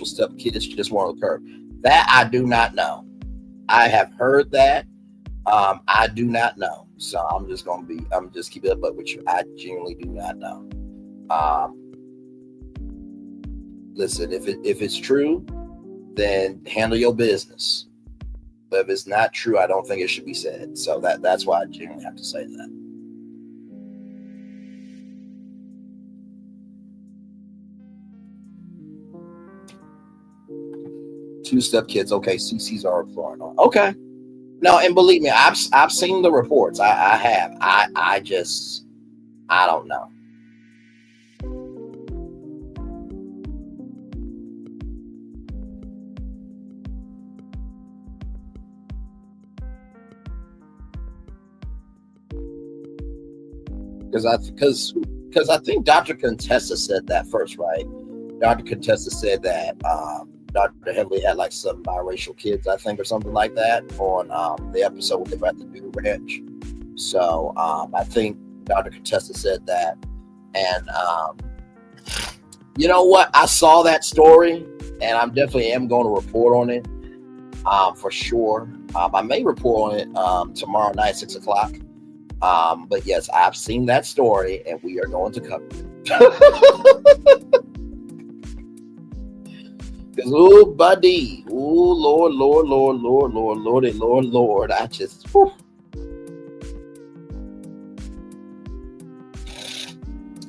stepkids just won't occur? That I do not know. I have heard that. I do not know. So I'm just keeping it up with you. I genuinely do not know. Listen, if it's true, then handle your business. But if it's not true, I don't think it should be said. So that's why I genuinely have to say that. Two stepkids. Okay, CCs are reporting on. Okay. No, and believe me, I've seen the reports. I have. I don't know. Because I think Dr. Contessa said that first, right? Dr. Contessa said that Dr. Heavily had like some biracial kids, I think, or something like that on the episode with about the new ranch. So I think Dr. Contessa said that. And you know what? I saw that story and I definitely am going to report on it for sure. I may report on it tomorrow night, 6 o'clock. But yes, I've seen that story and we are going to cover it. Because, oh, buddy, oh, Lord, I just, whew.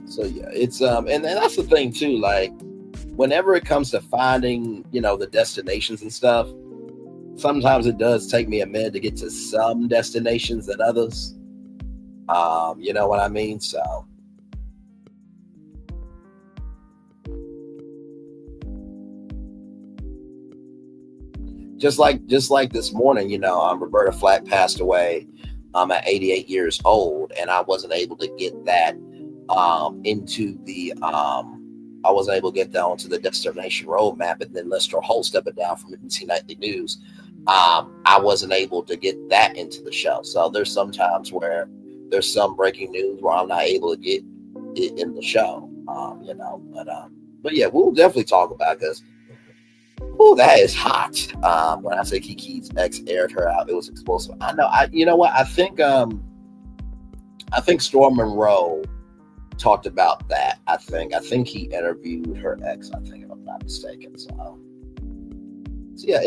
So yeah, it's, and that's the thing too, like, whenever it comes to finding, the destinations and stuff, sometimes it does take me a minute to get to some destinations than others. You know what I mean? So. Just like this morning, Roberta Flack passed away at 88 years old, and I wasn't able to get that onto the destination roadmap, and then Lester Holt stepping down from NBC Nightly News. I wasn't able to get that into the show. So there's some times where there's some breaking news where I'm not able to get it in the show. But yeah, we'll definitely talk about this. Oh, that is hot. When I say Kiki's ex aired her out, it was explosive. I know. You know what? I think Storm Monroe talked about that. I think he interviewed her ex. I think, if I'm not mistaken. So yeah,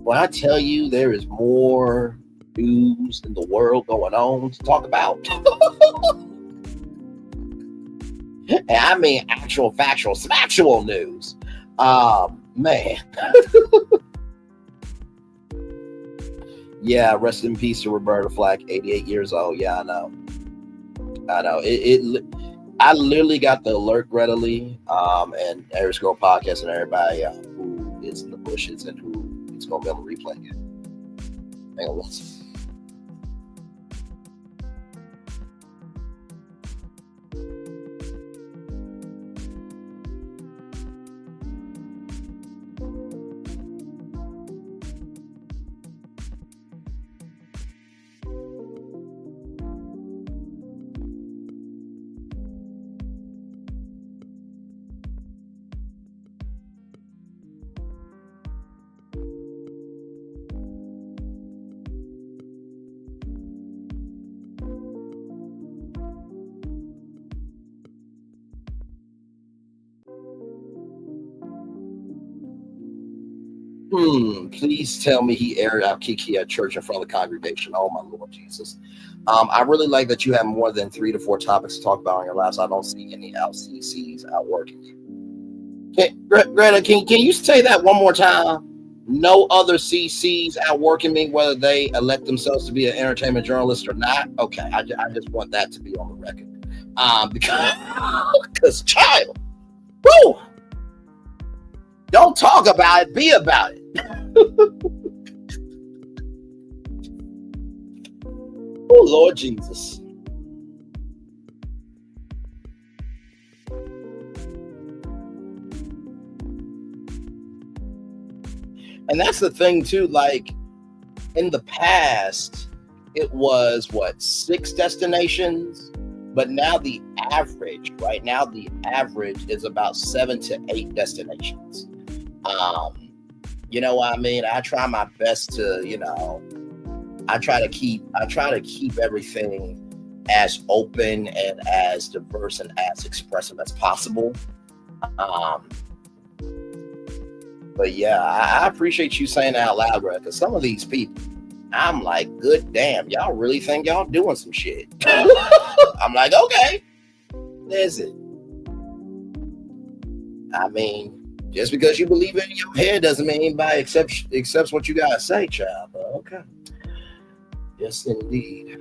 when I tell you there is more news in the world going on to talk about, and I mean actual factual news. Man. Yeah, rest in peace to Roberta Flack, 88 years old. Yeah, I know. I literally got the alert readily, and Aries Girl Podcast and everybody who is in the bushes and who is going to be able to replay it. Hang on, listen. Please tell me he aired out Kiki at church in front of the congregation. Oh, my Lord Jesus. I really like that you have more than 3 to 4 topics to talk about on your lives. I don't see any LCCs outworking you. Greta, can you say that one more time? No other CCs outworking me, whether they elect themselves to be an entertainment journalist or not? Okay, I just want that to be on the record. Because child, woo! Don't talk about it, be about it. Oh, Lord Jesus. And that's the thing too, like in the past, it was what, 6 destinations? But now the average, right now, the average is about 7 to 8 destinations. You know what I mean? I try my best to, you know, I try to keep everything as open and as diverse and as expressive as possible. But yeah, I appreciate you saying that out loud, bro, because some of these people, I'm like, good damn, y'all really think y'all doing some shit. I'm like, okay, listen. I mean, just because you believe it in your head doesn't mean anybody accepts what you gotta say, child. But okay. Yes, indeed.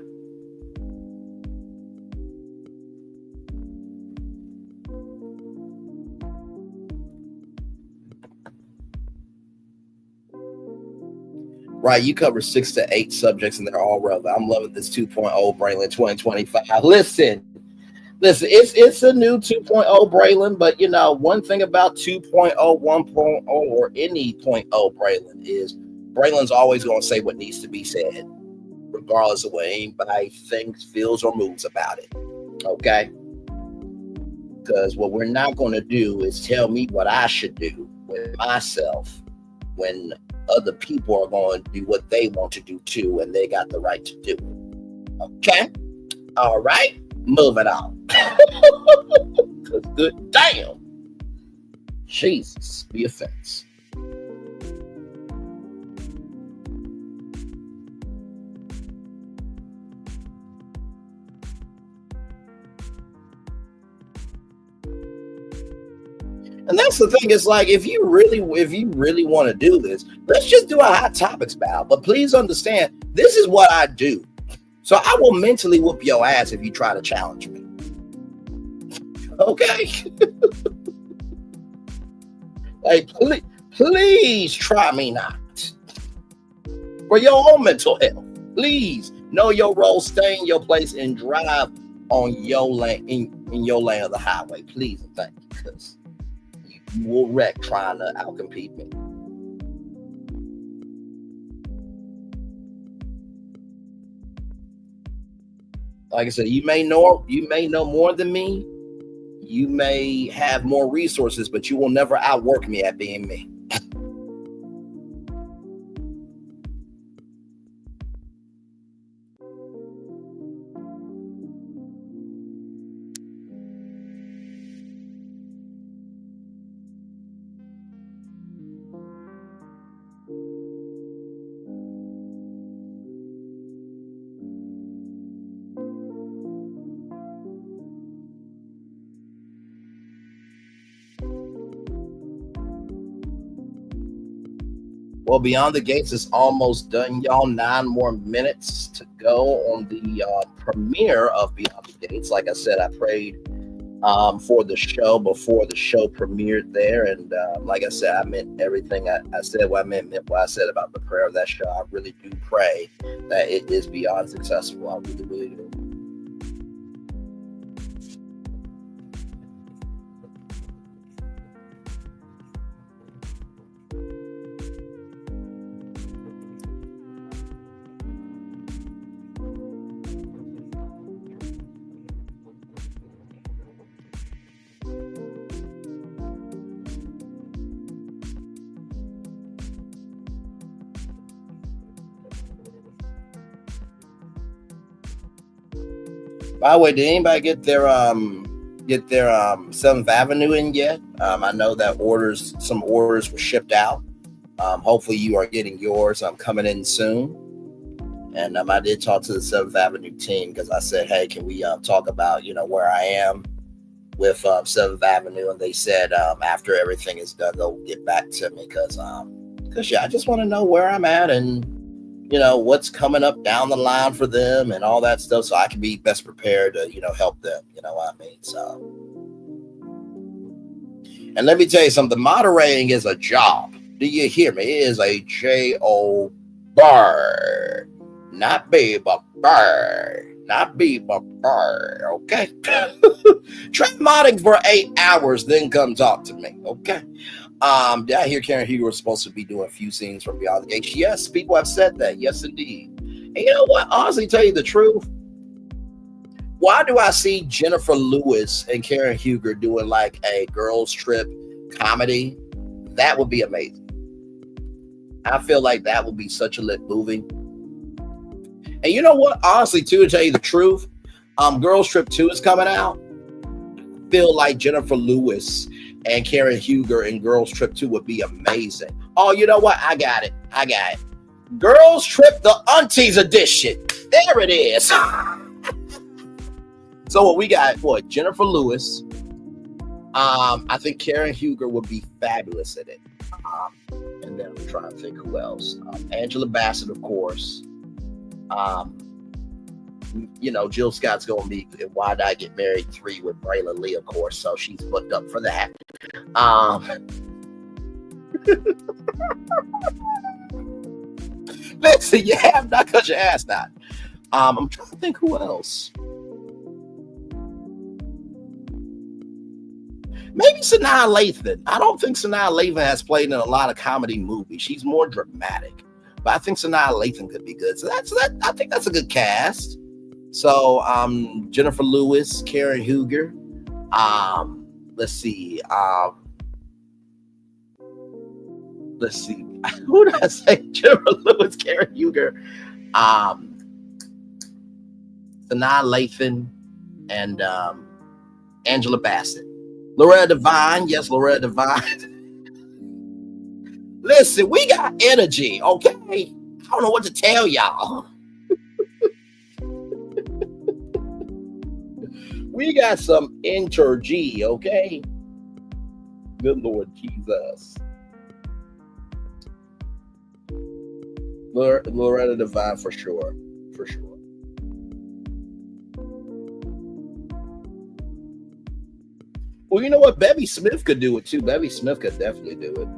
Right, you cover 6 to 8 subjects and they're all relevant. I'm loving this 2.0 Braylon 2025. Listen, it's a new 2.0 Braylon, but you know, one thing about 2.0, 1.0, or any 0.0 Braylon is Braylon's always going to say what needs to be said, regardless of what anybody thinks, feels, or moves about it. Okay? Because what we're not going to do is tell me what I should do with myself when other people are going to do what they want to do too, and they got the right to do it. Okay? All right? Moving on. Because good damn. Jesus, be offense. And that's the thing, is like, if you really want to do this, let's just do a hot topics battle. But please understand, this is what I do. So I will mentally whoop your ass if you try to challenge me. Okay? Like, please try me not. For your own mental health. Please know your role, stay in your place, and drive on your lane, in your lane of the highway. Please and thank you, because you will wreck trying to outcompete me. Like I said, you may know more than me. You may have more resources, but you will never outwork me at being me. Well, Beyond the Gates is almost done, y'all. 9 more minutes to go on the premiere of Beyond the Gates. Like I said, I prayed for the show before the show premiered there. And like I said, I meant everything I said. What I meant what I said about the prayer of that show. I really do pray that it is beyond successful. I really, really do. By the way, did anybody get their 7th Avenue in yet? I know that some orders were shipped out. Hopefully you are getting yours. I'm coming in soon. And I did talk to the 7th Avenue team because I said, hey, can we talk about, where I am with 7th Avenue? And they said after everything is done, they'll get back to me because I just want to know where I'm at and what's coming up down the line for them and all that stuff, so I can be best prepared to, help them. You know what I mean? So, and let me tell you something, moderating is a job. Do you hear me? It is a J-O bar, not babe, a Burr. Not be, but burr. Okay. Try modding for 8 hours, then come talk to me. Okay. Did I hear Karen Huger was supposed to be doing a few scenes from Beyond the Gates? Yes, people have said that. Yes, indeed. And you know what? Honestly, tell you the truth. Why do I see Jennifer Lewis and Karen Huger doing like a girls trip comedy? That would be amazing. I feel like that would be such a lit movie. And you know what? Honestly, too, to tell you the truth, Girls Trip 2 is coming out. I feel like Jennifer Lewis and Karen Huger in Girls Trip 2 would be amazing. Oh, you know what? I got it. Girls Trip, the Aunties Edition. There it is. So what we got, Jennifer Lewis. I think Karen Huger would be fabulous in it. And then I'm trying to think who else. Angela Bassett, of course. Jill Scott's going to be in Why Did I Get Married 3 with Braylon Lee, of course. So she's booked up for that. Listen, you have not because you asked not. I'm trying to think who else. Maybe Sanaa Lathan. I don't think Sanaa Lathan has played in a lot of comedy movies. She's more dramatic. But I think Sanaa Lathan could be good. So I think that's a good cast. So Jennifer Lewis, Karen Huger. Let's see. Who did I say? Jennifer Lewis, Karen Huger, Sanaa Lathan, and Angela Bassett. Loretta Devine. Yes, Loretta Devine. Listen, we got energy, okay? I don't know what to tell y'all. We got some energy, okay? Good Lord Jesus. Loretta Devine for sure. For sure. Well, you know what? Bevy Smith could do it too. Bevy Smith could definitely do it.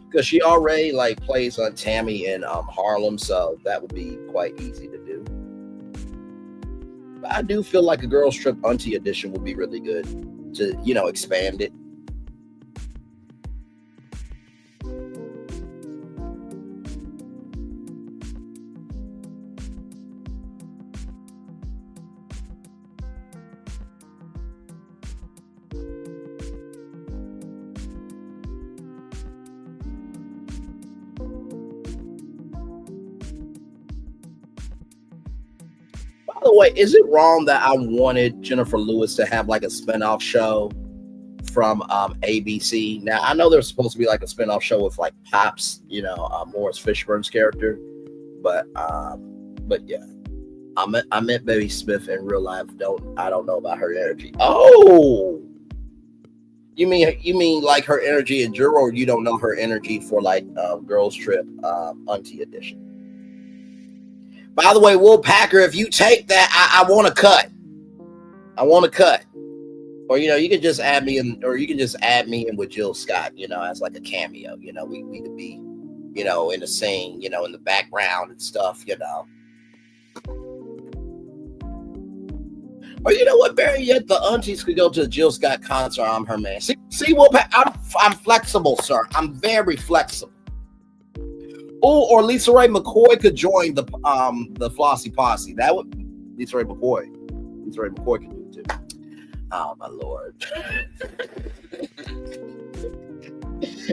Because she already plays on Tammy in Harlem, so that would be quite easy to do. But I do feel like a Girls Trip Auntie edition would be really good to, expand it. By the way, is it wrong that I wanted Jennifer Lewis to have a spinoff show from ABC? Now, I know there's supposed to be a spinoff show with Pops, Morris Fishburne's character, but yeah, I meant Bevy Smith in real life. I don't know about her energy. Oh, you mean her energy in Juror, or you don't know her energy for Girls Trip Auntie Edition? By the way, Will Packer, if you take that, I want to cut. Or, you can just add me in, or you can just add me in with Jill Scott, as a cameo. We could be, in the scene, in the background and stuff, Or you know what, Barry? Yet the aunties could go to the Jill Scott concert. I'm her man. See, Will Packer, I'm flexible, sir. I'm very flexible. Oh, or Lisa Ray McCoy could join the Flossie Posse. That would Lisa Ray McCoy could do it too. Oh my Lord.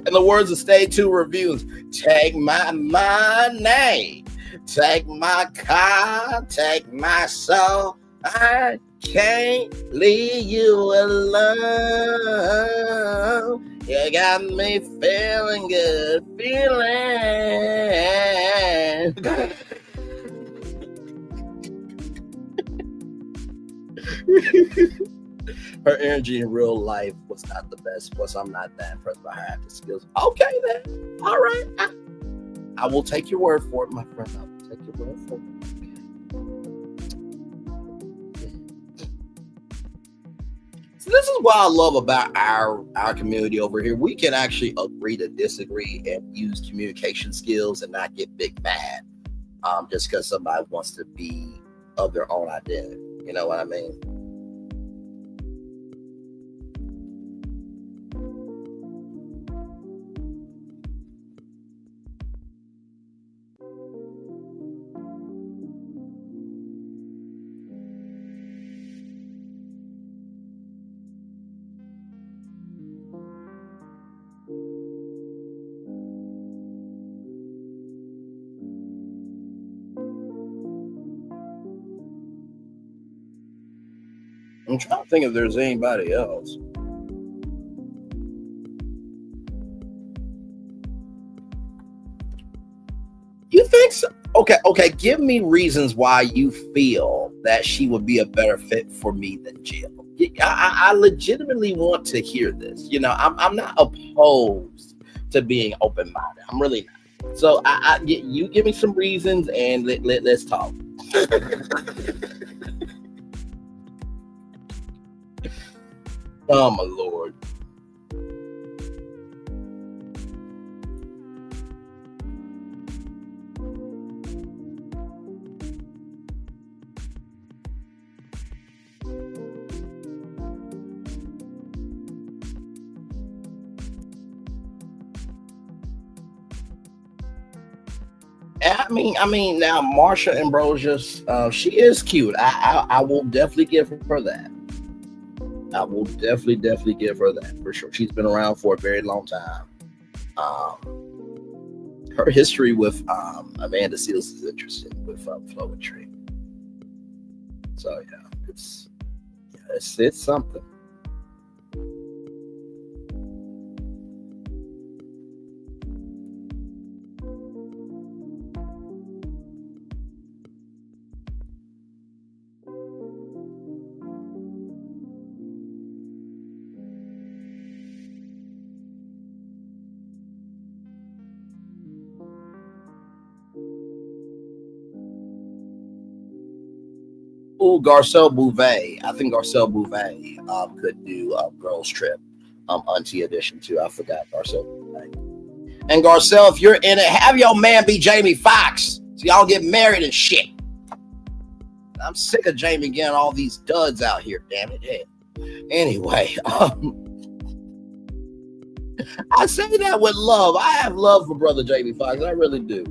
In the words of Stay Tuned Reviews, take my money, take my car, take my soul. I can't leave you alone. You got me feeling good, Her energy in real life was not the best. Plus, I'm not that impressed by her acting skills. Okay, then. All right. I will take your word for it, my friend. I will take your word for it. So this is what I love about our community over here. We can actually agree to disagree and use communication skills and not get big mad just because somebody wants to be of their own identity. You know what I mean? I'm trying to think if there's anybody else. You think so? Okay. Give me reasons why you feel that she would be a better fit for me than Jill. I legitimately want to hear this. You know, I'm not opposed to being open-minded. I'm really not. So you give me some reasons and let's talk. Oh my Lord. I mean, now Marsha Ambrosius, she is cute. I will definitely give her that. I will definitely give her that for sure. She's been around for a very long time. Her history with Amanda Seales is interesting with poetry. So yeah, it's something. Ooh, Garcelle Bouvet. I think Garcelle Bouvet could do a girls trip auntie edition too. I forgot Garcelle Bouvet. And Garcelle, if you're in it, have your man be Jamie Foxx so y'all get married and shit. I'm sick of Jamie getting all these duds out here. Damn it. Hey. Anyway, I say that with love. I have love for brother Jamie Foxx. I really do.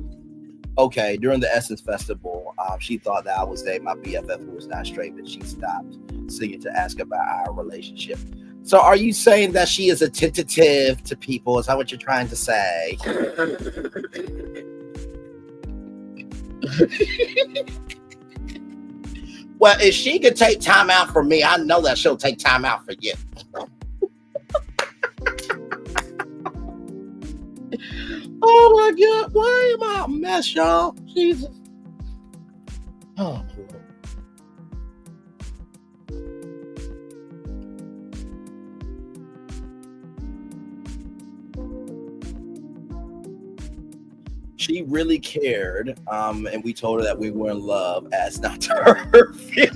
Okay, during the Essence Festival, she thought that I was dating my BFF who was not straight, but she stopped singing to ask about our relationship. So are you saying that she is attentive to people? Is that what you're trying to say? Well, if she could take time out for me, I know that she'll take time out for you. Oh my God, why am I a mess, y'all? Jesus. Oh, Lord. She really cared, and we told her that we were in love as not to hurt her feelings.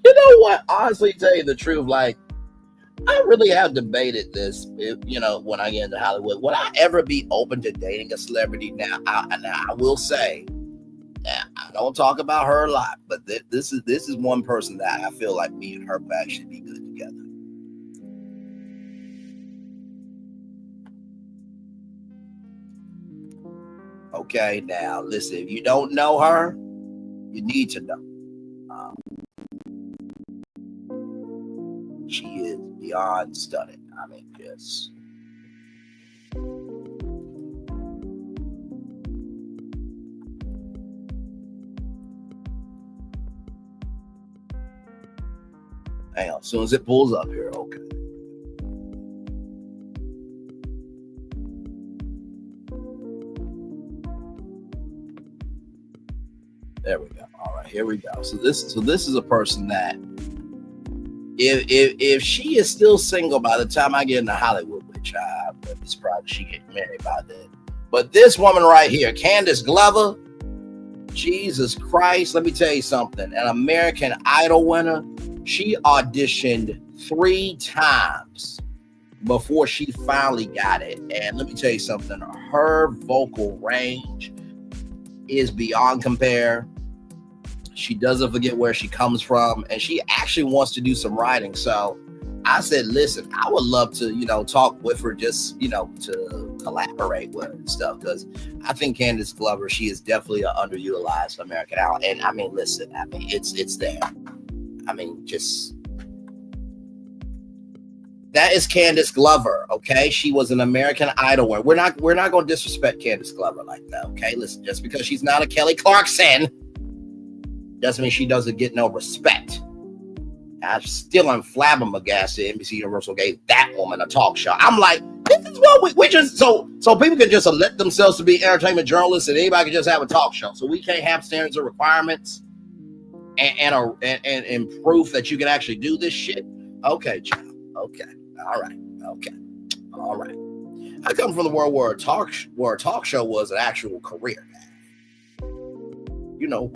You know what? Honestly, tell you the truth, like, I really have debated this, when I get into Hollywood. Would I ever be open to dating a celebrity? Now, I will say, I don't talk about her a lot, but this is one person that I feel like me and her would actually be good together. Okay, now listen, if you don't know her, you need to know. She is beyond stunning. I mean, just hang on, as soon as it pulls up here, okay. There we go. All right, here we go. So this is a person that if she is still single by the time I get into Hollywood, which it's probably she get married by then. But this woman right here, Candace Glover, Jesus Christ. Let me tell you something. An American Idol winner, she auditioned 3 times before she finally got it. And let me tell you something. Her vocal range is beyond compare. She doesn't forget where she comes from, and she actually wants to do some writing. So I said, listen, I would love to, talk with her, just, to collaborate with her and stuff, because I think Candace Glover, she is definitely an underutilized American Idol. And I mean, listen, I mean, it's there. I mean, just, that is Candace Glover, okay? She was an American Idol winner. We're not going to disrespect Candace Glover like that, okay? Listen, just because she's not a Kelly Clarkson doesn't mean she doesn't get no respect. I'm still flabbergasted. NBC Universal gave that woman a talk show. I'm like, this is what we just, so people can just elect themselves to be entertainment journalists, and anybody can just have a talk show. So we can't have standards or requirements and proof that you can actually do this shit. Okay, child. Okay. All right. Okay. All right. I come from the world where a talk show was an actual career. You know.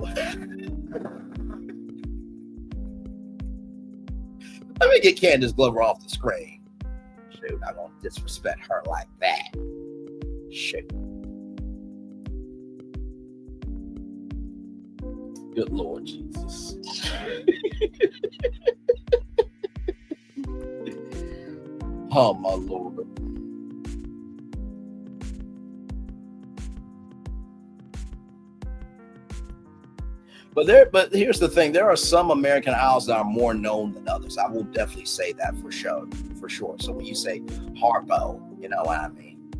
Let me get Candace Glover off the screen. Shoot, I'm gonna disrespect her like that. Shoot. Good Lord Jesus. Oh my Lord. But here's the thing: there are some American Idols that are more known than others. I will definitely say that for sure. So when you say Harpo, you know what I mean.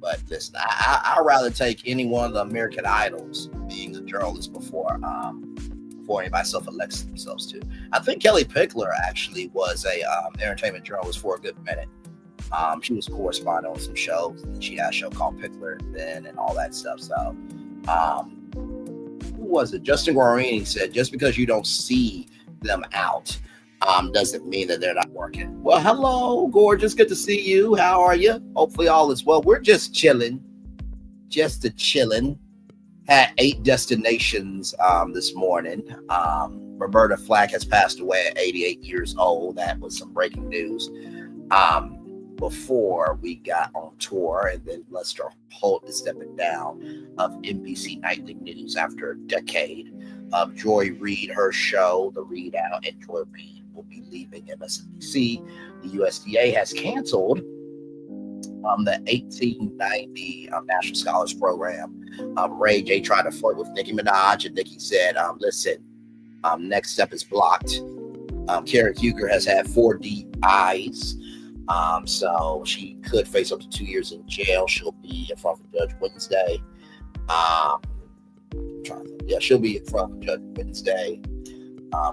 But listen, I'd rather take any one of the American Idols being a journalist before anybody self-elects themselves to. I think Kelly Pickler actually was a entertainment journalist for a good minute. She was a correspondent on some shows, and she had a show called Pickler then and all that stuff. So who was it? Justin Guarini said, just because you don't see them out doesn't mean that they're not working. Well, hello, gorgeous. Good to see you. How are you? Hopefully all is well. We're just chilling. Just chilling. Had 8 destinations this morning. Roberta Flack has passed away at 88 years old. That was some breaking news. Before we got on tour, and then Lester Holt is stepping down of NBC Nightly News after a decade. Joy Reid, her show, The Read Out, and Joy Reid will be leaving MSNBC. The USDA has canceled the 1890 National Scholars Program. Ray J tried to flirt with Nicki Minaj, and Nicki said, listen, next step is blocked. Karen Huger has had 4 DIs. So she could face up to 2 years in jail. She'll be in front of Judge Wednesday. She'll be in front of Judge Wednesday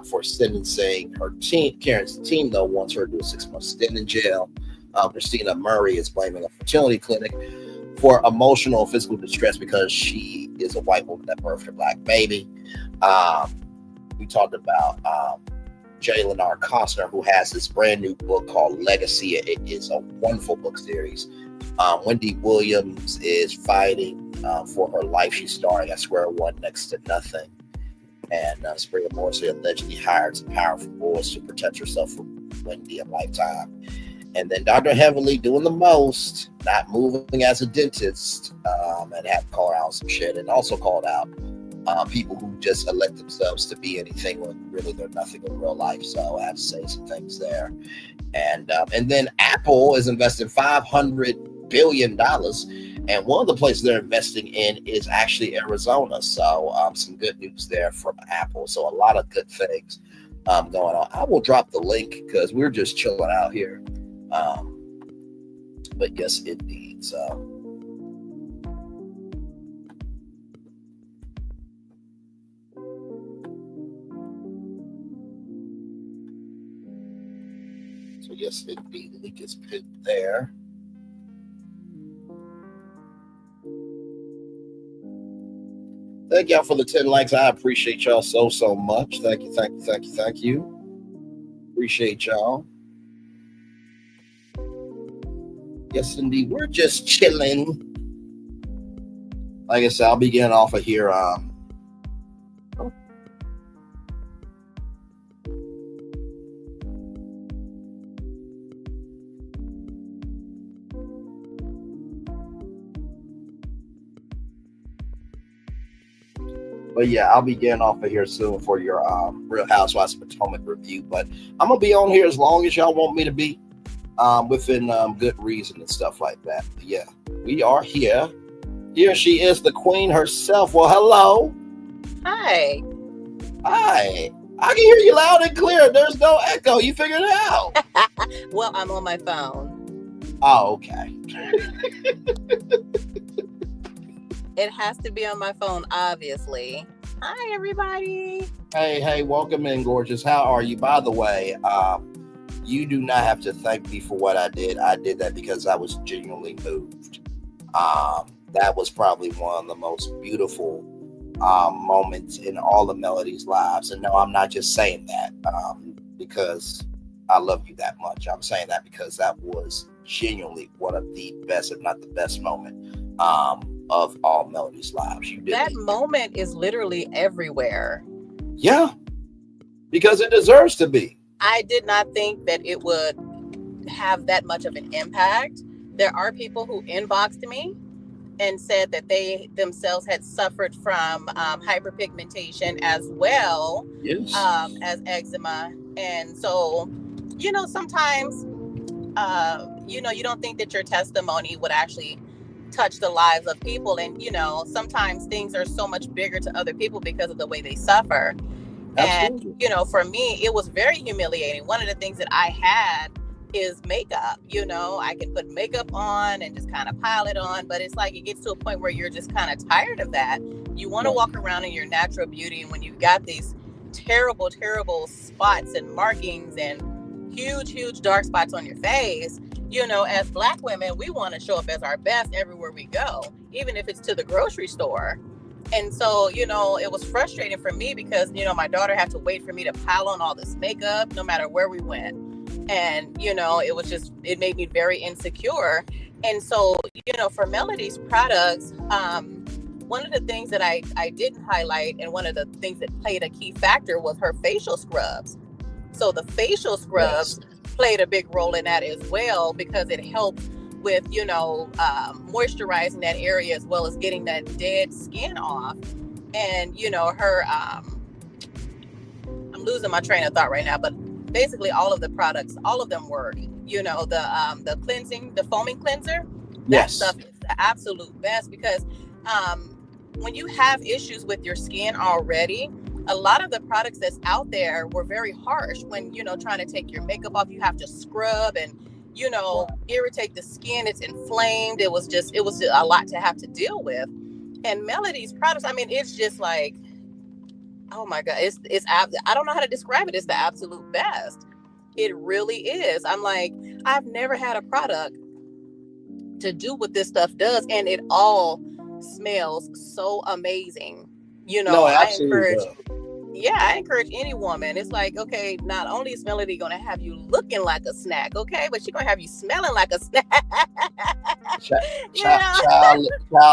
for sentencing. Her team, Karen's team, though, wants her to do a 6-month stint in jail. Krystena Murray is blaming a fertility clinic for emotional and physical distress because she is a white woman that birthed a black baby. We talked about Leonard Costner, who has this brand new book called Legacy. It is a wonderful book series. Wendy Williams is fighting for her life. She's starring at Square One, Next to Nothing. And Springer Morrissey allegedly hired some powerful boys to protect herself from Wendy and Lifetime. And then Dr. Heavenly doing the most, not moving as a dentist, and have called out some shit, and also called out people who just elect themselves to be anything when really they're nothing in real life. So I have to say some things there. And then Apple is investing $500 billion. And one of the places they're investing in is actually Arizona. So some good news there from Apple. So a lot of good things going on. I will drop the link because we're just chilling out here. But yes, indeed. So yes, indeed, the link is pinned there. Thank y'all for the 10 likes. I appreciate y'all so much. Thank you. Appreciate y'all. Yes, indeed. We're just chilling. Like I said, I'll be getting off of here welcome. But yeah, I'll be getting off of here soon for your Real Housewives of Potomac review. But I'm gonna be on here as long as y'all want me to be, within good reason and stuff like that. But yeah, we are here. Here she is, the queen herself. Well, hello. Hi. Hi. I can hear you loud and clear. There's no echo. You figured it out. Well, I'm on my phone. Oh, okay. It has to be on my phone, obviously. Hi, everybody. Hey, welcome in, gorgeous. How are you? By the way, you do not have to thank me for what I did. I did that because I was genuinely moved. That was probably one of the most beautiful moments in all of Melody's lives. And no, I'm not just saying that because I love you that much. I'm saying that because that was genuinely one of the best, if not the best moment of all Melody's lives. You did that moment is literally everywhere. Yeah, because it deserves to be. I did not think that it would have that much of an impact. There are people who inboxed me and said that they themselves had suffered from hyperpigmentation as well as eczema. And so, sometimes, you don't think that your testimony would actually touch the lives of people. And, sometimes things are so much bigger to other people because of the way they suffer. Absolutely. And, for me, it was very humiliating. One of the things that I had is makeup. I can put makeup on and just kind of pile it on, but it's like it gets to a point where you're just kind of tired of that. You want to walk around in your natural beauty, and when you've got these terrible spots and markings and huge dark spots on your face, as Black women, we want to show up as our best everywhere we go, even if it's to the grocery store. And so, it was frustrating for me because, my daughter had to wait for me to pile on all this makeup no matter where we went. And, it made me very insecure. And so, for Melody's products, one of the things that I didn't highlight, and one of the things that played a key factor, was her facial scrubs. So the facial scrubs played a big role in that as well, because it helped with, moisturizing that area as well as getting that dead skin off. And, her, I'm losing my train of thought right now, but basically all of the products, all of them work. The cleansing, the foaming cleanser, that stuff is the absolute best, because when you have issues with your skin already, a lot of the products that's out there were very harsh. When, trying to take your makeup off, you have to scrub and, irritate the skin. It's inflamed. It was a lot to have to deal with. And Melody's products, it's just like, oh my God, I don't know how to describe it. It's the absolute best. It really is. I'm like, I've never had a product to do what this stuff does, and it all smells so amazing. I encourage any woman. It's like, okay, not only is Melody going to have you looking like a snack, okay, but she's going to have you smelling like a snack. Child,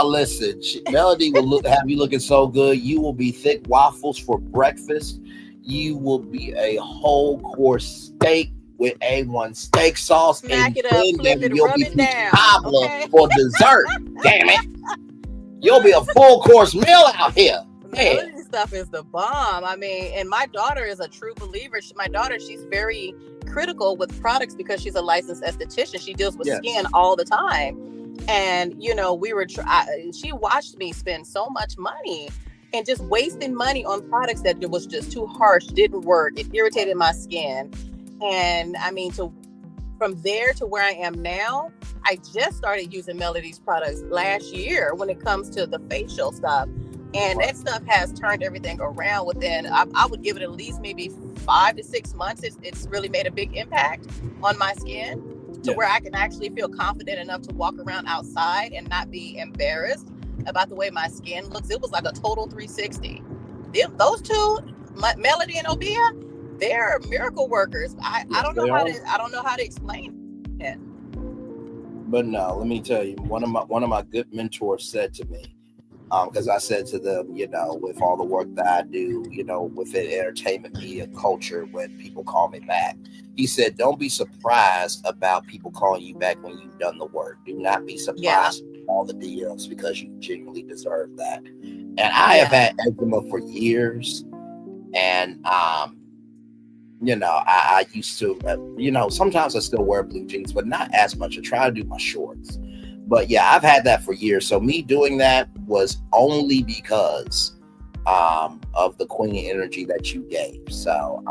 listen. Melody will have you looking so good. You will be thick waffles for breakfast. You will be a whole course steak with A1 steak sauce. Smack it up, flip it, rub it down. Okay? For dessert. Damn it. You'll be a full course meal out here. Melody stuff is the bomb. And my daughter is a true believer. She's very critical with products because she's a licensed esthetician. She deals with skin all the time. And, she watched me spend so much money and just wasting money on products that was just too harsh, didn't work. It irritated my skin. And from there to where I am now, I just started using Melody's products last year when it comes to the facial stuff. And that stuff has turned everything around within, I would give it at least maybe 5 to 6 months. It's really made a big impact on my skin to where I can actually feel confident enough to walk around outside and not be embarrassed about the way my skin looks. It was like a total 360. Those two, Melody and Obia, they're miracle workers. I don't know how to explain it. But no, let me tell you, one of my good mentors said to me, Because I said to them, with all the work that I do, within entertainment, media, culture, when people call me back, he said, don't be surprised about people calling you back when you've done the work. Do not be surprised with all the DMs, because you genuinely deserve that. And I have had eczema for years. And, I used to, sometimes I still wear blue jeans, but not as much. I try to do my shorts. But yeah, I've had that for years. So me doing that was only because of the queen energy that you gave. So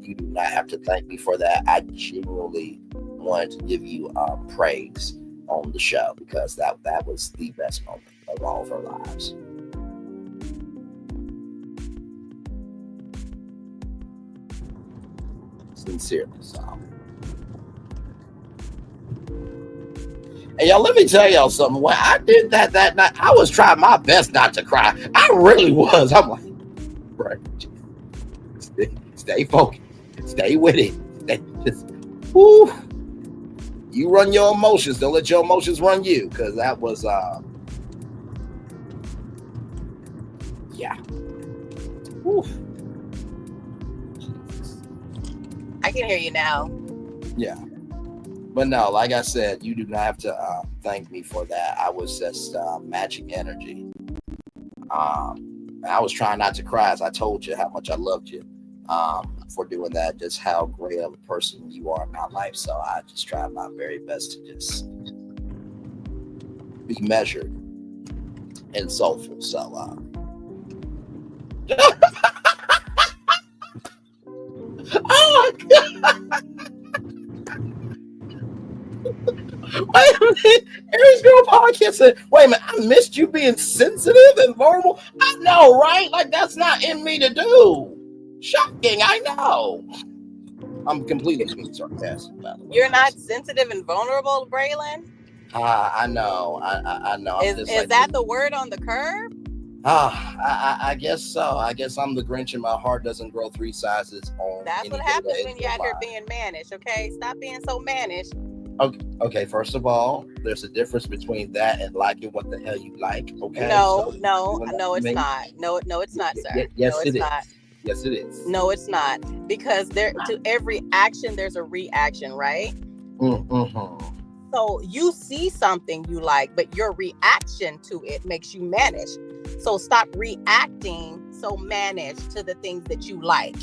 you do not have to thank me for that. I genuinely wanted to give you praise on the show, because that was the best moment of all of our lives. Sincerely. So. And y'all, let me tell y'all something. When I did that night, I was trying my best not to cry. I really was. I'm like, right, stay focused, stay with it. You run your emotions. Don't let your emotions run you, because that was, Woo. I can hear you now. Yeah. But no, like I said, you do not have to thank me for that. I was just matching energy. I was trying not to cry, as I told you how much I loved you for doing that, just how great of a person you are in my life. So I just tried my very best to just be measured and soulful. So oh my God. Wait a minute. Aries Girl Podcast said, wait a minute, I missed you being sensitive and vulnerable. I know, right? Like, that's not in me to do. Shocking, I know. I'm completely being sarcastic. You're not sensitive and vulnerable, Braylon? I know. I know. Is that the word on the curb? I guess so. I guess I'm the Grinch and my heart doesn't grow 3 sizes on. That's what happens when you're out here being mannish, okay? Stop being so mannish. Okay, first of all, there's a difference between that and liking what the hell you like, okay? No, it's not. No, it's not, sir. Yes, no, it is. Not. Yes, it is. No, it's not. Because to every action, there's a reaction, right? Mm-hmm. So you see something you like, but your reaction to it makes you mannish. So stop reacting so mannish to the things that you like.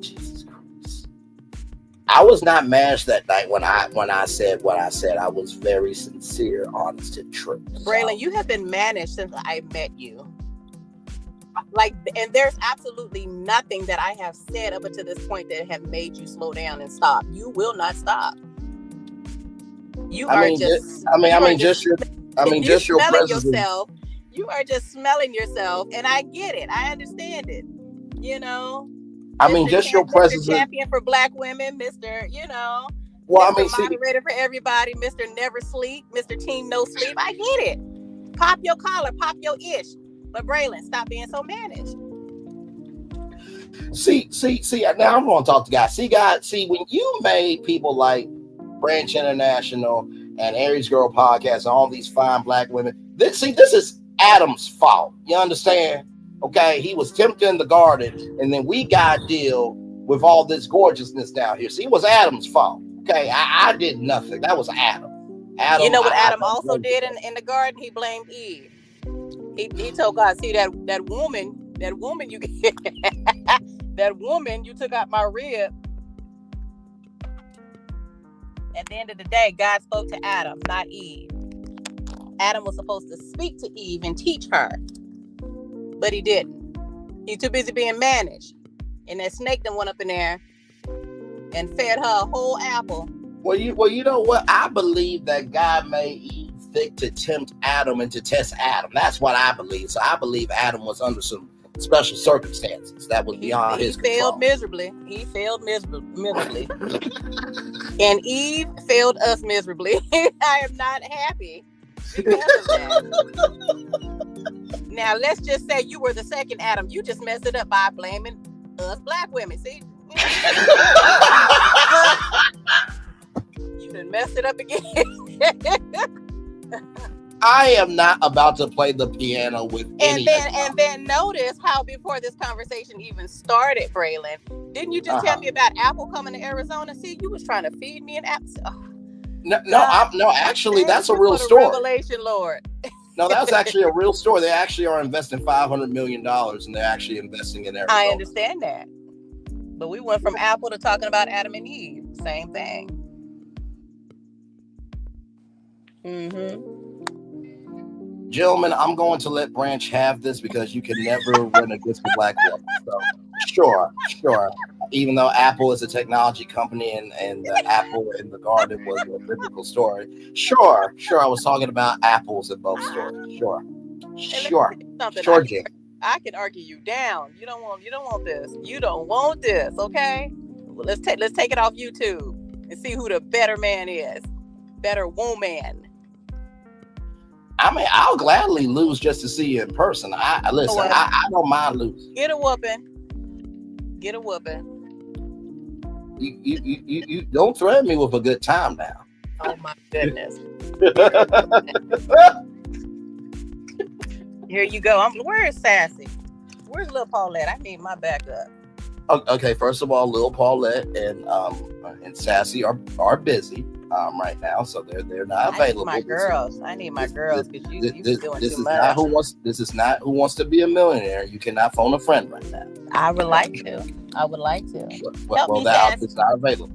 Jesus Christ. I was not mannish that night when I said what I said. I was very sincere, honest, and true. Braylon, you have been mannish since I met you. And there's absolutely nothing that I have said up until this point that have made you slow down and stop. You will not stop. You are just your presence. You are just smelling yourself, and I get it. I understand it. Just your presence. Mr. Champion for Black women, Mr. Well, Mr. Moderator for everybody, Mr. Never Sleep, Mr. Team No Sleep. I get it. Pop your collar, pop your ish. But Braylon, stop being so mannish. See, now I'm going to talk to guys. See, when you made people like Branch International and Aries Girl Podcast and all these fine Black women, this is Adam's fault. You understand? Okay, he was tempted in the garden, and then we got to deal with all this gorgeousness down here. See, it was Adam's fault. Okay, I did nothing. That was Adam. You know what Adam also did in the garden? He blamed Eve. He told God, see that woman you that woman you took out my rib. At the end of the day, God spoke to Adam, not Eve. Adam was supposed to speak to Eve and teach her, but he didn't. He's too busy being managed. And that snake then went up in there and fed her a whole apple. Well, you know what? I believe that God made Eve thick to tempt Adam and to test Adam. That's what I believe. So I believe Adam was under some special circumstances that was beyond his control. He failed miserably. And Eve failed us miserably. I am not happy because of that. Now, let's just say you were the second Adam. You just messed it up by blaming us Black women. See? You done messed it up again. I am not about to play the piano with any. And then notice how before this conversation even started, Braylon, didn't you just tell me about Apple coming to Arizona? See, you was trying to feed me an apple. Oh. No, actually, that's a real story. Revelation, Lord. No, that's actually a real story. They actually are investing $500 million, and they're actually investing in Arizona. I understand that, but we went from Apple to talking about Adam and Eve. Same thing. Gentlemen, I'm going to let Branch have this because you can never win against the black woman. So, sure. Even though Apple is a technology company and Apple in the garden was a biblical story. Sure. I was talking about apples in both stories. Sure, Jim. I can argue you down. You don't want this. You don't want this. Okay. Well, let's take it off YouTube and see who the better man is. Better woman. I mean, I'll gladly lose just to see you in person. I don't mind losing. Get a whooping. You don't threaten me with a good time now. Oh my goodness. Here you go. Where is Sassy? Where's Lil Paulette? I need my backup. Okay, first of all, Lil Paulette and Sassy are busy right now, so they're not available. I need my girls because you doing too much. This is not Who Wants to Be a Millionaire. You cannot phone a friend right now. I would like to. Help me, Sassy. It's not available.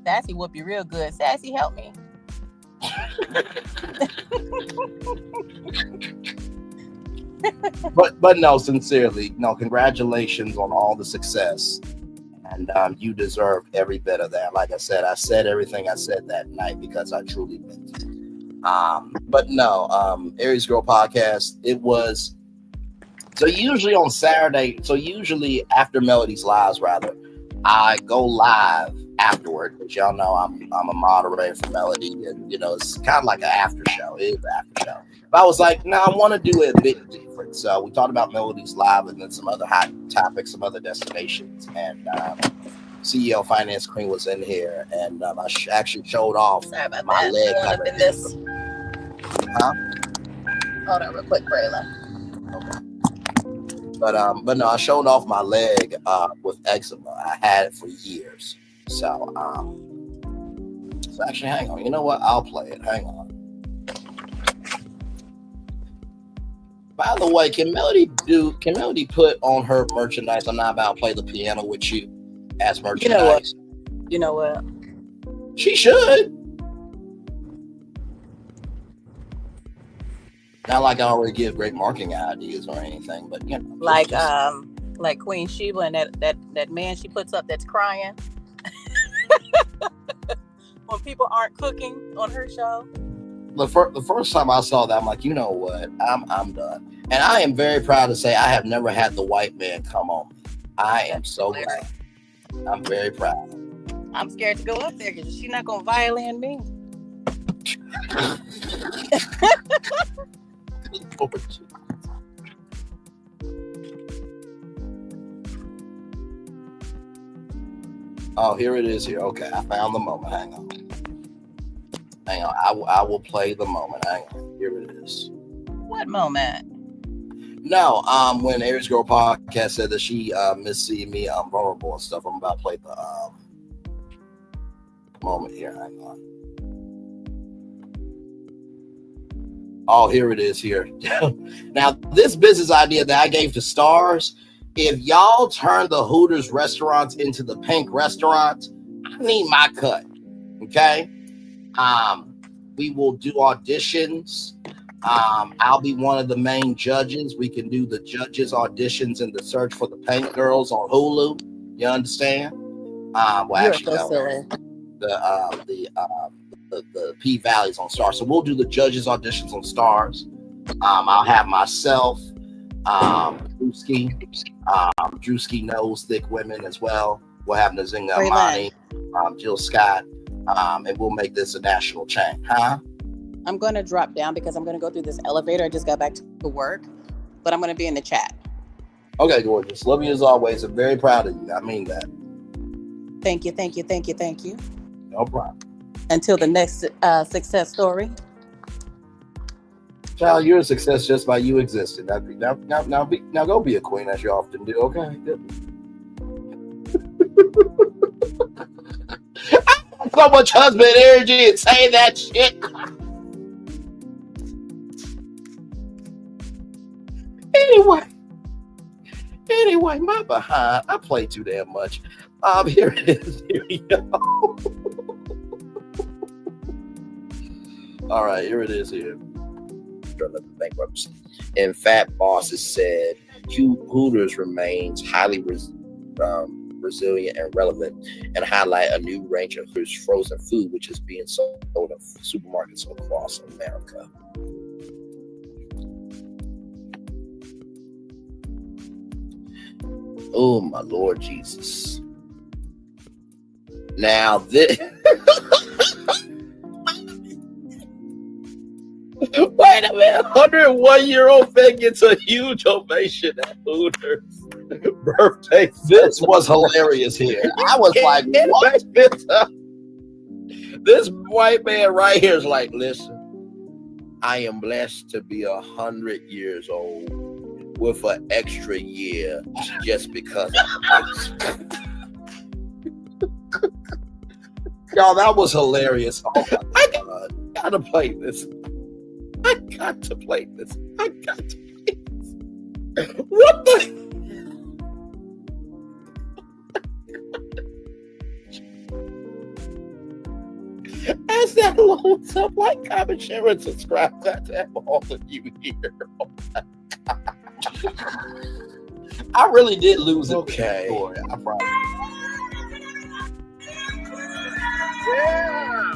Sassy would be real good. Sassy, help me. but no, sincerely, no, congratulations on all the success, and you deserve every bit of that. Like I said everything I said that night because I truly meant it. But no, Aries Girl podcast, it was so usually on Saturday, usually after Melody's lives, rather, I go live afterward, because y'all know I'm a moderator for Melody, and it's kind of like an after show. It is an after show. But I was like, no, I want to do it a bit different. So we talked about Melody's live and then some other hot topics, some other destinations. And CEO Finance Queen was in here, and I actually showed off my leg. Hold on real quick, Braylon. Okay. But no, I showed off my leg with eczema. I had it for years. So actually, hang on. You know what? I'll play it. Hang on. By the way, can Melody put on her merchandise? I'm not about to play the piano with you as merchandise. You know what? She should. Not like I already give great marketing ideas or anything, but like Queen Sheba and that man she puts up that's crying when people aren't cooking on her show. The first time I saw that, I'm like, you know what? I'm done. And I am very proud to say I have never had the white man come on me. I am so glad. I'm very proud. I'm scared to go up there because she's not gonna violate me. Oh, here it is here. Okay, I found the moment. Hang on. I will play the moment. Hang on. Here it is. What moment? No, when Aries Girl podcast said that she missed seeing me vulnerable and stuff. I'm about to play the moment here. Hang on. Oh, here it is here. Now, this business idea that I gave to Stars, if y'all turn the Hooters restaurants into the Pink restaurants, I need my cut. Okay? We will do auditions. I'll be one of the main judges. We can do the judges auditions in the Search for the Pink Girls on Hulu. You understand? Well, actually, the P-Valleys on Stars. So we'll do the judges auditions on Stars. I'll have myself, Drewski knows thick women as well. We'll have Nazinga Amani, Jill Scott, and we'll make this a national chain. I'm going to drop down because I'm going to go through this elevator. I just got back to work, but I'm going to be in the chat. Okay, gorgeous. Love you as always. I'm very proud of you. I mean that. Thank you. No problem. Until the next success story. Child, you're a success just by you existing. Now go be a queen as you often do, okay? So much husband energy and saying that shit. Anyway, my behind. I play too damn much. Here it is. Here we go. All right, here it is. Here. Bankruptcy. And Fat Bosses said Hooters remains highly resilient and relevant, and highlight a new range of Hooters frozen food, which is being sold in supermarkets across America. Oh my Lord Jesus! Now this. Wait a minute, 101-year-old man gets a huge ovation at Hooters birthday. This was hilarious here. I was like, what? This white man right here is like, listen, I am blessed to be 100 years old with an extra year just because y'all, that was hilarious. Oh my God. I gotta play this. I got to play this. What the? As that loads up, like, comment, share, and subscribe. To have all of you here. Oh my God. I really did lose it. Okay. I probably. Yeah.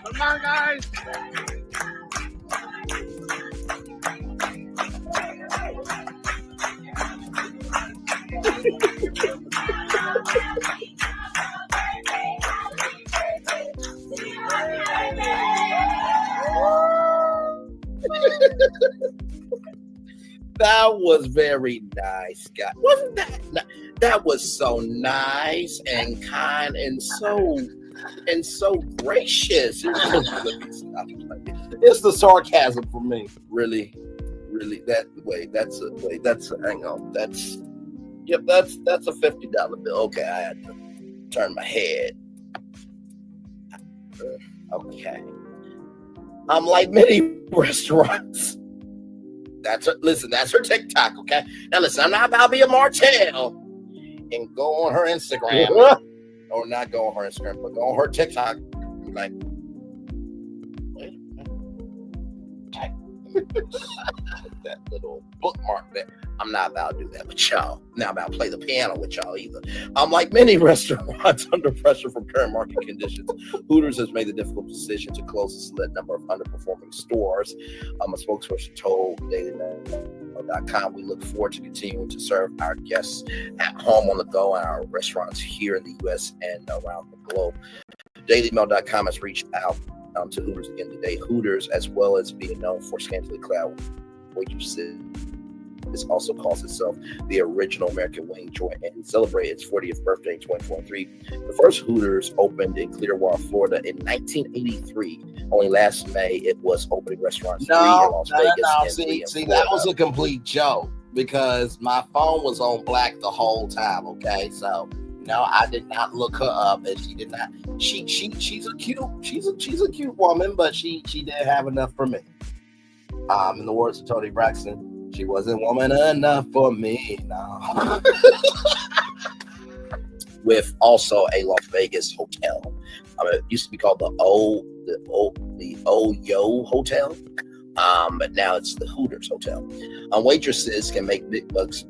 Come on, guys. That was very nice, guys. Wasn't that? That was so nice and kind and so gracious. It's the sarcasm for me. Really. That's a $50 bill. Okay, I had to turn my head. Okay. I'm like many restaurants. That's her TikTok, okay? Now listen, I'm not about to be a Martell and go on her Instagram. Or not go on her Instagram, but go on her TikTok. Like, wait a minute. That little bookmark there. I'm not about to do that with y'all. Not about to play the piano with y'all either. Like many restaurants under pressure from current market conditions, Hooters has made the difficult decision to close a select number of underperforming stores. A spokesperson told DailyMail.com, we look forward to continuing to serve our guests at home, on the go, and our restaurants here in the U.S. and around the globe. DailyMail.com has reached out to Hooters again today. Hooters, as well as being known for scantily clad waitresses, this also calls itself the original American wing joint and celebrated its 40th birthday in 2023. The first Hooters opened in Clearwater, Florida in 1983. Only last May it was opening restaurants in Las Vegas. See, that was a complete joke because my phone was on black the whole time. Okay, so no, I did not look her up, and she did not. She's a cute woman, but she didn't have enough for me. In the words of Tony Braxton, she wasn't woman enough for me. No. With also a Las Vegas hotel. It used to be called the Yo Hotel. But now it's the Hooters Hotel. Waitresses can make big bucks.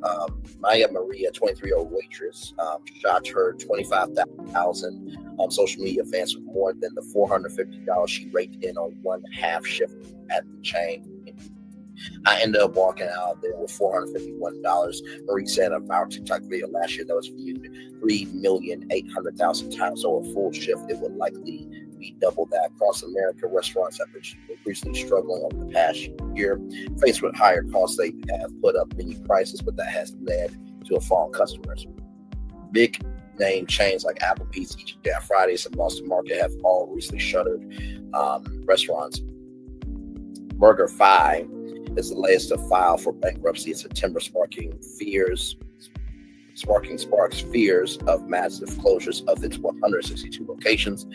Maya Maria, 23-year-old waitress, shot her $25,000 on social media fans with more than the $450 she raked in on one half shift at the chain. I ended up walking out there with $451. Marie said of our TikTok video last year that was viewed 3,800,000 times. So a full shift, it would likely be double that. Across America, restaurants have been increasingly struggling over the past year. Faced with higher costs, they have put up menu prices, but that has led to a fall in customers. Big name chains like Applebee's, TGI Fridays, and Boston Market have all recently shuttered restaurants. BurgerFi is the latest to file for bankruptcy in September, sparking sparks fears of massive closures of its 162 locations.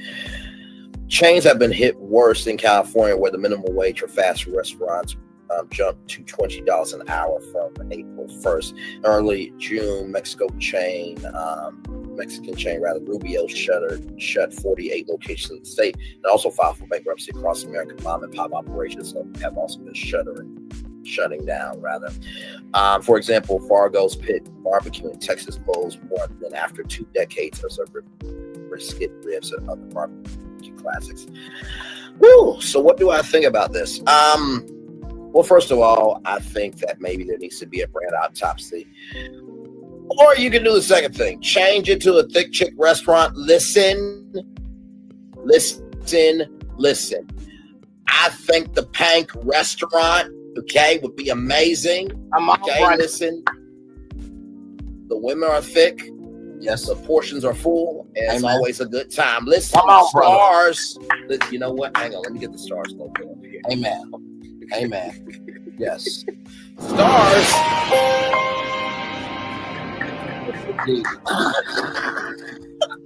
Chains have been hit worse in California, where the minimum wage for fast food restaurants jumped to $20 an hour from April 1st. Early June, Mexican chain Rubio shut 48 locations in the state and also filed for bankruptcy. Across America, mom and pop operations have also been shutting down. For example, Fargo's Pit Barbecue in Texas closed more than after 2 decades of serving brisket, ribs, and other barbecue classics. Woo! So what do I think about this? Well, first of all, I think that maybe there needs to be a brand autopsy. Or you can do the second thing. Change it to a thick chick restaurant. Listen. I think the Pank restaurant, okay, would be amazing. Listen. The women are thick. Yes, the portions are full. And it's always a good time. Listen, stars. You know what? Hang on. Let me get the stars logo up here. Amen. Yes. Stars.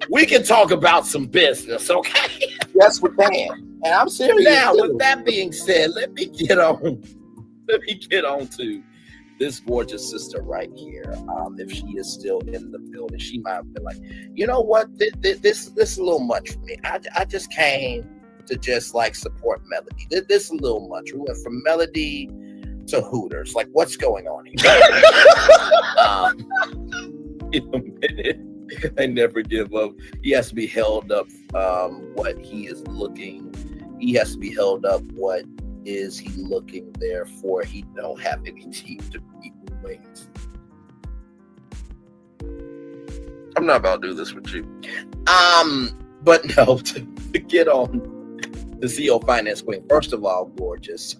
We can talk about some business, okay? Yes, we can. And I'm serious. Now, with that being said, let me get on to this gorgeous sister right here. If she is still in the building, she might have been like, you know what? This is a little much for me. I just came to just like support Melody. This is a little much. We went from Melody to Hooters. Like, what's going on here? In a minute, I never give up. He has to be held up. What he is looking, he has to be held up. What is he looking there for? He don't have any teeth to beat the wings. I'm not about to do this with you. But no, to get on the CEO Finance Queen. First of all, gorgeous.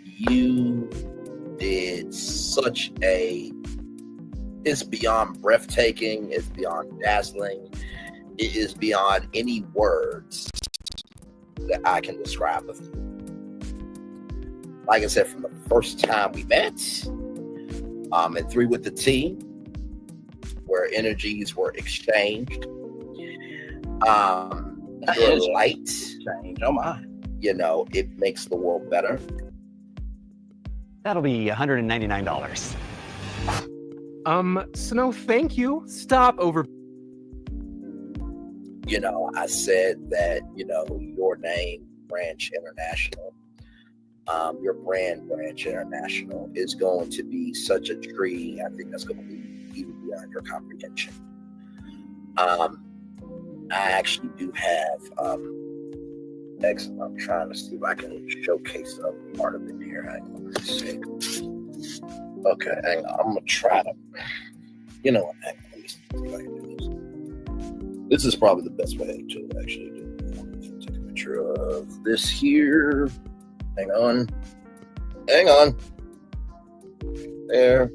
You did such a. It's beyond breathtaking. It's beyond dazzling. It is beyond any words that I can describe of you. Like I said, from the first time we met, and 3 with the team, where energies were exchanged, your light change. Oh my! You know, it makes the world better. That'll be $199. Snow, thank you. Stop over. You know, I said that, you know, your name, Branch International, your brand, Branch International, is going to be such a tree. I think that's going to be even beyond your comprehension. I actually do have, excellent. I'm trying to see if I can showcase a part of it here. Hang on, let's see. Okay, hang on. I'm gonna try to. You know what? Hang on, let me see if I can do this. This is probably the best way to actually do it. Take a picture of this here. Hang on. There.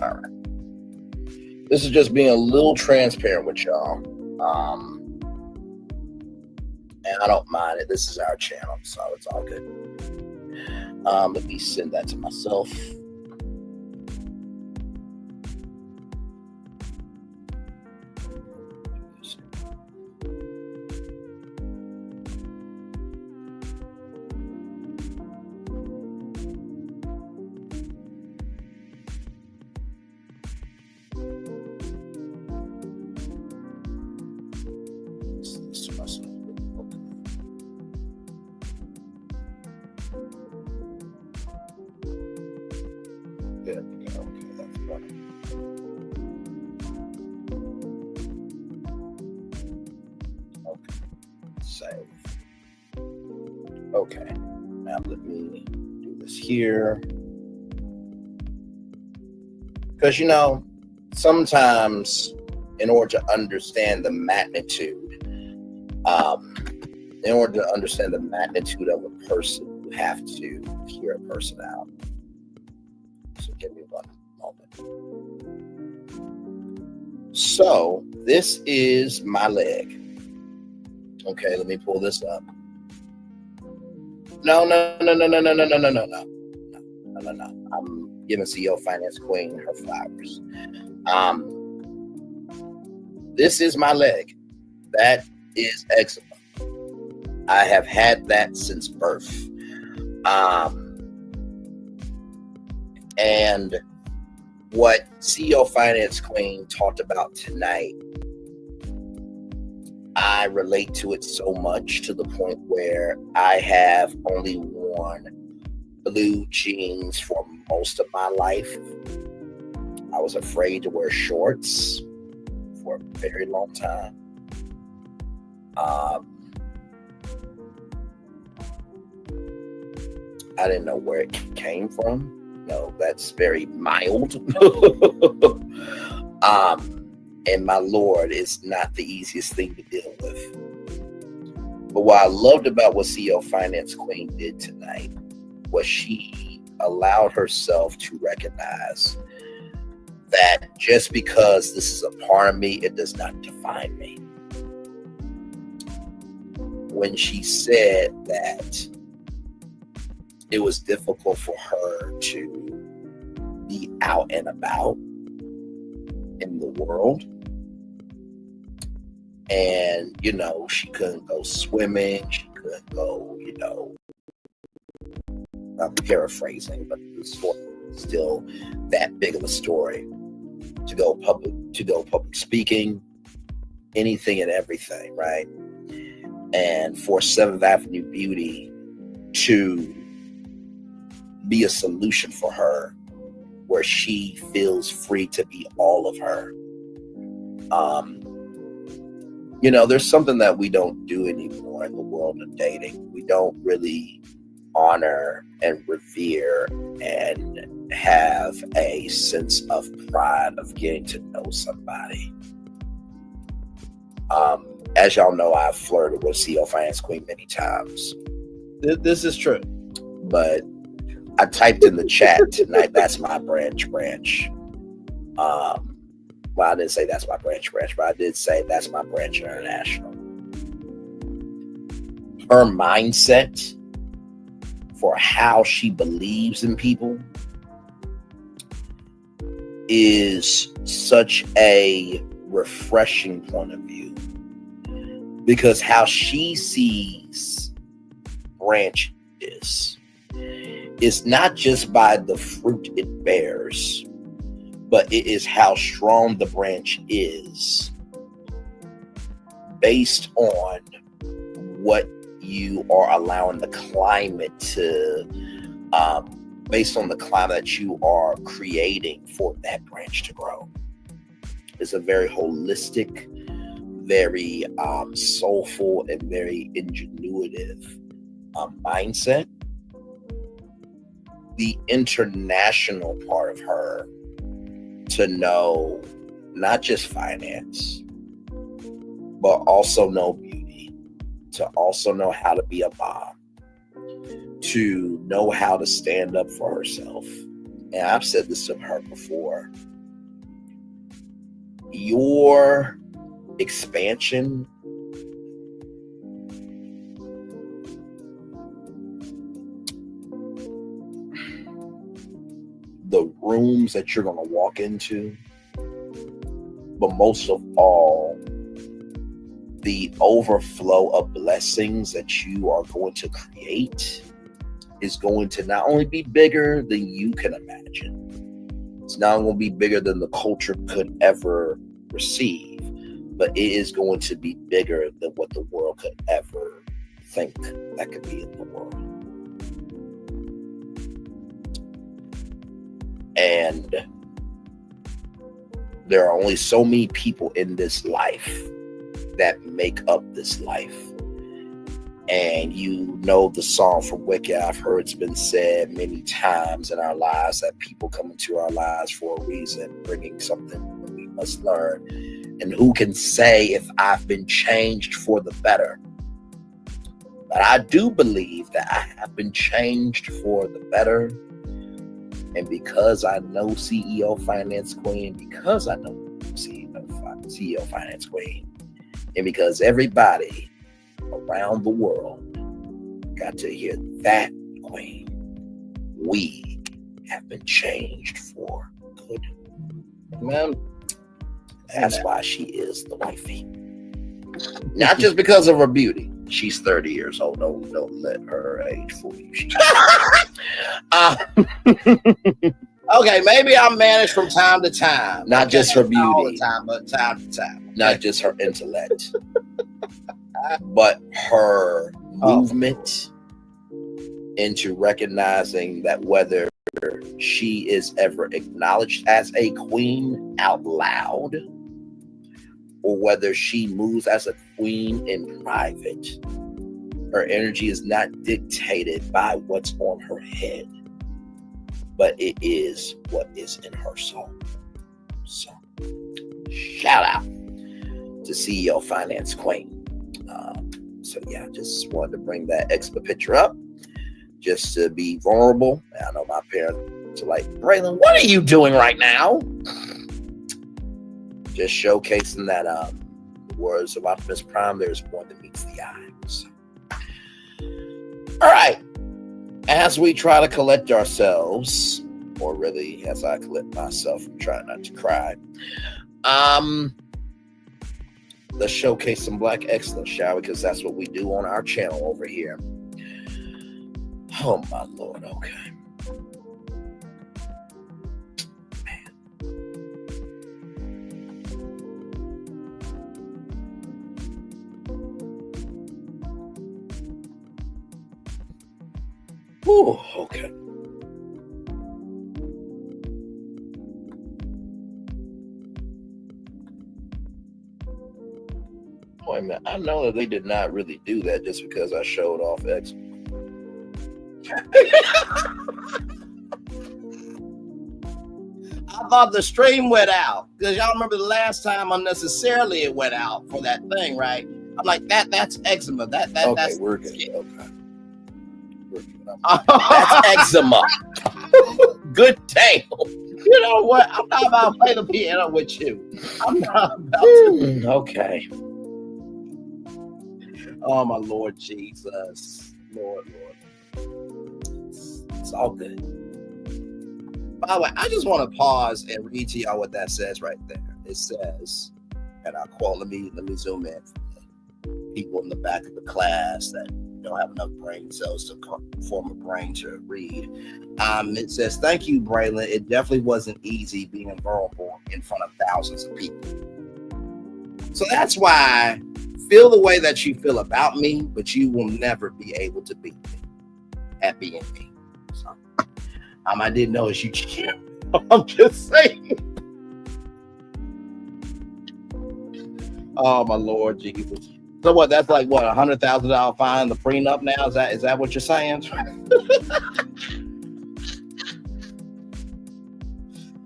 All right. This is just being a little transparent with y'all. And I don't mind it. This is our channel, so it's all good. Let me send that to myself. Okay, now let me do this here. Because, you know, sometimes in order to understand the magnitude In order to understand the magnitude of a person, you have to hear a person out. So give me one moment. So this is my leg. Okay, let me pull this up. No. I'm giving CEO Finance Queen her flowers. This is my leg. That is eczema. I have had that since birth. And what CEO Finance Queen talked about tonight, I relate to it so much, to the point where I have only worn blue jeans for most of my life. I was afraid to wear shorts for a very long time. I didn't know where it came from. No, that's very mild. And my Lord, it's not the easiest thing to deal with. But what I loved about what CEO Finance Queen did tonight was she allowed herself to recognize that just because this is a part of me, it does not define me. When she said that it was difficult for her to be out and about in the world, and she couldn't go swimming, she couldn't go, I'm paraphrasing, but the story is still that big of a story. To go public speaking, anything and everything, right? And for 7th Avenue Beauty to be a solution for her, where she feels free to be all of her. There's something that we don't do anymore in the world of dating. We don't really honor and revere and have a sense of pride of getting to know somebody. As y'all know, I've flirted with CEO Finance Queen many times. This is true. But I typed in the chat tonight, that's my branch. Well, I didn't say that's my branch, but I did say that's my branch international. Her mindset for how she believes in people is such a refreshing point of view, because how she sees branches is not just by the fruit it bears, but it is how strong the branch is based on what you are allowing the climate to, based on the climate that you are creating for that branch to grow. It's a very holistic, very soulful, and very ingenuitive mindset. The international part of her, to know not just finance, but also know beauty, to also know how to be a mom, to know how to stand up for herself. And I've said this to her before. Your expansion the rooms that you're going to walk into, but most of all, the overflow of blessings that you are going to create is going to not only be bigger than you can imagine, it's not going to be bigger than the culture could ever receive, but it is going to be bigger than what the world could ever think that could be in the world. And there are only so many people in this life that make up this life. And you know the song from Wicked. I've heard it's been said many times in our lives that people come into our lives for a reason, bringing something that we must learn. And who can say if I've been changed for the better? But I do believe that I have been changed for the better. And because I know CEO Finance Queen, because I know CEO Finance Queen, and because everybody around the world got to hear that queen, we have been changed for good. Amen. That's why she is the wifey. Not just because of her beauty. She's 30 years old. Don't let her age fool you. Okay, maybe I'm managed from time to time. Not just her beauty. All the time, but time to time. Not just her intellect. But her movement into recognizing that whether she is ever acknowledged as a queen out loud, or whether she moves as a queen in private, her energy is not dictated by what's on her head, but it is what is in her soul. So, shout out to CEO Finance Queen. So yeah, just wanted to bring that extra picture up, just to be vulnerable. I know my parents are like, Braylon, what are you doing right now? Just showcasing that words of Optimus Prime, there's more than meets the eye. So. All right. As we try to collect ourselves, or really as I collect myself and try not to cry, let's showcase some Black excellence, shall we? Because that's what we do on our channel over here. Oh my Lord, okay. Ooh, okay. Wait a minute. I know that they did not really do that just because I showed off X. I thought the stream went out because y'all remember the last time unnecessarily it went out for that thing, right? I'm like, that's eczema. That's we're good. Okay. That's eczema. Good day. You know what? I'm not about to play the piano with you. I'm not about to. Okay. Oh my Lord Jesus. Lord. It's all good. By the way, I just want to pause and read to y'all what that says right there. It says, and I quote, let me zoom in for the people in the back of the class that don't have enough brain cells to form a brain to read. It says, thank you, Braylon. It definitely wasn't easy being vulnerable in front of thousands of people. So that's why feel the way that you feel about me, but you will never be able to beat me at being me. So, I didn't know it's you. I'm just saying. Oh my Lord Jesus. So what? That's like what, $100,000 fine, the prenup now? Is that what you're saying?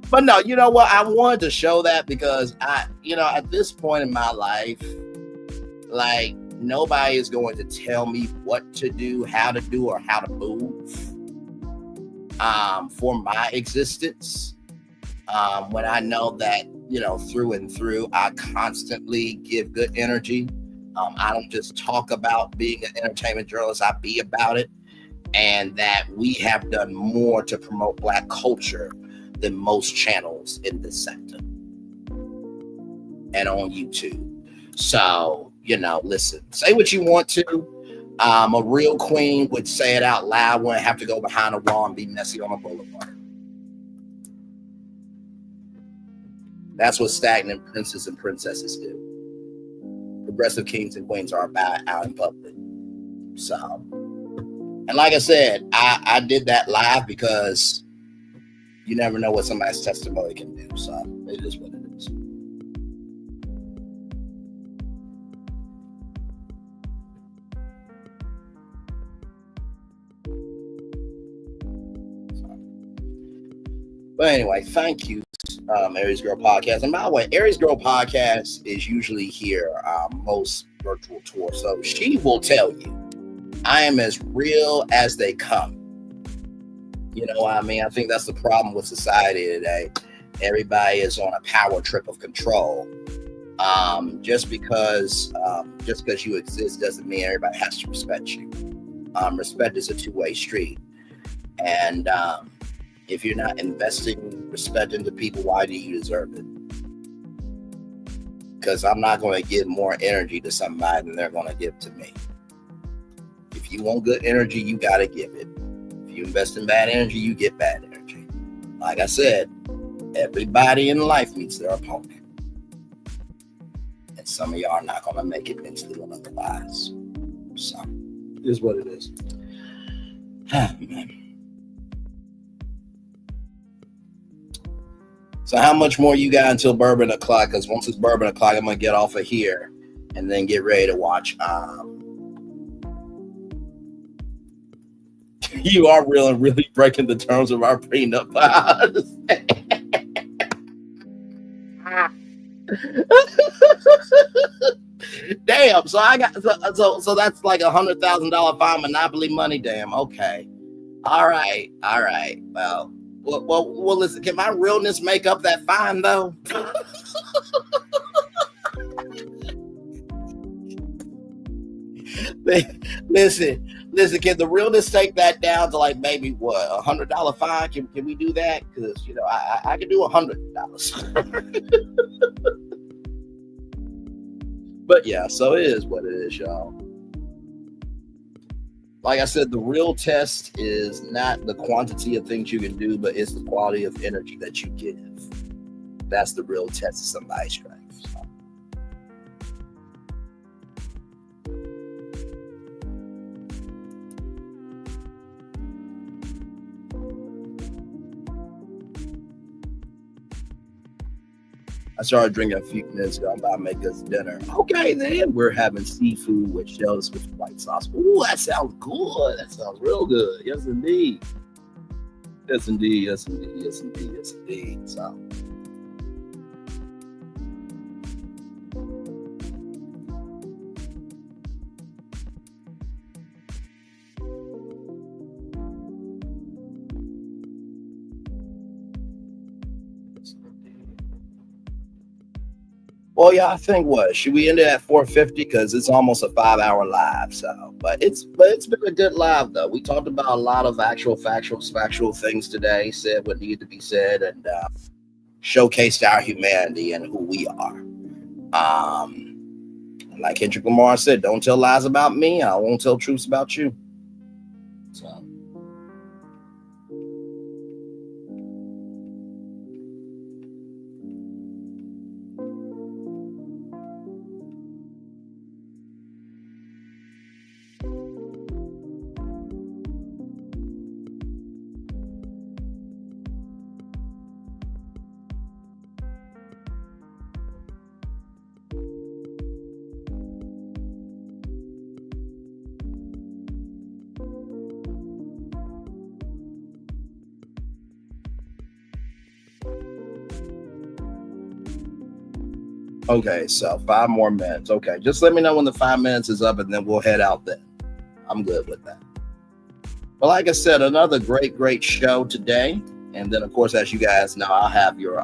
But no, you know what? I wanted to show that because at this point in my life, like nobody is going to tell me what to do, how to do, or how to move for my existence. When I know that, through and through, I constantly give good energy. I don't just talk about being an entertainment journalist, I be about it. And that we have done more to promote Black culture than most channels in this sector and on YouTube. So, listen, say what you want to. A real queen would say it out loud, wouldn't have to go behind a wall and be messy on a boulevard. That's what stagnant princes and princesses do. Progressive kings and queens are about out in public. So, and like I said, I did that live because you never know what somebody's testimony can do. So it is what it is. But anyway, thank you Aries Girl Podcast. And by the way, Aries Girl Podcast is usually here most virtual tour. So she will tell you, I am as real as they come. You know what I mean? I think that's the problem with society today. Everybody is on a power trip of control. Just because you exist doesn't mean everybody has to respect you. Respect is a two-way street. And if you're not investing respect into people, why do you deserve it? Because I'm not going to give more energy to somebody than they're going to give to me. If you want good energy, you got to give it. If you invest in bad energy, you get bad energy. Like I said, everybody in life meets their opponent. And some of y'all are not going to make it mentally or otherwise. So, it is what it is. Man. So how much more you got until bourbon o'clock? Because once it's bourbon o'clock, I'm going to get off of here and then get ready to watch. You are really breaking the terms of our prenup. Damn. So I got so that's like $100,000 fine Monopoly money. Damn. Okay. All right. Well, listen, can my realness make up that fine, though? Listen, can the realness take that down to like maybe what, $100 fine? Can we do that? Because, you know, I can do $100. But yeah, so it is what it is, y'all. Like I said, the real test is not the quantity of things you can do, but it's the quality of energy that you give. That's the real test of somebody's strength. So. I started drinking a few minutes ago. I'm about to make us dinner. Okay, then we're having seafood with shells with white sauce. Ooh, that sounds good. That sounds real good. Yes, indeed. Yes, indeed. Yes, indeed. Yes, indeed. Yes, indeed. So. Well, yeah, I think should we end it at 4:50 because it's almost a 5-hour live. So, but it's been a good live though. We talked about a lot of factual things today. Said what needed to be said and showcased our humanity and who we are. Like Kendrick Lamar said, "Don't tell lies about me. I won't tell truths about you." So. Okay, so 5 more minutes. Okay, just let me know when the 5 minutes is up and then we'll head out then. I'm good with that. But like I said, another great show today. And then, of course, as you guys know, I'll have your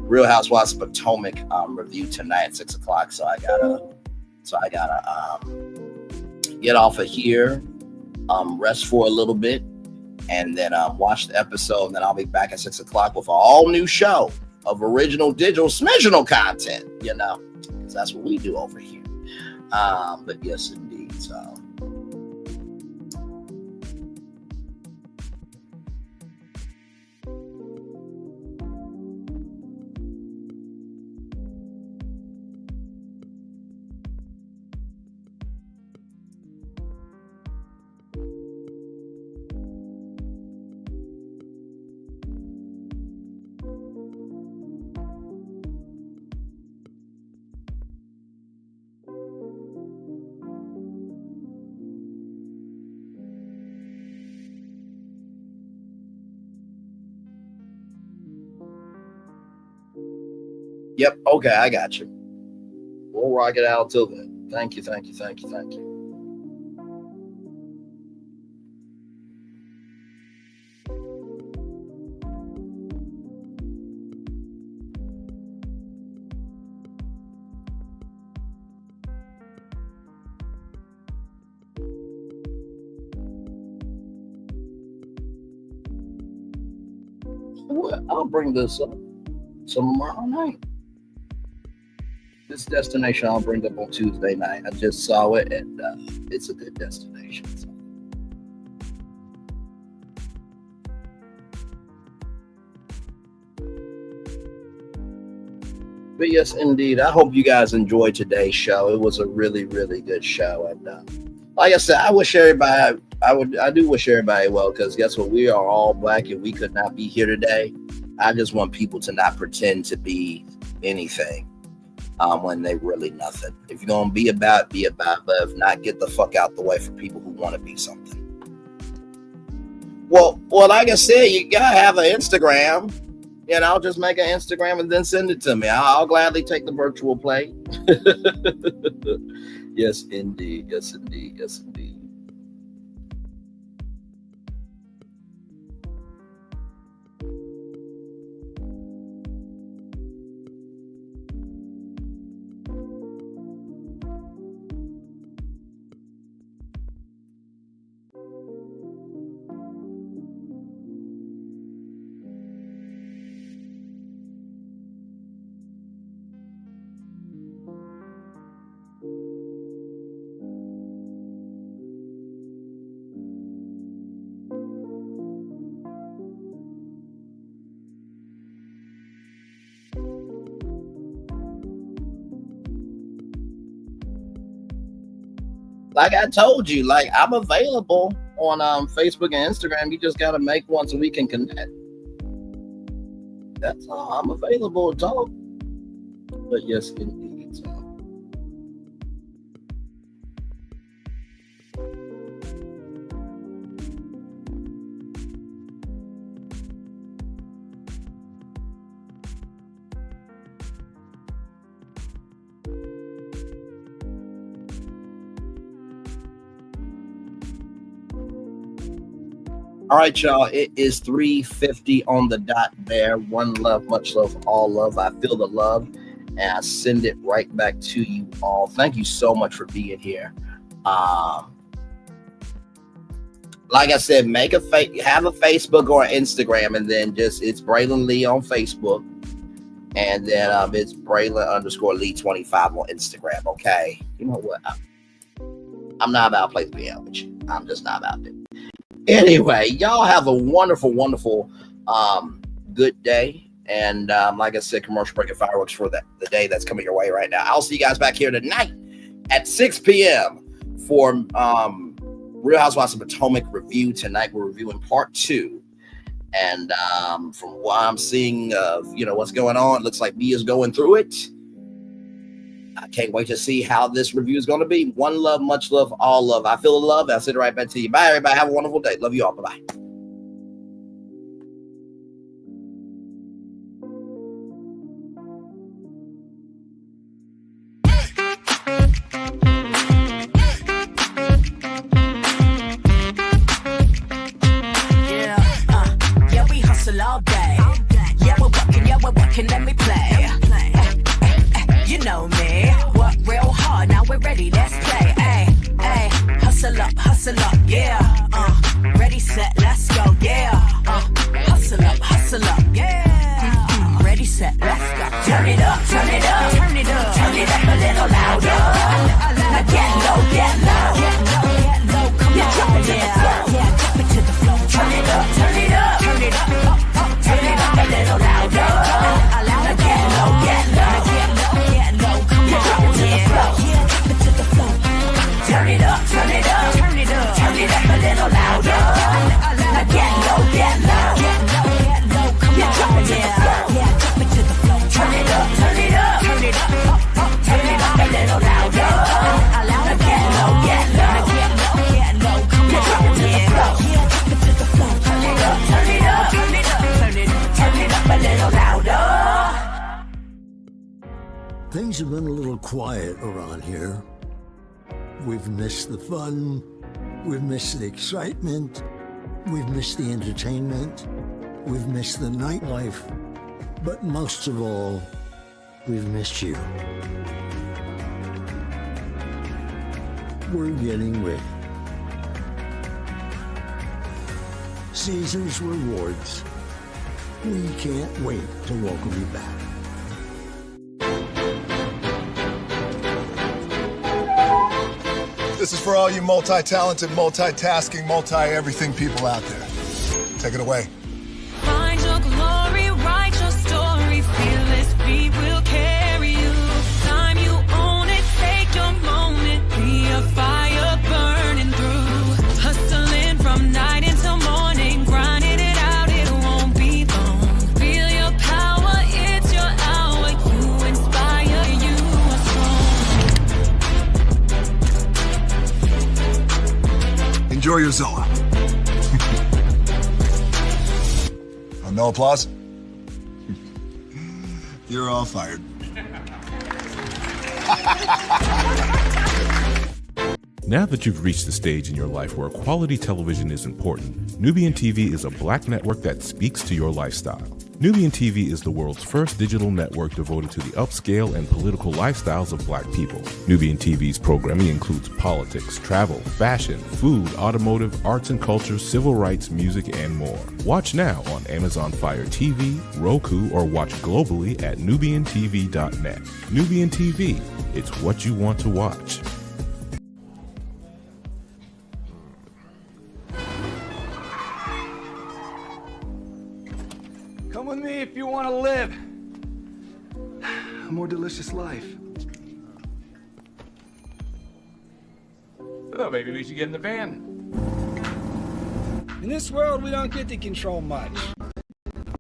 Real Housewives of Potomac review tonight at 6 o'clock. So I gotta get off of here, rest for a little bit, and then watch the episode. And then I'll be back at 6 o'clock with an all new show of original digital smiginal content, you know, because that's what we do over here. But yes, indeed. So. Yep. Okay, I got you. We'll rock it out till then. Thank you. Well, I'll bring this up tomorrow night. This destination I'll bring up on Tuesday night. I just saw it, and it's a good destination. So. But yes, indeed. I hope you guys enjoyed today's show. It was a really, really good show, and like I said, I wish everybody. I do wish everybody well, because guess what? We are all black, and we could not be here today. I just want people to not pretend to be anything when they really nothing. If you're gonna be about, be about. But if not, get the fuck out the way for people who want to be something. Well, like I said, you gotta have an Instagram. And I'll just make an Instagram and then send it to me. I'll gladly take the virtual play. Yes, indeed. Yes, indeed. Yes, indeed. Like I told you, like I'm available on Facebook and Instagram. You just gotta make one so we can connect. That's all. I'm available to talk. But yes, indeed. So. All right, y'all. It is 3:50 on the dot there. One love, much love, all love. I feel the love, and I send it right back to you all. Thank you so much for being here. Like I said, have a Facebook or Instagram, and then it's Braylon Lee on Facebook, and then it's Braylon_Lee25 on Instagram. Okay, you know what? I'm not about to play the piano with you. I'm just not about to. Anyway, y'all have a wonderful, wonderful, good day. And like I said, commercial break and fireworks for the day that's coming your way right now. I'll see you guys back here tonight at 6 p.m. for Real Housewives of Potomac review. Tonight we're reviewing part 2. And from what I'm seeing of, what's going on, it looks like B is going through it. I can't wait to see how this review is going to be. One love, much love, all love. I feel the love. I'll send it right back to you. Bye, everybody. Have a wonderful day. Love you all. Bye-bye. Yeah, we hustle all day. Yeah, we're working, let me play. You know me, work real hard, now we're ready, let's play. Ay, hustle up, yeah. Ready, set, let's go, yeah. Hustle up, yeah. Ready, set, let's go. Turn it up, turn it up, turn it up, turn it up a little louder. Now get low, come on, drop it to the floor. Yeah, drop it to the floor. Turn it up, turn it up, turn it up, turn it up a little louder. Now get low, come on, drop it to the floor. Yeah, drop it to the floor. Turn it up, turn it up, turn it up, turn it up a little Things have been a little quiet around here. We've missed the fun. We've missed the excitement. We've missed the entertainment. We've missed the nightlife. But most of all, we've missed you. We're getting ready. Caesar's Rewards. We can't wait to welcome you back. This is for all you multi-talented, multitasking, multi-everything people out there. Take it away. Find your glory, write your story, fearless feet will carry you. Time you own it, take your moment, be a fire burning through. Hustling from night until morning, grinding it out, it won't be long. Feel your power, it's your hour, you inspire, you are strong. Enjoy your Zoa. No applause? You're all fired. Now that you've reached the stage in your life where quality television is important, Nubian TV is a black network that speaks to your lifestyle. Nubian TV is the world's first digital network devoted to the upscale and political lifestyles of black people. Nubian TV's programming includes politics, travel, fashion, food, automotive, arts and culture, civil rights, music, and more. Watch now on Amazon Fire TV, Roku, or watch globally at nubiantv.net. Nubian TV, it's what you want to watch. Come with me if you want to live a more delicious life. Oh, maybe we should get in the van. In this world, we don't get to control much.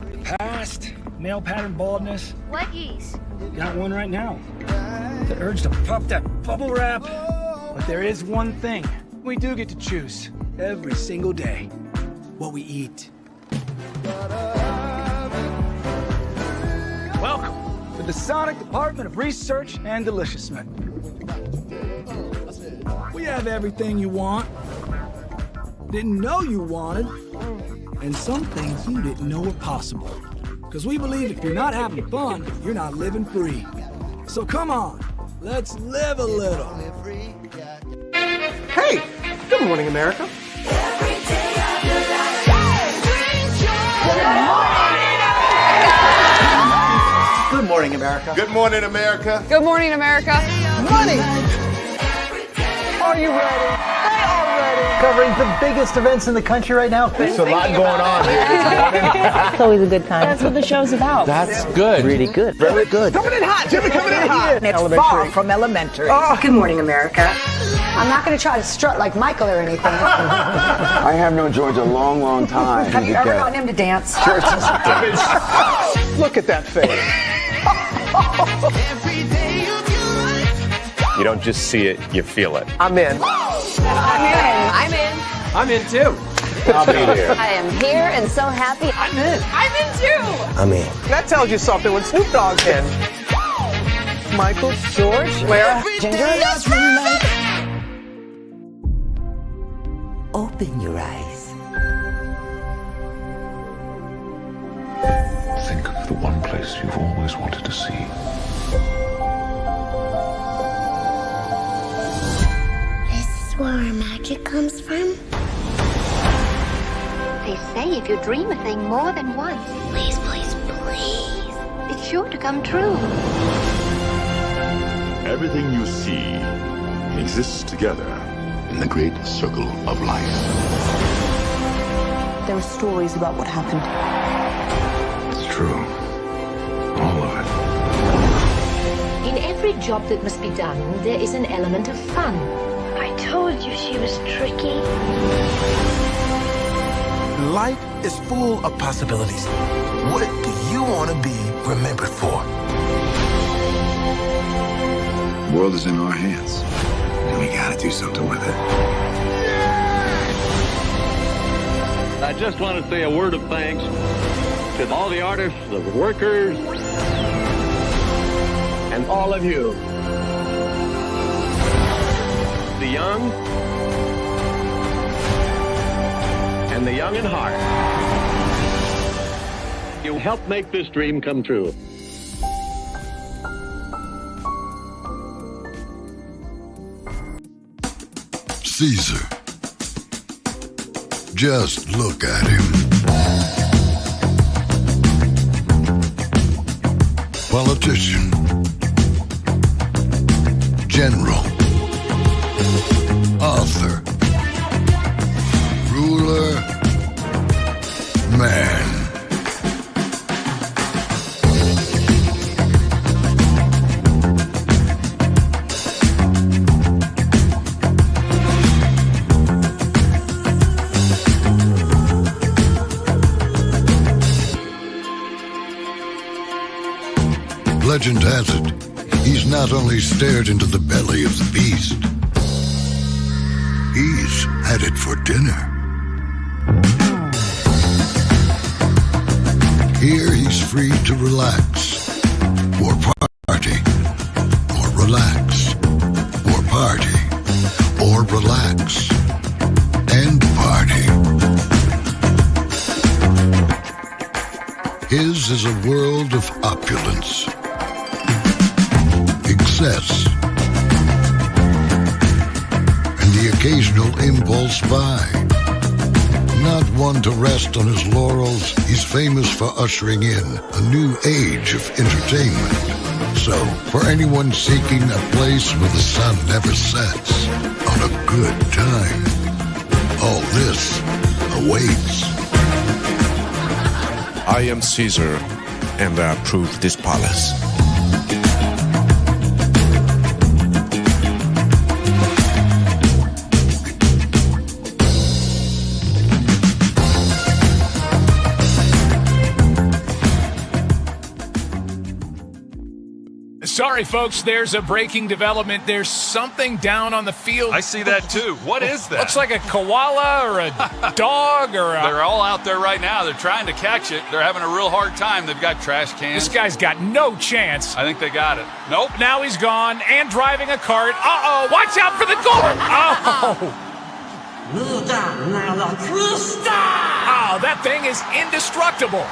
The past, male pattern baldness. Leggies. Got one right now. The urge to puff that bubble wrap. But there is one thing we do get to choose every single day: what we eat. Welcome to the Sonic Department of Research and Deliciousment. We have everything you want, didn't know you wanted, and some things you didn't know were possible. Because we believe if you're not having fun, you're not living free. So come on, let's live a little. Hey, good morning, America. Good morning, America. Good morning, America. Good morning, America. Money! Are you ready? They are ready. Covering the biggest events in the country right now. There's a lot going on here. It's always a good time. That's what the show's about. That's good. Really good. Very good. Coming in hot. Jimmy coming in hot. It's far from elementary. Oh, good morning, America. I'm not going to try to strut like Michael or anything. I have known George a long, long time. Have you ever known him to dance? Look at that face. You don't just see it, you feel it. I'm in. I'm in. I'm in too. I'll be there. I am here and so happy. I'm in. I'm in too. I'm in. That tells you something when Snoop Dogg's in. Michael, George, Lara, Ginger. Open your eyes. Think of the one place you've always wanted to see. This is where our magic comes from. They say if you dream a thing more than once, Please, please, please. it's sure to come true. Everything you see exists together in the great circle of life. There were stories about what happened. It's true. All of it. In every job that must be done, there is an element of fun. I told you she was tricky. Life is full of possibilities. What do you want to be remembered for? The world is in our hands, and we gotta do something with it. I just want to say a word of thanks to all the artists, the workers, and all of you, the young and the young in heart. You help make this dream come true. Caesar. Just look at him. Politician. General. Author. Ruler. Man. Legend has it, he's not only stared into the belly of the beast, he's had it for dinner. Here he's free to relax, or party, or relax, or party, or relax, and party. His is a world of opulence, excess, and the occasional impulse buy. Not one to rest on his laurels, he's famous for ushering in a new age of entertainment. So, for anyone seeking a place where the sun never sets on a good time, all this awaits. I am Caesar, and I approve this palace. Sorry, folks, there's a breaking development. There's something down on the field. I see that too. What is that? Looks like a koala or a dog or a... They're all out there right now. They're trying to catch it. They're having a real hard time. They've got trash cans. This guy's got no chance. I think they got it. Nope. Now he's gone and driving a cart. Uh-oh, watch out for the goal. Oh. Oh, that thing is indestructible.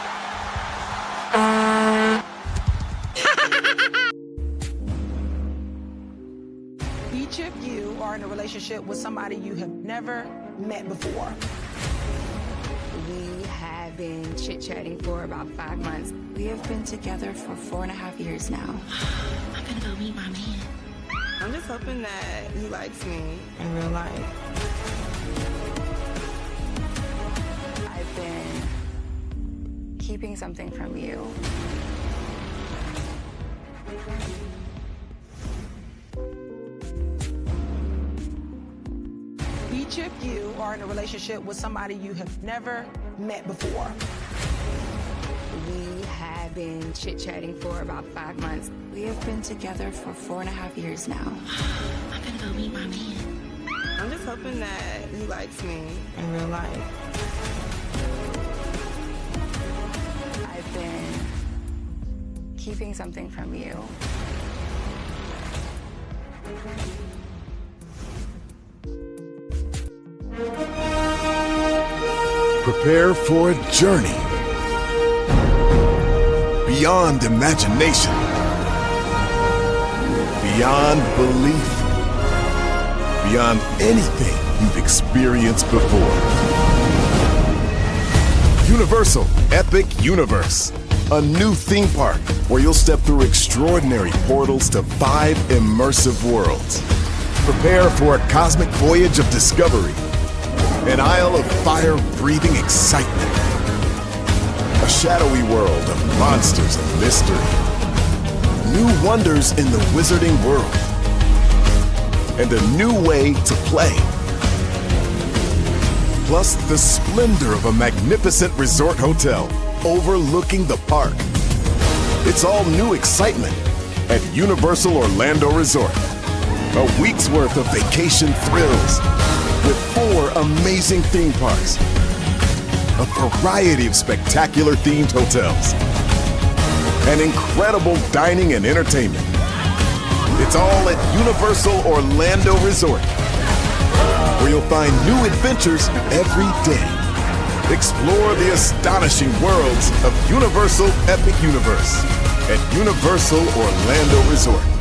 Each of you are in a relationship with somebody you have never met before. We have been chit-chatting for about 5 months. We have been together for 4.5 years now. I'm gonna go meet my man. I'm just hoping that he likes me in real life. I've been keeping something from you. Each of you are in a relationship with somebody you have never met before. We have been chit-chatting for about 5 months. We have been together for 4.5 years now. I'm gonna go meet my man. I'm just hoping that he likes me in real life. I've been keeping something from you. Prepare for a journey beyond imagination, beyond belief, beyond anything you've experienced before. Universal Epic Universe, a new theme park where you'll step through extraordinary portals to 5 immersive worlds. Prepare for a cosmic voyage of discovery, an isle of fire-breathing excitement, a shadowy world of monsters and mystery, new wonders in the wizarding world, and a new way to play. Plus the splendor of a magnificent resort hotel overlooking the park. It's all new excitement at Universal Orlando Resort. A week's worth of vacation thrills with 4 amazing theme parks, a variety of spectacular themed hotels, and incredible dining and entertainment. It's all at Universal Orlando Resort, where you'll find new adventures every day. Explore the astonishing worlds of Universal Epic Universe at Universal Orlando Resort.